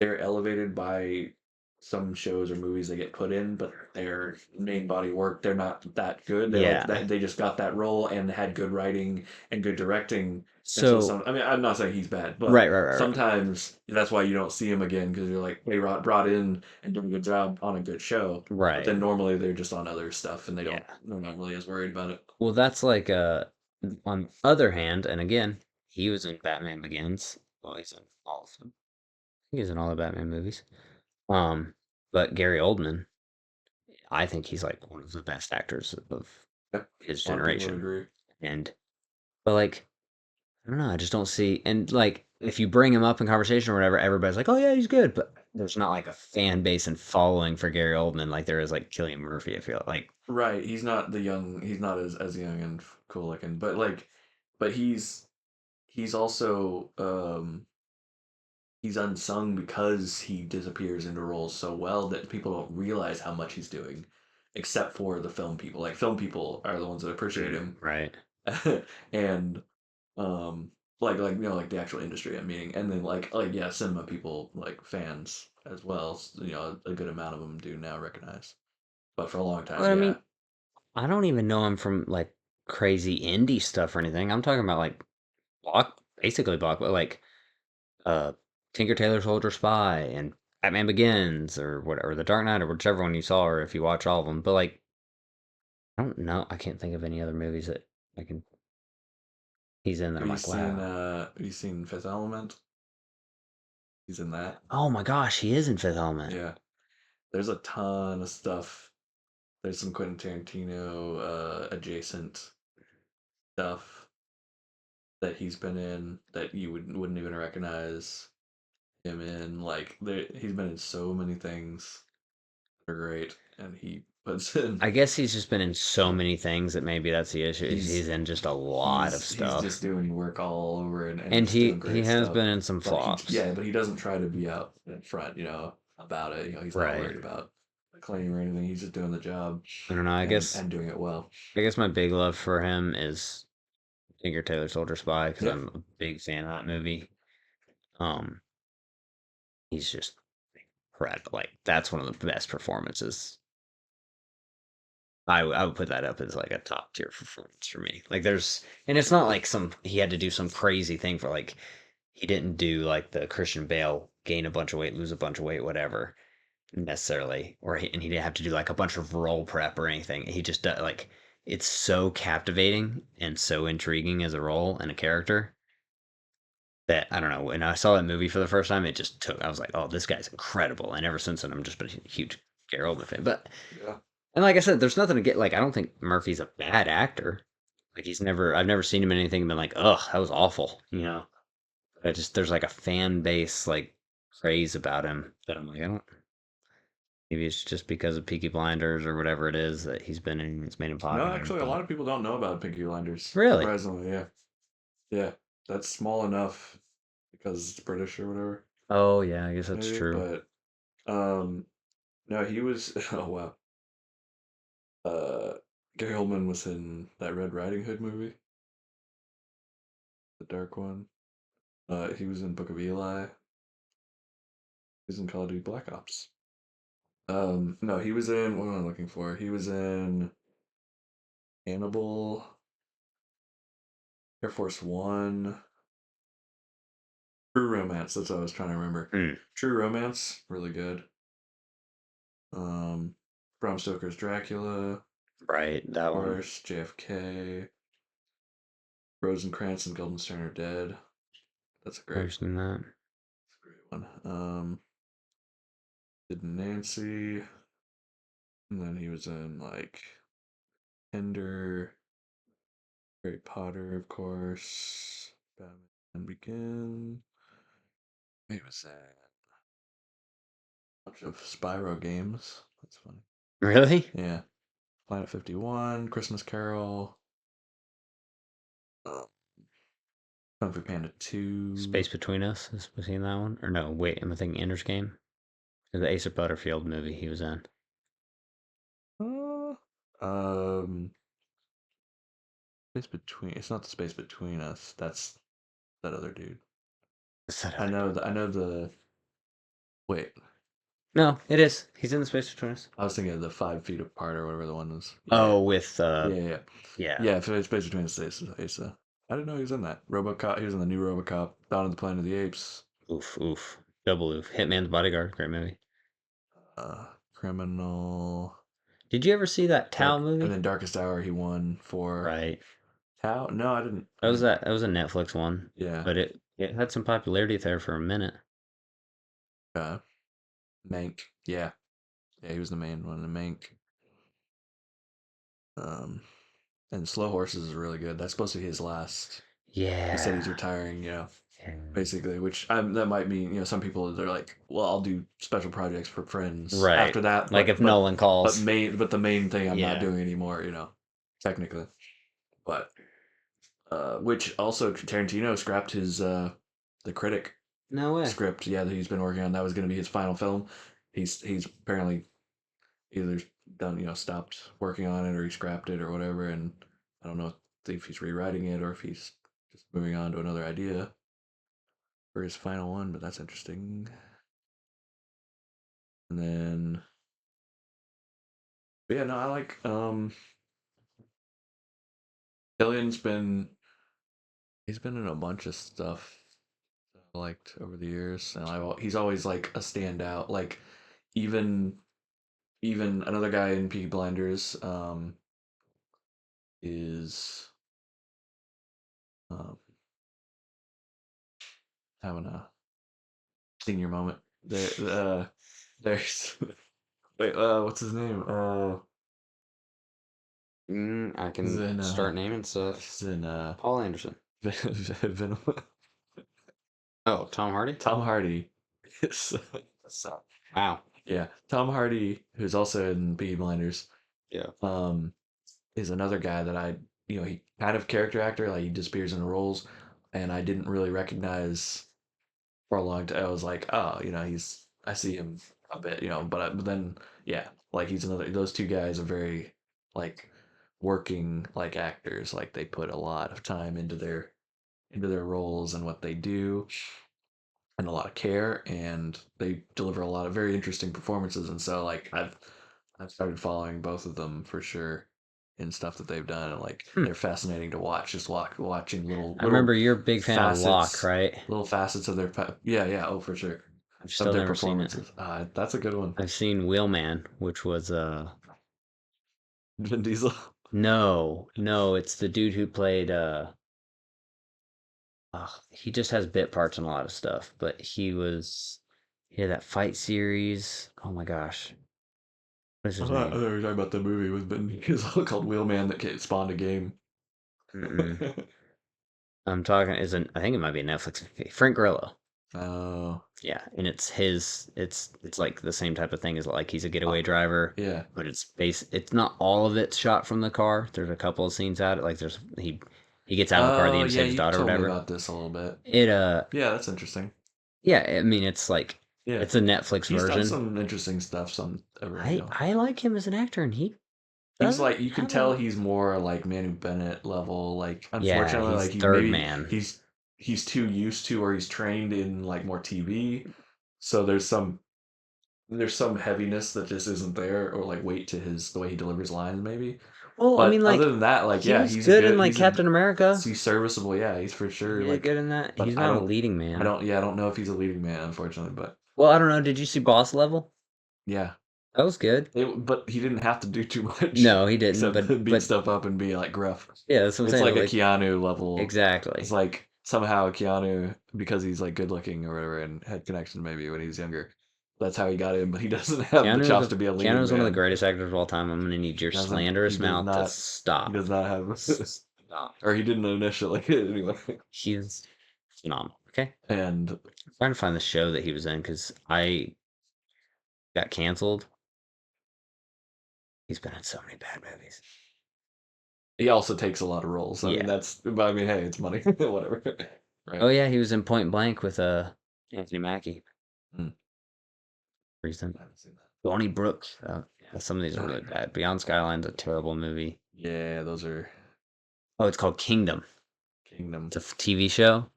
they're elevated by some shows or movies they get put in, but their main body work, they're not that good. They're like Yeah. that they just got that role and had good writing and good directing. And so So some, I mean, I'm not saying he's bad, but right, right, right, right. sometimes that's why you don't see him again because you're like they brought in and doing a good job on a good show. But Right. then normally they're just on other stuff and Yeah. they're not really as worried about it. Well, that's like on the other hand, and again, he was in Batman Begins. Well, he's in all of them. He's in all the Batman movies. Um, but Gary Oldman, I think he's like one of the best actors of Yeah, his a lot of people would generation. agree. And but like I don't know, I just don't see and like if you bring him up in conversation or whatever, everybody's like, "Oh yeah, he's good," but there's not like a fan base and following for Gary Oldman like there is like Cillian Murphy. I feel like Right, he's not the young. He's not as young and cool looking, but like, but he's also he's unsung because he disappears into roles so well that people don't realize how much he's doing, except for the film people. Like film people are the ones that appreciate him, right. and um like like the actual industry I'm meaning, and then like yeah, cinema people like fans as well. You know, a good amount of them do now recognize, but for a long time, But I yeah. mean, I don't even know him from like crazy indie stuff or anything. I'm talking about like basically block, but like uh Tinker Tailor Soldier Spy and Batman Begins or whatever, The Dark Knight or whichever one you saw, or if you watch all of them. But like, I don't know. I can't think of any other movies that I can he's in that I'm like, wow. Have you seen Fifth Element? He's in that. Oh my gosh, he is in Fifth Element. Yeah. There's a ton of stuff. There's some Quentin Tarantino adjacent stuff that he's been in that you wouldn't even recognize him in. Like he's been in so many things that are great, and he puts in. I guess he's just been in so many things that maybe that's the issue. Is He's he's in just a lot of he's just stuff, doing work all over and and just doing he great has stuff. been in some But flops. he doesn't try to be out in front, about it. He's not Right. worried about the claim or anything. He's just doing the job I don't know. and doing it well. I guess my big love for him is Tinker Tailor Soldier Spy because Yeah, I'm a big fan of that movie. Um, he's just incredible. Like that's one of the best performances. I would put that up as like a top tier performance for me. Like there's and it's not like some he had to do some crazy thing for like he didn't do like the Christian Bale gain a bunch of weight, lose a bunch of weight, whatever necessarily, and he didn't have to do like a bunch of role prep or anything. He just like it's so captivating and so intriguing as a role and a character that I don't know. When I saw that movie for the first time, it just took. I was like, "Oh, this guy's incredible!" And ever since then, I'm just been a huge Gary Oldman fan. But yeah. and like I said, there's nothing to get. Like I don't think Murphy's a bad actor. Like I've never seen him in anything and been like, "Ugh, that was awful." I just there's like a fan base like craze about him that I'm like, I don't. Maybe it's just because of Peaky Blinders or whatever it is that he's been in. It's made him No, popular. actually, a lot But of people don't know about Pinky Blinders. really, Surprisingly, yeah, yeah, that's small enough because it's British or whatever, oh yeah, I guess that's maybe. true. But um, no, he was. Oh wow. Uh, Gary Oldman was in that Red Riding Hood movie, the dark one. He was in Book of Eli. He was in Call of Duty Black Ops. No, he was in. What am I looking for? He was in Hannibal, Air Force One, True Romance. That's what I was trying to remember. Hmm, True Romance, really good. Um, Bram Stoker's Dracula, of right, that one. course. JFK, Rosencrantz and Guildenstern are dead. That's a I've seen that. great one. Did Nancy, and then he was in like Ender, Harry Potter, of course. Batman Begins. He was in a bunch of Spyro games. That's funny. Really? Yeah. Planet 51, Christmas Carol, uh, Kung Fu Panda 2. Space Between Us. Has we seen that one? Or no? Wait, am I thinking Ender's Game? The Ace of Butterfield movie he was in. Uh, um, Space Between. It's not the Space Between Us. That's that other dude. What's that I other know. dude? I know the. Wait, No, it is. He's in the Space Between Us. I was thinking of the 5 feet apart or whatever the one was. Yeah, Oh, with yeah, yeah, yeah. yeah. Yeah, if it's Space Between Us, Asa. I didn't know he was in that. RoboCop. He was in the new RoboCop. Dawn of the Planet of the Apes. Oof, oof. Double oof. Hitman's Bodyguard. Great movie. Criminal. Did you ever see that Tao Dark, and movie? then Darkest Hour. He won for Right. Tao. No, I didn't. That was that. That was a Netflix one, Yeah. but it had some popularity there for a minute. Uh, Mank. Yeah. Yeah, he was the main one. The Mank. Um, and Slow Horses is really good. That's supposed to be his last. He said he's Yeah. retiring. Yeah. Basically, which that might mean some people they're like, well, I'll do special projects for friends Right. after that, Like if Nolan calls. but the main thing I'm not Yeah. doing anymore. Technically, but which also Tarantino scrapped his The Critic No way. script. Yeah, that he's been working on. That was going to be his final film. He's apparently either done stopped working on it or he scrapped it or whatever. And I don't know if he's rewriting it or if he's just moving on to another idea for his final one. But that's interesting. And then, but yeah, no, I like Killian's been he's been in a bunch of stuff that I liked over the years, and he's always like a standout. Like even even another guy in Peaky Blinders is um, having a senior moment. There's wait, what's his name? I He's can in start naming stuff. he's in Paul Anderson. Venom. Oh, Tom Hardy? Tom Hardy. So, Wow. yeah, Tom Hardy, who's also in Peaky Blinders, Yeah. um, is another guy that he kind of character actor, like he disappears in roles, and I didn't really recognize for a long time. I was like, oh, I see him a bit, but then, yeah, like he's another, those two guys are very, like, working, like, actors, like, they put a lot of time into their roles and what they do, and a lot of care, and they deliver a lot of very interesting performances. And so like I've started following both of them for sure in stuff that they've done, and like Hmm. they're fascinating to watch. Just watching little I remember you're a big fan of Locke, facets, right? little facets of their yeah, yeah, oh for sure, I've of still their never seen it. performances. That's a good one. I've seen Wheelman, which was Vin Diesel. no, it's the dude who played he just has bit parts in a lot of stuff, but he had that fight series. Oh my gosh. What is I his thought name? we were talking about the movie with Vin Diesel called Wheelman that spawned a game. Mm-mm. I'm talking isn't I think it might be a Netflix. Frank Grillo. Oh, Yeah, and it's like the same type of thing as like he's a Uh, getaway driver, yeah. but it's not all of it shot from the car. There's a couple of scenes out. Like he gets out of the car at the Oh, end to yeah, save his you daughter or told me whatever. about this a little bit. It Yeah, that's interesting. yeah, I mean it's like Yeah. it's a Netflix He's done version. some interesting stuff, some ever, I like him as an actor, and he he's doesn't like you can have a tell lot. he's more like Manu Bennett level. Like Yeah, unfortunately, he's like third man. he's too used to or he's trained in like more TV. So there's some heaviness that just isn't there or like weight to his the way he delivers lines maybe. Well, I But mean, other like than that, like he yeah, was he's good in good. like Captain America. He's serviceable. Yeah, he's for sure He did like. good in that. But He's not a leading man. I don't know if he's a leading man, unfortunately. But Well, I don't know. Did you see Boss Level? yeah, That was good. but he didn't have to do too much No, he didn't. except But beat stuff up and be like gruff. yeah, that's what I'm It's saying. like But a like Keanu level. It's exactly. like somehow Keanu, because he's like good looking or whatever and had connection maybe when he was younger. That's how he got in, but he doesn't have the chops to be a leading Keanu is one of the man. greatest actors of all time. I'm gonna need your He slanderous does mouth to not. He stop. does not have, Stop. or he didn't initially anyway. He's phenomenal. Okay, And I'm trying to find the show that he was in because I got canceled. He's been in so many bad movies. he also takes a lot of roles. I mean, Yeah. but I mean, hey, it's money, whatever, right? Oh yeah, he was in Point Blank with Anthony Mackie. Hmm. Recent. I haven't seen Bonnie Brooks. Yeah, some of these are that. really bad. Beyond Skyline's a terrible movie. Yeah, those are Oh, it's called Kingdom. Kingdom. It's a TV show.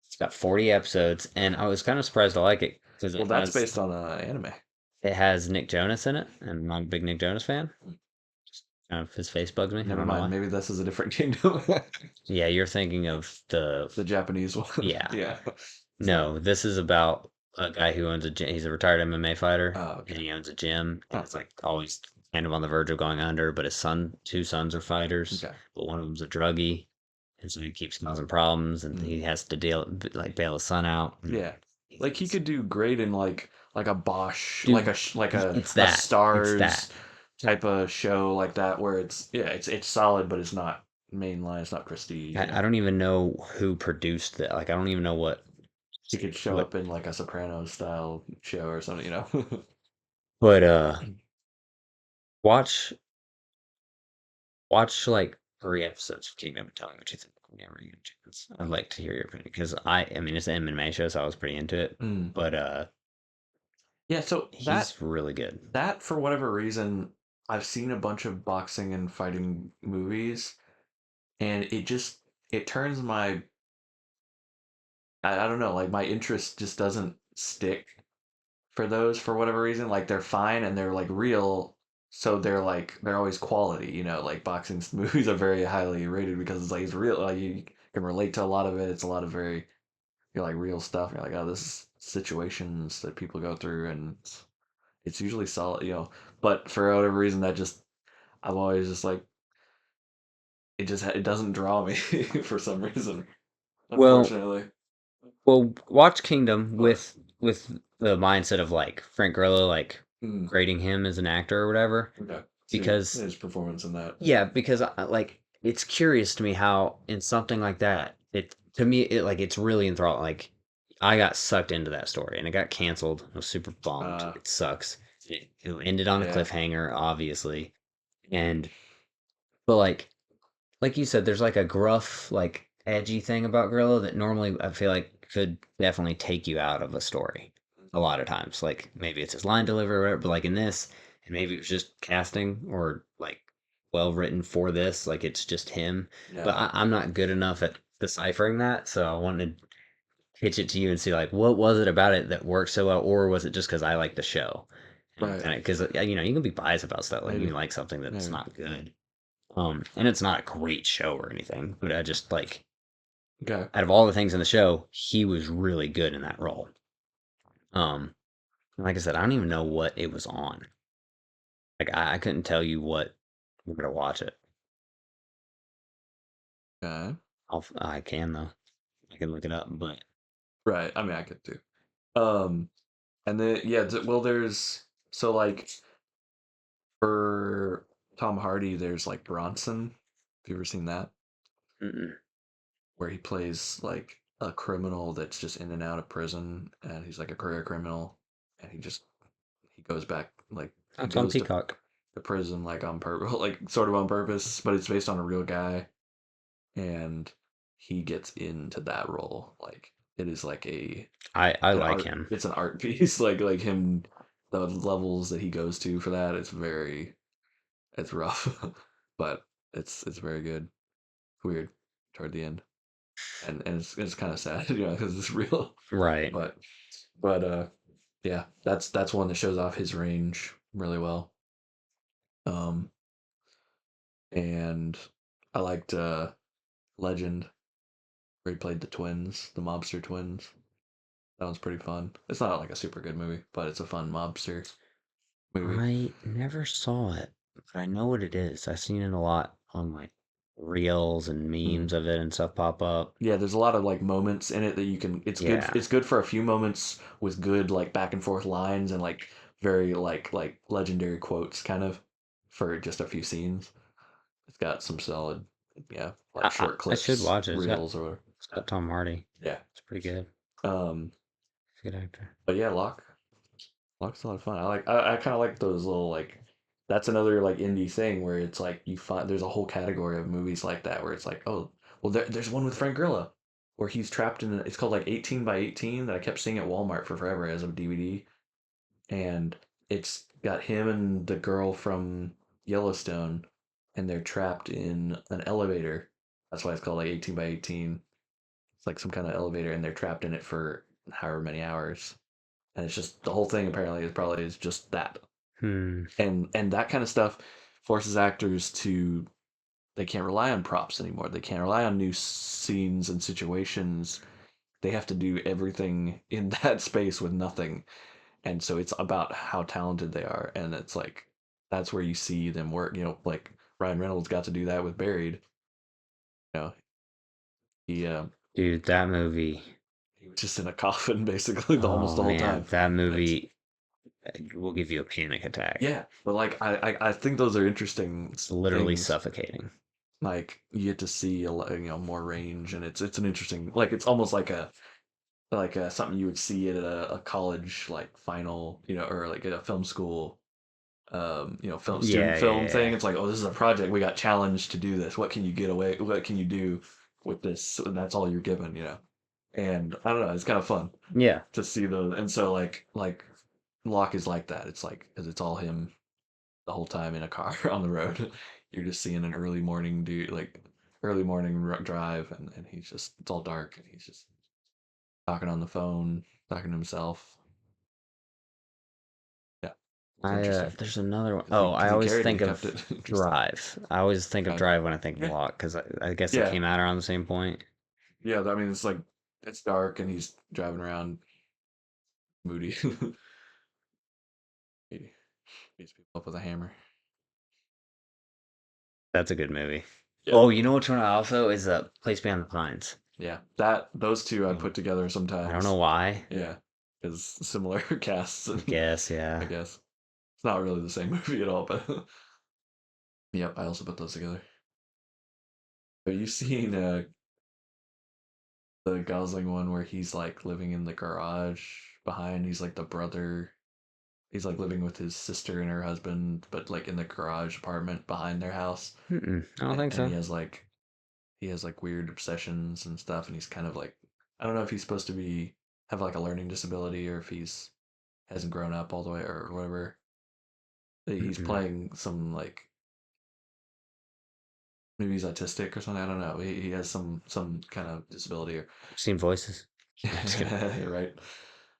It's got 40 episodes, and I was kind of surprised I like it because Well, that's based on anime. it has Nick Jonas in it, and I'm a big Nick Jonas fan. Kind of his face bugs me. I Never don't know mind. why. Maybe this is a different kingdom. Yeah, you're thinking of the The Japanese one. yeah. Yeah. So, No, this is about a guy who owns a gym. He's a retired MMA fighter, oh, and okay. he owns a gym, and Oh, it's like always kind of on the verge of going under. But two sons are fighters, okay. but one of them's a druggie, and so he keeps causing problems, and Mm. he has to bail his son out. Yeah. Like he It's, could do great in like a Bosch, dude, like it's a that. It's Stars that. type of show like that where it's solid but it's not mainline, it's not prestige, I don't even know who produced that. Like, I don't even know He could show what, up in like a Sopranos style show or something. but watch watch like 3 episodes of Kingdom and tell me what you think whenever you get a chance. I'd like to hear your opinion because I mean it's an MMA show, so I was pretty into it. Mm. But Yeah, so he's really good. that for whatever reason, I've seen a bunch of boxing and fighting movies, and it turns my I don't know, like my interest just doesn't stick for those for whatever reason. Like they're fine and they're like real, so they're always quality. Like boxing movies are very highly rated because it's like it's real. Like you can relate to a lot of it. It's a lot of very like real stuff. You're like, oh, this is situations that people go through, and it's usually solid. But for whatever reason, that just I'm always just like it doesn't draw me for some reason, Well, unfortunately. watch Kingdom But with the mindset of like Frank Grillo, like mm, grading him as an actor or whatever, okay, see because his performance in that. yeah, because like it's curious to me how in something like that, it to me it like it's really enthralling. Like I got sucked into that story and it got canceled. I was super bummed. Uh, It sucks. It ended on a yeah, cliffhanger, obviously. And but like you said, there's like a gruff, like edgy thing about Grillo that normally I feel like could definitely take you out of a story a lot of times. Like maybe it's his line delivery or whatever, but like in this, and maybe it was just casting or like well written for this, like it's just him. But yeah, I'm not good enough at deciphering that, so I wanted to pitch it to you and see like what was it about it that worked so well, or was it just because I like the show? And right, kind of because you can be biased about stuff, like you maybe, can like something that's maybe. not good. And it's not a great show or anything, but I just like Okay, out of all the things in the show, he was really good in that role. Like I said, I don't even know what it was on. Like I couldn't tell you what we're gonna watch it. okay, I can though. I can look it up, but right. I mean, I could too. Um, and then yeah, well, there's so like for Tom Hardy, there's like Bronson. Have you ever seen that? mm-mm. Where he plays like a criminal that's just in and out of prison, and he's like a career criminal, and he goes back like he That's on goes to Peacock. the prison like on purpose, like sort of on purpose, but it's based on a real guy, and he gets into that role. Like it is like I an like art, him. it's an art piece. Like him, the levels that he goes to for that, it's rough, but it's very good. Weird toward the end, and it's kind of sad, because it's real. Right. But yeah, that's one that shows off his range really well. Um, and I liked Legend, where he played the twins, the mobster twins. That one's pretty fun. It's not like a super good movie, but it's a fun mobster movie. I never saw it, but I know what it is. I've seen it a lot on like reels and Mm. memes of it and stuff pop up. Yeah, there's a lot of like moments in it that you can. It's good. Yeah. It's good for a few moments with good like back and forth lines and like very like legendary quotes, kind of, for just a few scenes. It's got some solid, yeah, like short I should clips, watch it. reels, or whatever. It's got Tom Hardy. Yeah. It's pretty good. Um, He's a good actor. but yeah, Lock's a lot of fun. I kind of like those little like. That's another like indie thing where it's like you find there's a whole category of movies like that where it's like, oh, well, there's one with Frank Grillo where he's trapped in. It's called like 18 by 18 that I kept seeing at Walmart for forever as a DVD, and it's got him and the girl from Yellowstone, and they're trapped in an elevator. That's why it's called like 18 by 18. It's like some kind of elevator, and they're trapped in it for however many hours, and it's just the whole thing apparently is just that, Hmm. and that kind of stuff forces actors to they can't rely on props anymore. They can't rely on new scenes and situations. They have to do everything in that space with nothing, and so it's about how talented they are, and it's like that's where you see them work. Like Ryan Reynolds got to do that with Buried. You know, he Dude, that movie. he was just in a coffin basically almost Oh the whole man, time. that And it's movie will give you a panic attack. yeah, but like I think those are interesting It's literally things. suffocating. Like you get to see a lot, more range, and it's an interesting, like it's almost like something you would see at a college like final, or like at a film school, film student Yeah, yeah, film thing. yeah. It's like, oh, this is a project. We got challenged to do this. What can you get away? What can you do with this? And that's all you're given. And I don't know. It's kind of fun Yeah. to see those. And so like Locke is like that. It's like 'cause it's all him the whole time in a car on the road. You're just seeing an early morning dude, like early morning drive, and it's all dark, and he's just talking on the phone, talking to himself. Yeah, it's interesting There's another one. because Oh, I he always carried it, he think kept of it interesting. Drive. I always think of Right. Drive when I think of Yeah, Walk because I guess it yeah, came out around the same point. yeah. I mean, it's like it's dark, and he's driving around moody. He beats people up with a hammer. That's a good movie. Yeah, Oh, you know which one I also is Place Beyond the Pines. yeah. Those two I Mm. put together I don't know sometimes. why. Yeah, because similar casts, I and guess, I yeah. guess it's not really the same movie at all, but yep, I also put those together. Have you seen the Gosling one where he's like living in the garage behind? He's like the brother. He's like living with his sister and her husband, but like in the garage apartment behind their house. Mm-mm, I don't think And so. he has like weird obsessions and stuff, and he's kind of like I don't know if he's supposed to be have like a learning disability or if he's hasn't grown up all the way or whatever. He's Mm-mm. playing some like maybe he's autistic or something. I don't know. He has some kind of disability or I've seen Voices. No, just kidding. you're right.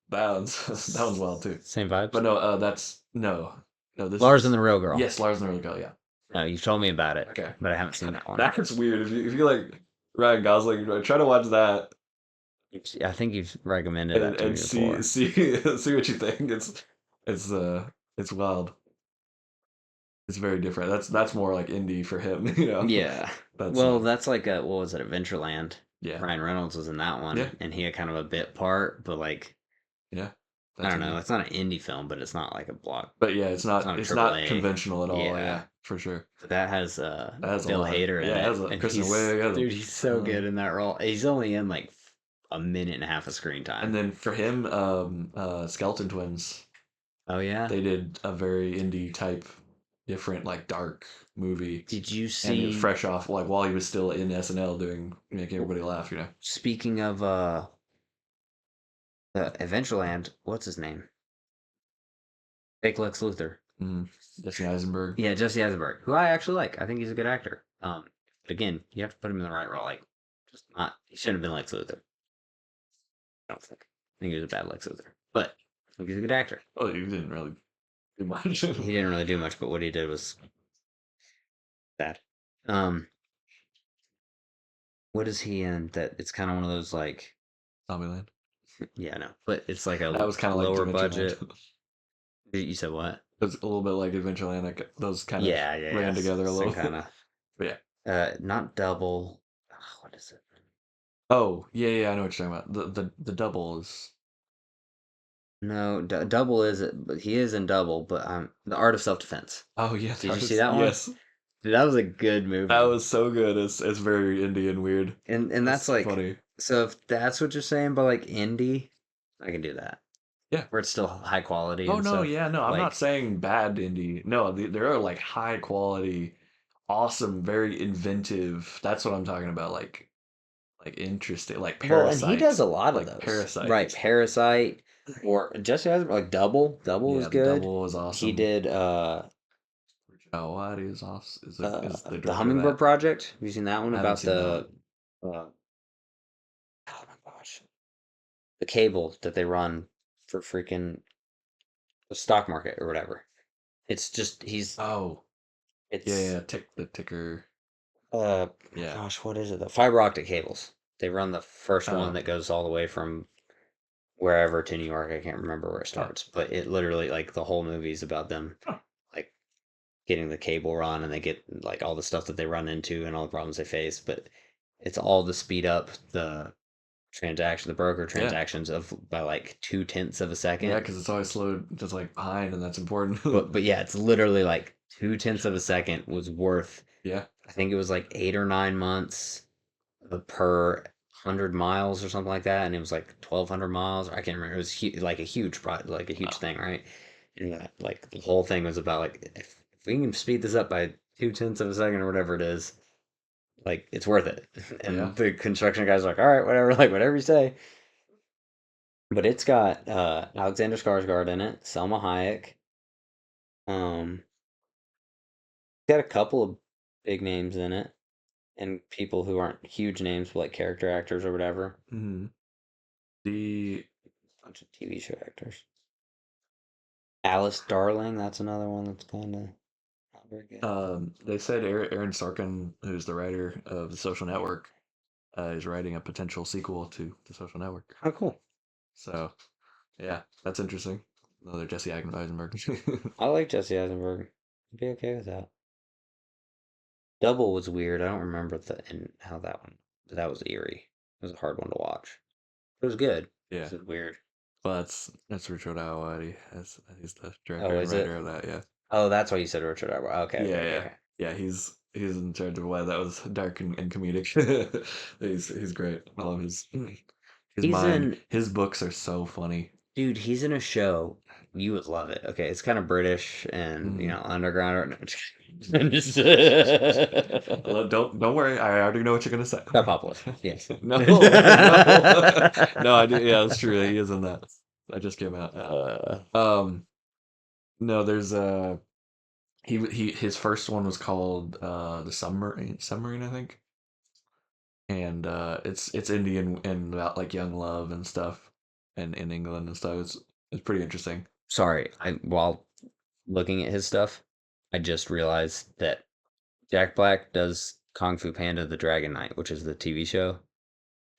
That one's wild too. Same But vibes. no, that's no. This Lars and is the Real Girl. yes, Lars and the Real Girl. Yeah. No, you've told me about it, Okay. but I haven't seen that one. That's weird. If you like Ryan Gosling, try to watch that I think you've recommended that to and me see before. see see what you think. It's wild. It's very different. That's more like indie for him. Yeah. That's Well, that's like what was it, Adventureland? yeah, Ryan Reynolds was in that yeah, one, and he had kind of a bit part, but like yeah. I That's don't know, indie. it's not an indie film, but it's not like a block. But yeah, it's It's not not a it's triple not A. conventional at all. Yeah. Yeah, for sure. But that has That has a Bill lot of Hader in yeah. It it, has a and Kristen Wiig. It has dude, he's so uh, good in that role. He's only in like a minute and a half of screen time. And then for him, Skeleton Twins, Oh yeah. they did a very indie type, different like dark movie, Did you and it was see? fresh off like while he was still in SNL doing making everybody laugh. You know, Speaking of Adventureland, what's his name? Fake Lex Luthor. mm, Jesse Eisenberg. Yeah, Jesse Eisenberg, who I actually like. I think he's a good actor. But again, you have to put him in the right role. Like, just not. He shouldn't have been Lex Luthor. I don't think. I think he was a bad Lex Luthor, but I think he's a good actor. Oh, he didn't really do much. He didn't really do much, but what he did was bad. Um, what is he in? That it's kind of one of those like, Zombieland. yeah, no, but it's like That a was kind of like lower Adventureland. budget. You said what? It was a little bit like Adventureland. Like those kind of Yeah, yeah, yeah. ran together a Some little. kind of. But yeah. Not double. What is it? Oh, yeah, yeah, I know what you're talking about. The double is. No, double is it? But he is in double. But the art of self defense. Oh yeah, Did that you see was that one? yes. Dude, that was a good That movie. was so good. It's very indie and weird. And It's that's so like, funny. so if that's what you're saying by like indie, I can do that. Yeah. Where it's still high quality Oh and no, stuff. yeah, no. I'm not Like, saying bad indie. No, there are like high quality, awesome, very inventive. That's what I'm talking about. Like interesting, like well, and he does Parasite, a lot of like those. Right, Parasite. Parasite or Jesse Eisenberg, like Double. Double was Yeah, the good. double is He awesome. did What is off is the the director of Hummingbird that. Project. Have you seen that one I haven't about seen that one. the oh my gosh, the cable that they run for freaking the stock market or whatever. It's just Oh, yeah, it's yeah, the ticker. Yeah. gosh, what is it? The fiber optic cables. They run the first one Oh, that goes all the way from wherever to New York. I can't remember where it yeah. starts, but it literally like the whole movie is about them Huh. like getting the cable run and they get like all the stuff that they run into and all the problems they face, but it's all to speed up the broker Yeah. transactions of by like 2/10 of a Yeah, second. because it's always slowed just like behind, and that's important. But yeah, it's literally like 2/10 of a second was worth, Yeah. I think it was like 8 or 9 months per 100 miles or something like that, and it was like 1,200 miles. I can't remember. It was like a huge like a huge Wow. thing, right? And like the whole thing was about like if we can speed this up by 2/10 of a second or whatever it is, like it's worth it. Yeah. And the construction guys are like, all right, whatever, like whatever you say. But it's got Alexander Skarsgård in it, Selma Hayek. Um, got a couple of big names in it, and people who aren't huge names, but like character actors or whatever. hmm The Bunch of TV show actors. Alice Darling, that's another one that's kind of not very good. they said Aaron Sorkin, who's the writer of The Social Network, is writing a potential sequel to The Social Network. Oh, cool. So yeah, that's interesting. Another Jesse Eisenberg. I like Jesse Eisenberg. I'd be okay with that. Double was weird. I don't remember and how that one, but that was eerie. It was a hard one to watch. It was good. Yeah. It was weird. Well, that's Richard Ayoade. He's the director Oh, and is it? writer of that. Yeah. Oh, that's why you said Richard Arbor. Okay, okay, Yeah, okay, yeah, okay. yeah. He's in charge of why that was dark and comedic. He's great. I love his He's mind. in, His books are so funny. dude, he's in a show. You would love it. Okay, it's kind of British and, Mhm. underground. Don't worry. I already know what you're gonna say. Papopolis, yes. No, no, no. I do. Yeah, that's true. He is in that. That just came out. No, there's his first one was called the submarine, I think, and it's Indian and about like young love and stuff, and in England and stuff. It's pretty interesting. Sorry, while looking at his stuff, I just realized that Jack Black does Kung Fu Panda: The Dragon Knight, which is the TV show.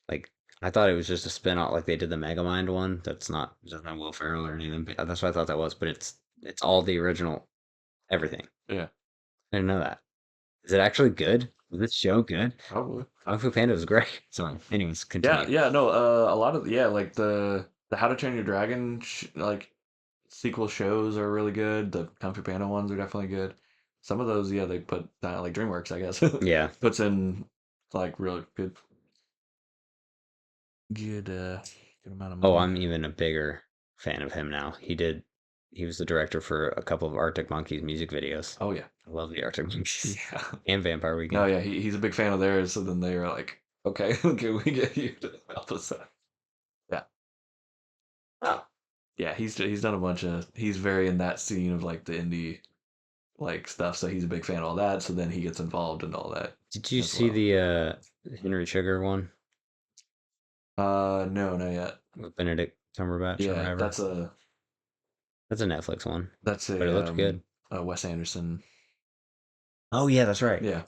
Like, I thought it was just a spin-off, like they did the Megamind one. That's not doesn't have Will Ferrell or anything. But that's what I thought that was. But it's all the original everything. Yeah, I didn't know that. Is it actually good? Was this show good? probably. Kung Fu Panda was great. Sorry. Anyways, Yeah, continue. yeah. No, a lot of yeah, like the How to Train Your Dragon like sequel shows are really good. The Kung Fu Panda ones are definitely good. Some of those, yeah, they put like DreamWorks, I guess, Yeah. puts in like really good good amount of Oh, money. I'm even a bigger fan of him now. He was the director for a couple of Arctic Monkeys music videos. Oh yeah, I love the Arctic Monkeys yeah. and Vampire No, Weekend. yeah, he's a big fan of theirs. So then they were like, okay, can we get you to help us out? Yeah. Oh. Yeah, he's done a bunch of. He's very in that scene of like the indie like stuff. So he's a big fan of all that. So then he gets involved in all that Did you as see well. the Henry Sugar one No, not yet. with Benedict Cumberbatch or Yeah, whatever? That's a Netflix one, that's but it looked good. a Wes Anderson. Oh yeah, that's right. Yeah.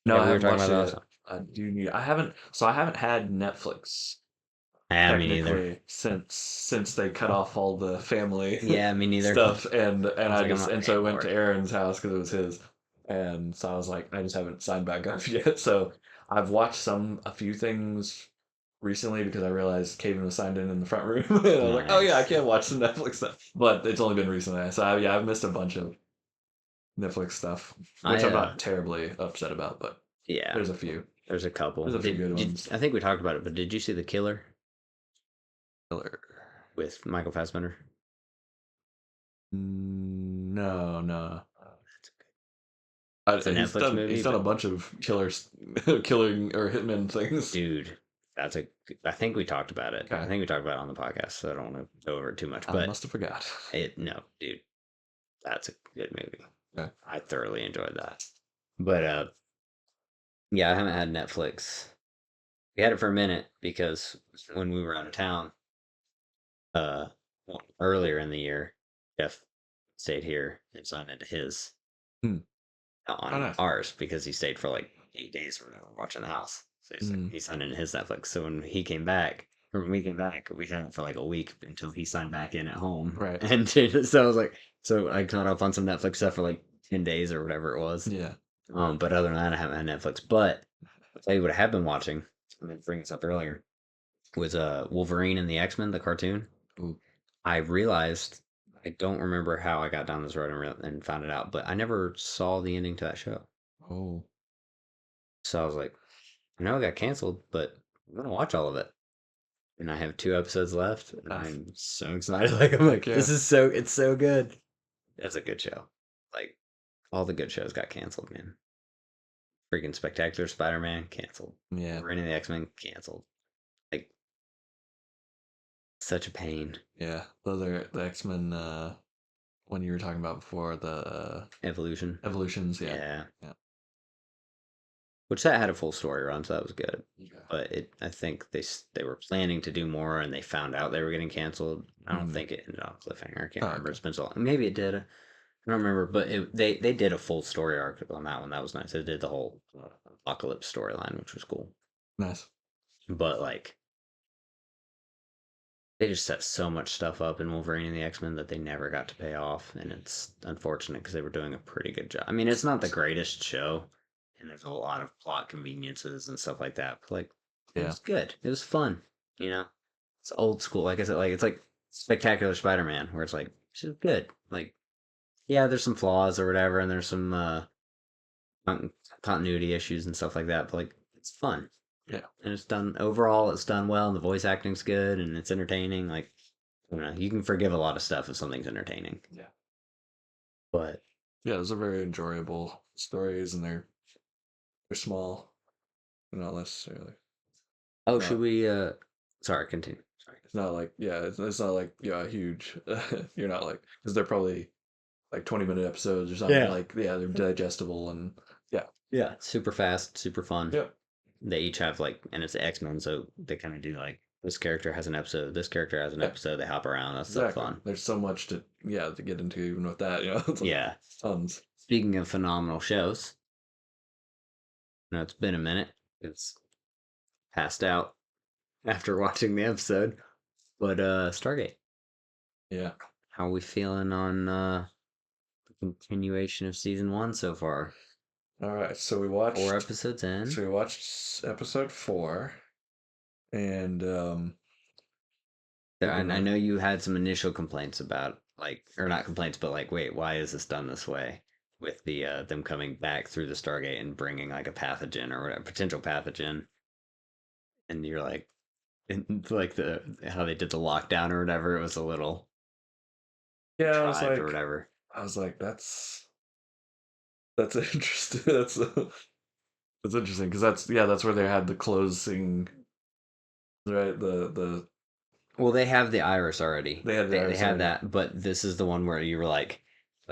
No, Yeah, I we were haven't talking watched about it that yet. also. I do need. I haven't. So I haven't had Netflix Yeah, me neither. technically since they cut off all the family Yeah, me neither. stuff, I and was I like, I'm just not and so I paying went for to it. Aaron's house because it was his, and so I was like, I just haven't signed back up yet. So I've watched a few things recently because I realized Caven was signed in the front room, and I was like, oh yeah, I Nice. can't watch some Netflix stuff. But it's only been recently, so yeah, I've missed a bunch of Netflix stuff, which I I'm not terribly upset about, but yeah, there's a few. there's a couple. There's a few good Did ones. I think we talked about it, but did you see The Killer Killer. with Michael Fassbender? No, no. It's a He's Netflix he's movie, done a but bunch of killers, killing or hitman things. dude, that's a. I think we talked about it. I Okay, think we talked about it on the podcast, so I don't want to go over it too much. I But must have forgot. no, dude, that's a good movie. Okay. I thoroughly enjoyed that. But yeah, I haven't had Netflix. We had it for a minute because when we were out of town, well, earlier in the year, Jeff stayed here and signed into his Hmm. Oh, on nice. ours because he stayed for like 8 days or whatever watching the house. So Mm, he signed into his Netflix. So when he came back, or when we came back, we had it for like a week until he signed back in at home. right. And so I was like, so I caught up on some Netflix stuff for like 10 days or whatever it was. Yeah. But other than that, I haven't had Netflix. But I'll tell you what I have been watching. I meant to bring this up earlier was Wolverine and the X-Men, the cartoon. Ooh. I realized I don't remember how I got down this road and found it out, but I never saw the ending to that show. Oh. So I was like, I know it got canceled, but I'm gonna watch all of it. And I have 2 episodes left, and Nice. I'm so excited. Like I'm like, Yeah. it's so good. It's a good show. Like all the good shows got canceled, man. Freaking Spectacular Spider-Man canceled. Yeah. Wolverine and the X-Men canceled. Like such a pain. Yeah. Those are the X-Men. One you were talking about before the Evolution. evolutions. Yeah. Yeah. Yeah. Which that had a full story run, so that was good. Yeah. But I think they were planning to do more, and they found out they were getting canceled. I don't Mm. think it ended on a cliffhanger. I can't Oh, remember. okay. It's been so long. Maybe it did. I don't remember. But they did a full story arc on that one. That was nice. They did the whole apocalypse storyline, which was cool. Nice. But like, they just set so much stuff up in Wolverine and the X-Men that they never got to pay off, and it's unfortunate because they were doing a pretty good job. I mean, it's not the greatest show, and there's a lot of plot conveniences and stuff like that. But like, it Yeah. was good. It was fun. You know, it's old school. Like I said, like it's like Spectacular Spider-Man, where it's like it's just good. Like, yeah, there's some flaws or whatever, and there's some continuity issues and stuff like that. But like, it's fun. Yeah. And it's done overall. It's done well, and the voice acting's good, and it's entertaining. Like, you can forgive a lot of stuff if something's entertaining. Yeah. But Yeah. Those are very enjoyable stories, and they're small, not necessarily. oh, Not should we? Sorry, continue. Sorry. It's not like it's not like huge. You're not like because they're probably like 20-minute episodes or something. Yeah. Like they're digestible and yeah. Yeah, super fast, super fun. Yep. They each have like, and it's X-Men, so they kind of do like this character has an episode, this character has an Yeah. episode. They hop around. That's so Exactly. fun. There's so much to get into even with that. It's like Yeah. tons. Speaking of phenomenal shows, it's been a minute. It's passed out after watching the episode, but Stargate. Yeah. How are we feeling on the continuation of season 1 so far? All right. So we 4 watched. episodes in. So we watched episode 4, and I know you had some initial complaints about like, or not complaints, but like, wait, why is this done this way? With the them coming back through the Stargate and bringing like a pathogen or whatever, potential pathogen, and you're like, and like the how they did the lockdown or whatever, it was a little Yeah, contrived or whatever. I was like, that's interesting. That's interesting because that's where they had the closing, right? Well, they have the iris already. They had the They iris had already. that, but this is the one where you were like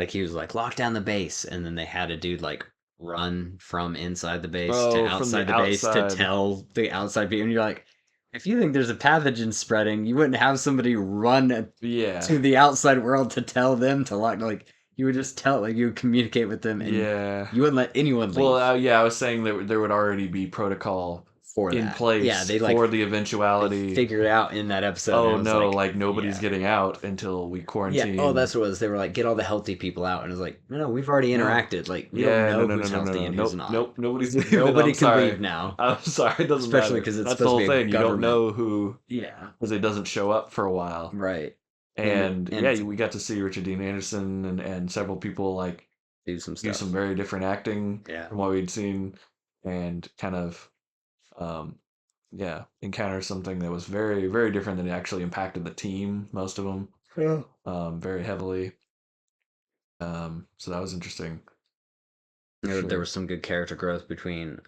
he was like lock down the base, and then they had a dude like run from inside the base to Oh, from outside the the base to outside. tell the outside people. And you're like, if you think there's a pathogen spreading, you wouldn't have somebody run Yeah. to the outside world to tell them to lock. Like you would just tell, like you would communicate with them, and Yeah. you wouldn't let anyone Well, leave yeah, I was saying that there would already be protocol for in that. Yeah, place for the they eventuality. figured it out in that episode, and Oh it was no, like, like nobody's yeah. getting out until we Yeah. Oh, quarantine. that's what it was. They were like, get all the healthy people out, and it was like, no, we've already No. interacted. Like, we don't Yeah, no, know no, no, who's no, no, healthy no. and who's Nope, not. nope. Nobody's leaving. Nobody I'm can sorry. leave now, I'm sorry. It doesn't especially matter. because it's That's the supposed to whole be a thing. You don't government. know who Yeah. because it doesn't show up for a while. Right. And yeah, And we got to see Richard Dean Anderson and several people like do some do some stuff. very different acting Yeah. from what we'd seen and kind of um yeah, encounter something that was very, very different than it actually impacted the team, most of them, Yeah. very heavily. So that was interesting for There sure. was some good character growth between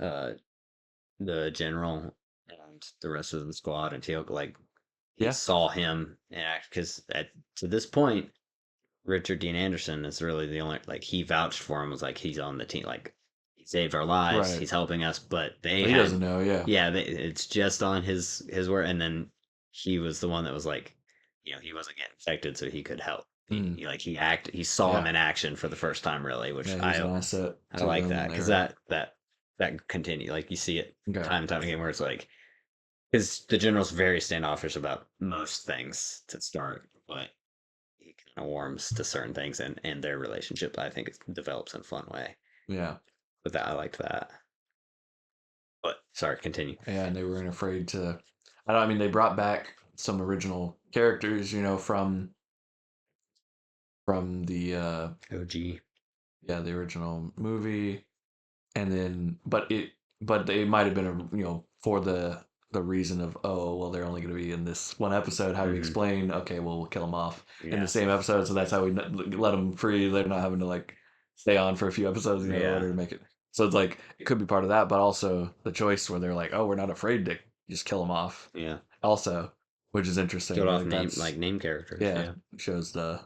the general and the rest of the squad, and Teal'c, like he Yeah, saw him and act because at to this point Richard Dean Anderson is really the only like he vouched for him, was like he's on the team, like he saved our lives, right. he's helping us, but they He doesn't had know, yeah. yeah, it's just on his word, and then he was the one that was like, he wasn't getting infected, so he could help. Mm, He saw him yeah. in action for the first time, really, which Yeah, he was an asset I to like them that and they because were that continue like you see it okay. time and time again where it's like because the general's very standoffish about most things to start, but he kind of warms to certain things, and their relationship I think it develops in a fun way. Yeah. But that I liked that. But sorry, continue. Yeah, and they weren't afraid to I mean they brought back some original characters, from the OG. yeah, the original movie and then but they might have been for the reason of oh well they're only going to be in this one episode, how do we Hmm. explain okay well we'll kill them off in the Yeah. same episode, so that's how we let them free, they're not having to like stay on for a few episodes in Yeah. order to make it, so it's like it could be part of that, but also the choice where they're like oh we're not afraid to just kill them off Yeah. also, which is interesting, Killed off like that's name characters. yeah, Yeah. shows the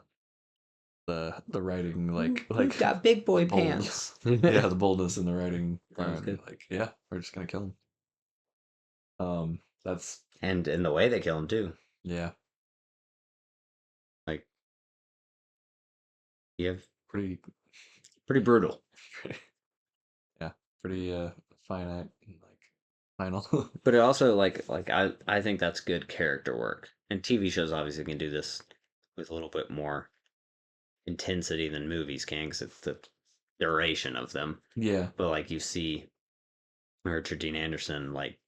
writing We've got big boy bold. pants. Yeah, the boldness in the writing That was part. good. Like, yeah, we're just gonna kill him. That's And in the way they kill him too. yeah, Like you have pretty, pretty brutal. yeah, pretty finite, and, like final. But it also like I think that's good character work. And TV shows obviously can do this with a little bit more intensity than movies can because it's the duration of them. Yeah, But like you see Richard Dean Anderson, like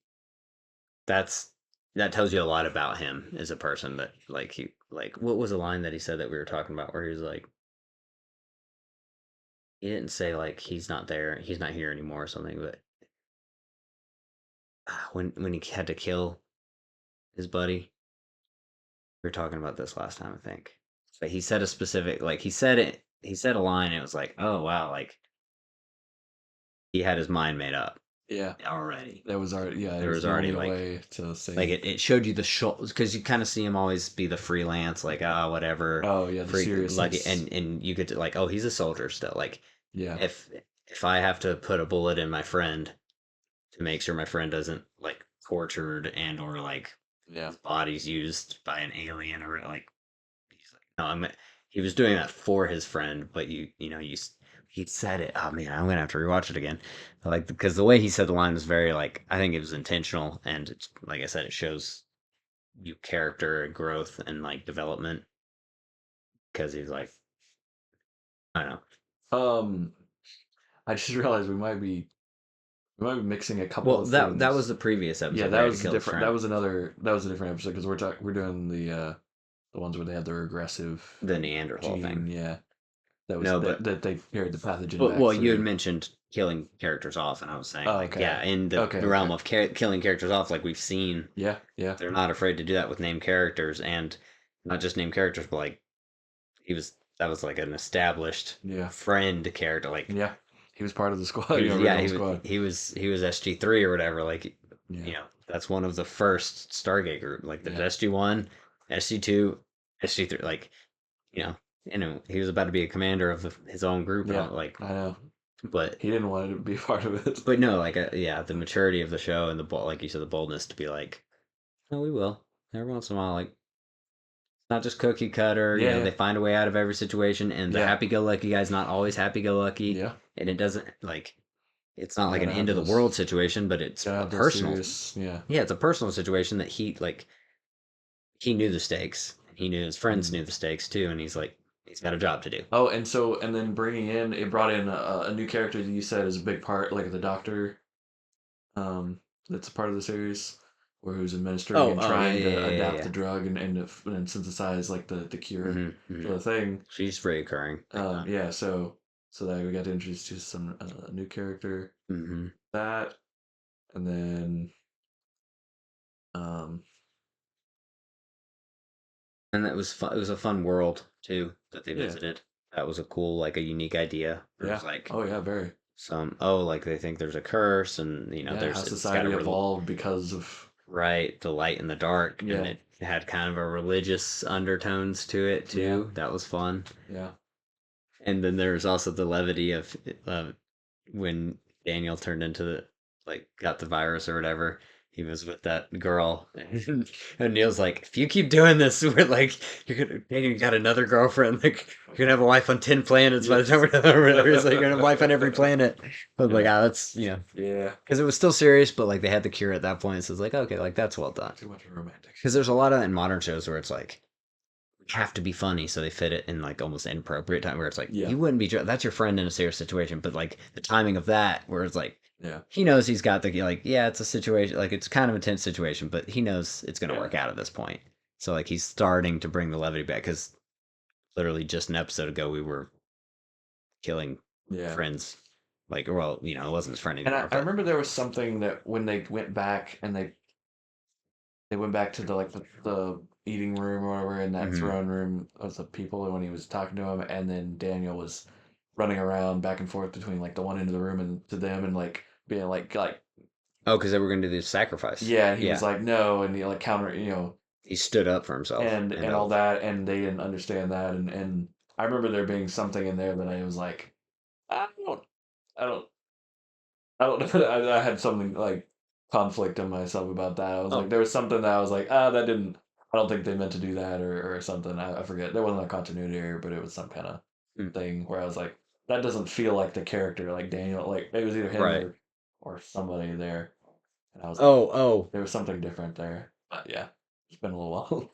that's that tells you a lot about him as a person. That like he like what was the line that he said that we were talking about where he was like he didn't say like he's not there, he's not here anymore or something, but when he had to kill his buddy, we were talking about this last time, I think. But he said a specific like he said a line, and it was like, oh wow, like he had his mind made up yeah. already. That was already it There was was the already only like way to say it showed you the show because you kind of see him always be the freelance like whatever oh yeah the free like seriousness. and you get to like, oh, he's a soldier still, like Yeah, if I have to put a bullet in my friend to make sure my friend doesn't like tortured and or like yeah, his body's used by an alien or like he's like no he was doing that for his friend, but he said it, oh man, I'm gonna have to rewatch it again, like because the way he said the line was very like I think it was intentional, and it's like I said, it shows you character and growth and like development because he's like I don't know. um, I just realized we might be mixing a couple Well, of that was things. the previous Yeah, episode that where he had to was kill his different. That friend. was a different episode because we're doing the ones where they had the regressive The Neanderthal gene. thing. Yeah, that was No, but that they carried the pathogen well, back you had through. mentioned killing characters off, and I was saying Oh, like, yeah, okay. in the Okay, realm okay. of killing characters off, like we've seen, Yeah, yeah, they're not afraid to do that with named characters, and not just named characters, but like that was like an established yeah, friend character, like yeah. He was part of the squad, he was, yeah, original squad. he was SG3 or whatever, like Yeah, that's one of the first Stargate group, like there's yeah, SG1, SG2, SG3, like you know, he was about to be a commander of his own group and yeah. all, like, I know. but He didn't want to be part of it. no, like yeah, the maturity of the show and like you said, the boldness to be like, no, we will every once in a while, like not just cookie cutter, Yeah, they yeah, find a way out of every situation, and the yeah, happy-go-lucky guy's not always happy-go-lucky, yeah. and it doesn't like it's not You like an gotta have end of the those. world situation, but it's Gotta a have those personal, serious. Yeah. yeah, it's a personal situation that he knew the stakes, he knew his friends Mhm. knew the stakes too, and he's like he's got a job to do. Oh, and then bringing in it brought in a new character that you said is a big part, like the doctor. Um, that's a part of the series where he was administering and Oh, yeah, trying yeah, to yeah, yeah, adapt the yeah. drug and synthesize like the cure for Hmm. the thing. She's reoccurring. Yeah, so that we got to introduce to some new character Hmm. that, and then um, And that was fun. It was a fun world too that they yeah, visited. That was a cool, like a unique idea. yeah, There's like oh yeah, very, like they think there's a curse, and yeah, how it's got a society evolved because of right, the light and the dark, and yeah, it had kind of a religious undertones to it yeah, too. That was fun. yeah, And then there was also the levity of when Daniel turned into got the virus or whatever. He was with that girl, and Neil's like, "If you keep doing this, we're like, you got another girlfriend. Like, you're gonna have a wife on 10 planets by the time yes, we're done." Or whatever. He's like, "You're gonna have a wife on every planet." I was like, yeah, "Ah, that's yeah, because it was still serious, but like they had the cure at that point, so it's like, okay, like that's well done." too much romantic. Because there's a lot of that in modern shows where it's like have to be funny, so they fit it in like almost inappropriate time where it's like Yeah, you wouldn't be that's your friend in a serious situation, but like the timing of that where it's like yeah, he knows he's got the like yeah, it's a situation like it's kind of a tense situation, but he knows it's gonna yeah, work out at this point. So like he's starting to bring the levity back because literally just an episode ago we were killing yeah. friends. Like well, it wasn't his friend And anymore, I but remember there was something that when they went back and they went back to the eating room or whatever in that hmm throne room of the people and when he was talking to him and then Daniel was running around back and forth between like the one end of the room and to them and like being like oh, because they were gonna do this sacrifice. yeah and he was Yeah, like no and he like counter he stood up for himself and and all that and they didn't understand that and I remember there being something in there that I was like I don't I don't I don't know. I had something like conflict in myself about that. I was like, oh there was something that I was like, ah, that didn't. I don't think they meant to do that or something. I forget. There wasn't a continuity error, but it was some kind of mm, thing where I was like, that doesn't feel like the character, like Daniel. Like it was either him right. or somebody there, and I was like, Oh, there was something different there. But yeah, it's been a little while.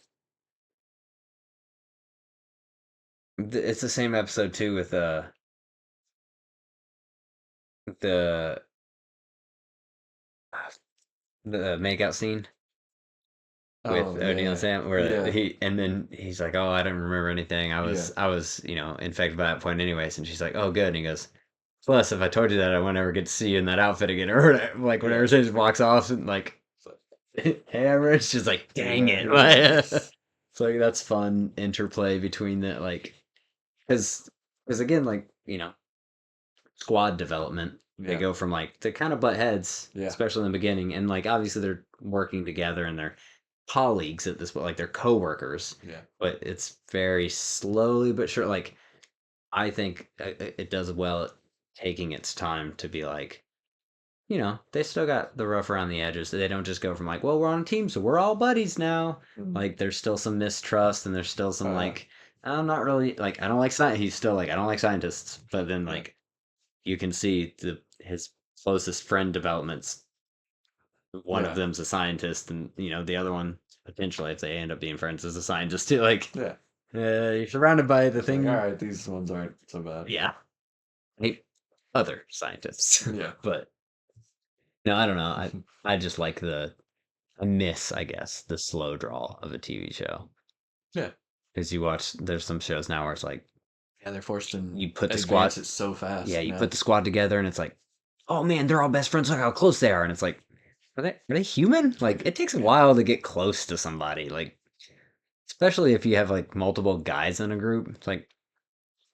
It's the same episode too with the the makeout scene with Oh O'Neill and yeah, Sam, where yeah, and then he's like, "Oh, I don't remember anything. yeah, I was, infected by that point anyways." And she's like, "Oh, good." And he goes, "Plus, if I told you that, I won't ever get to see you in that outfit again." Or whatever. Like yeah. whenever she just walks off and like, So, "Hey, Emery," she's like, "Dang yeah, it!" he was Like, nice. so like that's fun interplay between that, like, because again, like squad development. They Yeah, go from like they kind of butt heads, yeah, especially in the beginning, and like obviously they're working together and they're colleagues at this point, like they're coworkers. yeah, But it's very slowly but sure. Like I think it does well at taking its time to be like, they still got the rough around the edges. They don't just go from like, well, we're on a team, so we're all buddies now. mm, Like there's still some mistrust and there's still some uh, like, I'm not really like I don't like science. He's still like I don't like scientists, but then yeah, like you can see his closest friend developments. One of yeah, them's a scientist, and the other one potentially, if they end up being friends, is a scientist too. Like, yeah. you're surrounded by the It's like, all thing. right, these ones aren't so bad. Yeah, hate other scientists, Yeah. but no, I don't know. I just like I miss, I guess, the slow draw of a TV show Yeah. because you watch. There's some shows now where it's like Yeah, they're forced in You put the squad, advance it so yeah, fast. you Yeah. put the squad together, and it's like, oh man, they're all best friends. Look how close they are, and it's like, are they human? Like, it takes a while to get close to somebody. Like, especially if you have like multiple guys in a group. It's like,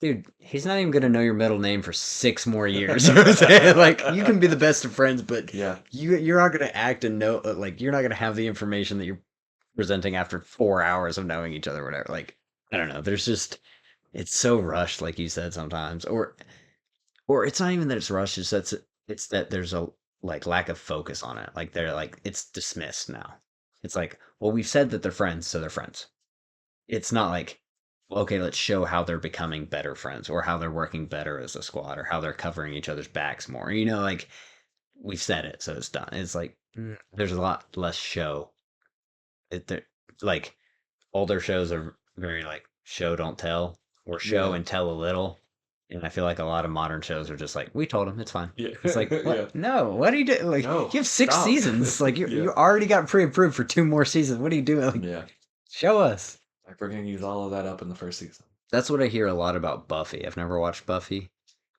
dude, he's not even gonna know your middle name for 6 more years. You know what I'm saying? Like, you can be the best of friends, but Yeah. you're not gonna act and know, like, you're not gonna have the information that you're presenting after 4 hours of knowing each other, or whatever. Like, I don't know. There's just, it's so rushed, like you said sometimes, or it's not even that it's rushed. It's that there's a like lack of focus on it. Like they're like it's dismissed now. It's like, well, we've said that they're friends, so they're friends. It's not like, okay, let's show how they're becoming better friends, or how they're working better as a squad, or how they're covering each other's backs more. Like we've said it, so it's done. It's like there's a lot less show. Like older shows are very like show don't tell, or show Yeah. and tell a little. And I feel like a lot of modern shows are just like, we told him it's fine. Yeah. It's like, Yeah. what? No, what are you doing? Like, No, you have 6 seasons. stop. Like, Yeah. you already got pre-approved for 2 more seasons. What are you doing? Like, Yeah. show us. Like we're gonna use all of that up in the first season. That's what I hear a lot about Buffy. I've never watched Buffy,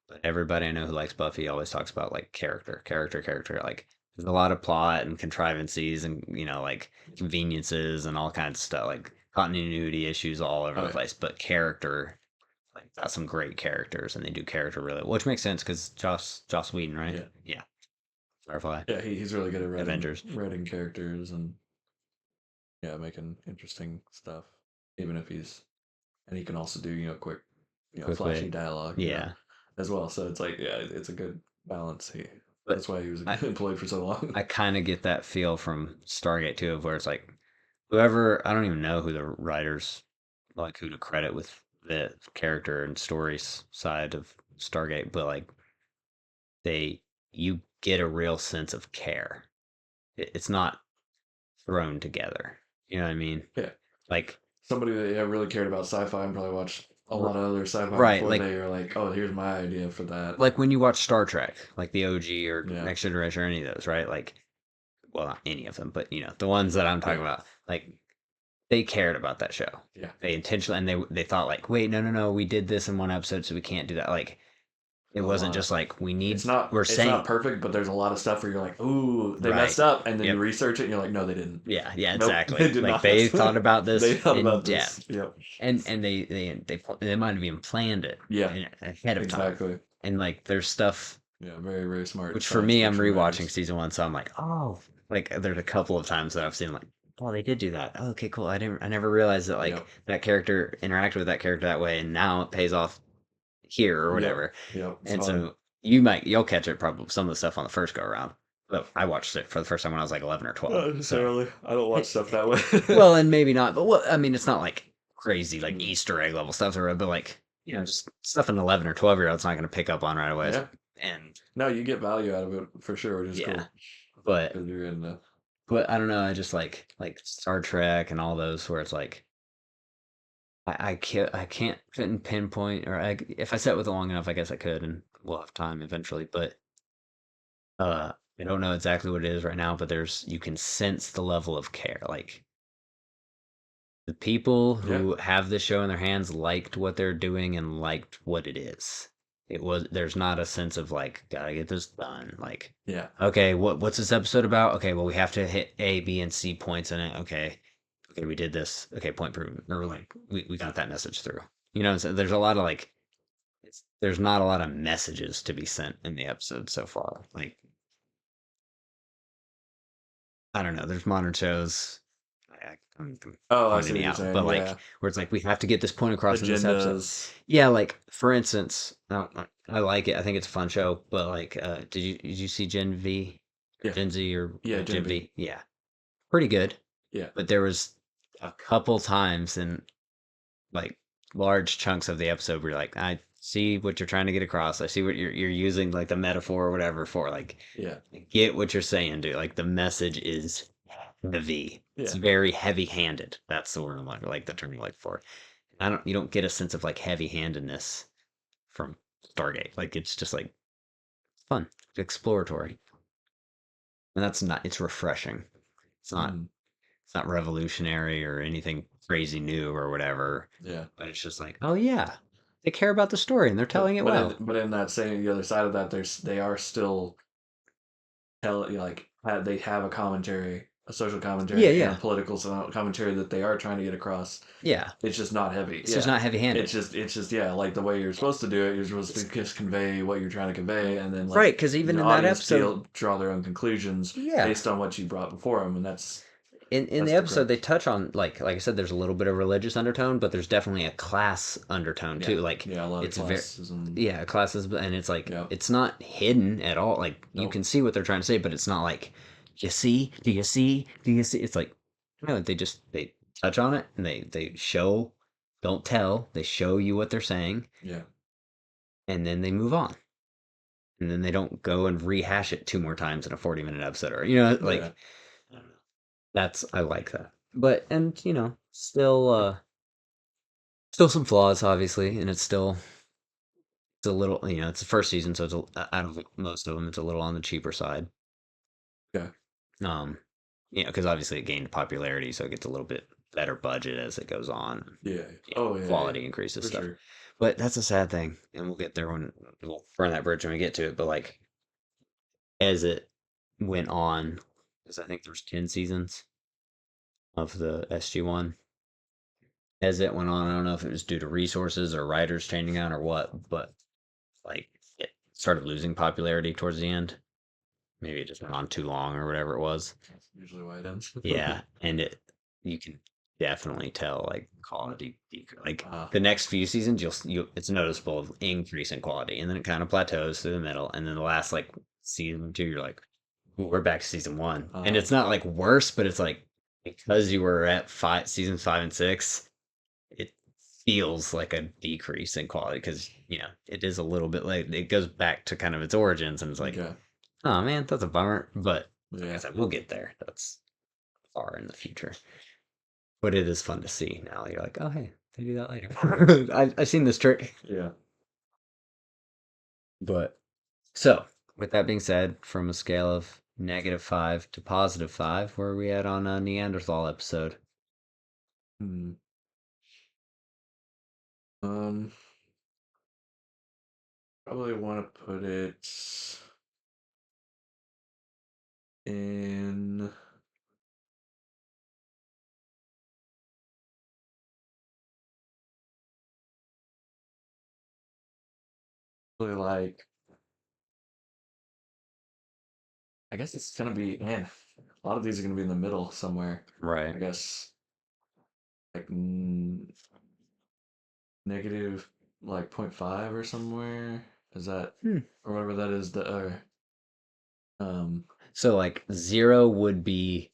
but everybody I know who likes Buffy always talks about like character. Like, there's a lot of plot and contrivances and like conveniences and all kinds of stuff, like continuity issues all over Oh the yeah. place. But character, like, got some great characters, and they do character really, which makes sense because Joss Whedon, right? Yeah. Yeah. Firefly, Yeah, he's really good at Avengers. writing characters and yeah, making interesting stuff. Even if he's and he can also do, quick, flashy Quickly, dialogue, yeah. as well. So it's like, yeah, it's a good balance. But That's why he was I employed for so long. I kind of get that feel from Stargate too, of where it's like whoever, I don't even know who the writers, like, who to credit with the character and stories side of Stargate, but like they you get a real sense of care. It's not thrown together. You know what I mean? Yeah. Like, Somebody that really cared about sci-fi and probably watched a lot of other sci-fi right, before they are like, oh, here's my idea for that. like when you watch Star Trek, like the OG or Yeah. Next Generation or any of those, right? Like, well, not any of them, but the ones that I'm talking Yeah. about, like, they cared about that show. Yeah. They intentionally, and they thought like, wait, no, we did this in one episode, so we can't do that. Like, it A wasn't lot. just like we're It's not saying, perfect, but there's a lot of stuff where you're like, ooh, they right. messed up, and then Yep. you research it and you're like, no, they didn't. Yeah, Nope, exactly. they did Like, not. they thought about this. They thought about Yeah, this. Yep. and they might have even planned it. Yeah. Ahead of time. Exactly. And like, there's stuff. Yeah, very, very smart. Which for science me, I'm fiction rewatching writers. season one, so I'm like, oh, like there's a couple of times that I've seen like, oh, they did do that. Oh, okay, cool. I never realized that like Yep. that character interacted with that character that way, and now it pays off here or Yep. whatever. Yep. It's And fun. so you'll catch it probably some of the stuff on the first go around. But I watched it for the first time when I was like 11 or 12. Not necessarily. I don't watch stuff that way. Well, and maybe not, but I mean, it's not like crazy like Mm. Easter egg level stuff, but like just stuff an 11 or 12-year-old's not going to pick up on right away. Yeah. And No, you get value out of it for sure, which is yeah, cool. but 'Cause you're in the I don't know. I just like Star Trek and all those where it's like I can't couldn't pinpoint, or if I sat with it long enough, I guess I could, and we'll have time eventually. But I don't know exactly what it is right now. But you can sense the level of care. Like, the people Yeah. who have this show in their hands liked what they're doing and liked what it is. There's not a sense of like, gotta get this done. Like, Yeah. okay, what's this episode about? Okay, well, we have to hit A, B, and C points in it. Okay, we did this. Okay, point proven. Or like, we got that message through. So there's a lot of like, there's not a lot of messages to be sent in the episode so far. Like, I don't know. There's modern shows. I'm Oh, I see pointing what me you're out, saying. but like, Yeah. where it's like we have to get this point across in this episode. Agendas. Yeah, like for instance, I like it. I think it's a fun show. But like, did you see Gen V, Yeah. Gen Z, or Yeah, Gen Gen V? V. Yeah, pretty good. Yeah. But there was a couple times in like large chunks of the episode where you're like, I see what you're trying to get across. I see what you're using, like the metaphor or whatever for. Like, Yeah. I get what you're saying, dude. Like, the message is heavy. It's Yeah. very heavy-handed. That's the word I'm like the term I like for. You don't get a sense of like heavy-handedness from Stargate. Like, it's just like fun, exploratory, and it's refreshing. It's not Mm. it's not revolutionary or anything crazy new or whatever. Yeah. But it's just like, oh yeah, They care about the story and they're telling it well. But in that same the other side of that, they are still they have a commentary, a social Yeah, commentary, and a yeah, political commentary that they are trying to get across. yeah. It's just not heavy. It's just Yeah. not heavy-handed. It's just yeah, like the way you're supposed to do it. You're supposed to just convey what you're trying to convey, and then Right, like because even the in that audience episode, draw their own conclusions yeah, based on what you brought before them, and in the that's the episode they crux. touch on like I said, there's a little bit of religious undertone, but there's definitely a class undertone Yeah, too. Like yeah, a lot of it's very classism. yeah, classes, and it's like Yeah, it's not hidden at all. Like you nope. can see what they're trying to say, but it's not like you see, do you see, do you see? It's like no, they touch on it and they show, don't tell. They show you what they're saying, Yeah, and then they move on, and then they don't go and rehash it two more times in a 40-minute episode, or yeah, like that's I like that. But and still some flaws obviously, and it's a little it's the first season, so out of most of them it's a little on the cheaper side. yeah, Um, because obviously it gained popularity, so it gets a little bit better budget as it goes on. yeah. Oh yeah, yeah, Quality increases for stuff. sure. But that's a sad thing, and we'll get there when we'll burn that bridge when we get to it. But like as it went on, because I think there's 10 seasons of the SG1. As it went on, I don't know if it was due to resources or writers changing out or what, but like it started losing popularity towards the end. Maybe it just went on too long or whatever it was. That's usually why it ends. Yeah, and you can definitely tell like quality like uh, the next few seasons you it's noticeable of increase in quality, and then it kind of plateaus through the middle, and then the last like season two you're like, "Ooh, we're back to season one," and uh, it's not like worse, but it's like because you were at seasons 5 and 6, it feels like a decrease in quality because it is a little bit like it goes back to kind of its origins, and it's like, okay. oh man, that's a bummer. But like I Yeah, said, we'll get there. That's far in the future. But it is fun to see now. You're like, oh hey, they do that later. I've seen this trick. yeah. But so with that being said, from a scale of -5 to +5, where are we at on a Neanderthal episode? Hmm. Um, Probably want to put it in really like. I guess it's gonna be man. A lot of these are gonna be in the middle somewhere. Right. I guess like negative like 0.5 or somewhere. Is that Hmm. or whatever that is? Um, So like 0 would be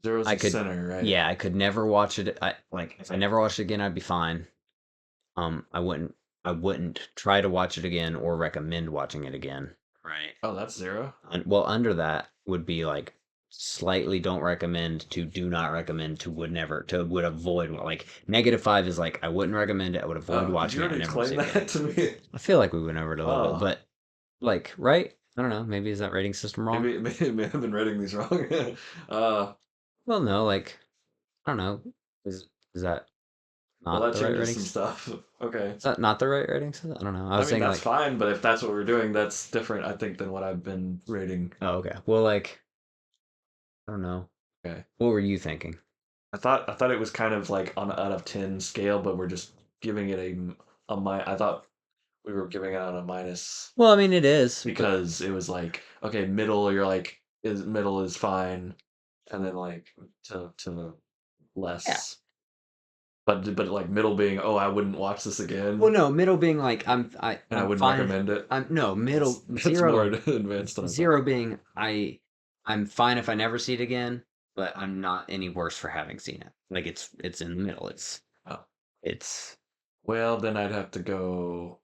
zero's I the could center, right? yeah, I could never watch it. I like if I never watched it again, I'd be fine. I wouldn't try to watch it again or recommend watching it again. Right. Oh, that's zero. And well, under that would be like slightly don't recommend to do not recommend to would never to would avoid. Like -5 is like I wouldn't recommend it. I would avoid Oh, did you watching it. I already never see explain it again. that to me? I feel like we went over it a little bit, Oh, but like right? I don't know. Maybe is that rating system wrong? maybe I've been writing these wrong. uh, Well, no. Like I don't know. Is that well, not that the right changes rating? some stuff. Okay. Is that not the right rating system? I don't know. I I was mean, saying that's like, fine, but if that's what we're doing, that's different, I think, than what I've been rating. oh, okay. Well, like I don't know. Okay. What were you thinking? I thought it was kind of like on an out of 10 scale, but we're just giving it I thought we were giving it on a minus Well, I mean, it is, but because it was like, okay, middle, you're like, is middle is fine, and then like to yeah. less. But like middle being, oh, I wouldn't watch this Well, again, no, middle being like and I I'm wouldn't fine. recommend it. I'm no middle That's more 0 advanced than I thought. 0 being I'm fine if I never see it again, but I'm not any worse for having seen it. Like it's in the middle. Oh. It's Well, then I'd have to go.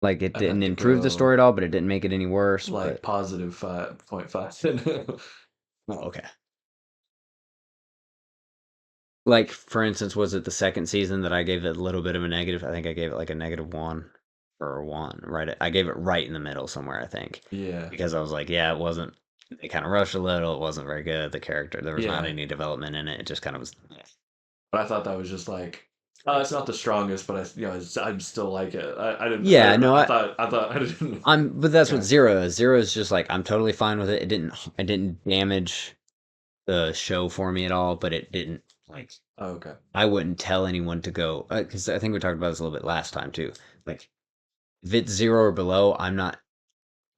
like it I'd have didn't to improve the story go at all, but it didn't make it any worse. like But positive 5.5. oh, okay. Like for instance, was it the second season that I gave it a little bit of a negative? I think I gave it like a -1 or a 1, right? I gave it right in the middle somewhere, I think. Yeah. Because I was like, yeah, it wasn't it kind of rushed a little, it wasn't very good. The character, there was not Yeah. any development in it. It just kind of was But I thought that was just like It's not the strongest, but I still like it. I didn't. Yeah, no, I didn't. but that's what Okay. Zero is. Zero is just like I'm totally fine with it. It didn't damage the show for me at all, but it didn't like Oh, okay. I wouldn't tell anyone to go because I think we talked about this a little bit last time too. Like if it's zero or below, I'm not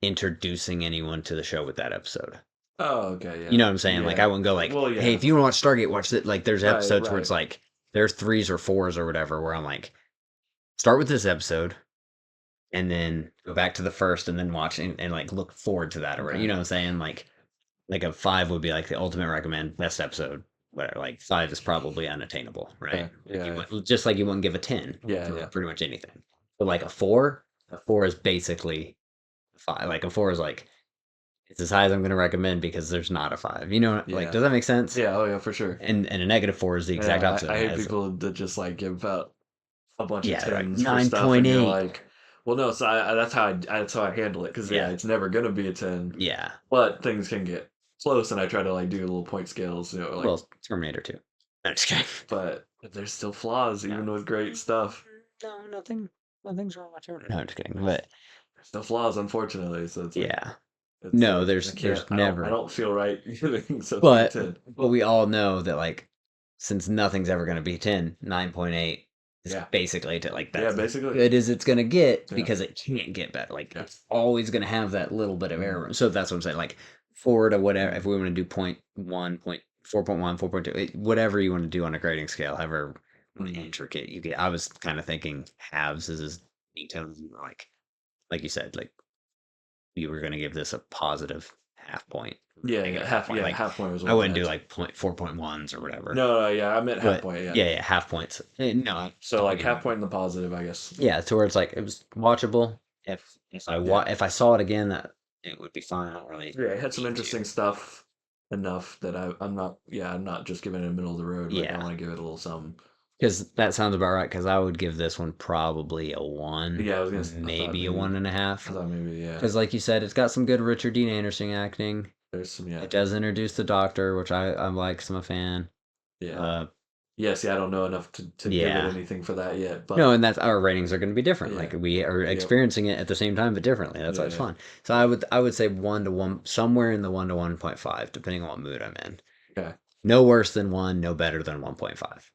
introducing anyone to the show with that episode. Oh, okay. You Yeah. know what I'm saying? Like I Yeah. wouldn't go like, Well, hey, yeah. if you want to watch Stargate, watch it. Like there's Right. episodes where it's Right. like there's threes or fours or whatever where I'm like, start with this episode and then go back to the first and then watch and like look forward to that or whatever. You Okay. know what I'm saying? Like a five would be like the ultimate recommend best episode. Whatever. Like five is probably unattainable, right? Okay. Like Yeah. just like you wouldn't give a 10 Yeah. for Yeah. pretty much anything. But like a four is basically five. Like a four is like it's as high as I'm going to recommend because there's not a five. You know, like Yeah. does that make sense? Yeah. Oh, yeah. For sure. And a negative four is the exact Yeah. opposite. I hate As people that just like give out a bunch of yeah, they're like tens for nine stuff, point and you're eight. like, well, no. So that's how I handle it because yeah, Yeah, it's never gonna be a 10, yeah. but things can get close, and I try to like do little point scales, like. Well, Terminator 2. No, just kidding. But there's still flaws, No, even with great stuff. no, nothing's wrong with Terminator. No, just kidding. But There's still flaws, unfortunately. So it's like yeah, it's no, like I can't. there's I never. don't feel right giving something a But 10. we all know that like since nothing's ever going to be 10, 9.8 is Yeah. basically to like Yeah. that's as Basically. good as it's going to get Yeah. because it can't get better. Like Yeah. it's always going to have that little bit of error Mhm. room. So that's what I'm saying. Like 4 to whatever. If we want to do point 1, point 4.1, 4.2, whatever you want to do on a grading scale, however Mhm. intricate you get. I was kind of thinking halves is as neat as like you said, like you were going to give this a positive half point, Yeah. Yeah. negative half Half. point. Yeah. Like Half point was I what I wouldn't do meant. like 4.1s or whatever. No. No. Yeah. I meant half But point. Yeah. yeah, half points. No, So don't like get half me point wrong. in the positive, I guess. Yeah, to where it's like it was watchable. Yeah. If I saw it again, that it would be fine. I don't really Yeah. It had some need to. interesting stuff enough that I'm not. Yeah. I'm not just giving it a middle of the road. Like I Yeah, want to give it a little something. because that sounds about right. Because I would give this one probably a one, Yeah. I thought maybe a maybe. one and a I half. thought maybe. Yeah. Because like you said, it's got some good Richard Dean Anderson acting. There's some. Yeah. It does introduce the Doctor, which I like. 'Cause I'm a fan. Yeah. Uh, Yeah, see, I don't know enough to give it yeah. anything for that yet, No, but and that's our ratings are going to be different. Like yeah, we are yep, experiencing it at the same time, but differently. That's why yeah, it's yeah, fun. So I would say 1 to 1, somewhere in the 1 to 1.5, depending on what mood I'm in. okay, No worse than one, no better than 1.5.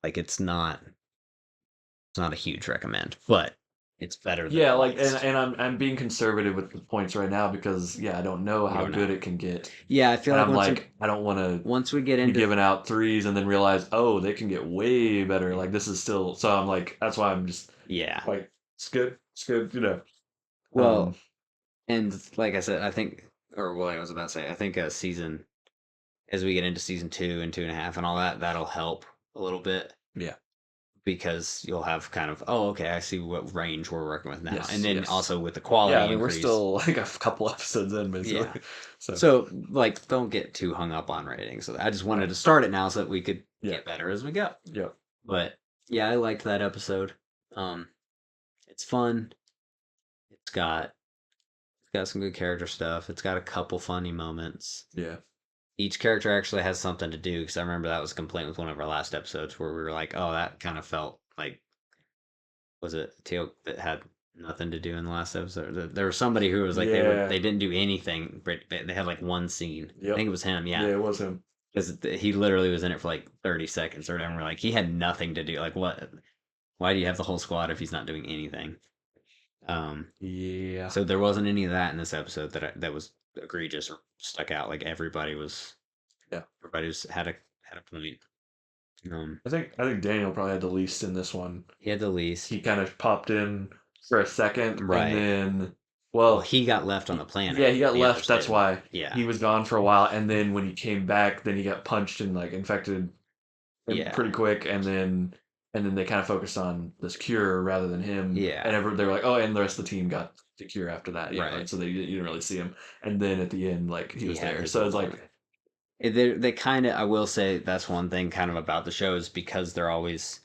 Like it's not a huge recommend, but it's better than yeah. Like, most. and I'm being conservative with the points right now because yeah, I don't know You how don't good know. it can get, Yeah, I feel and like I'm like, I don't want to once we get be into giving out threes and then realize, oh, they can get way better. Like this is still, so I'm like, that's why I'm just yeah. like, it's good, Well, and like I said, I think or what I was about to say, I think a season as we get into season 2 and 2.5 and all that, that'll help a little bit. Yeah, Because you'll have kind of, oh, okay, I see what range we're working with now. And yes, then yes, also with the yeah. I quality mean, we're increase. still like a couple episodes in, Yeah. basically, so So, like, don't get too hung up on ratings. So I just wanted to start it now so that we could yeah, get better as we go. yeah, But yeah, I liked that episode. Um, it's fun. It's got some good character stuff. It's got a couple funny moments. yeah. Each character actually has something to do because I remember that was a complaint with one of our last episodes where we were like, oh, that kind of felt like was it Teal that had nothing to do in the last episode? There was somebody who was like Yeah. they didn't do anything, but they had like one scene. I Yep. think it was him. Yeah, Yeah, it was him. because he literally was in it for like 30 seconds or whatever. We're like he had nothing to do. Like what? Why do you have the whole squad if he's not doing anything? Yeah. So there wasn't any of that in this episode that was egregious or stuck out. Like Yeah. everybody was had a point. I think Daniel probably had the least in this one. He had the least. He kind of popped in for a second, Right. and then Well, he got left on the planet. yeah, he got The others left. That's didn't. why Yeah. he was gone for a while, and then when he came back, then he got punched and like infected Yeah. pretty quick, and then they kind of focused on this cure rather than him. Yeah. And they were like, oh, and the rest of the team got the cure after that. Yeah, Right. so you didn't really see him, and then at the end, like he was had there. his So it's little like moment. They kind of I will say that's one thing kind of about the show is because they're always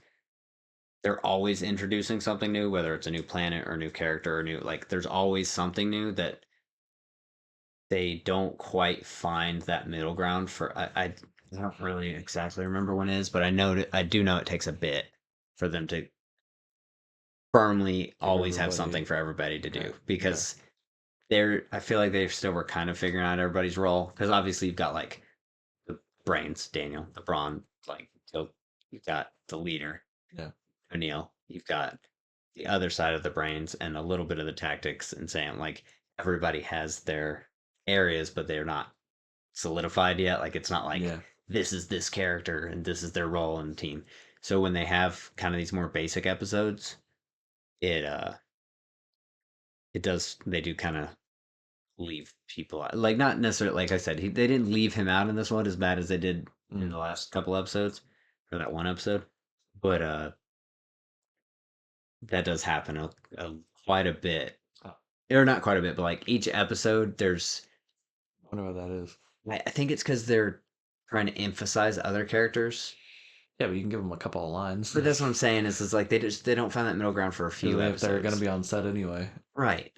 introducing something new, whether it's a new planet or a new character or new like there's always something new that they don't quite find that middle ground for. I don't really exactly remember when it is, but I do know it takes a bit for them to firmly always have everybody- something for everybody to do Okay, because I feel like they still were kind of figuring out everybody's role because obviously you've got like the brains, Daniel, the brawn, like so you've got the leader, Yeah. O'Neill, you've got the other side of the brains and a little bit of the tactics and Sam. Like everybody has their areas, but they're not solidified yet. Like it's not like Yeah. this is this character and this is their role in the team. So when they have kind of these more basic episodes, it it does they do kind of leave people out. Like not necessarily like I said, they didn't leave him out in this one as bad as they did in the last couple episodes or that one episode. But that does happen quite a bit. Oh. Or not quite a bit, but like each episode there's I wonder what that is. I think it's because they're trying to emphasize other characters. Yeah, but you can give them a couple of lines. But that's what I'm saying is like they don't find that middle ground for a few If episodes. they're going to be on set anyway. Right.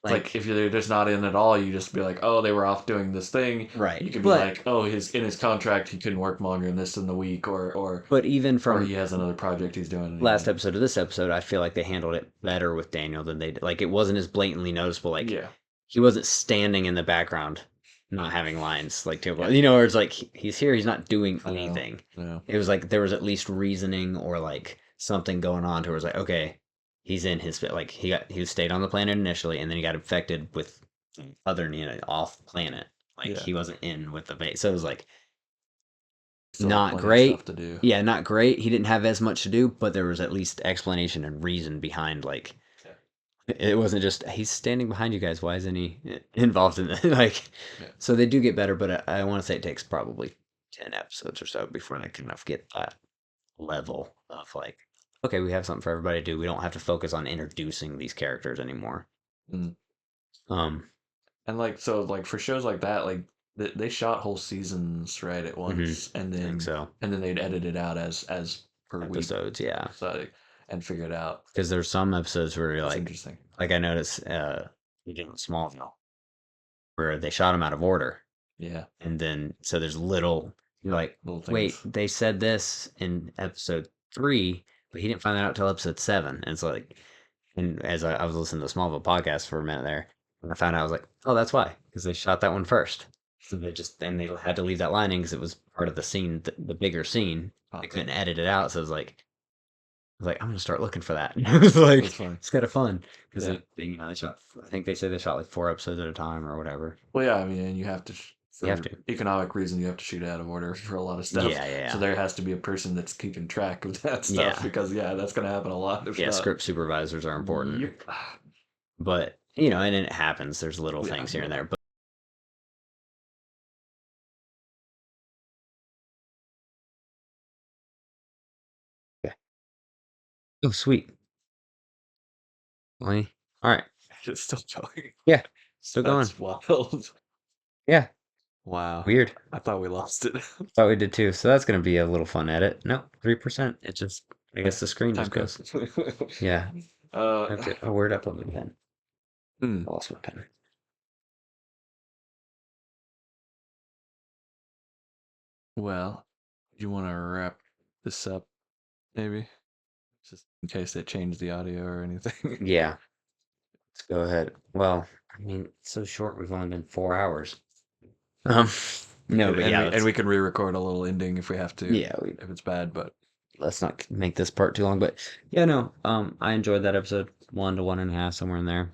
It's like if you're just not in at all, you just be like, oh, they were off doing this thing. Right. You could be like, oh, in his contract he couldn't work longer than this in the week, but even or from he has another project he's doing. last episode to this episode, I feel like they handled it better with Daniel than they did. Like it wasn't as blatantly noticeable. Like Yeah. he wasn't standing in the background, not having lines like you know, where it's like he's here, he's not doing I know. anything. Yeah. It was like there was at least reasoning or like something going on to where it's like, okay, he's in his like he stayed on the planet initially and then he got infected with other off planet. Like Yeah. he wasn't in with the base. So it was like Still not plenty of great. stuff to do. Yeah, not great. He didn't have as much to do, but there was at least explanation and reason behind like it wasn't just he's standing behind you guys. Why isn't he involved in it? Like, Yeah. so they do get better, but I want to say it takes probably 10 episodes or so before they can get that level of like, okay, we have something for everybody to do. We don't have to focus on introducing these characters anymore. Mm. Um, And like so, like for shows like that, like they shot whole seasons right at once, and I then think so. and then they'd edit it out as per week, Episodes, yeah. so, and figure it out. Because there's some episodes where you're That's like, interesting. like I noticed, you did Smallville, where they shot them out of order. Yeah, And then, so there's little, you're like, little wait, things. they said this in episode 3, but he didn't find that out till episode 7. And it's like, and as I was listening to the Smallville podcast for a minute there, and I found out, I was like, oh, that's why, because they shot that one first. So then they had to leave that line in because it was part of the scene, the bigger scene. They couldn't edit it out. So it was like, I'm gonna start looking for that. It was like, That's fun. it's kind of fun because Yeah. they shot. I think they said they shot like 4 episodes at a time or whatever. Well, yeah, I mean, and you have to. You have For to. economic reason, you have to shoot it out of order for a lot of stuff. Yeah. So there has to be a person that's keeping track of that stuff Yeah. because that's going to happen a lot. If Yeah, not. script supervisors are important. Yep. But and it happens. There's little Yeah, things here and there. But yeah. Oh, sweet. Well, all right. It's still going. Yeah, still going. That's wild. Yeah, Wow. weird. I thought we lost it. Thought we did too. So that's gonna be a little fun edit. No, 3%. It just, I guess the screen Time just goes. goes. Yeah. Uh, Okay. Oh, where'd I put my pen? hmm. I lost my pen. Well, do you want to wrap this up, maybe? Just in case they change the audio or anything. Yeah. Let's go ahead. Well, I mean, it's so short. We've only been 4 hours. No, but yeah, and we can re-record a little ending if we have to. yeah, if it's bad, but let's not make this part too long. But yeah, no, I enjoyed that episode 1 to 1.5, somewhere in there.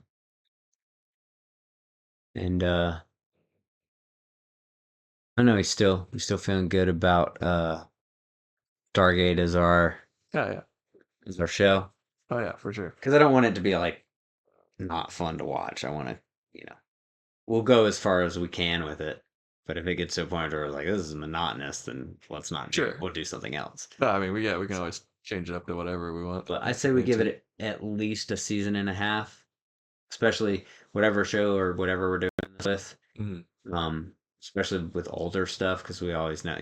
And I don't know, he's still feeling good about Stargate as our yeah. show. Oh yeah, for sure. Because I don't want it to be like not fun to watch. I want to, we'll go as far as we can with it. But if it gets to a point where we're like, this is monotonous, then let's not do it. Sure. We'll do something else. No, I mean, we can always change it up to whatever we want. But I say we give it at least a season and a half, especially whatever show or whatever we're doing this with. Mhm. Especially with older stuff, because we always know,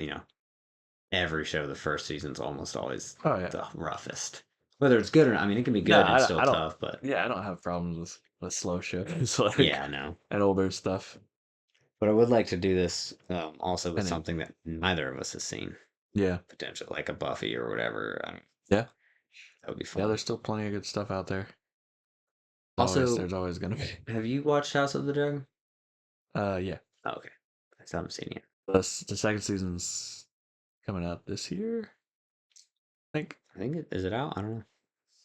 every show the first season's almost always the roughest. Whether it's good or not, I mean, it can be good and still tough, but yeah, I don't have problems with slow shows. Like, yeah, no. and older stuff. But I would like to do this also with And something that neither of us has seen. Yeah. Potentially, like a Buffy or whatever. Yeah. That would be Yeah, fun. there's still plenty of good stuff out there. Also, There's always gonna be. have you watched House of the Dragon? Yeah. Oh, okay. I still haven't seen it. The second season's coming out this year. I think. I think is it out? I don't know.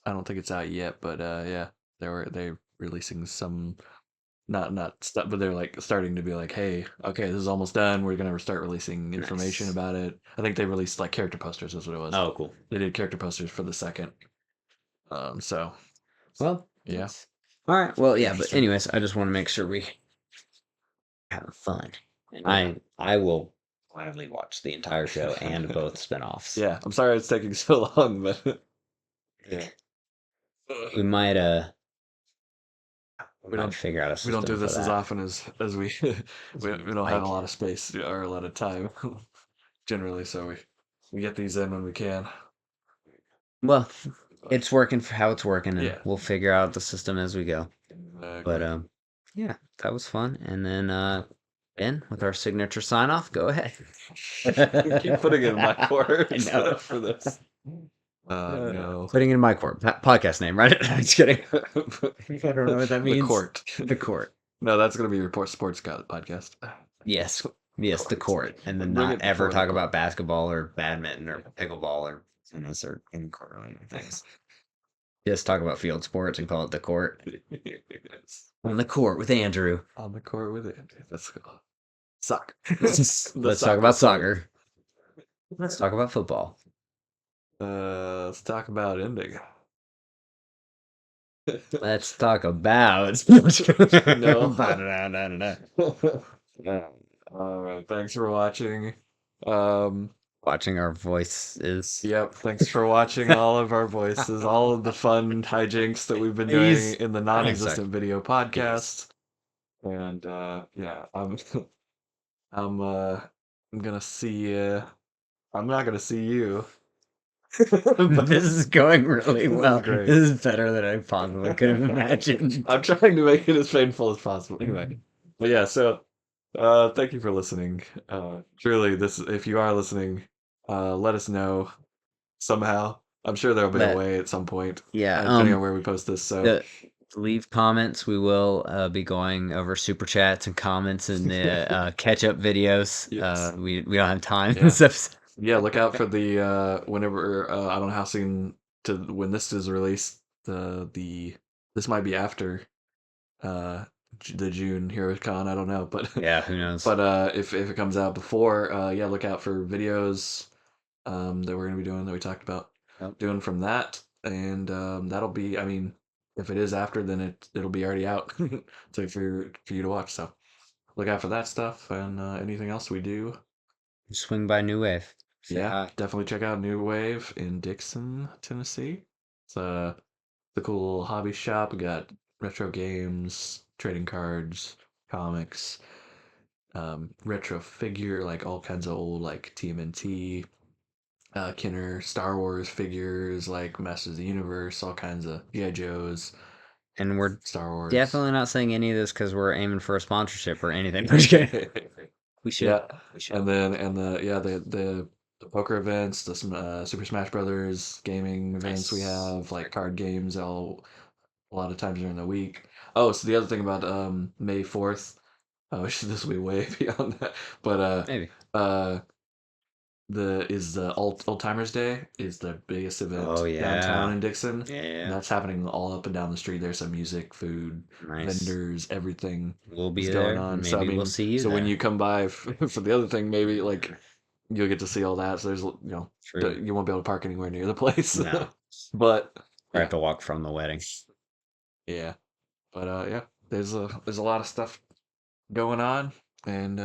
I don't think it's out yet, but yeah, they releasing some not stuff, but they're like starting to be like, hey, okay, this is almost done. We're gonna start releasing information Nice. about it. I think they released like character posters. Is what it was. Oh, cool. They did character posters for the second. So Well, yeah, nice. All right. Well, yeah. But interesting. anyways, I just want to make sure we have fun, and Yeah. I will gladly watch the entire show and both spinoffs. Yeah, I'm sorry it's taking so long, but Yeah. We might we don't figure out a we don't system do for this as that. often as we we don't have a Like, lot of space or a lot of time generally, so we get these in when we can. well, But it's working for how it's working, and yeah, we'll figure out the system as we go. But exactly. yeah, that was fun. And then Ben, with our signature sign off, go ahead. Keep putting it in my I words know. for this. No. Putting it in my court podcast name, right? I'm just kidding. I don't know what that means. The court. The court. No, that's gonna be your sports podcast. Yes. Yes, the court. And then Bring not it ever before the talk court. about basketball or badminton or pickleball or tennis or any court related things. Just talk about field sports and call it the court. Yes. On the court with Andrew. On the court with it. Let's go. Soccer. Let's talk about soccer. Let's talk about football. Let's talk about ending. Let's talk about. No. No. All right. Thanks for watching. Um, Watching our voices. Yep. Thanks for watching all of our voices, all of the fun hijinks that we've been doing Please. in the non-existent video podcast. And yeah, I'm gonna see you. I'm not gonna see you. But This is going really this is well. great. This is better than I possibly could have imagined. I'm trying to make it as painful as possible. Anyway, but yeah, so thank you for listening. Truly, this if you are listening, let us know somehow. I'm sure there'll be a Let- way at some point, Yeah. depending on where we post this. So Leave comments. We will be going over super chats and comments and the catch up videos. Yes. We don't have time. Yeah. This episode. yeah, look out for the whenever I don't know how soon to when this is released. The this might be after the June HeroCon. I don't know, but Yeah, who knows? but if it comes out before, yeah, look out for videos that we're gonna be doing that we talked about Yep. doing from that, and that'll be. I mean, if it is after, then it'll be already out, so for you to watch. So look out for that stuff and anything else we do. Swing by New Wave. Say Yeah, hi. definitely check out New Wave in Dixon, Tennessee. It's the cool little hobby shop. We got retro games, trading cards, comics, retro figure, like all kinds of old like TMNT, Kenner, Star Wars figures, like Masters of the Universe, all kinds of G.I. Joes, And we're Star Wars. definitely not saying any of this because we're aiming for a sponsorship or anything. We should. Yeah, We should. and then the poker events, the Super Smash Brothers gaming events we Nice. have, like card games, all a lot of times during the week. Oh, so the other thing about May 4th, which this will be way beyond that, but Maybe. the Old Timers Day is the biggest event Oh, yeah. downtown in Dixon. Yeah. And that's happening all up and down the street. There's some music, food, Nice. vendors, everything We'll be is there. going on. Maybe So I mean, we'll see you so when there. you come by for the other thing, maybe like you'll get to see all that. So there's True. you won't be able to park anywhere near the place. No. But I have to walk from the wedding. yeah, but yeah, there's a lot of stuff going on, and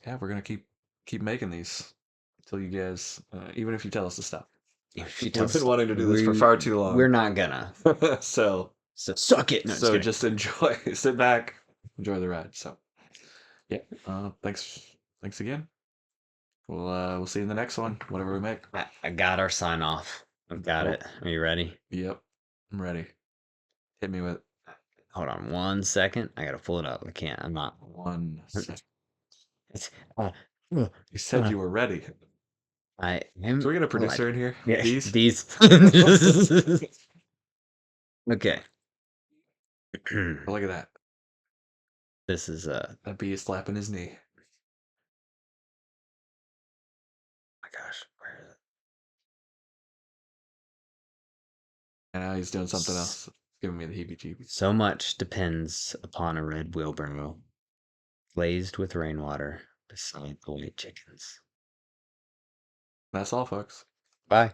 yeah, we're gonna keep making these until you guys, even if you tell us to stop. If you We've been wanting to do this for far too long. We're not gonna. So suck it. No, so just enjoy, sit back, enjoy the ride. So yeah, thanks again. We'll see you in the next one, whatever we make. I got our sign off. I've got it. Are you ready? Yep, I'm ready. Hit me with Hold on 1 second. I gotta pull it up. I can't. I'm not. 1 second. It's, You said you were ready. I am. Do we get a I like producer in here? yeah, These? these. Okay. Look at that. This is That bee is slapping his knee. my gosh, where is it? And now he's doing something else. Giving me the heebie-jeebies. So much depends upon a red wheelbarrow, glazed with rainwater beside the white chickens. That's all, folks. Bye.